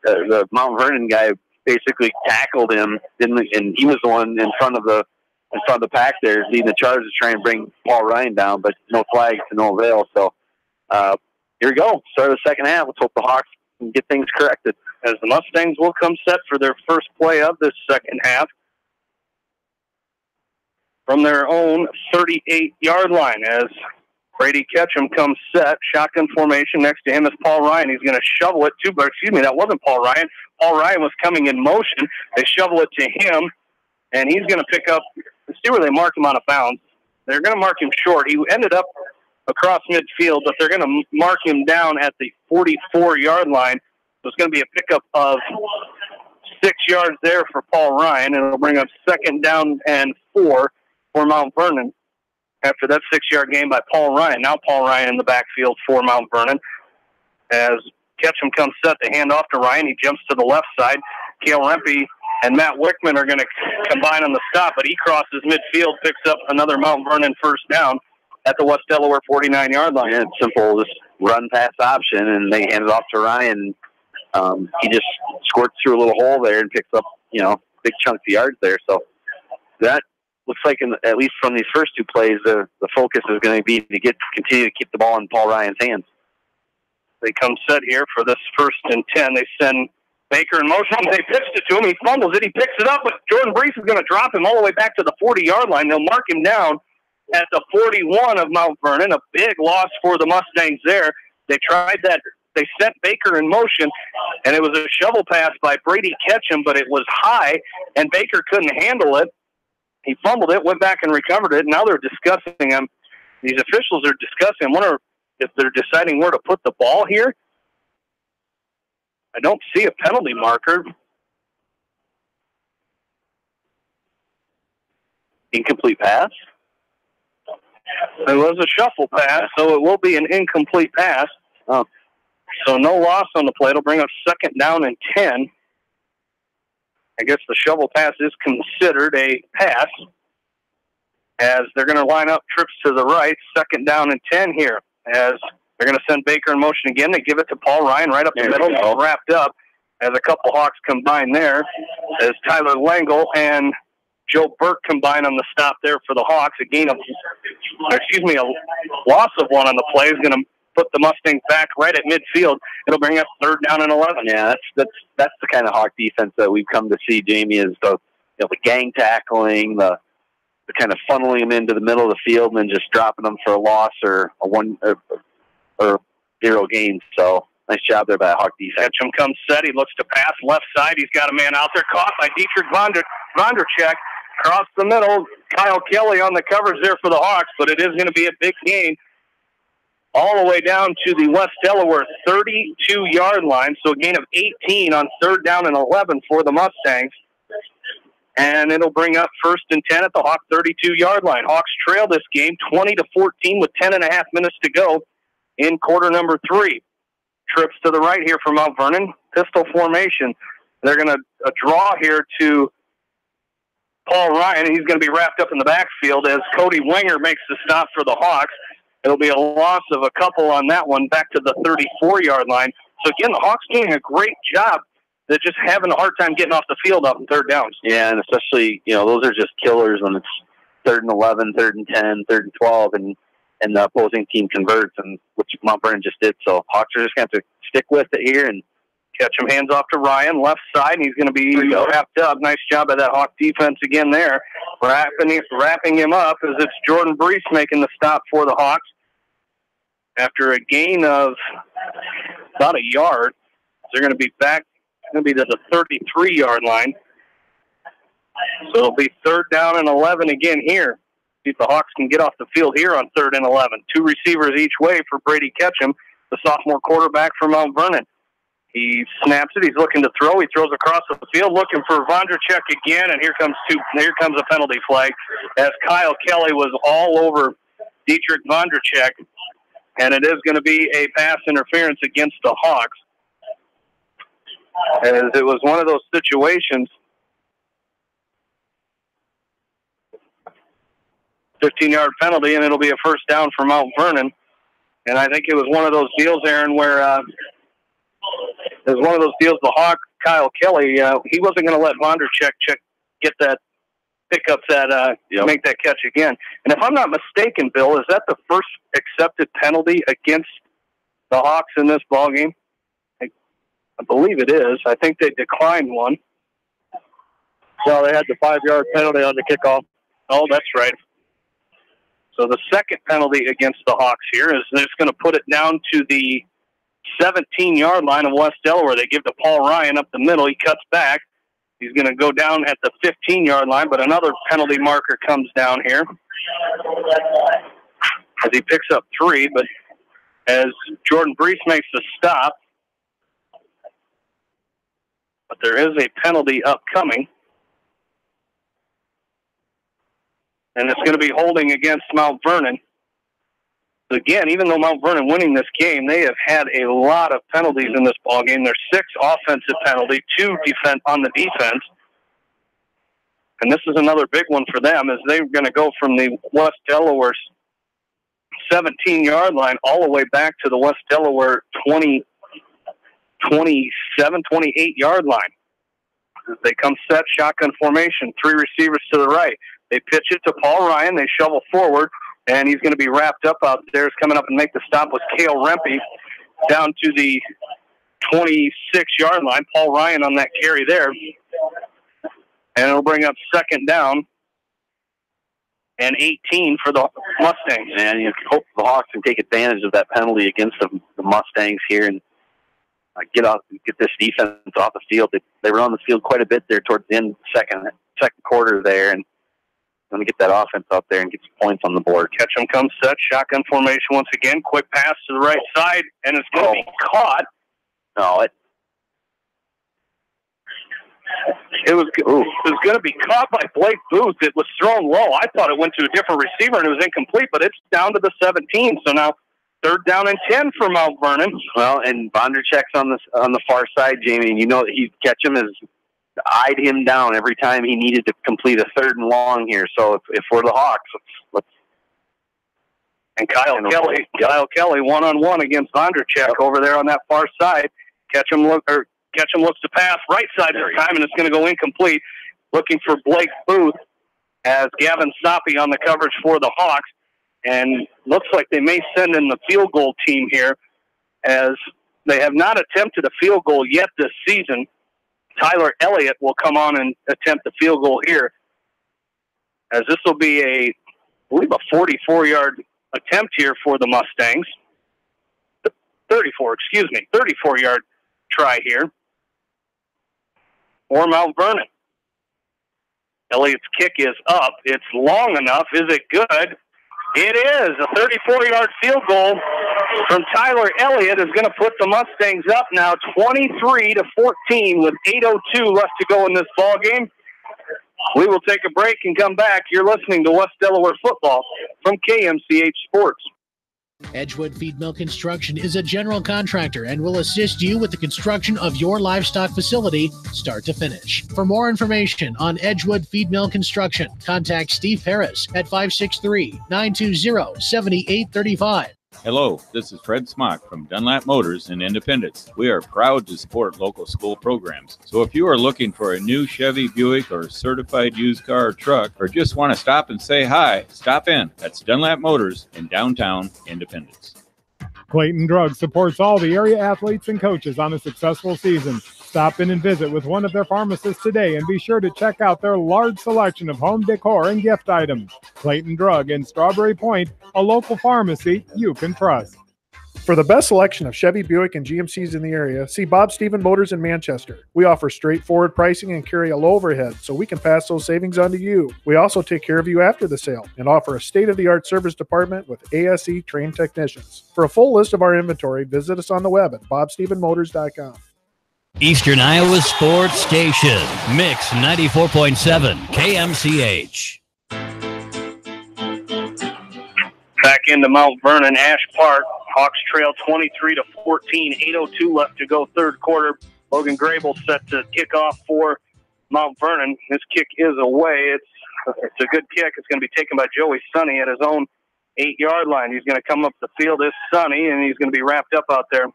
the Mount Vernon guy basically tackled him, and he was the one in front of the pack there, leading the charge to try and bring Paul Ryan down, but no flags to no avail. So here we go, start of the second half. Let's hope the Hawks can get things corrected. As the Mustangs will come set for their first play of this second half from their own 38-yard line, as Brady Ketchum comes set, shotgun formation. Next to him is Paul Ryan. He's going to shovel it to, but excuse me, that wasn't Paul Ryan. Paul Ryan was coming in motion. They shovel it to him, and he's going to pick up, let's see where they mark him out of bounds. They're going to mark him short. He ended up across midfield, but they're going to mark him down at the 44-yard line. So it's going to be a pickup of 6 yards there for Paul Ryan, and it'll bring up 2nd down and 4 for Mount Vernon after that 6-yard gain by Paul Ryan. Now Paul Ryan in the backfield for Mount Vernon. As Ketchum comes set, the hand off to Ryan. He jumps to the left side. Cale Rempe and Matt Wickman are going to combine on the stop, but he crosses midfield, picks up another Mount Vernon 1st down at the West Delaware 49-yard line. Yeah, it's simple, just run-pass option, and they hand it off to Ryan. He just squirts through a little hole there and picks up, big chunks of yards there. So that looks like, at least from these first two plays, the focus is going to be to continue to keep the ball in Paul Ryan's hands. They come set here for this 1st and 10. They send Baker in motion. They pitched it to him. He fumbles it. He picks it up, but Jordan Brees is going to drop him all the way back to the 40-yard line. They'll mark him down at the 41 of Mount Vernon. A big loss for the Mustangs there. They tried that. They sent Baker in motion, and it was a shovel pass by Brady Ketchum, but it was high, and Baker couldn't handle it. He fumbled it, went back and recovered it. Now they're discussing him. These officials are discussing. I wonder if they're deciding where to put the ball here. I don't see a penalty marker. Incomplete pass? It was a shuffle pass, so it will be an incomplete pass. Oh. So no loss on the play. It'll bring up 2nd down and 10. I guess the shovel pass is considered a pass, as they're going to line up trips to the right. 2nd down and 10 here, as they're going to send Baker in motion again. They give it to Paul Ryan right up the middle, wrapped up, as a couple Hawks combine there, as Tyler Langle and Joe Burke combine on the stop there for the Hawks. A loss of 1 on the play is going to put the Mustangs back right at midfield. It'll bring up 3rd down and 11. Yeah, that's the kind of Hawk defense that we've come to see, Jamie, is the gang tackling, the kind of funneling them into the middle of the field and then just dropping them for a loss or a 1 or 0 gain. So Nice job there by the Hawk defense. Ketchum comes set. He looks to pass left side. He's got a man out there. Caught by Dietrich Vondercheck. Across the middle. Kyle Kelly on the coverage there for the Hawks, but it is going to be a big gain. All the way down to the West Delaware 32-yard line. So a gain of 18 on 3rd down and 11 for the Mustangs. And it'll bring up 1st and 10 at the Hawk 32-yard line. Hawks trail this game 20-14 with 10.5 minutes to go in quarter number 3. Trips to the right here for Mount Vernon. Pistol formation. They're going to draw here to Paul Ryan. He's going to be wrapped up in the backfield as Cody Wenger makes the stop for the Hawks. It'll be a loss of a couple on that one back to the 34-yard line. So, again, the Hawks doing a great job. They're just having a hard time getting off the field on 3rd downs. Yeah, and especially, those are just killers when it's 3rd and 11, 3rd and 10, 3rd and 12, and the opposing team converts, and which Mount Vernon just did. So Hawks are just going to have to stick with it here and catch him. Hands off to Ryan, left side, and he's going to be wrapped up. Nice job by that Hawk defense again there. Wrapping him up as it's Jordan Brees making the stop for the Hawks. After a gain of about a yard, they're going to be back. Going to be to the 33-yard line. So it'll be 3rd down and 11 again here. See if the Hawks can get off the field here on 3rd and 11. 2 receivers each way for Brady Ketchum, the sophomore quarterback from Mount Vernon. He snaps it. He's looking to throw. He throws across the field, looking for Vondercheck again, and here comes a penalty flag as Kyle Kelly was all over Dietrich Vondercheck, and it is going to be a pass interference against the Hawks. As it was one of those situations, 15-yard penalty, and it'll be a 1st down for Mount Vernon. And I think it was one of those deals, Aaron, where it was one of those deals. The Hawk, Kyle Kelly, he wasn't going to let Vondercheck get that pickup that make that catch again. And if I'm not mistaken, Bill, is that the first accepted penalty against the Hawks in this ballgame? I believe it is. I think they declined one. So they had the 5-yard penalty on the kickoff. Oh, that's right. So the second penalty against the Hawks here is just going to put it down to the 17-yard line of West Delaware. They give to Paul Ryan up the middle. He cuts back. He's going to go down at the 15-yard line, but another penalty marker comes down here as he picks up 3. But as Jordan Brees makes the stop, but there is a penalty upcoming. And it's going to be holding against Mount Vernon. Again, even though Mount Vernon winning this game, they have had a lot of penalties in this ballgame. There's 6 offensive penalties, 2 on the defense. And this is another big one for them as they're going to go from the West Delaware 17-yard line all the way back to the West Delaware 28-yard line. They come set, shotgun formation, 3 receivers to the right. They pitch it to Paul Ryan. They shovel forward, and he's going to be wrapped up out there. He's coming up and make the stop with Cale Rempe down to the 26-yard line. Paul Ryan on that carry there. And it'll bring up 2nd down and 18 for the Mustangs. And you hope the Hawks can take advantage of that penalty against the Mustangs here and get this defense off the field. They were on the field quite a bit there towards the end of the second quarter there, and going to get that offense out there and get some points on the board. Ketchum comes set, shotgun formation once again. Quick pass to the right side, and it's going to be caught. No, it was going to be caught by Blake Booth. It was thrown low. I thought it went to a different receiver, and it was incomplete, but it's down to the 17. So now 3rd down and 10 for Mount Vernon. Well, and Vondercheck's on the far side, Jamie, and you know that Ketchum has eyed him down every time he needed to complete a 3rd and long here. So if we're the Hawks, let's and Kyle Kelly one-on-one against Vondercheck over there on that far side. Ketchum looks to pass right side this time, and it's going to go incomplete. Looking for Blake Booth as Gavin Soppy on the coverage for the Hawks. And looks like they may send in the field goal team here as they have not attempted a field goal yet this season. Tyler Elliott will come on and attempt the field goal here, as this will be I believe a 44-yard attempt here for the Mustangs. The 34-yard try here for Mount Vernon. Elliott's kick is up. It's long enough. Is it good? It is. A 34-yard field goal from Tyler Elliott is going to put the Mustangs up now 23-14 with 8:02 left to go in this ball game. We will take a break and come back. You're listening to West Delaware football from KMCH Sports. Edgewood Feed Mill Construction is a general contractor and will assist you with the construction of your livestock facility start to finish. For more information on Edgewood Feed Mill Construction, contact Steve Harris at 563-920-7835. Hello, this is Fred Smock from Dunlap Motors in Independence. We are proud to support local school programs. So if you are looking for a new Chevy, Buick, or certified used car or truck, or just want to stop and say hi, stop in. That's Dunlap Motors in downtown Independence. Clayton Drug supports all the area athletes and coaches on a successful season. Stop in and visit with one of their pharmacists today and be sure to check out their large selection of home decor and gift items. Clayton Drug in Strawberry Point, a local pharmacy you can trust. For the best selection of Chevy, Buick, and GMCs in the area, see Bob Stephen Motors in Manchester. We offer straightforward pricing and carry a low overhead, so we can pass those savings on to you. We also take care of you after the sale and offer a state-of-the-art service department with ASE trained technicians. For a full list of our inventory, visit us on the web at bobstephenmotors.com. Eastern Iowa Sports Station, Mix 94.7 KMCH. Back into Mount Vernon, Ash Park. Hawks trail 23-14, 8:02 left to go third quarter. Logan Grable set to kick off for Mount Vernon. His kick is away. It's a good kick. It's going to be taken by Joey Sonny at his own 8-yard line. He's going to come up the field as Sonny, and he's going to be wrapped up out there.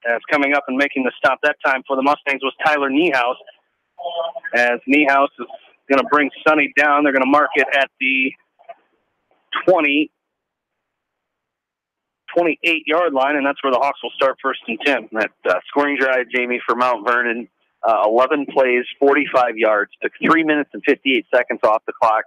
As coming up and making the stop that time for the Mustangs was Tyler Niehaus. As Niehaus is going to bring Sonny down, they're going to mark it at the 28-yard line, and that's where the Hawks will start 1st and 10. That scoring drive, Jamie, for Mount Vernon, 11 plays, 45 yards, took 3 minutes and 58 seconds off the clock.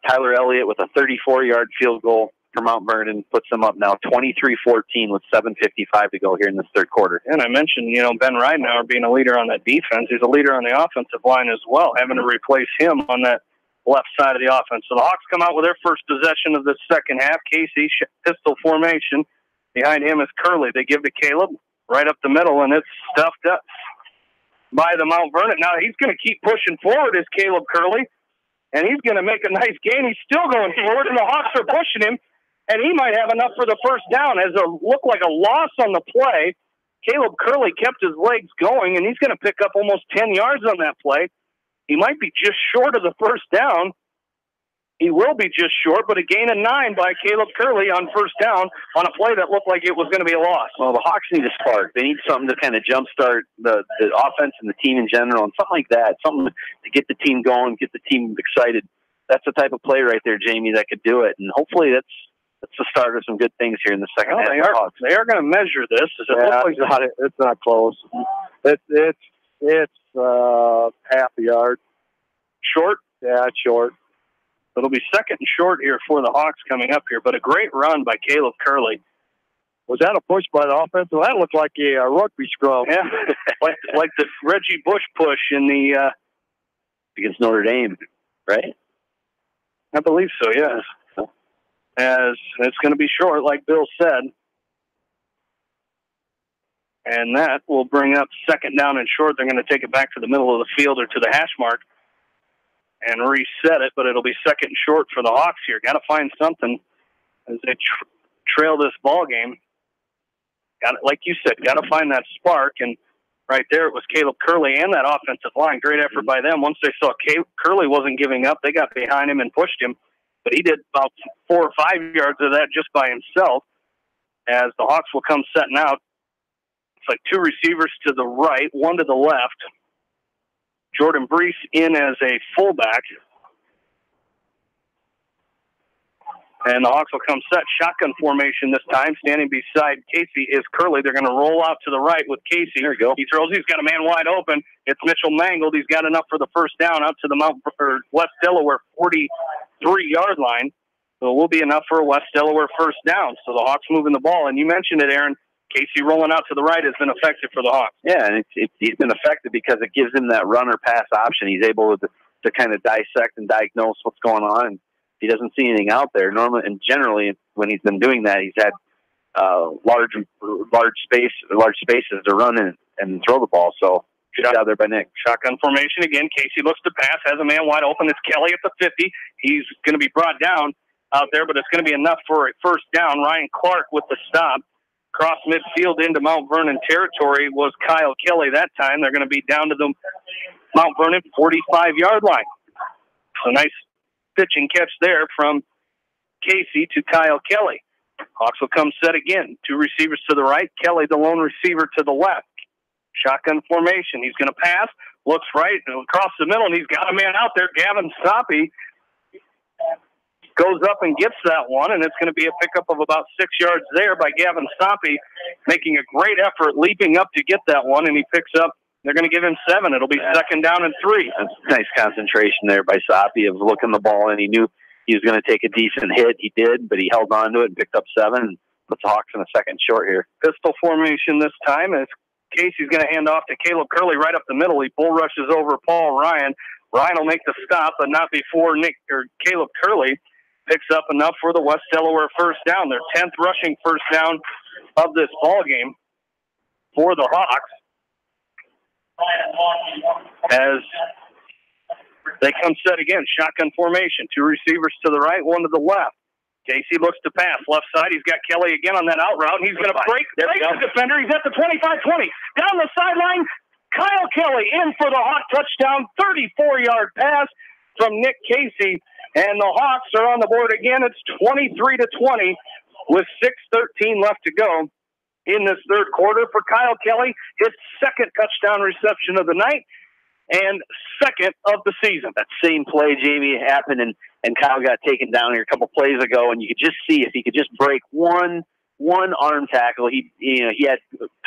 Tyler Elliott with a 34-yard field goal for Mount Vernon puts them up now 23-14 with 7:55 to go here in this third quarter. And I mentioned, Ben Ridenauer being a leader on that defense. He's a leader on the offensive line as well, having to replace him on that left side of the offense. So the Hawks come out with their first possession of the second half. Casey, pistol formation. Behind him is Curley. They give to Caleb right up the middle, and it's stuffed up by the Mount Vernon. Now he's going to keep pushing forward as Caleb Curley, and he's going to make a nice gain. He's still going forward, and the Hawks are pushing him, and he might have enough for the first down. As it looked like a loss on the play, Caleb Curley kept his legs going, and he's going to pick up almost 10 yards on that play. He might be just short of the first down. He will be just short, but a gain of 9 by Caleb Curley on first down on a play that looked like it was going to be a loss. Well, the Hawks need a spark. They need something to kind of jumpstart the offense and the team in general, and something like that, something to get the team going, get the team excited. That's the type of play right there, Jamie, that could do it. And hopefully that's the start of some good things here in the second half. They are going to measure this. It's not close. It's half a yard. Short? Yeah, it's short. It'll be second and short here for the Hawks coming up here, but a great run by Caleb Curley. Was that a push by the offense? Well, that looked like a rugby scrum. Yeah, like the Reggie Bush push in the against Notre Dame, right? I believe so, yes. As it's going to be short, like Bill said. And that will bring up second down and short. They're going to take it back to the middle of the field or to the hash mark and reset it, but it'll be second and short for the Hawks here. Got to find something as they trail this ball game. Like you said, got to find that spark, and right there it was Caleb Curley and that offensive line. Great effort by them. Once they saw Curley wasn't giving up, they got behind him and pushed him, but he did about 4 or 5 yards of that just by himself as the Hawks will come setting out. It's like 2 receivers to the right, 1 to the left. Jordan Brees in as a fullback. And the Hawks will come set. Shotgun formation this time. Standing beside Casey is Curley. They're going to roll out to the right with Casey. There you go. He throws. He's got a man wide open. It's Mitchell Mangold. He's got enough for the first down out to the West Delaware 43-yard line. So it will be enough for a West Delaware first down. So the Hawks moving the ball. And you mentioned it, Aaron. Casey rolling out to the right has been effective for the Hawks. Yeah, and he's been effective because it gives him that run or pass option. He's able to kind of dissect and diagnose what's going on. And he doesn't see anything out there. Normally and generally, when he's been doing that, he's had large spaces to run and throw the ball. So good job there by Nick. Shotgun formation again. Casey looks to pass, has a man wide open. It's Kelly at the 50. He's going to be brought down out there, but it's going to be enough for a first down. Ryan Clark with the stop. Cross midfield into Mount Vernon territory was Kyle Kelly that time. They're going to be down to the Mount Vernon 45-yard line. A nice pitch and catch there from Casey to Kyle Kelly. Hawks will come set again. Two receivers to the right. Kelly, the lone receiver, to the left. Shotgun formation. He's going to pass. Looks right and across the middle, and he's got a man out there. Gavin Stoppe goes up and gets that one, and it's going to be a pickup of about 6 yards there by Gavin Stoppe, making a great effort, leaping up to get that one, and he picks up. They're going to give him 7. It'll be second down and 3. That's nice concentration there by Stoppe of looking the ball, and he knew he was going to take a decent hit. He did, but he held on to it and picked up 7 and puts the Hawks in a second short here. Pistol formation this time as Casey's going to hand off to Caleb Curley right up the middle. He bull rushes over Paul Ryan. Ryan will make the stop, but not before Caleb Curley picks up enough for the West Delaware first down. Their 10th rushing first down of this ball game for the Hawks. As they come set again, shotgun formation. 2 receivers to the right, 1 to the left. Casey looks to pass. Left side, he's got Kelly again on that out route, and he's going to break the defender. He's at the 25-20. Down the sideline, Kyle Kelly in for the Hawk touchdown. 34-yard pass from Nick Casey. And the Hawks are on the board again. It's 23-20 with 6:13 left to go in this third quarter for Kyle Kelly. His second touchdown reception of the night and second of the season. That same play, Jamie, happened, and Kyle got taken down here a couple plays ago, and you could just see if he could just break one arm tackle. He had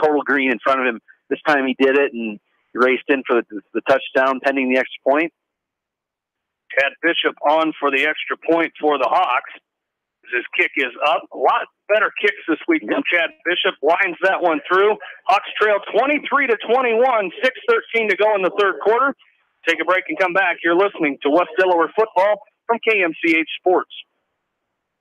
total green in front of him. This time he did it and raced in for the touchdown pending the extra point. Chad Bishop on for the extra point for the Hawks. His kick is up. A lot better kicks this week from Chad Bishop. Lines that one through. Hawks trail 23-21, 6:13 to go in the third quarter. Take a break and come back. You're listening to West Delaware football from KMCH Sports.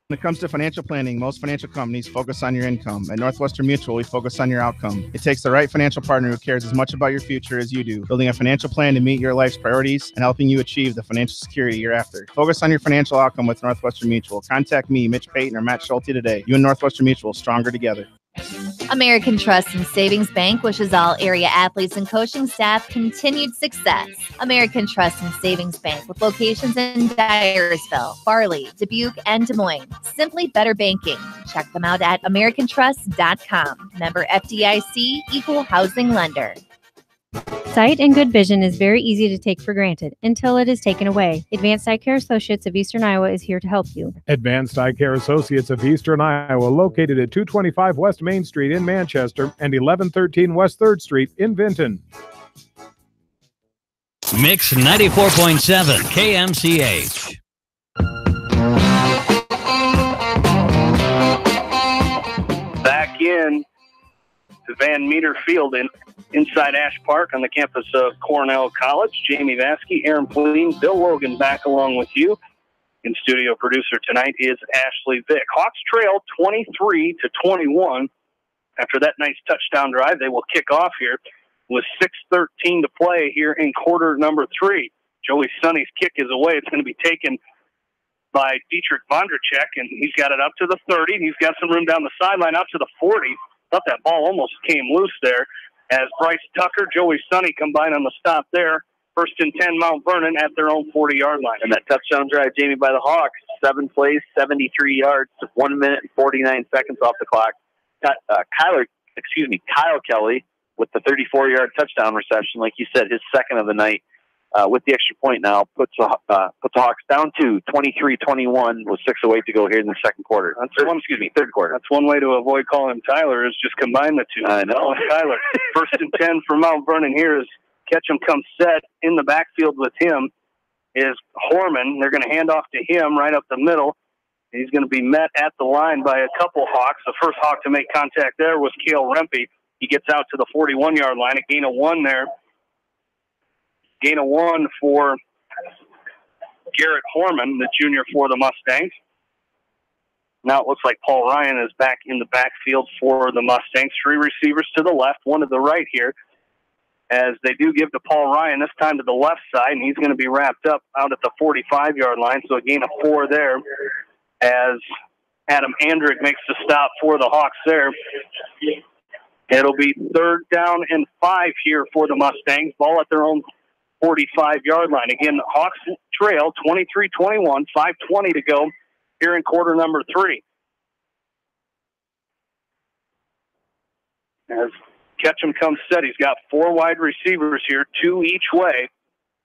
When it comes to financial planning, most financial companies focus on your income. At Northwestern Mutual, we focus on your outcome. It takes the right financial partner who cares as much about your future as you do, building a financial plan to meet your life's priorities and helping you achieve the financial security you're after. Focus on your financial outcome with Northwestern Mutual. Contact me, Mitch Payton, or Matt Schulte today. You and Northwestern Mutual, stronger together. American Trust and Savings Bank wishes all area athletes and coaching staff continued success. American Trust and Savings Bank with locations in Dyersville, Farley, Dubuque, and Des Moines. Simply better banking. Check them out at americantrust.com. Member FDIC, equal housing lender. Sight and good vision is very easy to take for granted until it is taken away. Advanced Eye Care Associates of Eastern Iowa is here to help you. Advanced Eye Care Associates of Eastern Iowa, located at 225 West Main Street in Manchester and 1113 West 3rd Street in Vinton. Mix 94.7 KMCH. Back in to Van Meter Field inside Ash Park on the campus of Cornell College. Jamie Vaskey, Aaron Pleen, Bill Logan back along with you. In studio producer tonight is Ashley Vick. Hawks trail 23-21. After that nice touchdown drive, they will kick off here with 6:13 to play here in quarter number 3. Joey Sonny's kick is away. It's going to be taken by Dietrich Vondracek, and he's got it up to the 30. He's got some room down the sideline up to the 40. Thought that ball almost came loose there as Bryce Tucker, Joey Sonny combined on the stop there. First and 10, Mount Vernon at their own 40-yard line. And that touchdown drive, Jamie, by the Hawks, 7 plays, 73 yards, 1 minute and 49 seconds off the clock. Kyle Kelly with the 34-yard touchdown reception, like you said, his second of the night. With the extra point now, puts the Hawks down to 23-21 with 6:08 to go here in the third quarter. That's one way to avoid calling him Tyler is just combine the two. I know. Tyler. First and 10 for Mount Vernon here is Ketchum comes set in the backfield with him is Horman. They're going to hand off to him right up the middle. He's going to be met at the line by a couple Hawks. The first Hawk to make contact there was Cale Rempe. He gets out to the 41-yard line. A gain of 1 there. Gain of 1 for Garrett Horman, the junior for the Mustangs. Now it looks like Paul Ryan is back in the backfield for the Mustangs. 3 receivers to the left, 1 to the right here, as they do give to Paul Ryan, this time to the left side, and he's going to be wrapped up out at the 45-yard line, so a gain of 4 there as Adam Andrick makes the stop for the Hawks there. It'll be 3rd down and 5 here for the Mustangs. Ball at their own 45-yard line. Again, Hawks trail 23-21, 5:20 to go here in quarter number 3. As Ketchum comes set, he's got 4 wide receivers here, 2 each way,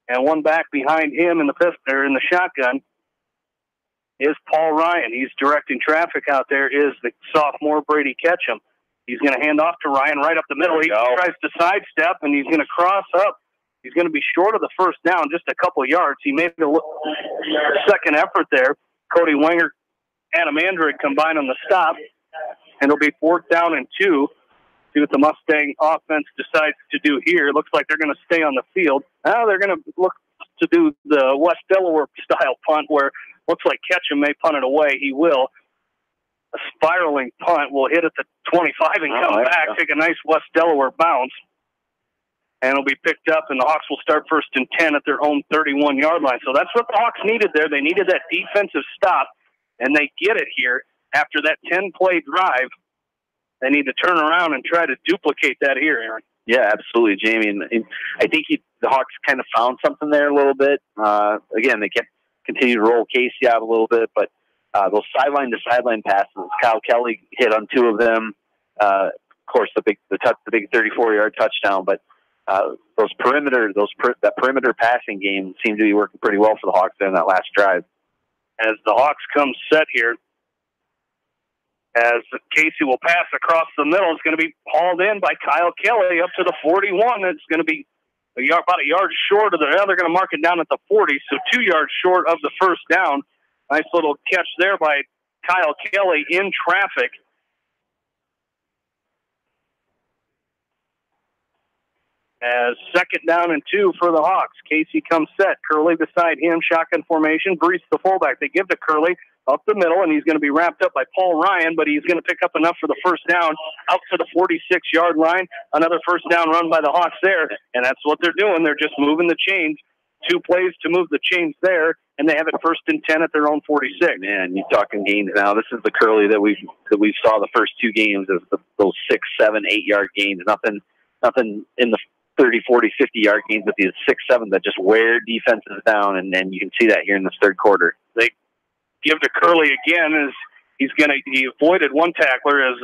and 1 back behind him in the shotgun is Paul Ryan. He's directing traffic out there is the sophomore Brady Ketchum. He's going to hand off to Ryan right up the middle. He tries to sidestep, and he's going to cross up. He's going to be short of the first down, just a couple yards. He made the second effort there. Cody Wenger, Adam Andrick combined on the stop, and it'll be 4th down and 2. See what the Mustang offense decides to do here. It looks like they're going to stay on the field. Now they're going to look to do the West Delaware style punt, where looks like Ketchum may punt it away. He will. A spiraling punt will hit at the 25 and come back, take a nice West Delaware bounce, and it'll be picked up, and the Hawks will start 1st and 10 at their own 31-yard line. So that's what the Hawks needed there. They needed that defensive stop, and they get it here after that 10-play drive. They need to turn around and try to duplicate that here, Aaron. Yeah, absolutely, Jamie. And I think the Hawks kind of found something there a little bit. Again, they kept continue to roll Casey out a little bit, but those sideline-to-sideline passes, Kyle Kelly hit on 2 of them. Of course, the big 34-yard touchdown, but that perimeter passing game seemed to be working pretty well for the Hawks there in that last drive. As the Hawks come set here, as Casey will pass across the middle, it's going to be hauled in by Kyle Kelly up to the 41. It's going to be about a yard short of they're going to mark it down at the 40, so 2 yards short of the first down. Nice little catch there by Kyle Kelly in traffic. As 2nd down and 2 for the Hawks. Casey comes set. Curley beside him, shotgun formation. Brees the fullback. They give to Curley up the middle, and he's going to be wrapped up by Paul Ryan, but he's going to pick up enough for the first down out to the 46-yard line. Another first down run by the Hawks there, and that's what they're doing. They're just moving the chains. 2 plays to move the chains there, and they have it 1st and 10 at their own 46. Man, you're talking gains now. This is the Curley that we saw the first 2 games of those 6, 7, 8-yard gains. Nothing in the 30, 40, 50-yard gains, but these 6, 7 that just wear defenses down, and you can see that here in this 3rd quarter. They give to Curley again as he avoided one tackler as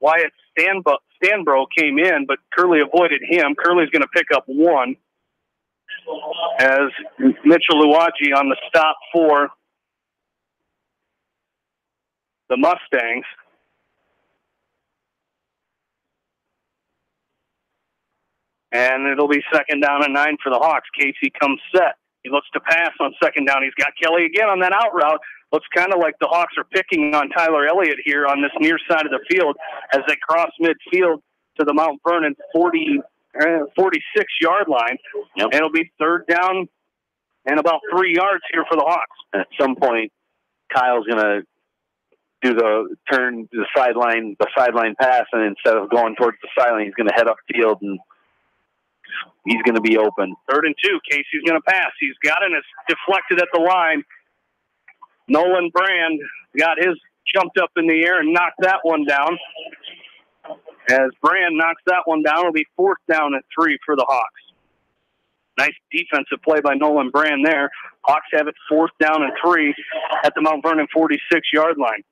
Wyatt Stanbro came in, but Curley avoided him. Curley's going to pick up 1 as Mitchell Luwaji on the stop for the Mustangs. And it'll be 2nd down and 9 for the Hawks. Casey comes set. He looks to pass on 2nd down. He's got Kelly again on that out route. Looks kind of like the Hawks are picking on Tyler Elliott here on this near side of the field as they cross midfield to the Mount Vernon 46-yard line. Yep. And it'll be 3rd down and about 3 yards here for the Hawks. At some point, Kyle's going to do the sideline pass, and instead of going towards the sideline, he's going to head upfield, and he's going to be open. 3rd and 2. Casey's going to pass. He's got it, and it's deflected at the line. Nolan Brand got his jumped up in the air and knocked that one down. As Brand knocks that one down, it'll be 4th down and 3 for the Hawks. Nice defensive play by Nolan Brand there. Hawks have it 4th down and 3 at the Mount Vernon 46-yard line.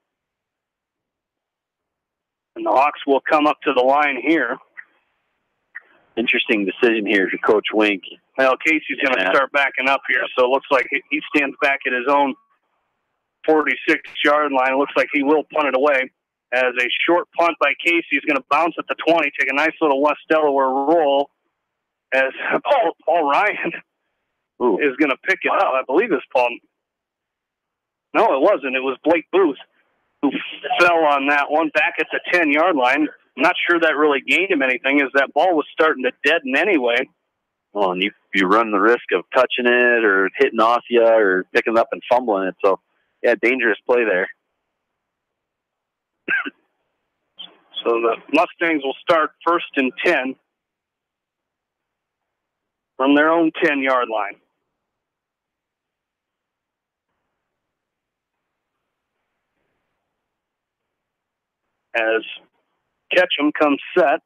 And the Hawks will come up to the line here. Interesting decision here for Coach Wink. Well, Casey's going to start backing up here, so it looks like he stands back at his own 46-yard line. It looks like he will punt it away. As a short punt by Casey is going to bounce at the 20, take a nice little West Delaware roll. As Paul Ryan is going to pick it up. I believe it's Paul. No, it wasn't. It was Blake Booth who fell on that one back at the 10-yard line. I'm not sure that really gained him anything, as that ball was starting to deaden anyway. Well, and you run the risk of touching it or hitting off you or picking it up and fumbling it. So, yeah, dangerous play there. So the Mustangs will start 1st and 10 from their own 10-yard line. As Ketchum comes set,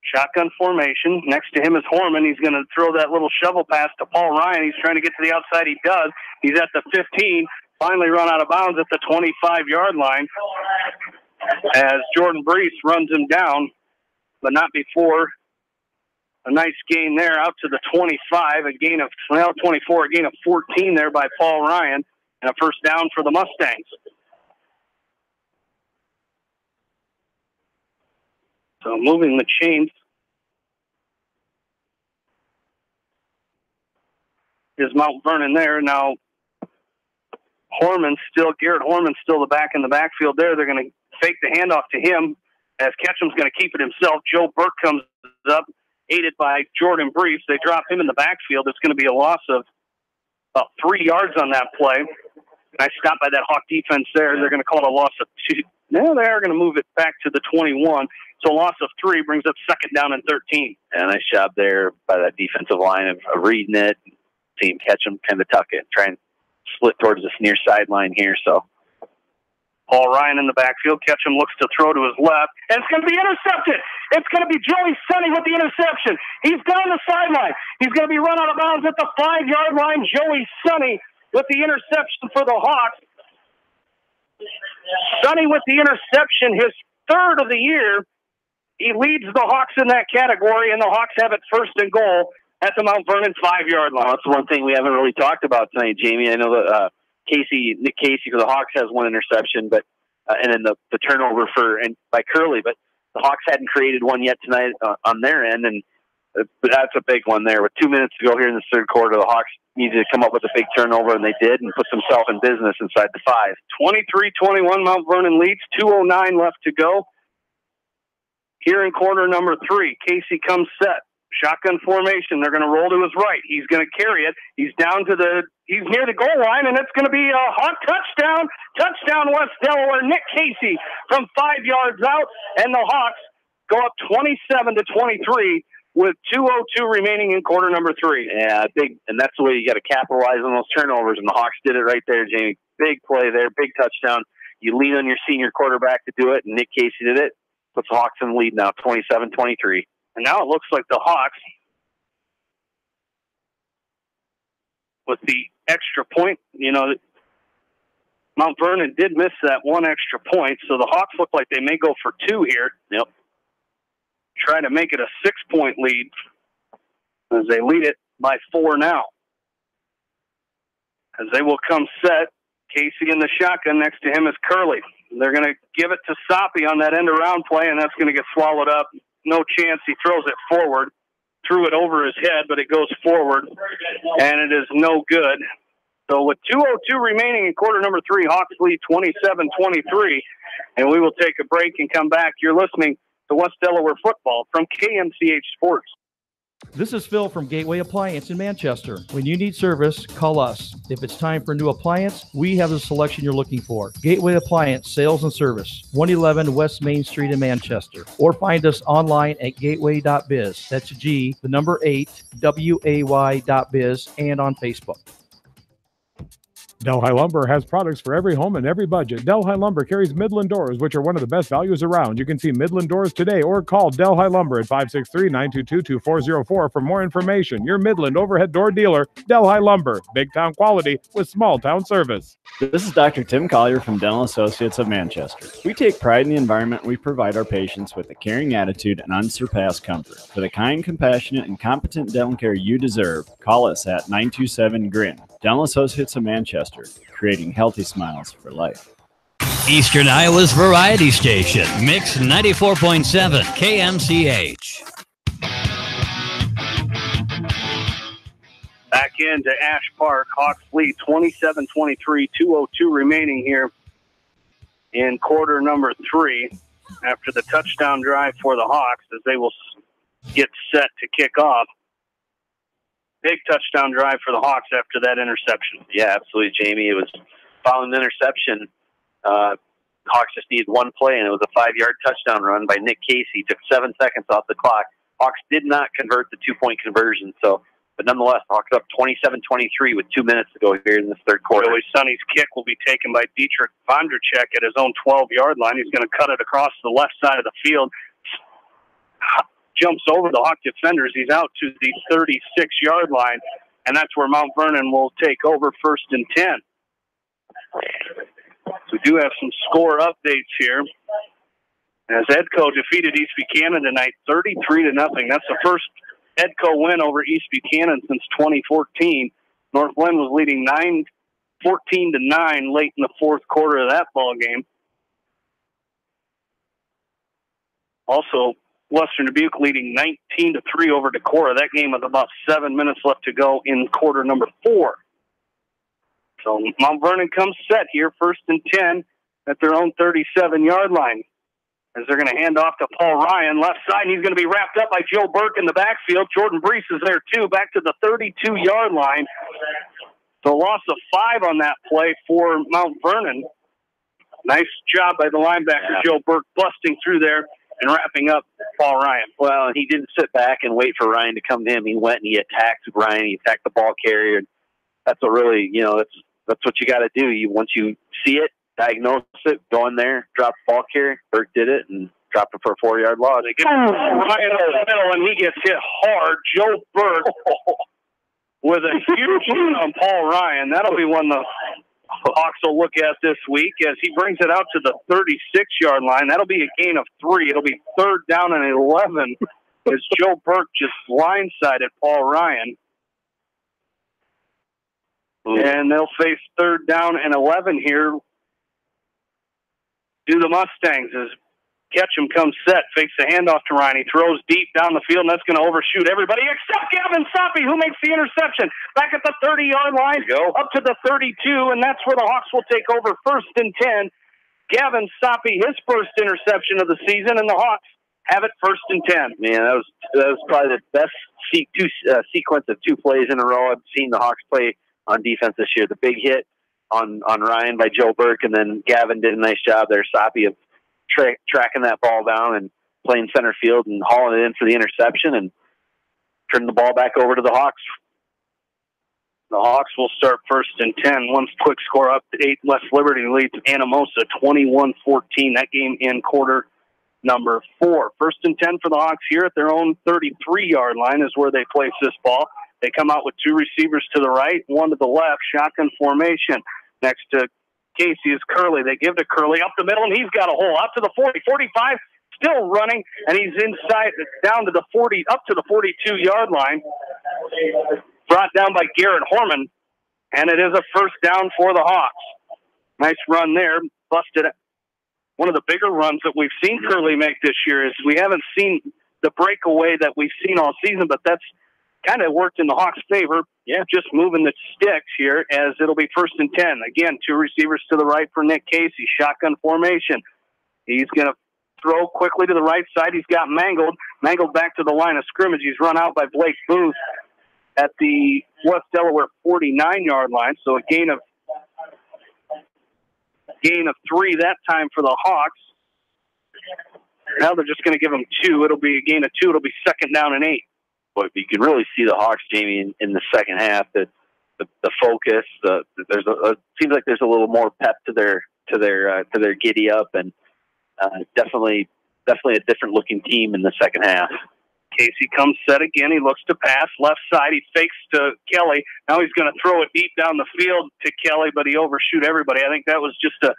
shotgun formation. Next to him is Horman. He's going to throw that little shovel pass to Paul Ryan. He's trying to get to the outside. He does. He's at the 15. Finally run out of bounds at the 25-yard line as Jordan Brees runs him down, but not before a nice gain there out to the 25, a gain of 24, a gain of 14 there by Paul Ryan, and a first down for the Mustangs. So moving the chains is Mount Vernon there. Now Garrett Horman's still the back in the backfield there. They're going to fake the handoff to him as Ketchum's going to keep it himself. Joe Burke comes up, aided by Jordan Brees. They drop him in the backfield. It's going to be a loss of about 3 yards on that play. Nice stop by that Hawk defense there. They're going to call it a loss of 2. Now they are going to move it back to the 21. So a loss of 3 brings up 2nd down and 13. And nice job there by that defensive line of reading it, seeing Ketchum kind of tuck it, try and split towards this near sideline here. So Paul Ryan in the backfield. Ketchum looks to throw to his left, and it's going to be intercepted. It's going to be Joey Sonny with the interception. He's down the sideline. He's going to be run out of bounds at the 5-yard line. Joey Sonny with the interception for the Hawks. Sonny with the interception, his 3rd of the year. He leads the Hawks in that category, and the Hawks have it 1st and goal at the Mount Vernon 5-yard line. Well, that's one thing we haven't really talked about tonight, Jamie. I know that Nick Casey for the Hawks has 1 interception, but and then the turnover by Curley, but the Hawks hadn't created one yet tonight on their end, and that's a big one there. With 2 minutes to go here in the 3rd quarter, the Hawks needed to come up with a big turnover, and they did, and put themselves in business inside the 5. 23-21, Mount Vernon leads. 2:09 left to go. Here in quarter number 3, Casey comes set. Shotgun formation. They're going to roll to his right. He's going to carry it. He's near the goal line, and it's going to be a Hawk touchdown. Touchdown, West Delaware. Nick Casey from 5 yards out, and the Hawks go up 27-23 with 2:02 remaining in quarter number 3. Yeah, big, and that's the way you got to capitalize on those turnovers, and the Hawks did it right there, Jamie. Big play there, big touchdown. You lean on your senior quarterback to do it, and Nick Casey did it. Puts the Hawks in the lead now, 27-23. And now it looks like the Hawks, with the extra point, Mount Vernon did miss that 1 extra point, so the Hawks look like they may go for 2 here. Yep. Try to make it a 6-point lead as they lead it by 4 now. As they will come set, Casey in the shotgun. Next to him is Curley. They're going to give it to Soppy on that end-around play, and that's going to get swallowed up. No chance. He throws it forward. Threw it over his head, but it goes forward, and it is no good. So with 2:02 remaining in quarter number 3, Hawks lead 27-23, and we will take a break and come back. You're listening to West Delaware Football from KMCH Sports. This is Phil from Gateway Appliance in Manchester. When you need service, call us. If it's time for a new appliance, we have the selection you're looking for. Gateway Appliance Sales and Service, 111 West Main Street in Manchester. Or find us online at gateway.biz. That's G, the number 8, WAY.biz, and on Facebook. Delhi Lumber has products for every home and every budget. Delhi Lumber carries Midland doors, which are one of the best values around. You can see Midland doors today or call Delhi Lumber at 563-922-2404 for more information. Your Midland overhead door dealer, Delhi Lumber. Big town quality with small town service. This is Dr. Tim Collier from Dental Associates of Manchester. We take pride in the environment we provide our patients with a caring attitude and unsurpassed comfort. For the kind, compassionate, and competent dental care you deserve, call us at 927-GRIN. Dental Associates of Manchester, creating healthy smiles for life. Eastern Iowa's variety station, Mix 94.7 KMCH. Back into Ash Park. Hawks lead 27-23, 2:02 remaining here in quarter number 3 after the touchdown drive for the Hawks as they will get set to kick off. Big touchdown drive for the Hawks after that interception. Yeah, absolutely, Jamie. It was following the interception. Hawks just needed one play, and it was a 5-yard touchdown run by Nick Casey. Took 7 seconds off the clock. Hawks did not convert the 2-point conversion, but nonetheless, Hawks up 27-23 with 2 minutes to go here in this third quarter. Billy Sonny's kick will be taken by Dietrich Vondracek at his own 12-yard line. He's going to cut it across the left side of the field. Jumps over the Hawk defenders. He's out to the 36-yard line, and that's where Mount Vernon will take over 1st and 10. So we do have some score updates here. As Edco defeated East Buchanan tonight 33-0. That's the first Edco win over East Buchanan since 2014. North Glen was leading 14-9 late in the fourth quarter of that ball game. Also, Western Dubuque leading 19-3 over Decorah. That game with about 7 minutes left to go in quarter number 4. So Mount Vernon comes set here, 1st and 10 at their own 37-yard line. As they're going to hand off to Paul Ryan, left side, and he's going to be wrapped up by Joe Burke in the backfield. Jordan Brees is there too, back to the 32-yard line. So a loss of 5 on that play for Mount Vernon. Nice job by the linebacker, Joe Burke, busting through there and wrapping up Paul Ryan. Well, he didn't sit back and wait for Ryan to come to him. He went and he attacked Ryan. He attacked the ball carrier. That's what really, that's what you got to do. Once you see it, diagnose it, go in there, drop the ball carrier. Burke did it and dropped it for a 4-yard loss. They get Ryan up the middle, and he gets hit hard. Joe Burke with a huge hit on Paul Ryan. That'll be one the Hawks will look at this week as he brings it out to the 36-yard line. That'll be a gain of 3. It'll be 3rd down and 11 as Joe Burke just blindsided Paul Ryan. And they'll face 3rd down and 11 here. Do the Mustangs as Ketchum comes set, fakes the handoff to Ryan. He throws deep down the field, and that's going to overshoot everybody except Gavin Soppy, who makes the interception. Back at the 30-yard line, up to the 32, and that's where the Hawks will take over 1st and 10. Gavin Soppy, his first interception of the season, and the Hawks have it 1st and 10. Man, that was probably the best sequence of 2 plays in a row I've seen the Hawks play on defense this year. The big hit on Ryan by Joe Burke, and then Gavin did a nice job there, Soppy, of tracking that ball down and playing center field and hauling it in for the interception and turning the ball back over to the Hawks. The Hawks will start 1st and 10. One quick score up to 8. West Liberty leads Anamosa 21-14. That game in quarter number 4. 1st and 10 for the Hawks here at their own 33-yard line is where they place this ball. They come out with 2 receivers to the right, 1 to the left, shotgun formation. Next to Casey is Curley. They give to Curley up the middle, and he's got a hole out to the 40, 45, still running, and he's inside, down to the 40, up to the 42-yard line. Brought down by Garrett Horman, and it is a 1st down for the Hawks. Nice run there, busted. One of the bigger runs that we've seen Curley make this year is we haven't seen the breakaway that we've seen all season, but that's kind of worked in the Hawks' favor. Yeah, just moving the sticks here as it'll be 1st and 10. Again, 2 receivers to the right for Nick Casey. Shotgun formation. He's going to throw quickly to the right side. He's got Mangled back to the line of scrimmage. He's run out by Blake Booth at the West Delaware 49-yard line. So a gain of 3 that time for the Hawks. Now they're just going to give them 2. It'll be a gain of 2. It'll be 2nd down and 8. But you can really see the Hawks, Jamie, in the second half. The focus. Seems like there's a little more pep to their giddy up, and definitely a different looking team in the second half. Casey comes set again. He looks to pass left side. He fakes to Kelly. Now he's going to throw it deep down the field to Kelly, but he overshoot everybody. I think that was just a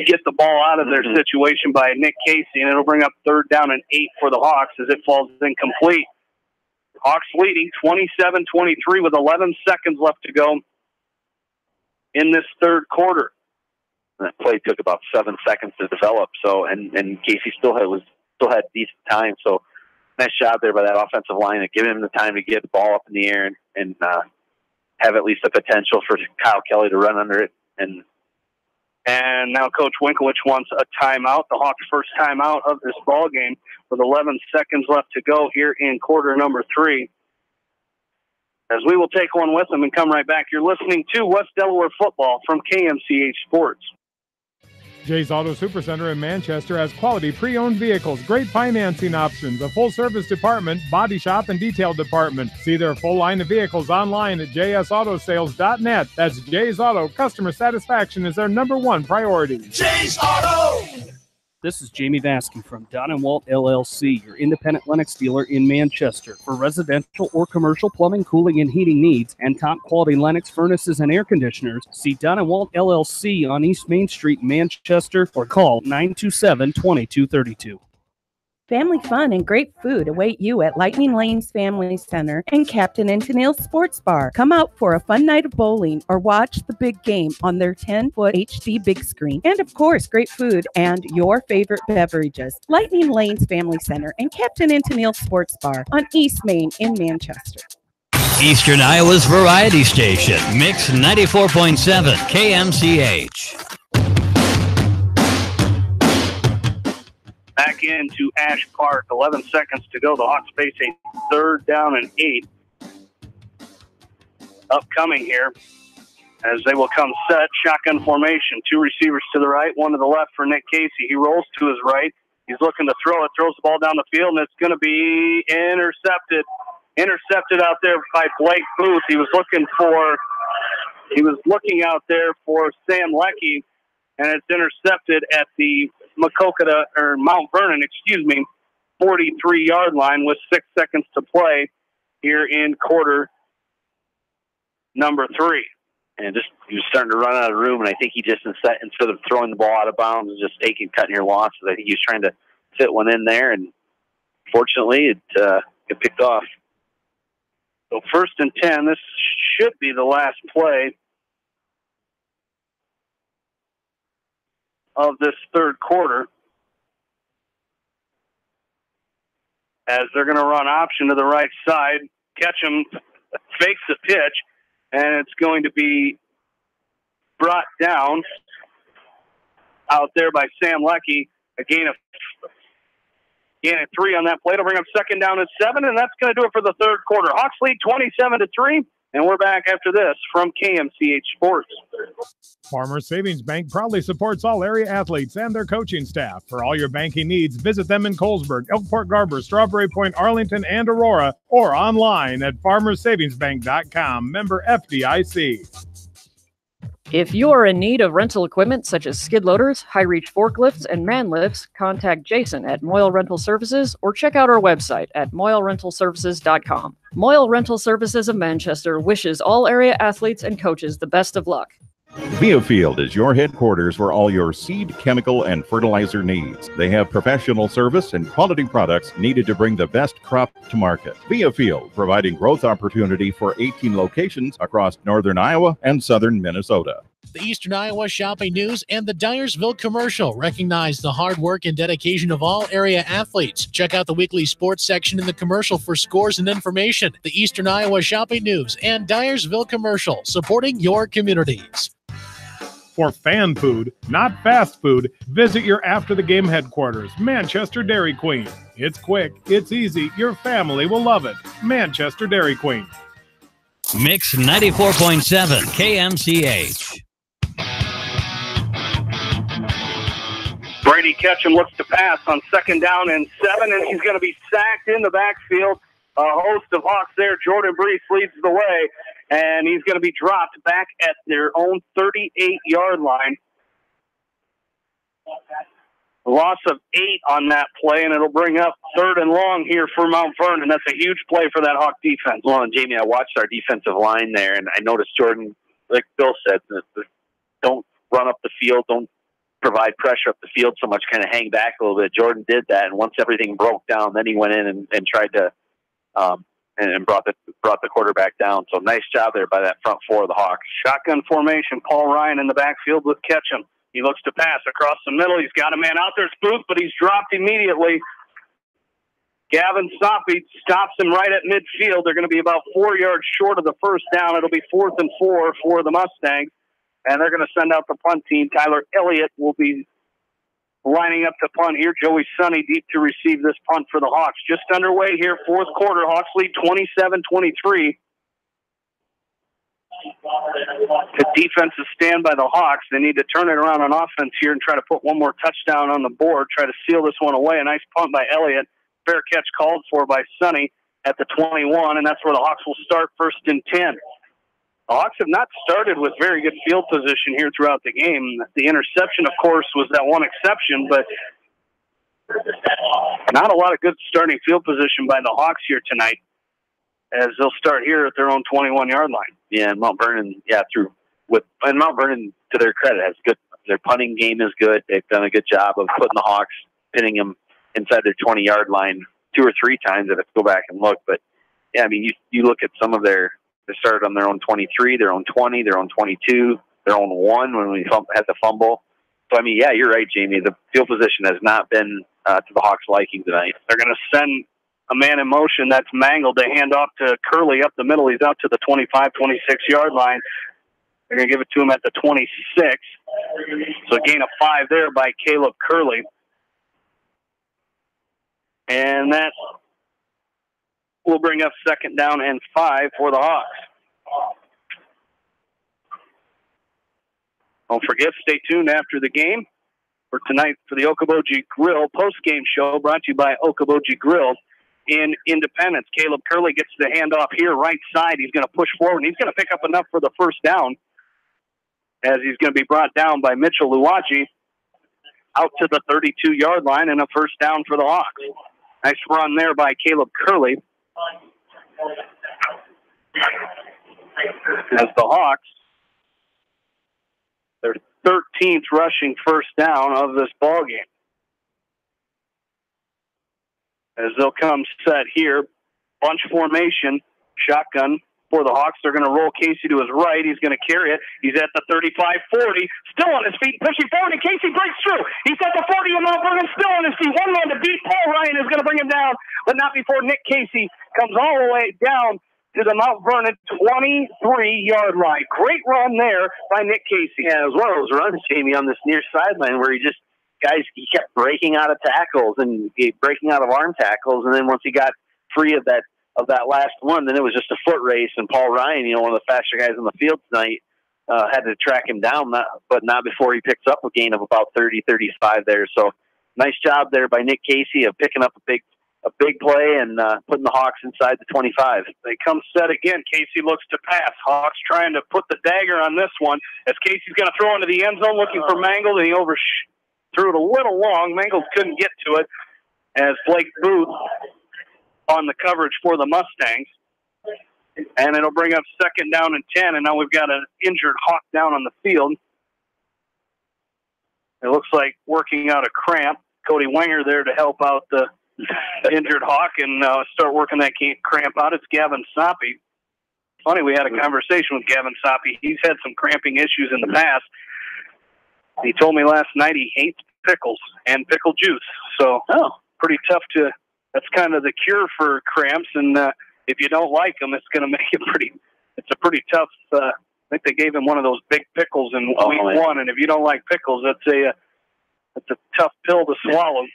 get the ball out of their situation by Nick Casey, and it'll bring up 3rd down and 8 for the Hawks as it falls incomplete. Hawks leading 27-23 with 11 seconds left to go in this third quarter. That play took about 7 seconds to develop, so and Casey still had decent time. So nice job there by that offensive line of giving him the time to get the ball up in the air and have at least the potential for Kyle Kelly to run under it. And now Coach Winkowich wants a timeout, the Hawks' first timeout of this ball game, with 11 seconds left to go here in quarter number 3. As we will take one with them and come right back. You're listening to West Delaware football from KMCH Sports. Jay's Auto Supercenter in Manchester has quality pre-owned vehicles, great financing options, a full-service department, body shop, and detail department. See their full line of vehicles online at jsautosales.net. That's Jay's Auto. Customer satisfaction is their #1 priority. Jay's Auto! This is Jamie Vasky from Don & Walt LLC, your independent Lennox dealer in Manchester. For residential or commercial plumbing, cooling, and heating needs, and top-quality Lennox furnaces and air conditioners, see Don & Walt LLC on East Main Street, Manchester, or call 927-2232. Family fun and great food await you at Lightning Lanes Family Center and Captain and Tennille Sports Bar. Come out for a fun night of bowling or watch the big game on their 10-foot HD big screen. And of course, great food and your favorite beverages. Lightning Lanes Family Center and Captain and Tennille Sports Bar on East Main in Manchester. Eastern Iowa's variety station, Mix 94.7 KMCH. Back into Ash Park, 11 seconds to go. The Hawks face a 3rd down and 8. Upcoming here as they will come set, shotgun formation. 2 receivers to the right, 1 to the left for Nick Casey. He rolls to his right. He's looking to throw it, throws the ball down the field, and it's going to be intercepted. Intercepted out there by Blake Booth. He was looking out there for Sam Leckie, and it's intercepted at the Mount Vernon, 43-yard line with 6 seconds to play here in quarter number 3. And he was starting to run out of room, and I think he just, instead of throwing the ball out of bounds and just cutting your losses, I think he was trying to fit one in there, and fortunately it got picked off. So 1st and 10, this should be the last play of this 3rd quarter, as they're going to run option to the right side. Ketchum fakes the pitch, and it's going to be brought down out there by Sam Leckie. A gain of 3 on that play. It'll bring up 2nd down and 7, and that's going to do it for the 3rd quarter. Hawks lead 27-3. And we're back after this from KMCH Sports. Farmers Savings Bank proudly supports all area athletes and their coaching staff. For all your banking needs, visit them in Colesburg, Elkport Garber, Strawberry Point, Arlington, and Aurora, or online at farmersavingsbank.com. Member FDIC. If you are in need of rental equipment such as skid loaders, high-reach forklifts, and man lifts, contact Jason at Moyle Rental Services or check out our website at moylerentalservices.com. Moyle Rental Services of Manchester wishes all area athletes and coaches the best of luck. Biofield is your headquarters for all your seed, chemical, and fertilizer needs. They have professional service and quality products needed to bring the best crop to market. Biofield, providing growth opportunity for 18 locations across northern Iowa and southern Minnesota. The Eastern Iowa Shopping News and the Dyersville Commercial recognize the hard work and dedication of all area athletes. Check out the weekly sports section in the commercial for scores and information. The Eastern Iowa Shopping News and Dyersville Commercial, supporting your communities. For fan food, not fast food, visit your after-the-game headquarters, Manchester Dairy Queen. It's quick, it's easy, your family will love it. Manchester Dairy Queen. Mix 94.7 KMCH. Brady Ketchum looks to pass on 2nd down and 7, and he's going to be sacked in the backfield. A host of Hawks there. Jordan Brees leads the way, and he's going to be dropped back at their own 38-yard line. A loss of 8 on that play, and it'll bring up 3rd and long here for Mount Vernon. That's a huge play for that Hawk defense. Well, and Jamie, I watched our defensive line there, and I noticed Jordan, like Bill said, don't run up the field, don't provide pressure up the field so much, kind of hang back a little bit. Jordan did that, and once everything broke down, then he went in and tried to and brought the quarterback down. So nice job there by that front 4 of the Hawks. Shotgun formation, Paul Ryan in the backfield with Ketchum. He looks to pass across the middle. He's got a man out there, Booth, but he's dropped immediately. Gavin Soppy stops him right at midfield. They're going to be about 4 yards short of the first down. It'll be 4th and 4 for the Mustangs. And they're going to send out the punt team. Tyler Elliott will be lining up to punt here. Joey Sonny deep to receive this punt for the Hawks. Just underway here, fourth quarter. Hawks lead 27-23. The defensive stand by the Hawks. They need to turn it around on offense here and try to put one more touchdown on the board, try to seal this one away. A nice punt by Elliott. Fair catch called for by Sonny at the 21, and that's where the Hawks will start, 1st and 10. The Hawks have not started with very good field position here throughout the game. The interception, of course, was that one exception, but not a lot of good starting field position by the Hawks here tonight, as they'll start here at their own 21-yard line. Yeah, and Mount Vernon, Mount Vernon, to their credit, has good. Their punting game is good. They've done a good job of putting the Hawks, pinning them inside their 20-yard line 2 or 3 times. If I go back and look, but yeah, I mean, you look at some of they started on their own 23, their own 20, their own 22, their own 1 when we had the fumble. So I mean, yeah, you're right, Jamie. The field position has not been to the Hawks' liking tonight. They're going to send a man in motion. That's Mangled. They hand off to Curley up the middle. He's out to the 25, 26-yard line. They're going to give it to him at the 26. So a gain of 5 there by Caleb Curley. And that will bring up 2nd down and 5 for the Hawks. Don't forget, stay tuned after the game for tonight for the Okoboji Grill post-game show brought to you by Okoboji Grill in Independence. Caleb Curley gets the handoff here, right side. He's going to push forward, and he's going to pick up enough for the first down as he's going to be brought down by Mitchell Luwaji out to the 32-yard line, and a first down for the Hawks. Nice run there by Caleb Curley. As the Hawks, their 13th rushing first down of this ball game. As they'll come set here, bunch formation, shotgun for the Hawks. They're going to roll Casey to his right. He's going to carry it. He's at the 35-40, still on his feet, pushing forward, and Casey breaks through. He's at the 40 of Mount Vernon, still on his feet. One man to beat. Paul Ryan is going to bring him down, but not before Nick Casey comes all the way down to the Mount Vernon 23-yard line. Great run there by Nick Casey. Yeah, it was one of those runs, Jamie, on this near sideline where he kept breaking out of tackles and breaking out of arm tackles, and then once he got free of that last one, then it was just a foot race, and Paul Ryan, one of the faster guys on the field tonight, had to track him down, but not before he picks up a gain of about 30, 35 there. So nice job there by Nick Casey of picking up a big play and putting the Hawks inside the 25. They come set again. Casey looks to pass. Hawks trying to put the dagger on this one as Casey's going to throw into the end zone looking for Mangold, and he threw it a little long. Mangold couldn't get to it as Blake Booth on the coverage for the Mustangs. And it'll bring up 2nd down and 10, and now we've got an injured Hawk down on the field. It looks like working out a cramp. Cody Wenger there to help out the injured Hawk and start working that cramp out. It's Gavin Soppy. Funny, we had a conversation with Gavin Soppy. He's had some cramping issues in the past. He told me last night he hates pickles and pickle juice. So pretty tough that's kind of the cure for cramps. And if you don't like them, it's going to make it it's a pretty tough, I think they gave him one of those big pickles in week 1. And if you don't like pickles, that's a tough pill to swallow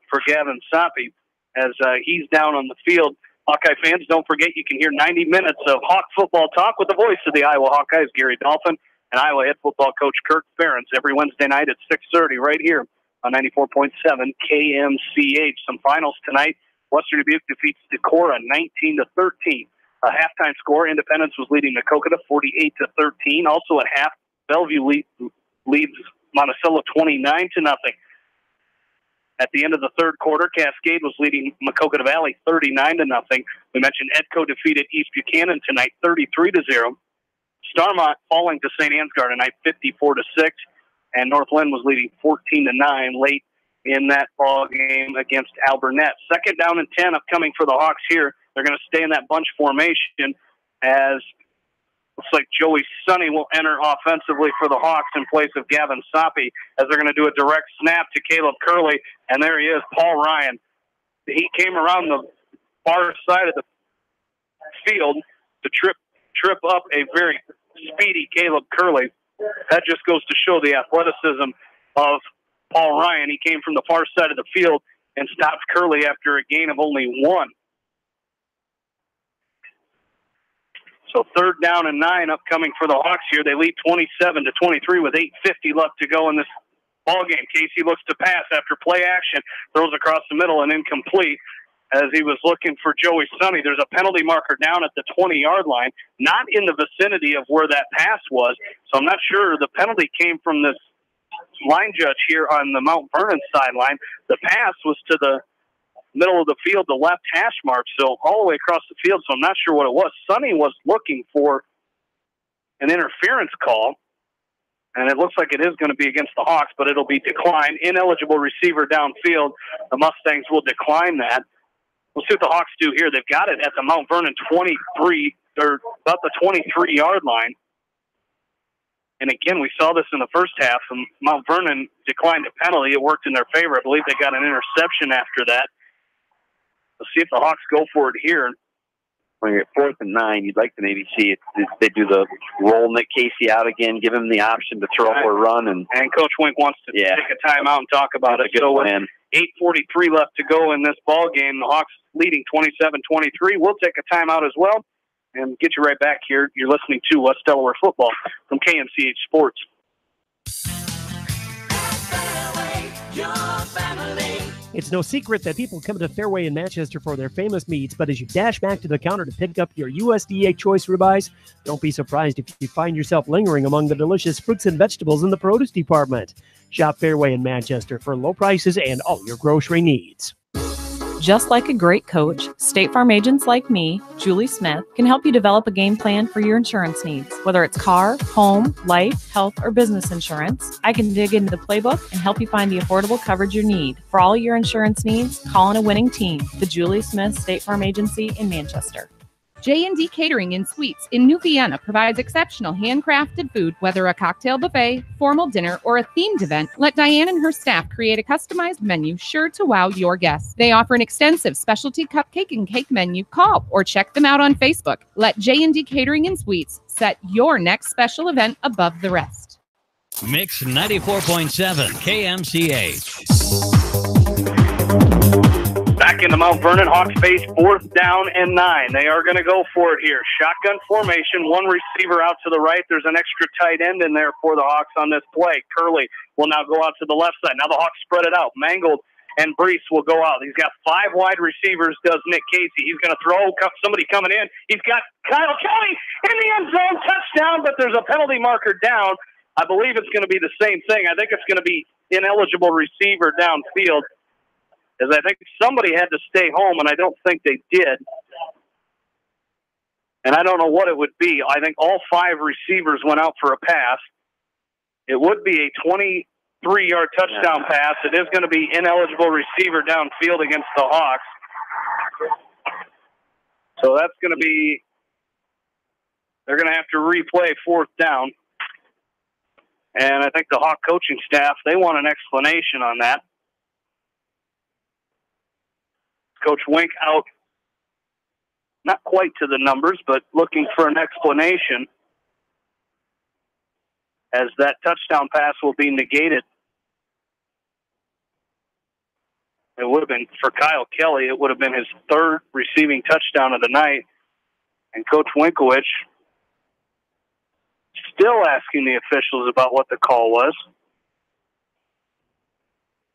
for Gavin Soppy as he's down on the field. Hawkeye fans, don't forget you can hear 90 minutes of Hawk football talk with the voice of the Iowa Hawkeyes, Gary Dolphin, and Iowa head football coach Kirk Ferentz every Wednesday night at 6:30 right here on 94.7 KMCH. Some finals tonight. Western Dubuque defeats Decorah 19-13. A halftime score, Independence was leading Nakokata 48-13. Also at half, Bellevue leads Monticello 29-0. At the end of the third quarter, Cascade was leading Makokata Valley 39-0. We mentioned Edco defeated East Buchanan tonight 33-0. Starmont falling to St. Ansgar tonight 54-6. And Northland was leading 14-9 late in that ball game against Alburnett. 2nd down and 10 upcoming for the Hawks here. They're going to stay in that bunch formation as looks like Joey Sonny will enter offensively for the Hawks in place of Gavin Soppy as they're going to do a direct snap to Caleb Curley. And there he is, Paul Ryan. he came around the far side of the field to trip up a very speedy Caleb Curley. That just goes to show the athleticism of Paul Ryan. He came from the far side of the field and stopped Curley after a gain of only 1. So 3rd down and 9 upcoming for the Hawks here. They lead 27-23 with 8:50 left to go in this ball game. Casey looks to pass after play action, throws across the middle and incomplete as he was looking for Joey Sonny. There's a penalty marker down at the 20-yard line, not in the vicinity of where that pass was. So I'm not sure the penalty came from this line judge here on the Mount Vernon sideline. The pass was to the middle of the field, the left hash mark, so all the way across the field, so I'm not sure what it was. Sonny was looking for an interference call, and it looks like it is going to be against the Hawks, but it'll be declined. Ineligible receiver downfield. The Mustangs will decline that. We'll see what the Hawks do here. They've got it at the Mount Vernon 23, or about the 23-yard line. And again, we saw this in the first half. Mount Vernon declined a penalty. It worked in their favor. I believe they got an interception after that. Let's see if the Hawks go for it here. When you're at 4th and 9, you'd like to maybe see it. They do the roll Nick Casey out again, give him the option to throw or run. And Coach Wink wants to take a timeout and talk about it. So with 8:43 left to go in this ball game, the Hawks leading 27-23. We'll take a timeout as well and get you right back here. You're listening to West Delaware Football from KMCH Sports. It's no secret that people come to Fairway in Manchester for their famous meats, but as you dash back to the counter to pick up your USDA choice ribeyes, don't be surprised if you find yourself lingering among the delicious fruits and vegetables in the produce department. Shop Fairway in Manchester for low prices and all your grocery needs. Just like a great coach, State Farm agents like me, Julie Smith, can help you develop a game plan for your insurance needs. Whether it's car, home, life, health, or business insurance, I can dig into the playbook and help you find the affordable coverage you need. For all your insurance needs, call in a winning team. The Julie Smith State Farm Agency in Manchester. J&D Catering and Suites in New Vienna provides exceptional handcrafted food, whether a cocktail buffet, formal dinner, or a themed event. Let Diane and her staff create a customized menu sure to wow your guests. They offer an extensive specialty cupcake and cake menu. Call or check them out on Facebook. Let J&D Catering and Suites set your next special event above the rest. Mix 94.7 KMCH. Back into Mount Vernon, Hawks face 4th down and 9. They are going to go for it here. Shotgun formation, one receiver out to the right. There's an extra tight end in there for the Hawks on this play. Curley will now go out to the left side. Now the Hawks spread it out. Mangold and Brees will go out. He's got 5 wide receivers, does Nick Casey. He's going to throw somebody coming in. He's got Kyle Kelly in the end zone, touchdown, but there's a penalty marker down. I believe it's going to be the same thing. I think it's going to be ineligible receiver downfield, as I think somebody had to stay home, and I don't think they did. And I don't know what it would be. I think all 5 receivers went out for a pass. It would be a 23-yard touchdown pass. It is going to be ineligible receiver downfield against the Hawks. So that's going to be, they're going to have to replay 4th down. And I think the Hawk coaching staff, they want an explanation on that. Coach Wink out, not quite to the numbers, but looking for an explanation as that touchdown pass will be negated. It would have been, for Kyle Kelly, it would have been his 3rd receiving touchdown of the night. And Coach Winkowicz still asking the officials about what the call was,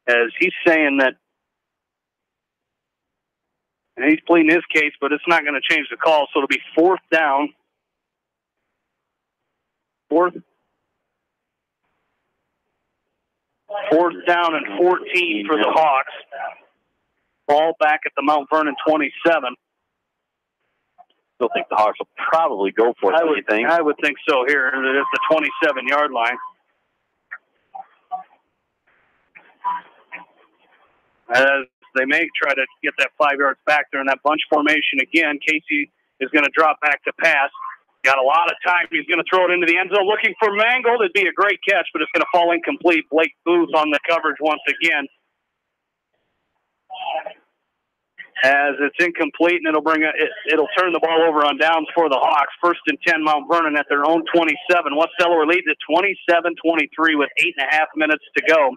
as he's saying that, and he's pleading his case, but it's not going to change the call, so it'll be 4th down. 4th down and 14 for the Hawks. Ball back at the Mount Vernon 27. Still think the Hawks will probably go for it. I would think so here. It's the 27-yard line. As they may try to get that 5 yards back there in that bunch formation again. Casey is going to drop back to pass. Got a lot of time. He's going to throw it into the end zone looking for Mangold. It'd be a great catch, but it's going to fall incomplete. Blake Booth on the coverage once again. as it's incomplete, and it'll turn the ball over on downs for the Hawks. 1st and 10, Mount Vernon at their own 27. West Delaware leads at 27-23 with 8.5 minutes to go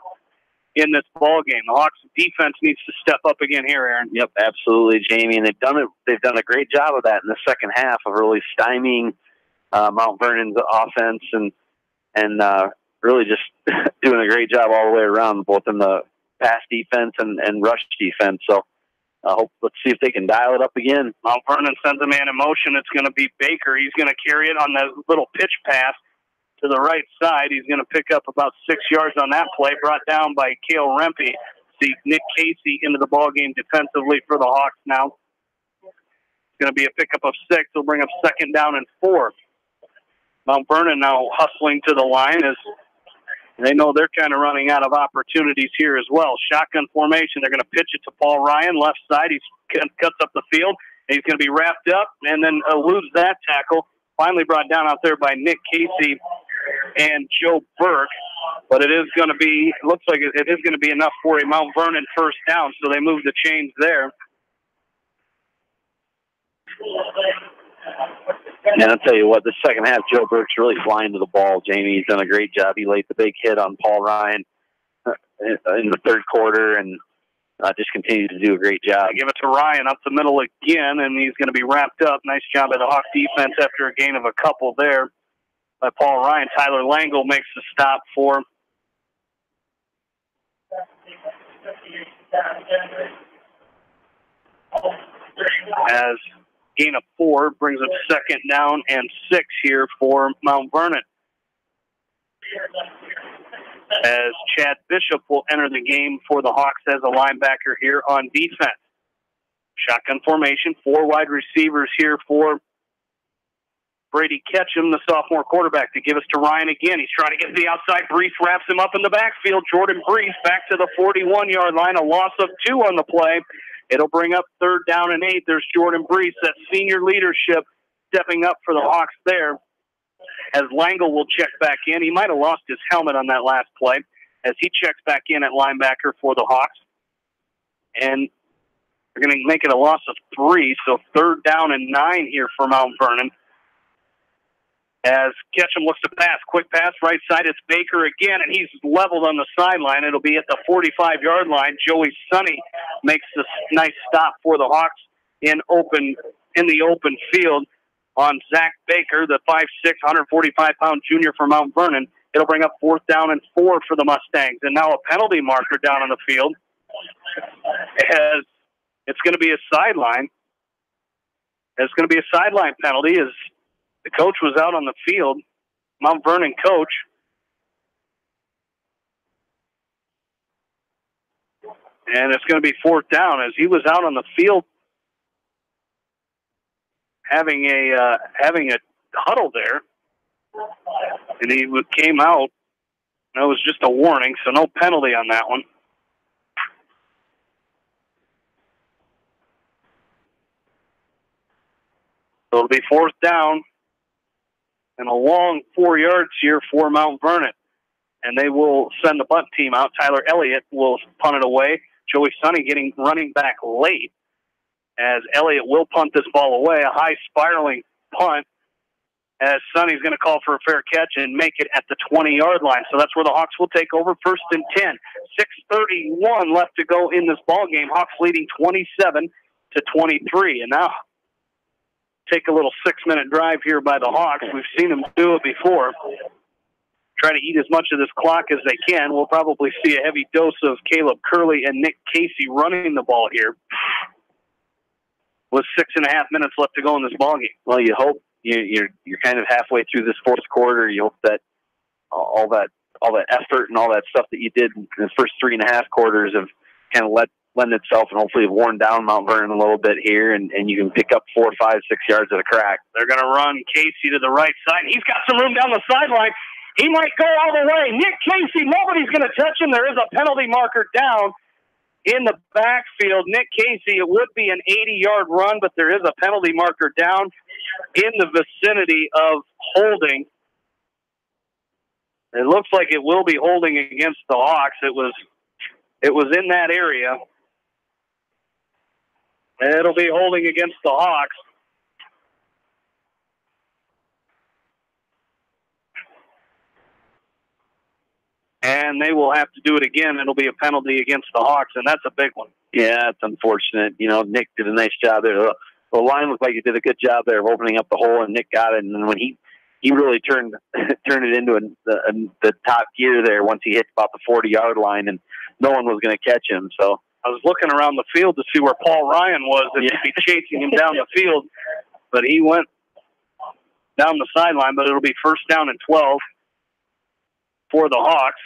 in this ball game. The Hawks defense needs to step up again here, Aaron. Yep, absolutely, Jamie, and they've done a great job of that in the second half of really stymieing Mount Vernon's offense and really just doing a great job all the way around, both in the pass defense and rush defense. So let's see if they can dial it up again. Mount Vernon sends a man in motion. It's going to be Baker. He's going to carry it on the little pitch pass to the right side. He's going to pick up about 6 yards on that play, brought down by Cale Rempe. See Nick Casey into the ball game defensively for the Hawks now. It's going to be a pickup of 6. They'll bring up 2nd down and 4. Mount Vernon now hustling to the line as they know they're kind of running out of opportunities here as well. Shotgun formation. They're going to pitch it to Paul Ryan, left side. He cuts up the field. He's going to be wrapped up and then eludes that tackle. Finally brought down out there by Nick Casey and Joe Burke. But it is going to be, looks like it is going to be enough for a Mount Vernon 1st down, so they move the chains there. And I'll tell you what, the second half, Joe Burke's really flying to the ball, Jamie. He's done a great job. He laid the big hit on Paul Ryan in the 3rd quarter and just continues to do a great job. Give it to Ryan up the middle again, and he's going to be wrapped up. Nice job by the Hawk defense after a gain of a couple there by Paul Ryan. Tyler Langle makes the stop for as gain of 4 brings up 2nd down and 6 here for Mount Vernon. As Chad Bishop will enter the game for the Hawks as a linebacker here on defense. Shotgun formation, 4 wide receivers here for Brady Ketchum, the sophomore quarterback, to give us to Ryan again. He's trying to get to the outside. Brees wraps him up in the backfield. Jordan Brees back to the 41-yard line, a loss of 2 on the play. It'll bring up 3rd down and 8. There's Jordan Brees, that senior leadership stepping up for the Hawks there. As Langle will check back in. He might have lost his helmet on that last play as he checks back in at linebacker for the Hawks. And they're going to make it a loss of 3, so 3rd down and 9 here for Mount Vernon. As Ketchum looks to pass, quick pass, right side, it's Baker again, and he's leveled on the sideline. It'll be at the 45-yard line. Joey Sonny makes this nice stop for the Hawks in the open field on Zach Baker, the 5'6", 145-pound junior from Mount Vernon. It'll bring up 4th down and 4 for the Mustangs. And now a penalty marker down on the field. As it's going to be a sideline. It's going to be a sideline penalty as the coach was out on the field, Mount Vernon coach. And it's going to be 4th down as he was out on the field having a huddle there, and he came out. That was just a warning, so no penalty on that one. So it'll be 4th down and a long 4 yards here for Mount Vernon, and they will send the punt team out. Tyler Elliott will punt it away. Joey Sonny running back late, as Elliott will punt this ball away. A high spiraling punt as Sonny's going to call for a fair catch and make it at the 20-yard line. So that's where the Hawks will take over, 1st and 10. 6:31 left to go in this ball game. Hawks leading 27-23. And now take a little 6-minute drive here by the Hawks. We've seen them do it before. Try to eat as much of this clock as they can. We'll probably see a heavy dose of Caleb Curley and Nick Casey running the ball here with 6.5 minutes left to go in this ballgame. Well, you hope you're kind of halfway through this 4th quarter. You hope that all that effort and all that stuff that you did in the first 3.5 quarters have kind of lend itself and hopefully have worn down Mount Vernon a little bit here, and you can pick up 4, 5, 6 yards at a crack. They're going to run Casey to the right side. He's got some room down the sideline. He might go all the way. Nick Casey, nobody's going to touch him. There is a penalty marker down in the backfield. Nick Casey, it would be an 80-yard run, but there is a penalty marker down in the vicinity of holding. It looks like it will be holding against the Hawks. It was in that area. It'll be holding against the Hawks. And they will have to do it again. It'll be a penalty against the Hawks, and that's a big one. Yeah, it's unfortunate. You know, Nick did a nice job there. The line looked like he did a good job there of opening up the hole, and Nick got it. And then when he really turned it into the top gear there once he hit about the 40-yard line, and no one was going to catch him. So I was looking around the field to see where Paul Ryan was and to be chasing him down the field, but he went down the sideline. But it'll be first down and 12 for the Hawks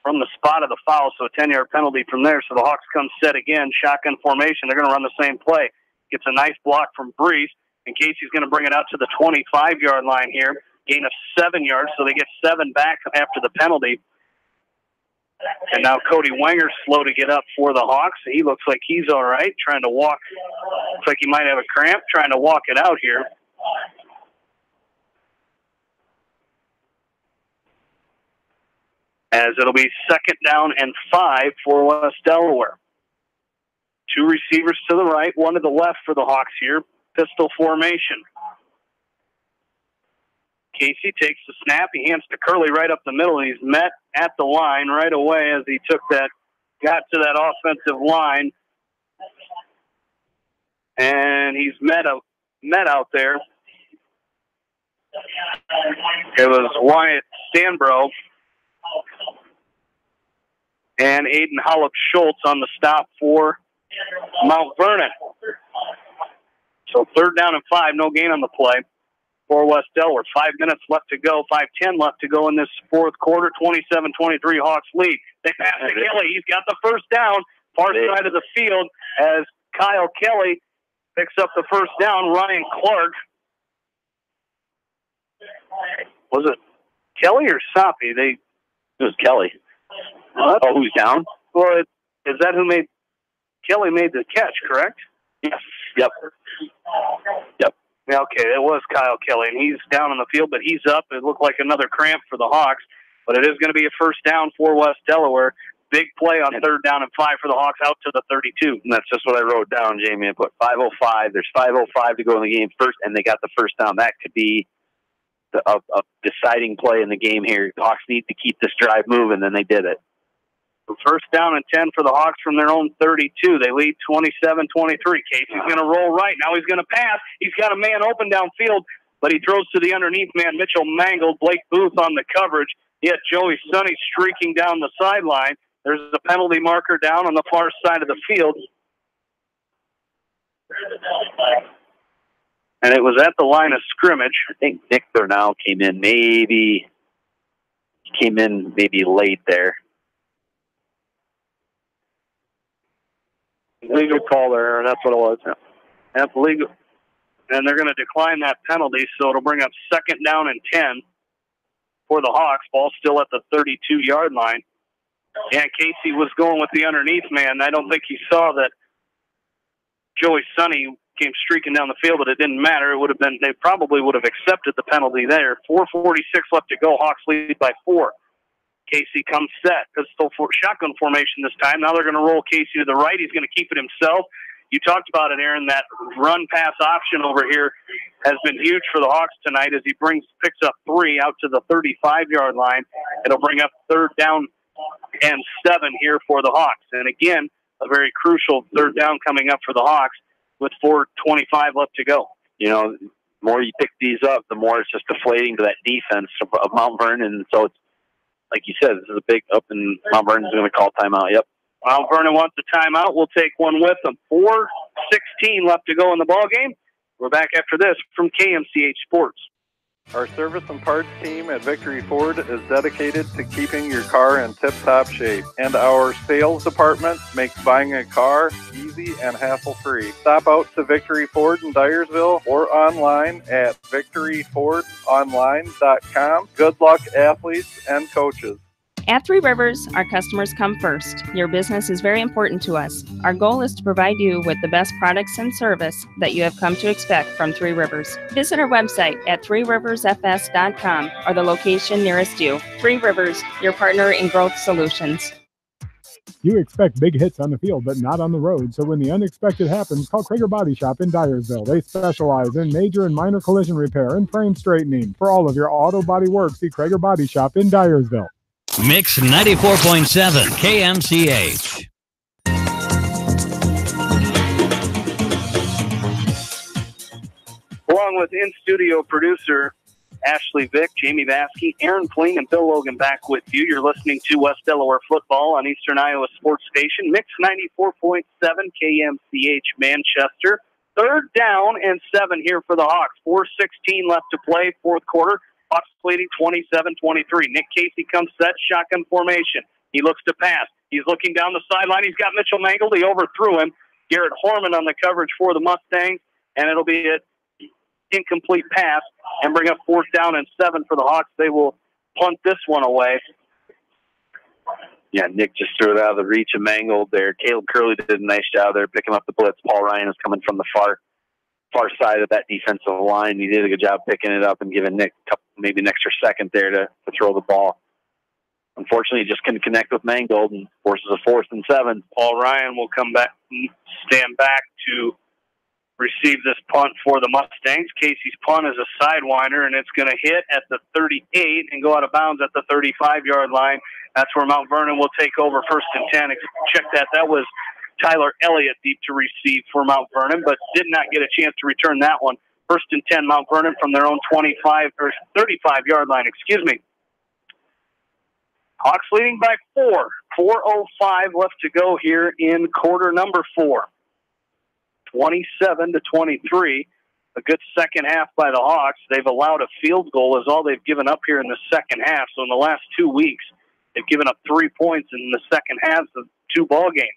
from the spot of the foul, so a 10-yard penalty from there. So the Hawks come set again, shotgun formation. They're going to run the same play. Gets a nice block from Breeze, and Casey's going to bring it out to the 25-yard line here. Gain of 7 yards, so they get 7 back after the penalty. And now Cody Wenger's slow to get up for the Hawks. He looks like he's all right, trying to walk. Looks like he might have a cramp, trying to walk it out here. As it'll be second down and 5 for West Delaware. 2 receivers to the right, 1 to the left for the Hawks here. Pistol formation. Casey takes the snap. He hands to Curley right up the middle, and he's met at the line right away as he got to that offensive line. And he's met out there. It was Wyatt Stanbro and Aiden Hollop-Schultz on the stop for Mount Vernon. So third down and 5, no gain on the play for West Delaware. 5 minutes left to go, 5:10 left to go in this fourth quarter. 27-23 Hawks lead. They pass to Kelly. He's got the first down, far side of the field, as Kyle Kelly picks up the first down. Ryan Clark. Was it Kelly or Soppy? It was Kelly. Oh, who's down? Well, is that who made... Kelly made the catch, correct? Yes. Yep. Yeah, okay, it was Kyle Kelly, and he's down on the field, but he's up. It looked like another cramp for the Hawks, but it is going to be a first down for West Delaware. Big play on third down and 5 for the Hawks out to the 32. And that's just what I wrote down, Jamie. I put 5:05. There's 5:05 to go in the game first, and they got the first down. That could be a deciding play in the game here. The Hawks need to keep this drive moving, and they did it. First down and 10 for the Hawks from their own 32. They lead 27-23. Casey's going to roll right. Now he's going to pass. He's got a man open downfield, but he throws to the underneath man. Mitchell Mangold, Blake Booth on the coverage. Yet Joey Sonny streaking down the sideline. There's a penalty marker down on the far side of the field. And it was at the line of scrimmage. I think Nick Bernal came in maybe late there. Legal call there, and that's what it was. That's legal. And they're going to decline that penalty, so it'll bring up second down and 10 for the Hawks. Ball still at the 32-yard line. Yeah, Casey was going with the underneath man. I don't think he saw that Joey Sonny came streaking down the field, but it didn't matter. It would have been, they probably would have accepted the penalty there. 4:46 left to go. Hawks lead by 4. Casey comes set. Shotgun formation this time. Now they're going to roll Casey to the right. He's going to keep it himself. You talked about it, Aaron. That run-pass option over here has been huge for the Hawks tonight as he picks up 3 out to the 35-yard line. It'll bring up third down and 7 here for the Hawks. And again, a very crucial third down coming up for the Hawks with 4:25 left to go. You know, the more you pick these up, the more it's just deflating to that defense of Mount Vernon. And so it's, like you said, this is a big up, and Mount Vernon's going to call timeout. Yep. Mount Vernon wants a timeout. We'll take one with them. 4:16 left to go in the ballgame. We're back after this from KMCH Sports. Our service and parts team at Victory Ford is dedicated to keeping your car in tip-top shape, and our sales department makes buying a car easy and hassle-free. Stop out to Victory Ford in Dyersville or online at victoryfordonline.com. Good luck, athletes and coaches. At Three Rivers, our customers come first. Your business is very important to us. Our goal is to provide you with the best products and service that you have come to expect from Three Rivers. Visit our website at threeriversfs.com or the location nearest you. Three Rivers, your partner in growth solutions. You expect big hits on the field, but not on the road. So when the unexpected happens, call Krager Body Shop in Dyersville. They specialize in major and minor collision repair and frame straightening. For all of your auto body work, see Krager Body Shop in Dyersville. Mix 94.7 KMCH. Along with in-studio producer Ashley Vick, Jamie Vaskey, Aaron Kling, and Bill Logan back with you. You're listening to West Delaware Football on Eastern Iowa Sports Station, Mix 94.7 KMCH Manchester. 3rd down and 7 here for the Hawks. 4:16 left to play, fourth quarter. Hawks leading 27-23. Nick Casey comes set, shotgun formation. He looks to pass. He's looking down the sideline. He's got Mitchell Mangold. He overthrew him. Garrett Horman on the coverage for the Mustangs, and it'll be an incomplete pass and bring up 4th down and 7 for the Hawks. They will punt this one away. Yeah, Nick just threw it out of the reach of Mangold there. Caleb Curley did a nice job there picking up the blitz. Paul Ryan is coming from the far side of that defensive line. He did a good job picking it up and giving Nick maybe an extra second there to throw the ball. Unfortunately, he just couldn't connect with Mangold and forces a 4th and 7. Paul Ryan will come back, stand back to receive this punt for the Mustangs. Casey's punt is a sidewinder, and it's going to hit at the 38 and go out of bounds at the 35-yard line. That's where Mount Vernon will take over 1st and 10. Check that. That was Tyler Elliott deep to receive for Mount Vernon, but did not get a chance to return that one. 1st and 10, Mount Vernon from their own 35-yard line. Hawks leading by 4. 4:05 left to go here in quarter number 4. 27-23. A good second half by the Hawks. They've allowed a field goal is all they've given up here in the second half. So in the last 2 weeks, they've given up 3 points in the second halves of 2 ball games.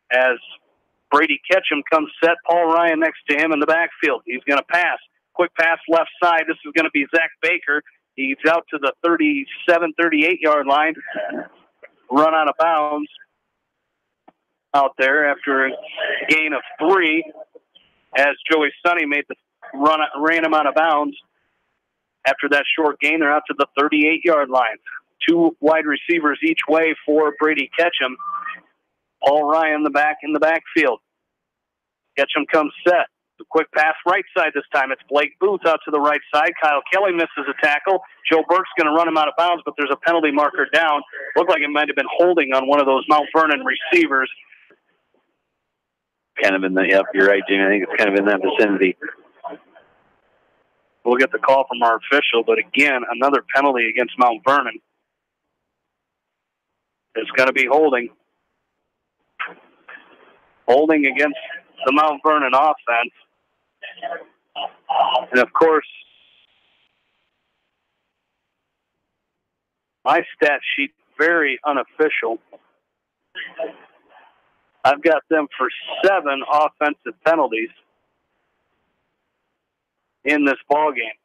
As Brady Ketchum comes set, Paul Ryan next to him in the backfield. He's going to pass. Quick pass left side. This is going to be Zach Baker. He's out to the 37, 38-yard line. Run out of bounds out there after a gain of 3 as Joey Sonny made the run, ran him out of bounds. After that short gain, they're out to the 38-yard line. 2 wide receivers each way for Brady Ketchum. Paul Ryan in the backfield. Ketchum comes set. The quick pass right side this time. It's Blake Booth out to the right side. Kyle Kelly misses a tackle. Joe Burke's going to run him out of bounds, but there's a penalty marker down. Looked like it might have been holding on one of those Mount Vernon receivers. Kind of in the, yep, you're right, Jimmy. I think it's kind of in that vicinity. We'll get the call from our official, but again, another penalty against Mount Vernon. It's going to be holding. Holding against the Mount Vernon offense. And of course, my stat sheet, very unofficial. I've got them for 7 offensive penalties in this ball game.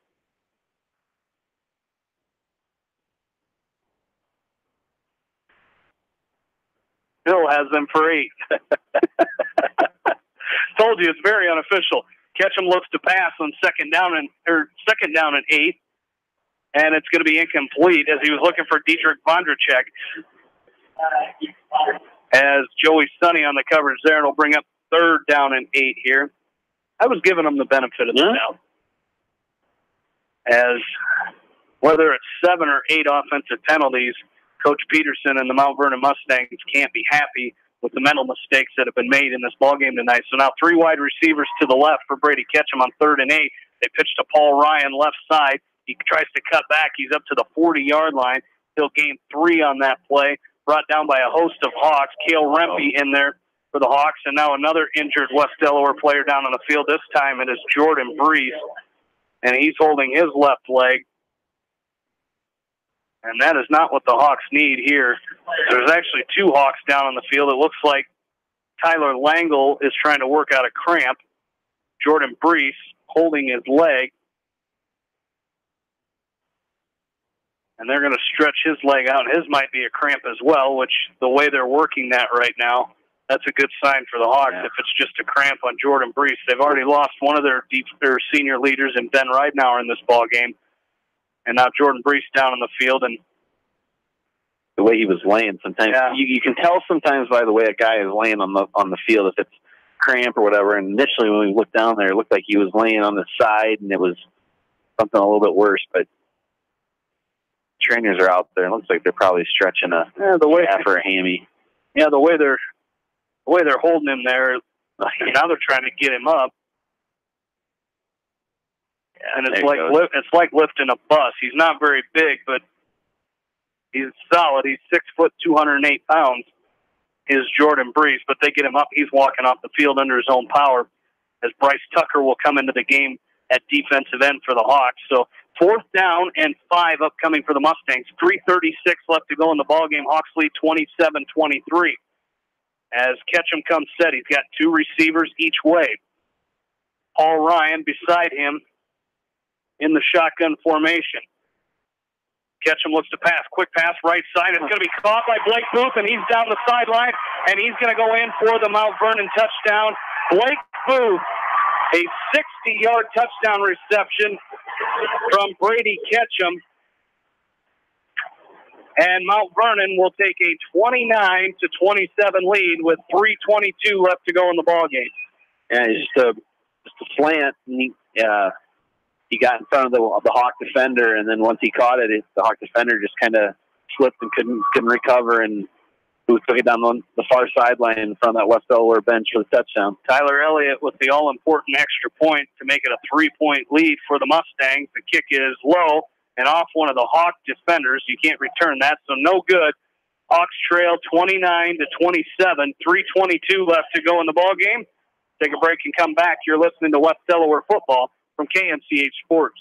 Bill has them for 8. Told you it's very unofficial. Ketchum looks to pass on second down and 8, and it's going to be incomplete as he was looking for Dietrich Vondracek. As Joey Sonny on the coverage there, and it'll bring up 3rd down and 8 here. I was giving them the benefit of the doubt. As whether it's 7 or 8 offensive penalties, Coach Peterson and the Mount Vernon Mustangs can't be happy with the mental mistakes that have been made in this ballgame tonight. So now 3 wide receivers to the left for Brady Ketchum on 3rd and 8. They pitch to Paul Ryan left side. He tries to cut back. He's up to the 40-yard line. He'll gain 3 on that play. Brought down by a host of Hawks. Cale Rempe in there for the Hawks. And now another injured West Delaware player down on the field. This time it is Jordan Brees. And he's holding his left leg. And that is not what the Hawks need here. There's actually 2 Hawks down on the field. It looks like Tyler Langle is trying to work out a cramp. Jordan Brees holding his leg. And they're going to stretch his leg out. His might be a cramp as well, which the way they're working that right now, that's a good sign for the Hawks. If it's just a cramp on Jordan Brees. They've already lost one of their senior leaders in Ben Ridenauer in this ball game. And now Jordan Brees down on the field. And the way he was laying. Sometimes you can tell sometimes by the way a guy is laying on the field if it's cramp or whatever. And initially when we looked down there, it looked like he was laying on the side, and it was something a little bit worse. But trainers are out there. It looks like they're probably stretching a calf or a hammy. Yeah, the way they're holding him there. Now they're trying to get him up. And it's like lifting a bus. He's not very big, but he's solid. He's 6 foot, 208 pounds. Is Jordan Breeze, but they get him up. He's walking off the field under his own power as Bryce Tucker will come into the game at defensive end for the Hawks. So 4th down and 5 upcoming for the Mustangs. 3:36 left to go in the ballgame. Hawks lead 27-23. As Ketchum comes set, he's got 2 receivers each way. Paul Ryan beside him in the shotgun formation. Ketchum looks to pass. Quick pass, right side. It's going to be caught by Blake Booth, and he's down the sideline, and he's going to go in for the Mount Vernon touchdown. Blake Booth, a 60-yard touchdown reception from Brady Ketchum. And Mount Vernon will take a 29-27 lead with 3:22 left to go in the ballgame. Yeah, just a slant. And he got in front of the Hawk defender, and then once he caught it, the Hawk defender just kind of slipped and couldn't recover, and Booth took it down the far sideline in front of that West Delaware bench for the touchdown. Tyler Elliott with the all-important extra point to make it a 3-point lead for the Mustangs. The kick is low and off one of the Hawk defenders. You can't return that, so no good. Hawks trail 29-27, 3:22 left to go in the ballgame. Take a break and come back. You're listening to West Delaware football from KMCH Sports.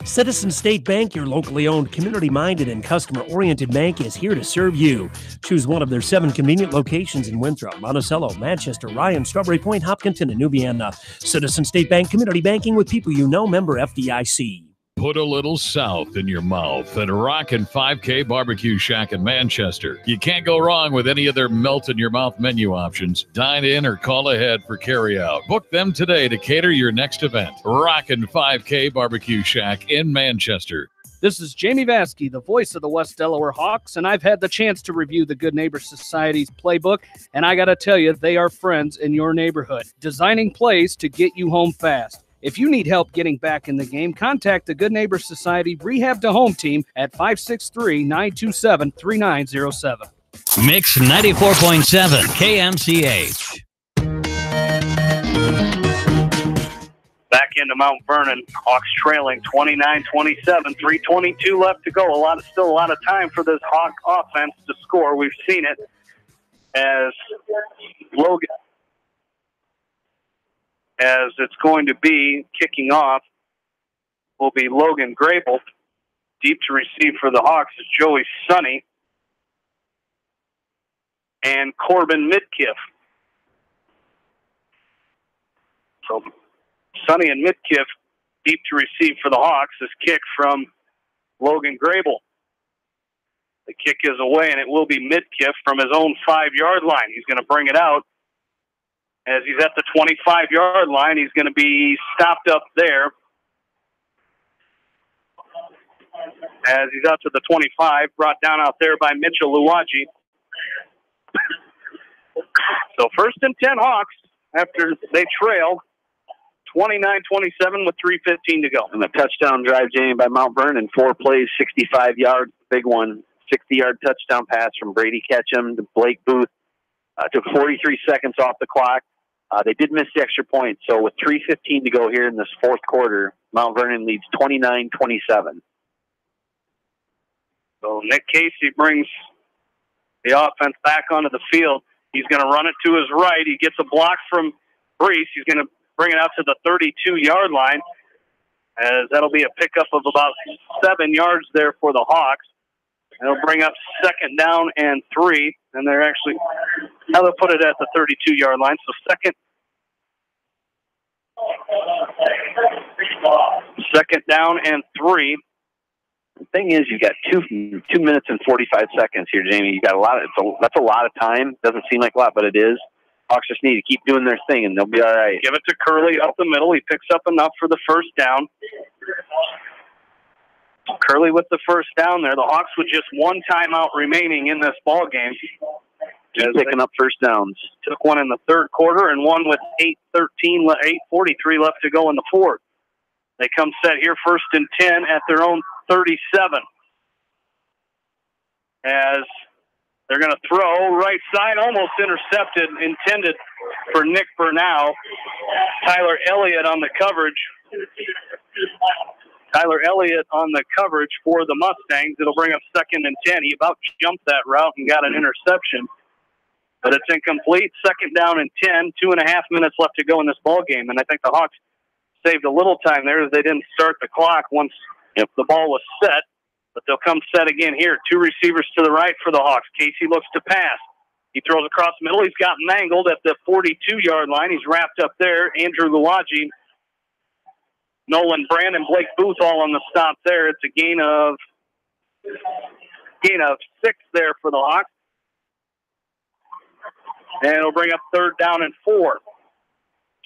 Citizen State Bank, your locally owned, community-minded, and customer-oriented bank, is here to serve you. Choose one of their 7 convenient locations in Winthrop, Monticello, Manchester, Ryan, Strawberry Point, Hopkinton, and New Vienna. Citizen State Bank, community banking with people you know, member FDIC. Put a little south in your mouth at Rockin' 5K Barbecue Shack in Manchester. You can't go wrong with any of their melt-in-your-mouth menu options. Dine in or call ahead for carry-out. Book them today to cater your next event. Rockin' 5K Barbecue Shack in Manchester. This is Jamie Vaskey, the voice of the West Delaware Hawks, and I've had the chance to review the Good Neighbor Society's playbook, and I got to tell you, they are friends in your neighborhood, designing plays to get you home fast. If you need help getting back in the game, contact the Good Neighbor Society Rehab to Home team at 563-927-3907. Mix 94.7 KMCH. Back into Mount Vernon. Hawks trailing 29-27, 3:22 left to go. Still a lot of time for this Hawk offense to score. We've seen it as it's going to be kicking off will be Logan Grable. Deep to receive for the Hawks is Joey Sonny and Corbin Midkiff. So Sonny and Midkiff deep to receive for the Hawks. This kick from Logan Grable. The kick is away, and it will be Midkiff from his own 5-yard line. He's going to bring it out. As he's at the 25-yard line, he's going to be stopped up there. As he's out to the 25, brought down out there by Mitchell Luwaji. So 1st and 10 Hawks after they trail 29-27 with 3:15 to go. And the touchdown drive, Jamie, by Mount Vernon, 4 plays, 65 yards, big one. 60-yard touchdown pass from Brady Ketchum to Blake Booth. Took 43 seconds off the clock. They did miss the extra point, so with 3:15 to go here in this 4th quarter, Mount Vernon leads 29-27. So Nick Casey brings the offense back onto the field. He's going to run it to his right. He gets a block from Brees. He's going to bring it out to the 32-yard line, as that'll be a pickup of about 7 yards there for the Hawks. It'll bring up 2nd down and 3, and they're actually, now they'll put it at the 32-yard line. So second down and 3. The thing is, you got 2 minutes and 45 seconds here, Jamie. You got a lot. That's a lot of time. Doesn't seem like a lot, but it is. Hawks just need to keep doing their thing, and they'll be all right. Give it to Curley up the middle. He picks up enough for the 1st down. Curley with the first down there. The Hawks with just one timeout remaining in this ball game. Keep picking up first downs. Took one in the third quarter and one with 8:43 left to go in the fourth. They come set here 1st and 10 at their own 37. As they're going to throw right side, almost intercepted, intended for Nick Bernal. Tyler Elliott on the coverage. Tyler Elliott on the coverage for the Mustangs. It'll bring up 2nd and 10. He about jumped that route and got an interception, but it's incomplete. 2nd down and 10, 2.5 minutes left to go in this ball game. And I think the Hawks saved a little time there as they didn't start the clock once the ball was set. But they'll come set again here. 2 receivers to the right for the Hawks. Casey looks to pass. He throws across the middle. He's got mangled at the 42-yard line. He's wrapped up there. Andrew Luwaji, Nolan Brandon, Blake Booth all on the stop there. It's a gain of 6 there for the Hawks. And it'll bring up 3rd down and 4.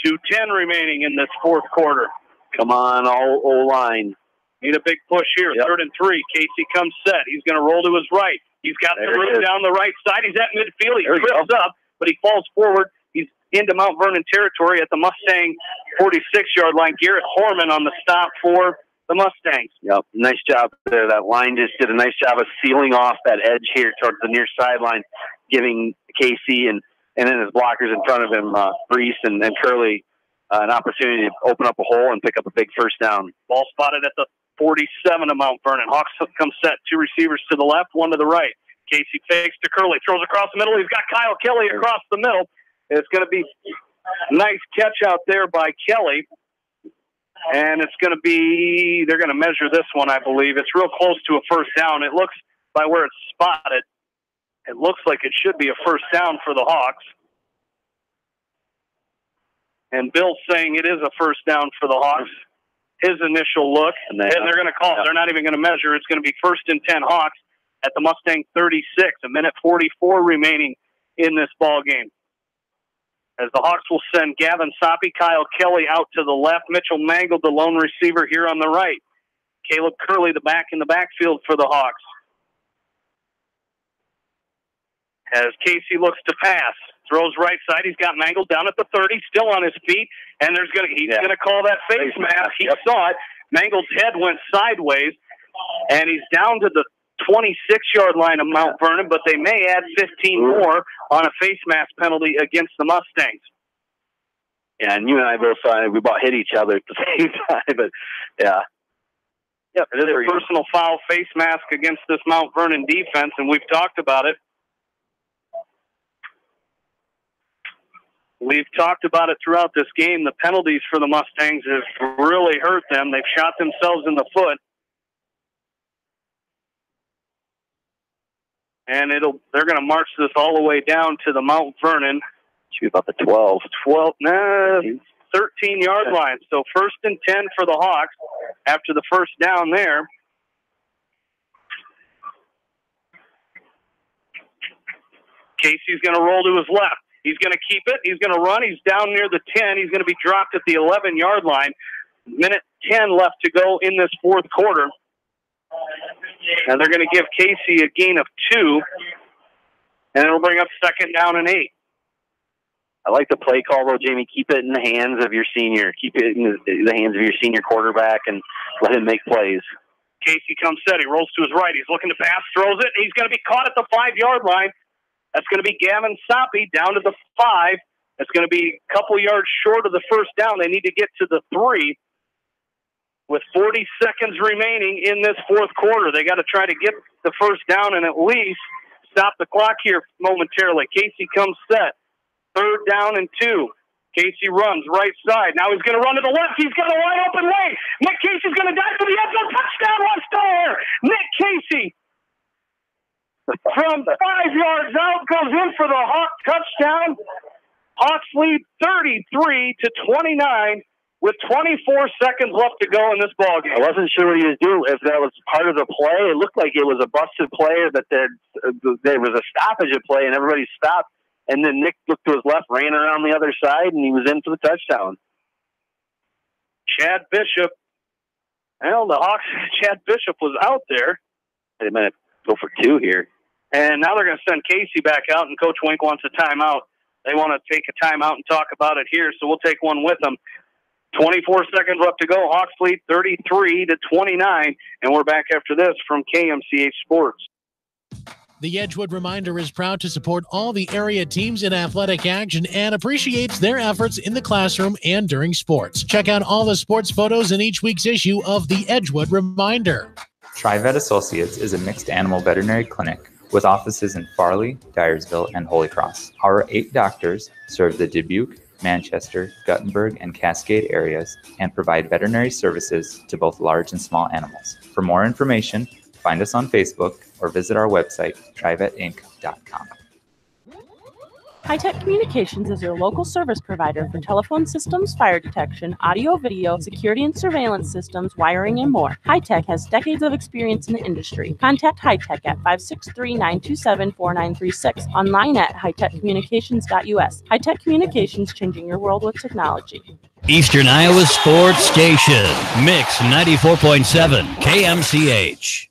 2:10 remaining in this fourth quarter. Come on, all O-line. Need a big push here. Yep. 3rd and 3. Casey comes set. He's going to roll to his right. He's got the room down the right side. He's at midfield. He trips up, but he falls forward. He's into Mount Vernon territory at the Mustang 46-yard line. Garrett Horman on the stop for the Mustangs. Yep, nice job there. That line just did a nice job of sealing off that edge here towards the near sideline, giving Casey and then his blockers in front of him, Brees and Curley, an opportunity to open up a hole and pick up a big first down. Ball spotted at the 47 of Mount Vernon. Hawks come set. 2 receivers to the left, 1 to the right. Casey fakes to Curley, throws across the middle. He's got Kyle Kelly across the middle. It's going to be a nice catch out there by Kelly. And it's going to be, they're going to measure this one, I believe. It's real close to a first down. It looks, by where it's spotted, it looks like it should be a first down for the Hawks. And Bill's saying it is a first down for the Hawks. His initial look, and they're going to call it. They're not even going to measure. It's going to be 1st and 10 Hawks at the Mustang 36. 1:44 remaining in this ball game. As the Hawks will send Gavin Soppe, Kyle Kelly out to the left. Mitchell Mangold, the lone receiver, here on the right. Caleb Curley, the back in the backfield for the Hawks. As Casey looks to pass, throws right side. He's got Mangold down at the 30, still on his feet, and he's going to call that face mask. He saw it. Mangold's head went sideways, and he's down to the 26-yard line of Mount Vernon, but they may add 15 more on a face mask penalty against the Mustangs. Yeah, and you and I both saw it. We about hit each other at the same time, but yeah. Yep, it is a personal foul face mask against this Mount Vernon defense, and we've talked about it. We've talked about it throughout this game. The penalties for the Mustangs have really hurt them. They've shot themselves in the foot. And they're going to march this all the way down to the Mount Vernon. Shoot, about the 13-yard line. So 1st and 10 for the Hawks after the first down there. Casey's going to roll to his left. He's going to keep it. He's going to run. He's down near the 10. He's going to be dropped at the 11-yard line. 1:10 left to go in this fourth quarter. And they're going to give Casey a gain of 2. And it'll bring up 2nd down and 8. I like the play call, though, Jamie. Keep it in the hands of your senior. Keep it in the hands of your senior quarterback and let him make plays. Casey comes set. He rolls to his right. He's looking to pass, throws it. He's going to be caught at the 5-yard line. That's going to be Gavin Soppe down to the 5. That's going to be a couple yards short of the first down. They need to get to the 3 with 40 seconds remaining in this fourth quarter. They got to try to get the first down and at least stop the clock here momentarily. Casey comes set. 3rd down and 2. Casey runs right side. Now he's going to run to the left. He's got a wide open lane. Nick Casey's going to dive for the end zone. Touchdown, West Delaware. Nick Casey from 5 yards out goes in for the Hawk touchdown. Hawks lead 33-29 with 24 seconds left to go in this ballgame. I wasn't sure what he was doing. If that was part of the play, it looked like it was a busted play, that there was a stoppage of play and everybody stopped. And then Nick looked to his left, ran around the other side, and he was in for the touchdown. Chad Bishop Well, the Hawks, Chad Bishop was out there. They might go for two here. And now they're going to send Casey back out, and Coach Wink wants a timeout. They want to take a timeout and talk about it here, so we'll take one with them. 24 seconds left to go. Hawks lead 33-29, and we're back after this from KMCH Sports. The Edgewood Reminder is proud to support all the area teams in athletic action and appreciates their efforts in the classroom and during sports. Check out all the sports photos in each week's issue of the Edgewood Reminder. TriVet Associates is a mixed animal veterinary clinic with offices in Farley, Dyersville, and Holy Cross. Our 8 doctors serve the Dubuque, Manchester, Guttenberg, and Cascade areas and provide veterinary services to both large and small animals. For more information, find us on Facebook or visit our website, trivetinc.com. High-Tech Communications is your local service provider for telephone systems, fire detection, audio, video, security and surveillance systems, wiring, and more. High-Tech has decades of experience in the industry. Contact High-Tech at 563-927-4936, online at hightechcommunications.us. High-Tech Communications, changing your world with technology. Eastern Iowa Sports Station, Mix 94.7, KMCH.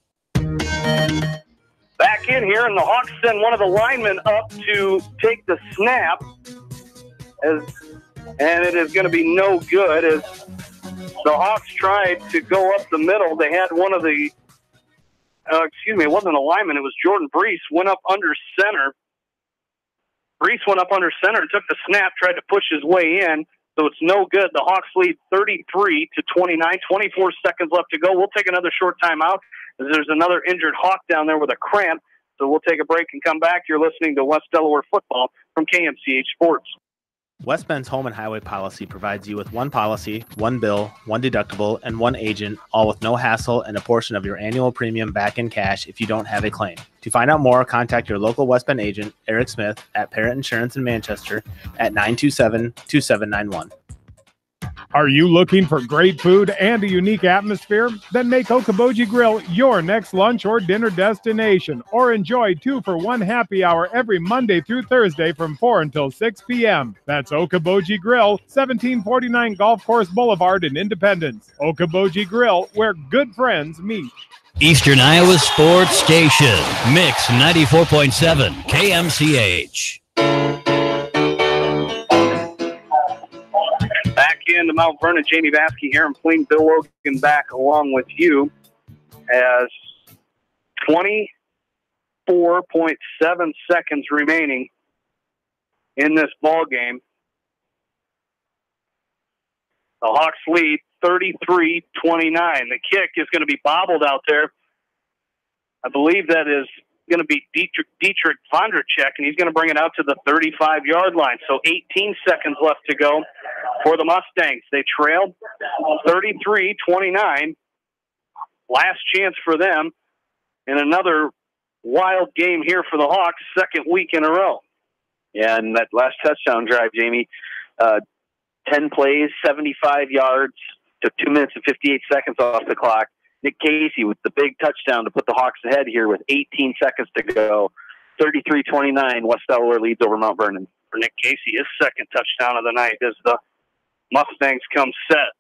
Back in here, and the Hawks send one of the linemen up to take the snap, and it is going to be no good as the Hawks tried to go up the middle. They had one of the, it wasn't a lineman, it was Jordan Brees, went up under center. Brees went up under center and took the snap, tried to push his way in, so it's no good. The Hawks lead 33-29, 24 seconds left to go. We'll take another short timeout. There's another injured Hawk down there with a cramp, so we'll take a break and come back. You're listening to West Delaware Football from KMCH Sports. West Bend's home and highway policy provides you with one policy, one bill, one deductible, and one agent, all with no hassle and a portion of your annual premium back in cash if you don't have a claim. To find out more, contact your local West Bend agent, Eric Smith, at Parrott Insurance in Manchester at 927-2791. Are you looking for great food and a unique atmosphere? Then make Okoboji Grill your next lunch or dinner destination, or enjoy 2-for-1 happy hour every Monday through Thursday from 4 until 6 p.m. That's Okoboji Grill, 1749 Golf Course Boulevard in Independence. Okoboji Grill, where good friends meet. Eastern Iowa Sports Station, Mix 94.7, KMCH. Back into Mount Vernon, Jamie Baskey here. I'm playing Bill Logan back along with you as 24.7 seconds remaining in this ball game. The Hawks lead 33-29. The kick is going to be bobbled out there. I believe that is going to be Dietrich Vondracek, and he's going to bring it out to the 35-yard line. So 18 seconds left to go for the Mustangs. They trailed 33-29. Last chance for them in another wild game here for the Hawks, second week in a row. Yeah, and that last touchdown drive, Jamie, 10 plays, 75 yards, took 2 minutes and 58 seconds off the clock. Nick Casey with the big touchdown to put the Hawks ahead here with 18 seconds to go. 33-29, West Delaware leads over Mount Vernon. For Nick Casey, his second touchdown of the night as the Mustangs come set.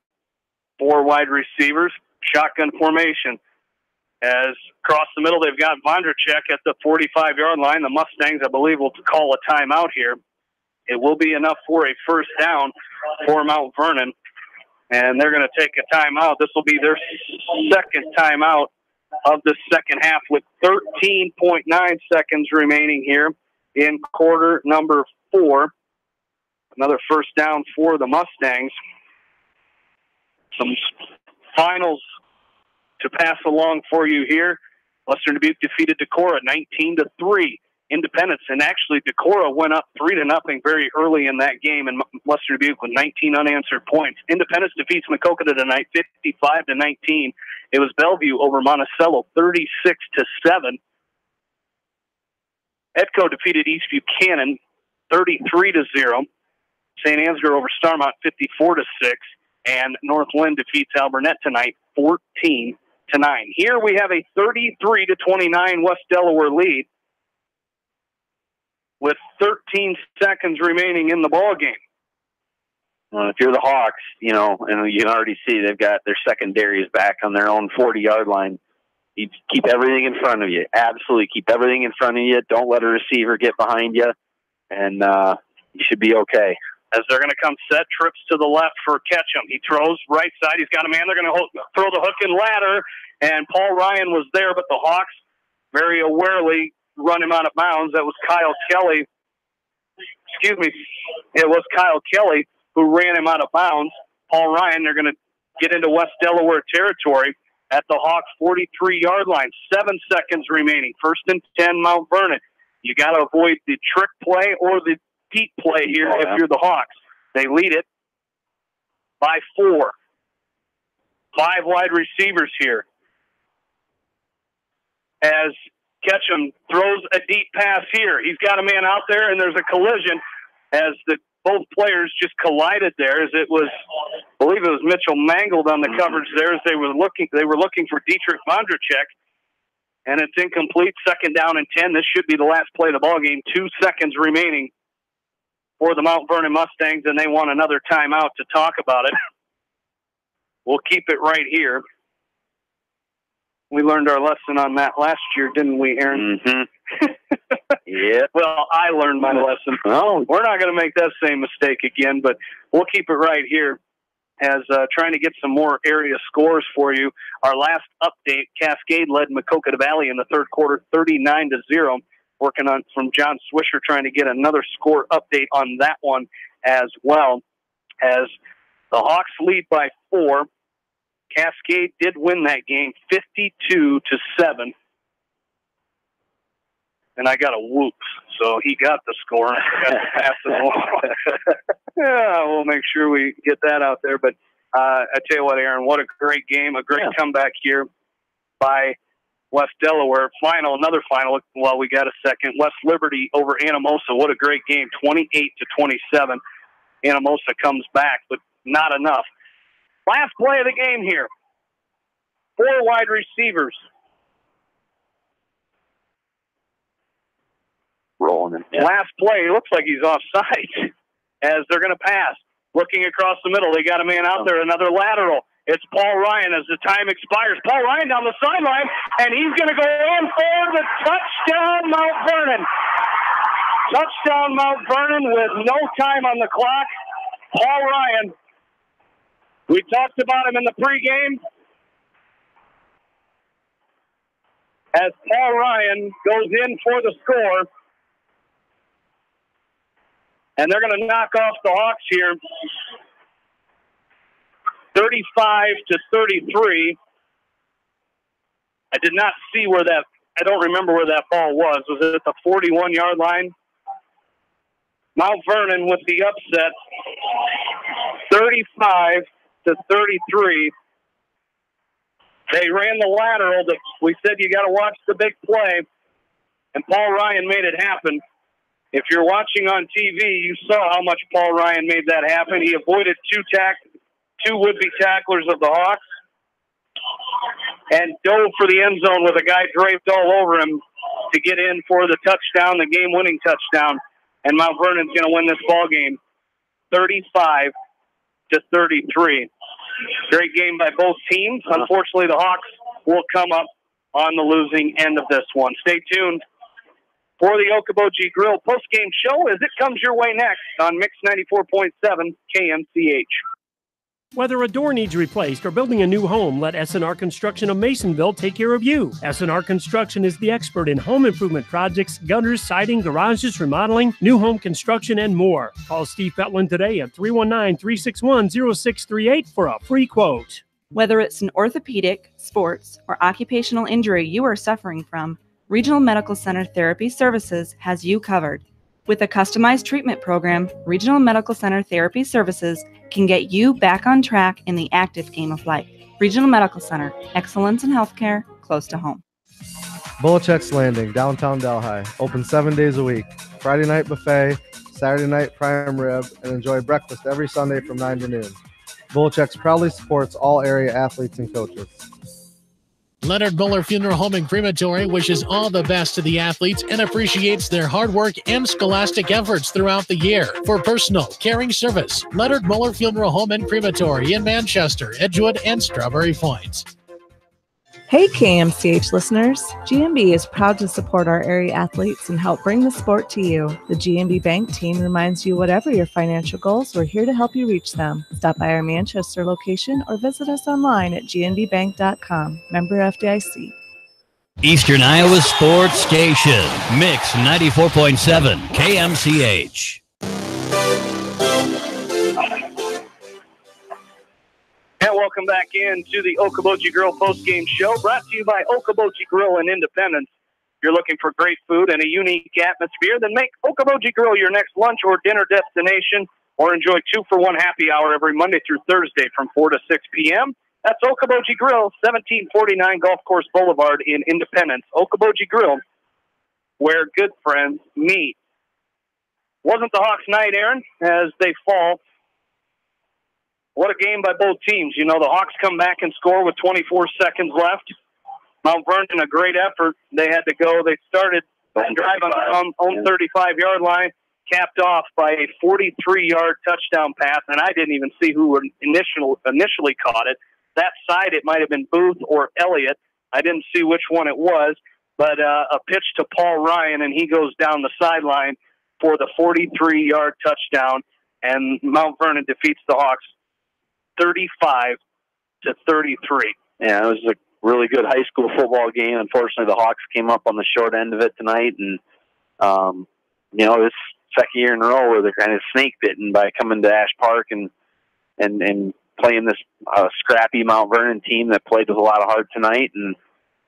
4 wide receivers, shotgun formation. As across the middle, they've got Vondracek at the 45-yard line. The Mustangs, I believe, will call a timeout here. It will be enough for a first down for Mount Vernon. And they're going to take a timeout. This will be their second timeout of the second half with 13.9 seconds remaining here in quarter number 4. Another first down for the Mustangs. Some finals to pass along for you here. Western Dubuque defeated Decorah 19-3. Independence, and actually Decorah went up 3-0 very early in that game, and Western Dubuque with 19 unanswered points. Independence defeats Maquoketa tonight 55-19. It was Bellevue over Monticello 36-7. Edco defeated East Buchanan 33-0. St. Ansgar over Starmont 54-6, and Northland defeats Alburnett tonight 14-9. Here we have a 33-29 West Delaware lead, with 13 seconds remaining in the ball game. If you're the Hawks, you know, and you can already see they've got their secondaries back on their own 40-yard line. You keep everything in front of you. Absolutely keep everything in front of you. Don't let a receiver get behind you, and you should be okay. As they're going to come set, trips to the left for Ketchum. He throws right side. He's got a man. They're going to throw the hook and ladder, and Paul Ryan was there, but the Hawks very awarely run him out of bounds. That was Kyle Kelly. Excuse me. It was Kyle Kelly who ran him out of bounds. Paul Ryan, they're going to get into West Delaware territory at the Hawks' 43-yard line. 7 seconds remaining. 1st and 10, Mount Vernon. You got to avoid the trick play or the deep play here if you're the Hawks. They lead it by 4. 5 wide receivers here. As Ketchum throws a deep pass here. He's got a man out there, and there's a collision as both players just collided there. As it was, I believe it was Mitchell Mangold on the coverage there as they were looking for Dietrich Vondracek, and it's incomplete. 2nd down and 10. This should be the last play of the ball game. 2 seconds remaining for the Mount Vernon Mustangs, and they want another timeout to talk about it. We'll keep it right here. We learned our lesson on that last year, didn't we, Aaron? Mm-hmm. Yeah. Well, I learned my lesson. Oh, we're not going to make that same mistake again, but we'll keep it right here as trying to get some more area scores for you. Our last update, Cascade led Maquoketa Valley in the 3rd quarter, 39-0. Working on from John Swisher, trying to get another score update on that one as well. As the Hawks lead by 4. Cascade did win that game 52-7. And I got a whoop, so he got the score. I got to pass it along. Yeah, we'll make sure we get that out there. But I tell you what, Aaron, what a great game, a great comeback here by West Delaware. Another final, while we got a second. West Liberty over Anamosa. What a great game, 28-27. Anamosa comes back, but not enough. Last play of the game here. 4 wide receivers. Rolling in. Last play, it looks like he's offside as they're going to pass. Looking across the middle, they got a man out there, another lateral. It's Paul Ryan as the time expires. Paul Ryan down the sideline, and he's going to go in for the touchdown, Mount Vernon. Touchdown, Mount Vernon with no time on the clock. Paul Ryan. We talked about him in the pregame. As Paul Ryan goes in for the score. And they're going to knock off the Hawks here. 35-33. I did not see I don't remember where that ball was. Was it at the 41-yard line? Mount Vernon with the upset. 35-33. They ran the lateral that we said you got to watch the big play, and Paul Ryan made it happen. If you're watching on TV, you saw how much Paul Ryan made that happen. He avoided two would-be tacklers of the Hawks and dove for the end zone with a guy draped all over him to get in for the touchdown, the game-winning touchdown. And Mount Vernon's going to win this ball game 35-33. Great game by both teams. Unfortunately, the Hawks will come up on the losing end of this one. Stay tuned for the Okoboji Grill postgame show as it comes your way next on Mix 94.7 KMCH. Whether a door needs replaced or building a new home, let S&R Construction of Masonville take care of you. S&R Construction is the expert in home improvement projects, gutters, siding, garages, remodeling, new home construction, and more. Call Steve Fetlin today at 319-361-0638 for a free quote. Whether it's an orthopedic, sports, or occupational injury you are suffering from, Regional Medical Center Therapy Services has you covered. With a customized treatment program, Regional Medical Center Therapy Services can get you back on track in the active game of life. Regional Medical Center, excellence in healthcare, close to home. Bolichek's Landing, downtown Delhi, open 7 days a week. Friday night buffet, Saturday night prime rib, and enjoy breakfast every Sunday from 9 to noon. Bolichek's proudly supports all area athletes and coaches. Leonard Muller Funeral Home and Crematory wishes all the best to the athletes and appreciates their hard work and scholastic efforts throughout the year. For personal, caring service, Leonard Muller Funeral Home and Crematory in Manchester, Edgewood, and Strawberry Point. Hey KMCH listeners, GMB is proud to support our area athletes and help bring the sport to you. The GMB Bank team reminds you whatever your financial goals, we're here to help you reach them. Stop by our Manchester location or visit us online at gnbbank.com. Member FDIC. Eastern Iowa Sports Station, Mix 94.7 KMCH. And welcome back into the Okoboji Grill postgame show, brought to you by Okoboji Grill in Independence. If you're looking for great food and a unique atmosphere, then make Okoboji Grill your next lunch or dinner destination, or enjoy 2-for-1 happy hour every Monday through Thursday from 4 to 6 p.m. That's Okoboji Grill, 1749 Golf Course Boulevard in Independence. Okoboji Grill, where good friends meet. Wasn't the Hawks' night, Aaron, as they fall. What a game by both teams. You know, the Hawks come back and score with 24 seconds left. Mount Vernon, a great effort. They had to go. They started and drive on their own 35-yard line, capped off by a 43-yard touchdown pass, and I didn't even see who initially caught it. That side, it might have been Booth or Elliott. I didn't see which one it was, but a pitch to Paul Ryan, and he goes down the sideline for the 43-yard touchdown, and Mount Vernon defeats the Hawks 35-33. Yeah, it was a really good high school football game. Unfortunately, the Hawks came up on the short end of it tonight, and you know, this second year in a row where they're kind of snake bitten by coming to Ash Park and playing this scrappy Mount Vernon team that played with a lot of heart tonight. And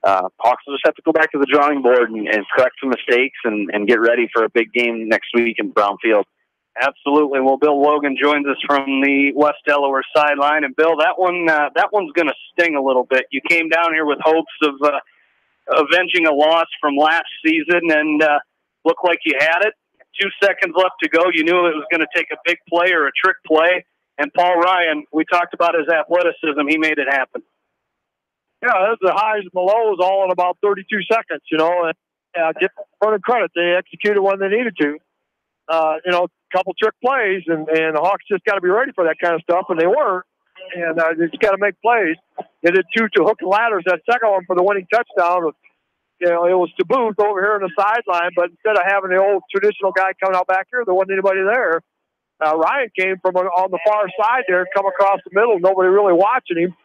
Hawks will just have to go back to the drawing board and correct some mistakes and get ready for a big game next week in Brownfield. Absolutely. Well, Bill Logan joins us from the West Delaware sideline. And, Bill, that one's going to sting a little bit. You came down here with hopes of avenging a loss from last season and looked like you had it. 2 seconds left to go. You knew it was going to take a big play or a trick play. And Paul Ryan, we talked about his athleticism. He made it happen. Yeah, there's the highs and the lows all in about 32 seconds, you know. And give Vernon credit. They executed when they needed to. You know, a couple trick plays, and the Hawks just got to be ready for that kind of stuff, and they weren't. And they just got to make plays. They did 2 to hook and ladders. That second one for the winning touchdown, you know, it was to Booth over here on the sideline, but instead of having the old traditional guy coming out back here, there wasn't anybody there. Ryan came from on the far side there, come across the middle, nobody really watching him.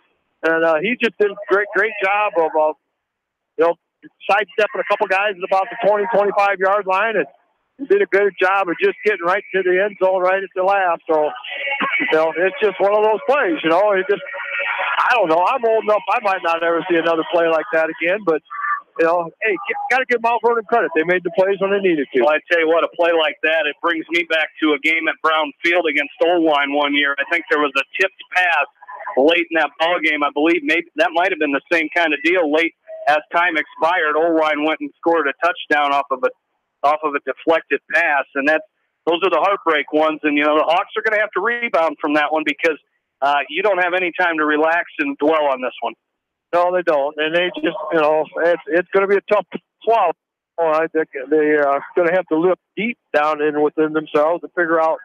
And he just did a great job of, you know, sidestepping a couple guys at about the 20, 25-yard line, and did a good job of just getting right to the end zone right at the last. So, you know, it's just one of those plays, you know. It just, I don't know. I'm old enough. I might not ever see another play like that again, but, you know, hey, got to give Mount Vernon credit. They made the plays when they needed to. Well, I tell you what, a play like that, it brings me back to a game at Brownfield against Oldline one year. I think there was a tipped pass late in that ball game. I believe maybe that might have been the same kind of deal. Late as time expired, Oldline went and scored a touchdown off of a deflected pass, and those are the heartbreak ones. And, you know, the Hawks are going to have to rebound from that one because you don't have any time to relax and dwell on this one. No, they don't. And they just, you know, it's going to be a tough swallow. I think they are going to have to look deep down within themselves and figure out,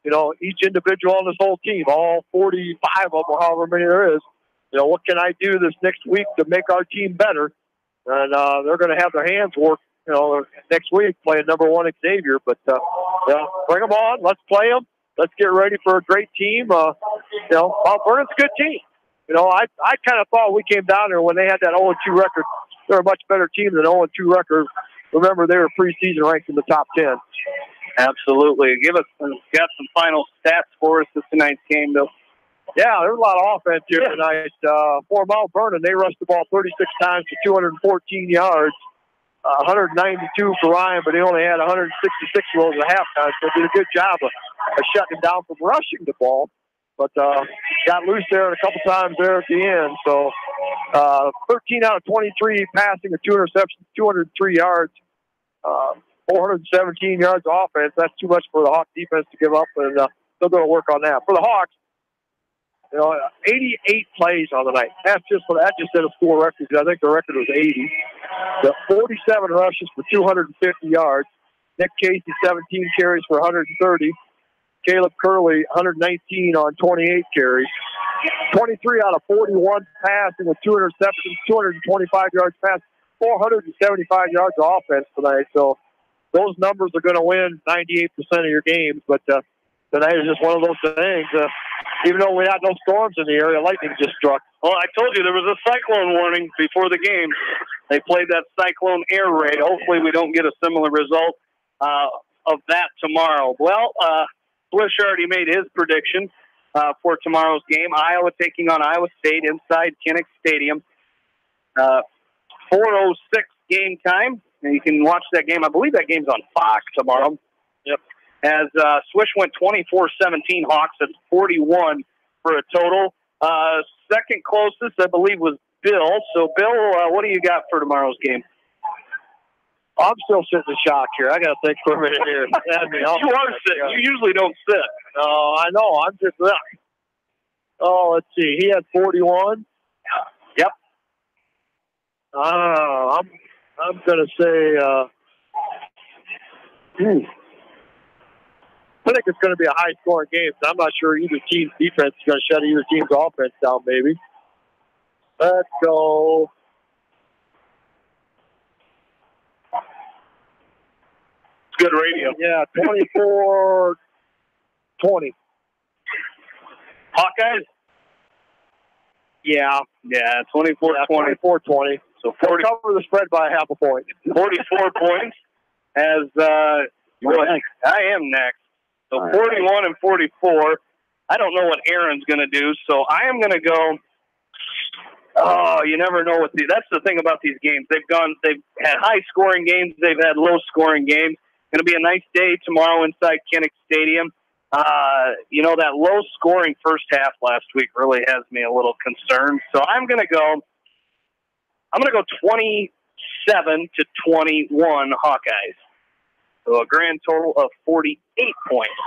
you know, each individual on this whole team, all 45 of them, or however many there is, you know, what can I do this next week to make our team better? And they're going to have their hands work, you know, next week playing number 1 Xavier. But, you know, bring them on. Let's play them. Let's get ready for a great team. You know, Mount Vernon's a good team. You know, I kind of thought we came down there when they had that 0-2 record. They're a much better team than 0-2 record. Remember, they were preseason ranked in the top 10. Absolutely. Got some final stats for us this tonight's game, Bill. Yeah, there's a lot of offense here tonight. For Mount Vernon, they rushed the ball 36 times for 214 yards. 192 for Ryan, but he only had 166 of those at halftime, so they did a good job of shutting him down from rushing the ball. But got loose there a couple times there at the end. So 13 out of 23 passing, a 2 interceptions, 203 yards, 417 yards of offense. That's too much for the Hawk defense to give up, and still going to work on that. For the Hawks, 88 plays on the night. That just set a school record. I think the record was 80. The 47 rushes for 250 yards. Nick Casey, 17 carries for 130. Caleb Curley, 119 on 28 carries. 23 out of 41 passing with 2 interceptions, 225 yards pass, 475 yards of offense tonight. So those numbers are going to win 98% of your games. But tonight is just one of those things. Even though we had no storms in the area, lightning just struck. Well, I told you there was a cyclone warning before the game. They played that cyclone air raid. Hopefully we don't get a similar result of that tomorrow. Well, Swish already made his prediction for tomorrow's game. Iowa taking on Iowa State inside Kinnick Stadium. 4:06 game time. And you can watch that game. I believe that game's on Fox tomorrow. Yep. As Swish went 24-17, Hawks at 41 for a total. Second closest, I believe, was Bill. So, Bill, what do you got for tomorrow's game? I'm still sitting in shock here. I got to think for a minute here. You are sitting. You usually don't sit. No, I know. I'm just Oh, let's see. He had 41. Yep. I'm going to say I think it's going to be a high-scoring game. So I'm not sure either team's defense is going to shut either team's offense down, maybe. Let's go. It's good radio. Yeah, 24-20. Hawkeyes? Yeah. Yeah, 24-20. 24-20. So We'll cover the spread by half a point. 44 points as You're next. I am next. So All 41 and 44. I don't know what Aaron's going to do, so I am going to go. Oh, you never know what that's the thing about these games. They've had high scoring games, they've had low scoring games. Going to be a nice day tomorrow inside Kinnick Stadium. That low scoring first half last week really has me a little concerned. So I'm going to go 27-21 Hawkeyes. So a grand total of 48 points.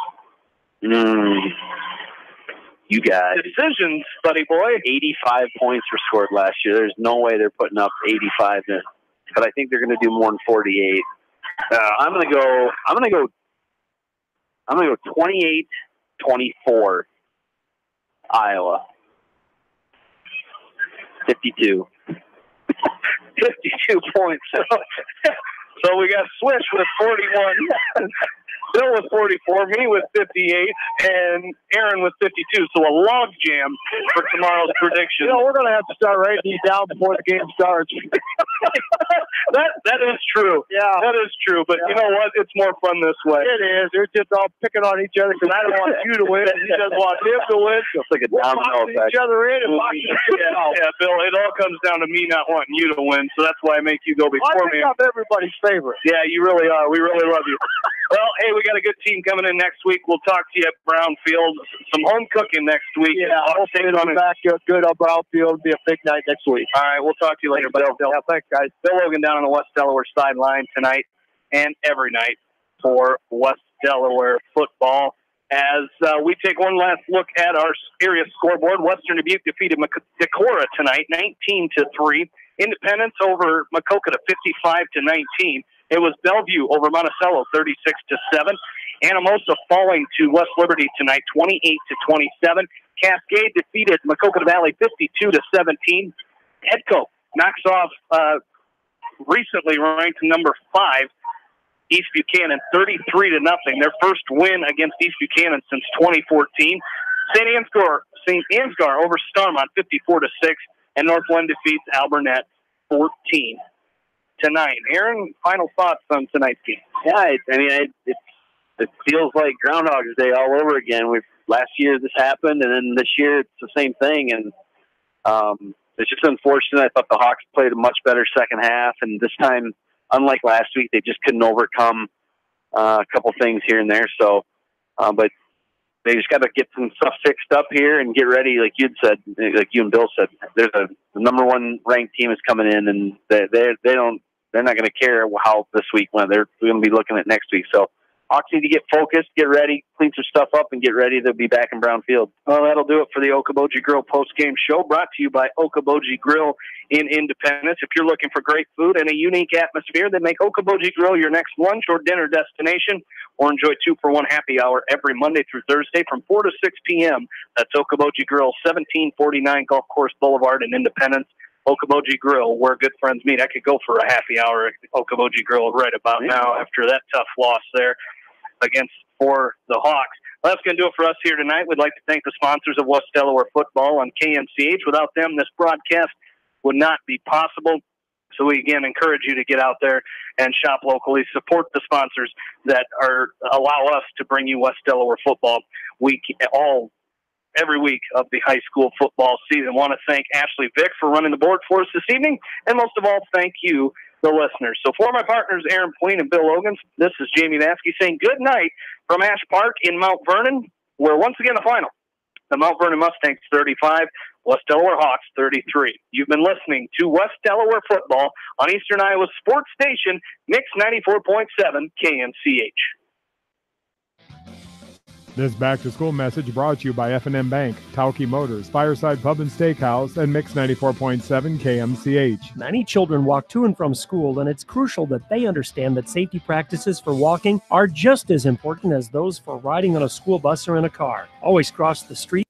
You got decisions, buddy boy. 85 points were scored last year. There's no way they're putting up 85, but I think they're going to do more than 48. I'm going to go 28-24 Iowa. 52. 52 points. So we got Swish with 41. Bill with 44, me with 58, and Aaron with 52. So a log jam for tomorrow's prediction. We're going to have to start writing these down before the game starts. That is true. Yeah. That is true. But you know what? It's more fun this way. It is. They're just all picking on each other because I don't want you to win and he doesn't want him to win. It's like a domino effect. Each other in and yeah, Bill, it all comes down to me not wanting you to win, so that's why I make you go before me. I'm everybody's favorite. Yeah, you really are. We really love you. Well, hey, we got a good team coming in next week. We'll talk to you at Brownfield. Some home cooking next week. Yeah, I'll stay back good on Brownfield. It'll be a big night next week. All right, we'll talk to you later, Bill. Yeah, thanks, guys. Bill Logan down on the West Delaware sideline tonight and every night for West Delaware football. As we take one last look at our area scoreboard, Western Dubuque defeated Decorah tonight, 19-3. Independence over Maquoketa, 55-19. It was Bellevue over Monticello, 36-7. Anamosa falling to West Liberty tonight, 28-27. Cascade defeated Maquoketa Valley, 52-17. Edco knocks off recently ranked number 5 East Buchanan, 33-0. Their first win against East Buchanan since 2014. St. Ansgar over Starmont, 54-6, and Northland defeats Alburnett, 14-9. Aaron, final thoughts on tonight's game? Yeah, it feels like Groundhog's Day all over again. Last year this happened, and then this year it's the same thing. And it's just unfortunate. I thought the Hawks played a much better second half, and this time, unlike last week, they just couldn't overcome a couple things here and there. So, but they just got to get some stuff fixed up here and get ready, like you'd said, like you and Bill said. There's the number 1 ranked team is coming in, and they're not going to care how this week went. They're going to be looking at next week. So Hawks need to get focused, get ready, clean some stuff up, and get ready to be back in Brownfield. Well, that'll do it for the Okoboji Grill post-game show, brought to you by Okoboji Grill in Independence. If you're looking for great food and a unique atmosphere, then make Okoboji Grill your next lunch or dinner destination, or enjoy 2-for-1 happy hour every Monday through Thursday from 4 to 6 p.m. That's Okoboji Grill, 1749 Golf Course Boulevard in Independence. Okoboji Grill, where good friends meet. I could go for a happy hour at Okoboji Grill right about now after that tough loss there for the Hawks. Well, that's going to do it for us here tonight. We'd like to thank the sponsors of West Delaware football on KMCH. Without them, this broadcast would not be possible. So we, again, encourage you to get out there and shop locally. Support the sponsors that allow us to bring you West Delaware football every week of the high school football season. I want to thank Ashley Vick for running the board for us this evening, and most of all, thank you, the listeners. So for my partners, Aaron Pleen and Bill Logan, this is Jamie Vaskey saying good night from Ash Park in Mount Vernon, where once again the final, the Mount Vernon Mustangs 35, West Delaware Hawks 33. You've been listening to West Delaware football on Eastern Iowa Sports Station, Mix 94.7 KMCH. This back-to-school message brought to you by F&M Bank, Tauke Motors, Fireside Pub and Steakhouse, and Mix 94.7 KMCH. Many children walk to and from school, and it's crucial that they understand that safety practices for walking are just as important as those for riding on a school bus or in a car. Always cross the street